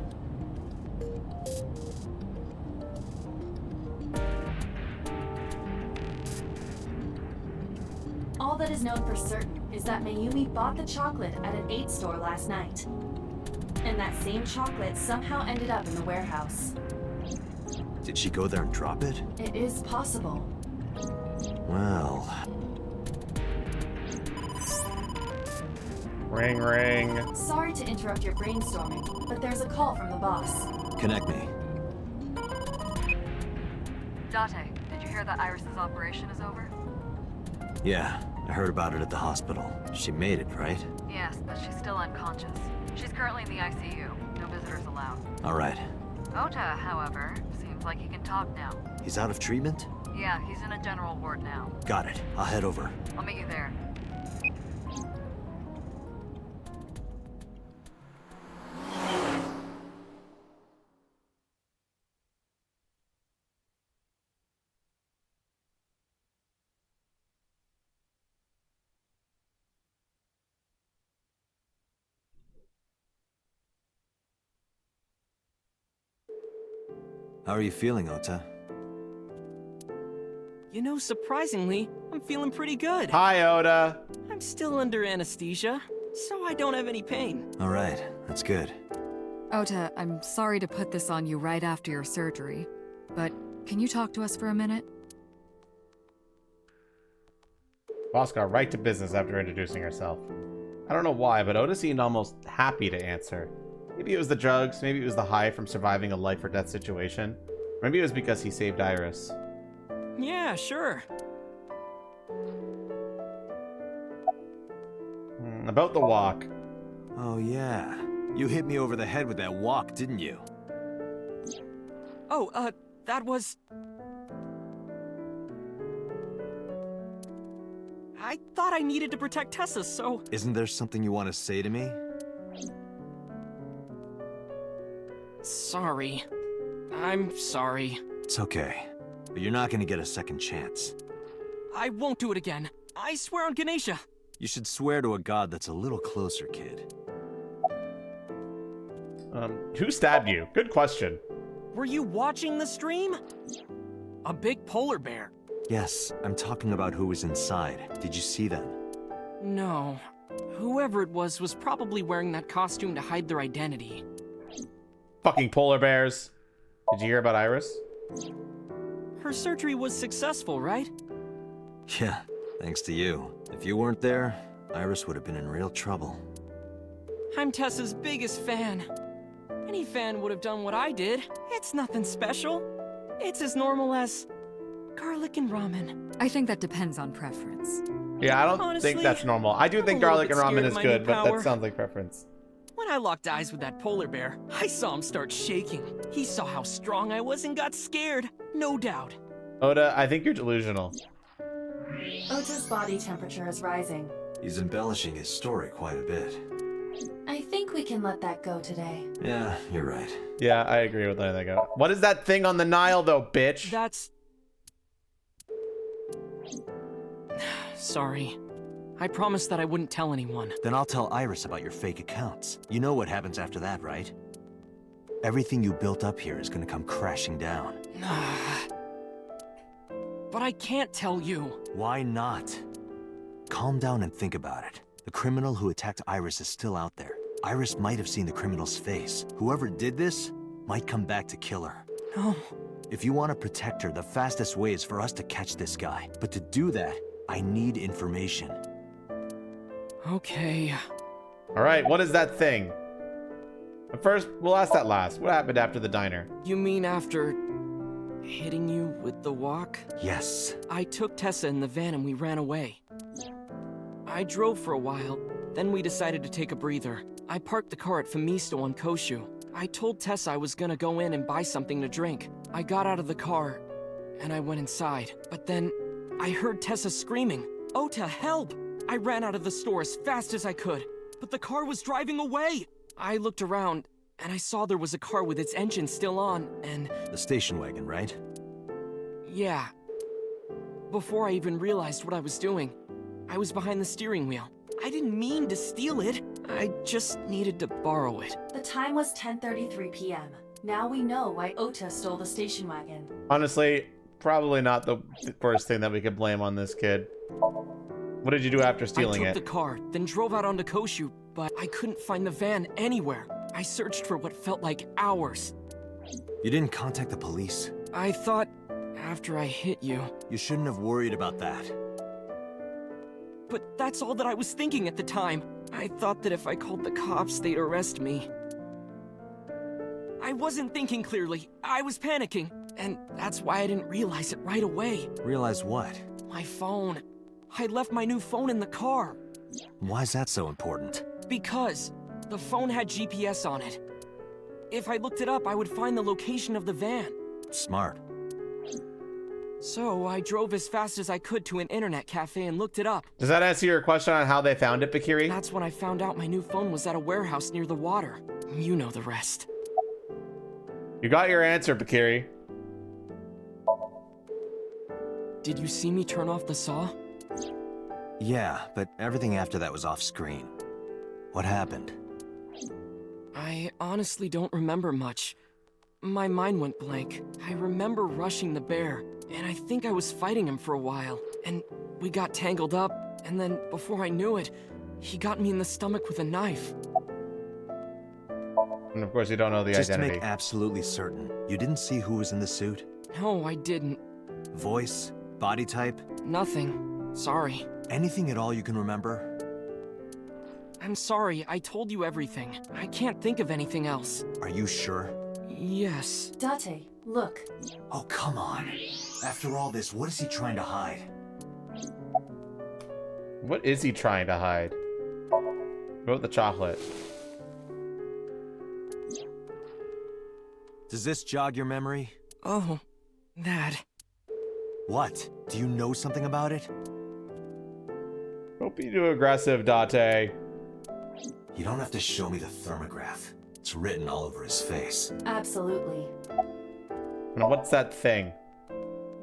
All that is known for certain is that Mayumi bought the chocolate at an 8 store last night. And that same chocolate somehow ended up in the warehouse. Did she go there and drop it? It is possible. Well... Ring, ring. Sorry to interrupt your brainstorming, but there's a call from the boss. Connect me. Date, did you hear that Iris's operation is over? Yeah, I heard about it at the hospital. She made it, right? Yes, but she's still unconscious. She's currently in the ICU. No visitors allowed. All right. Ota, however, seems like he can talk now. He's out of treatment? Yeah, he's in a general ward now. Got it. I'll head over. I'll meet you there. How are you feeling, Ota? You know, surprisingly, I'm feeling pretty good. Hi, Oda. I'm still under anesthesia, so I don't have any pain. All right, that's good. Ota, I'm sorry to put this on you right after your surgery, but can you talk to us for a minute? Boss got right to business after introducing herself. I don't know why, but Oda seemed almost happy to answer. Maybe it was the drugs, maybe it was the high from surviving a life or death situation. Maybe it was because he saved Iris. Yeah, sure. About the walk. Oh yeah. You hit me over the head with that walk, didn't you? Oh, that was... I thought I needed to protect Tessa, so... Isn't there something you want to say to me? Sorry. I'm sorry. It's okay. But you're not gonna get a second chance. I won't do it again. I swear on Ganesha. You should swear to a god that's a little closer, kid. Who stabbed you? Good question. Were you watching the stream? A big polar bear. Yes, I'm talking about who was inside. Did you see them? No. Whoever it was probably wearing that costume to hide their identity. Fucking polar bears. Did you hear about Iris? Her surgery was successful, right? Yeah, thanks to you. If you weren't there, Iris would have been in real trouble. I'm Tessa's biggest fan. Any fan would have done what I did. It's nothing special. It's as normal as garlic and ramen. I think that depends on preference. Yeah, I don't Honestly, think that's normal. I do I'm think a little garlic bit and ramen scared of is my good, new but power. that sounds like preference. When I locked eyes with that polar bear, I saw him start shaking. He saw how strong I was and got scared. No doubt. Oda, I think you're delusional. Ota's body temperature is rising. He's embellishing his story quite a bit. I think we can let that go today. Yeah, you're right. Yeah, I agree with letting that go. What is that thing on the Nile, though, bitch? That's... Sorry. I promised that I wouldn't tell anyone. Then I'll tell Iris about your fake accounts. You know what happens after that, right? Everything you built up here is gonna come crashing down. But I can't tell you. Why not? Calm down and think about it. The criminal who attacked Iris is still out there. Iris might have seen the criminal's face. Whoever did this might come back to kill her. No. If you want to protect her, the fastest way is for us to catch this guy. But to do that, I need information. Okay. All right, what is that thing? But first, we'll ask that last. What happened after the diner? You mean after hitting you with the walk? Yes. I took Tessa in the van and we ran away. I drove for a while, then we decided to take a breather. I parked the car at Famisto on Koshu. I told Tessa I was gonna go in and buy something to drink. I got out of the car, and I went inside. But then, I heard Tessa screaming, "Ota, help!" I ran out of the store as fast as I could, but the car was driving away! I looked around, and I saw there was a car with its engine still on, and... The station wagon, right? Yeah. Before I even realized what I was doing, I was behind the steering wheel. I didn't mean to steal it. I just needed to borrow it. The time was 10:33 p.m. Now we know why Ota stole the station wagon. Honestly, probably not the first thing that we could blame on this kid. What did you do after stealing I it? took the car, then drove out onto Koshu, but I couldn't find the van anywhere. I searched for what felt like hours. You didn't contact the police? I thought, after I hit you... You shouldn't have worried about that. But that's all that I was thinking at the time. I thought that if I called the cops, they'd arrest me. I wasn't thinking clearly. I was panicking. And that's why I didn't realize it right away. Realize what? My phone. I left my new phone in the car. Why's that so important? Because the phone had GPS on it. If I looked it up, I would find the location of the van. Smart. So I drove as fast as I could to an internet cafe and looked it up. Does that answer your question on how they found it, Bakiri? That's when I found out my new phone was at a warehouse near the water. You know the rest. You got your answer, Bakiri. Did you see me turn off the saw? Yeah, but everything after that was off screen. What happened? I honestly don't remember much. My mind went blank. I remember rushing the bear, and I think I was fighting him for a while. And we got tangled up, and then before I knew it, he got me in the stomach with a knife. And of course you don't know the Just identity. to make absolutely certain, you didn't see who was in the suit? No, I didn't. Voice? Body type? Nothing. Sorry. Anything at all you can remember? I'm sorry, I told you everything. I can't think of anything else. Are you sure? Yes. Date, look. Oh, come on. After all this, what is he trying to hide? What is he trying to hide? Go with the chocolate. Does this jog your memory? Oh, that. What? Do you know something about it? Don't be too aggressive, Date. You don't have to show me the thermograph. It's written all over his face. Absolutely. Now, what's that thing?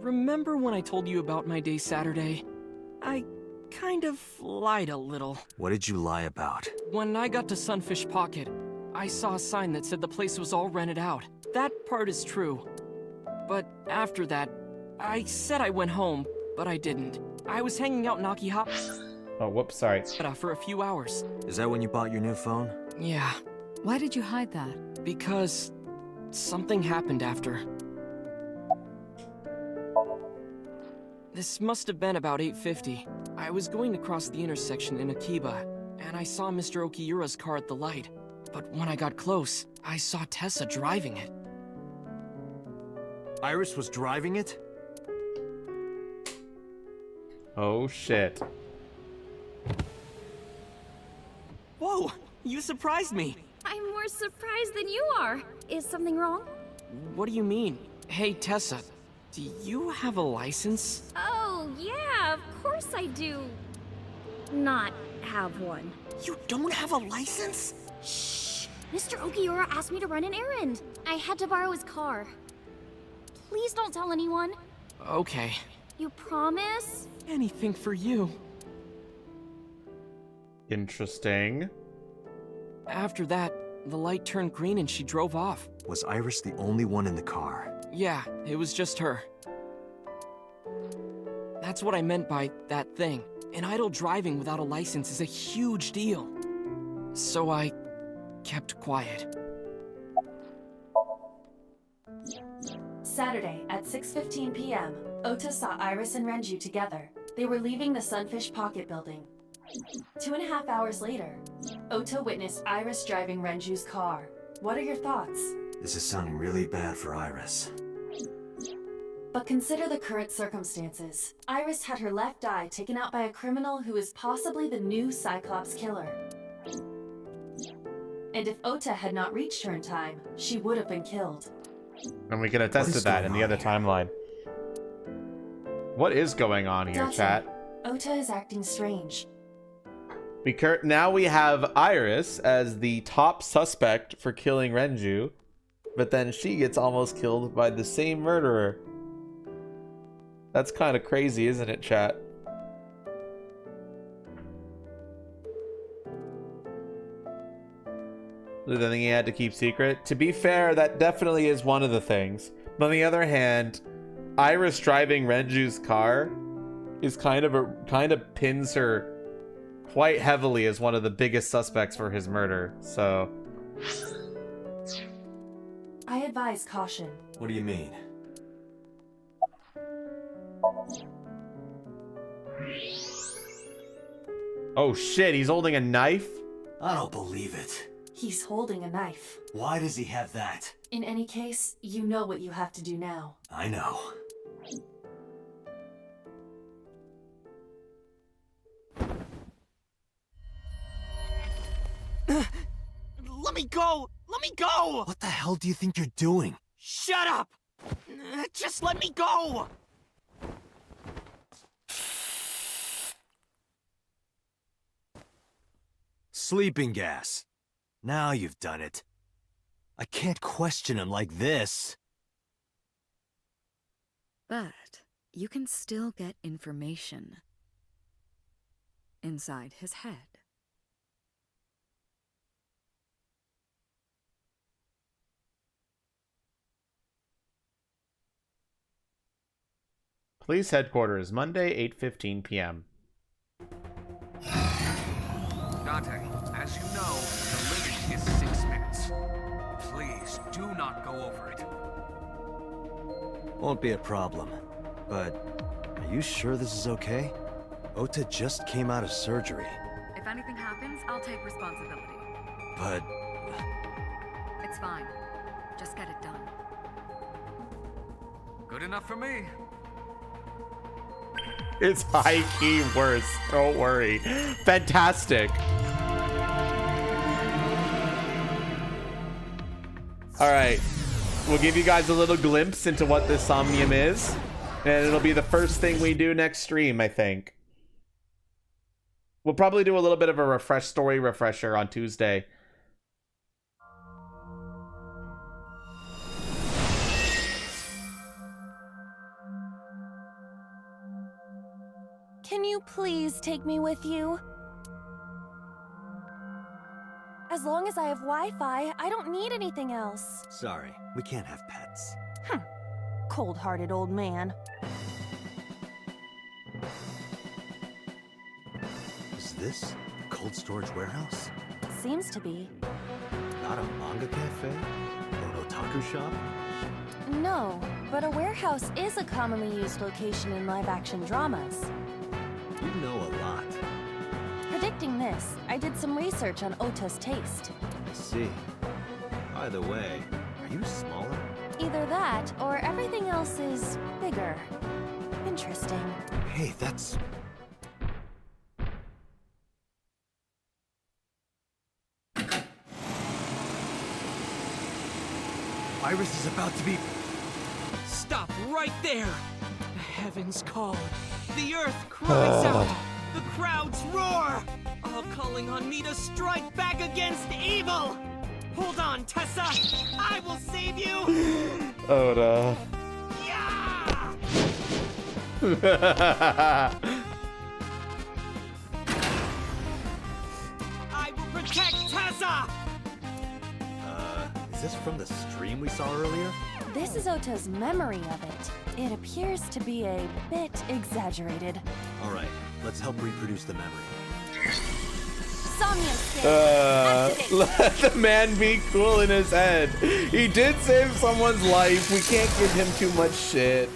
Remember when I told you about my day Saturday? I kind of lied a little. What did you lie about? When I got to Sunfish Pocket, I saw a sign that said the place was all rented out. That part is true. But after that, I said I went home, but I didn't. I was hanging out in Akihabara Oh, whoops, sorry. for a few hours. Is that when you bought your new phone? Yeah. Why did you hide that? Because something happened after. This must have been about 8:50. I was going to cross the intersection in Akiba, and I saw Mr. Okiura's car at the light. But when I got close, I saw Tessa driving it. Iris was driving it? Oh, shit. Whoa! You surprised me! I'm more surprised than you are. Is something wrong? What do you mean? Hey, Tessa, do you have a license? Oh, yeah, of course I do. Not have one. You don't have a license? Shh! Mr. Okiura asked me to run an errand. I had to borrow his car. Please don't tell anyone. Okay. You promise? Anything for you. Interesting. After that, the light turned green and she drove off. Was Iris the only one in the car? Yeah, it was just her. That's what I meant by that thing. An idle driving without a license is a huge deal. So I kept quiet. Saturday at 6:15 p.m., Ota saw Iris and Renju together. They were leaving the Sunfish Pocket building. 2.5 hours later, Ota witnessed Iris driving Renju's car. What are your thoughts? This is sounding really bad for Iris. But consider the current circumstances. Iris had her left eye taken out by a criminal who is possibly the new Cyclops killer. And if Ota had not reached her in time, she would have been killed. And we can attest to that in the other timeline. What is going on here, Dante, chat? Ota is acting strange. Now we have Iris as the top suspect for killing Renju, but then she gets almost killed by the same murderer. That's kind of crazy, isn't it, chat? The thing he had to keep secret. To be fair, that definitely is one of the things. But on the other hand, Iris driving Renju's car is kind of pins her quite heavily as one of the biggest suspects for his murder. So I advise caution. What do you mean? oh shit, he's holding a knife? I don't believe it. He's holding a knife. Why does he have that? In any case, you know what you have to do now. I know. Let me go! Let me go! What the hell do you think you're doing? Shut up! Just let me go! Sleeping gas. Now you've done it. I can't question him like this. But you can still get information inside his head. Police headquarters, Monday, 8:15 p.m. Dante, as you know, the limit is 6 minutes. Please, do not go over it. Won't be a problem. But, are you sure this is okay? Ota just came out of surgery. If anything happens, I'll take responsibility. But... It's fine. Just get it done. Good enough for me. It's high-key worse. Don't worry. Fantastic. Alright. We'll give you guys a little glimpse into what this Somnium is. And it'll be the first thing we do next stream, I think. We'll probably do a little bit of a story refresher on Tuesday. Can you please take me with you? As long as I have Wi-Fi, I don't need anything else. Sorry, we can't have pets. Cold-hearted old man. Is this a cold storage warehouse? Seems to be. Not a manga cafe? Or an otaku shop? No, but a warehouse is a commonly used location in live-action dramas. You know a lot. Predicting this, I did some research on Ota's taste. I see. By the way, are you smaller? Either that, or everything else is bigger. Interesting. Hey, that's... Iris is about to be... Stop right there! heavens call. The earth cries out. The crowds roar. All calling on me to strike back against evil. Hold on, Tessa. I will save you. Oda. I will protect Tessa. Is this from the stream we saw earlier? This is Oto's memory of it. It appears to be a bit exaggerated. Alright, let's help reproduce the memory. Somnium scan. Let the man be cool in his head. He did save someone's life. We can't give him too much shit.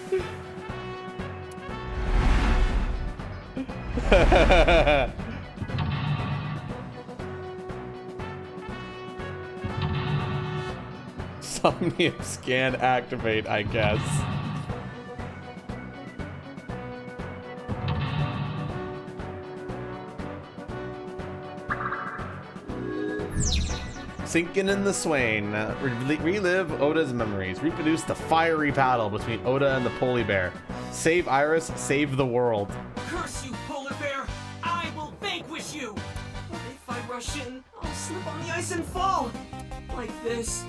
Somnium scan activate, I guess. Sinking in the Swain. Relive Oda's memories. Reproduce the fiery battle between Oda and the polar bear. Save Iris, save the world. Curse you, polar bear! I will vanquish you! But if I rush in, I'll slip on the ice and fall! Like this.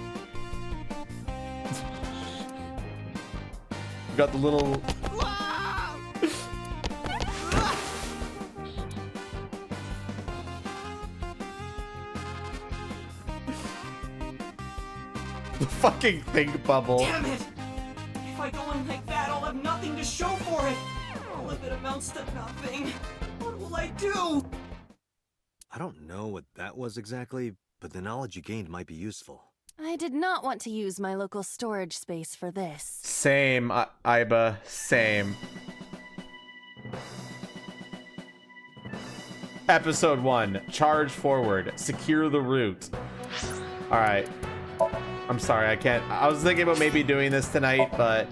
We got the little... the fucking think bubble. Damn it! If I go in like that, I'll have nothing to show for it! All of it amounts to nothing. What will I do? I don't know what that was exactly, but the knowledge you gained might be useful. I did not want to use my local storage space for this. Same, Iba. Same. Episode 1. Charge forward. Secure the route. Alright. I'm sorry, I can't. I was thinking about maybe doing this tonight, but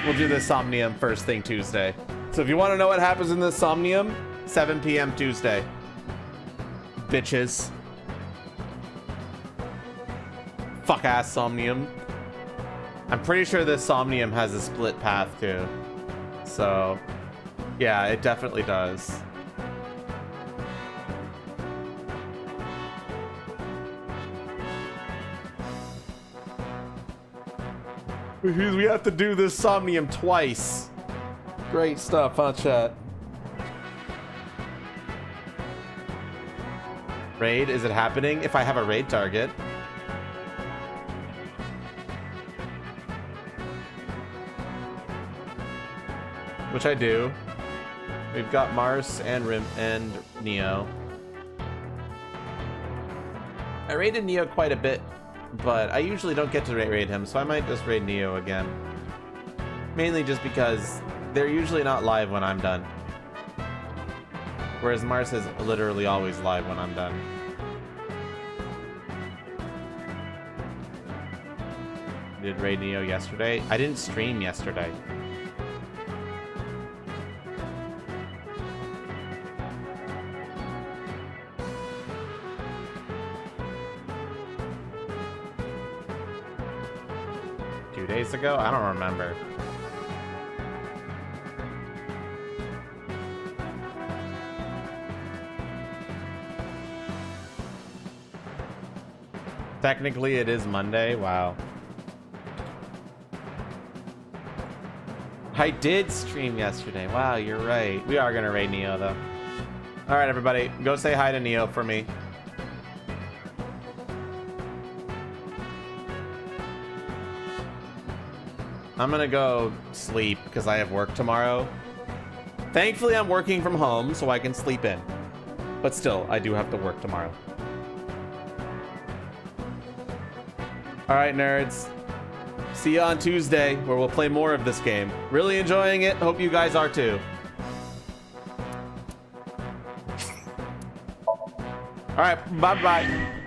we'll do the Somnium first thing Tuesday. So if you want to know what happens in the Somnium, 7 p.m. Tuesday. Bitches. Fuck ass Somnium. I'm pretty sure this Somnium has a split path too. So, yeah, it definitely does. Which means we have to do this Somnium twice. Great stuff, huh, chat? Raid, is it happening? If I have a raid target. Which I do. We've got Mars and Rim and Neo. I raided Neo quite a bit, but I usually don't get to raid him, so I might just raid Neo again. Mainly just because they're usually not live when I'm done. Whereas Mars is literally always live when I'm done. Did raid Neo yesterday? I didn't stream yesterday. 2 days ago? I don't remember. Technically, it is Monday. Wow. I did stream yesterday. Wow, you're right. We are gonna raid Neo, though. All right, everybody, go say hi to Neo for me. I'm gonna go sleep because I have work tomorrow. Thankfully, I'm working from home, so I can sleep in. But still, I do have to work tomorrow. All right, nerds. See you on Tuesday, where we'll play more of this game. Really enjoying it. Hope you guys are too. All right, bye-bye.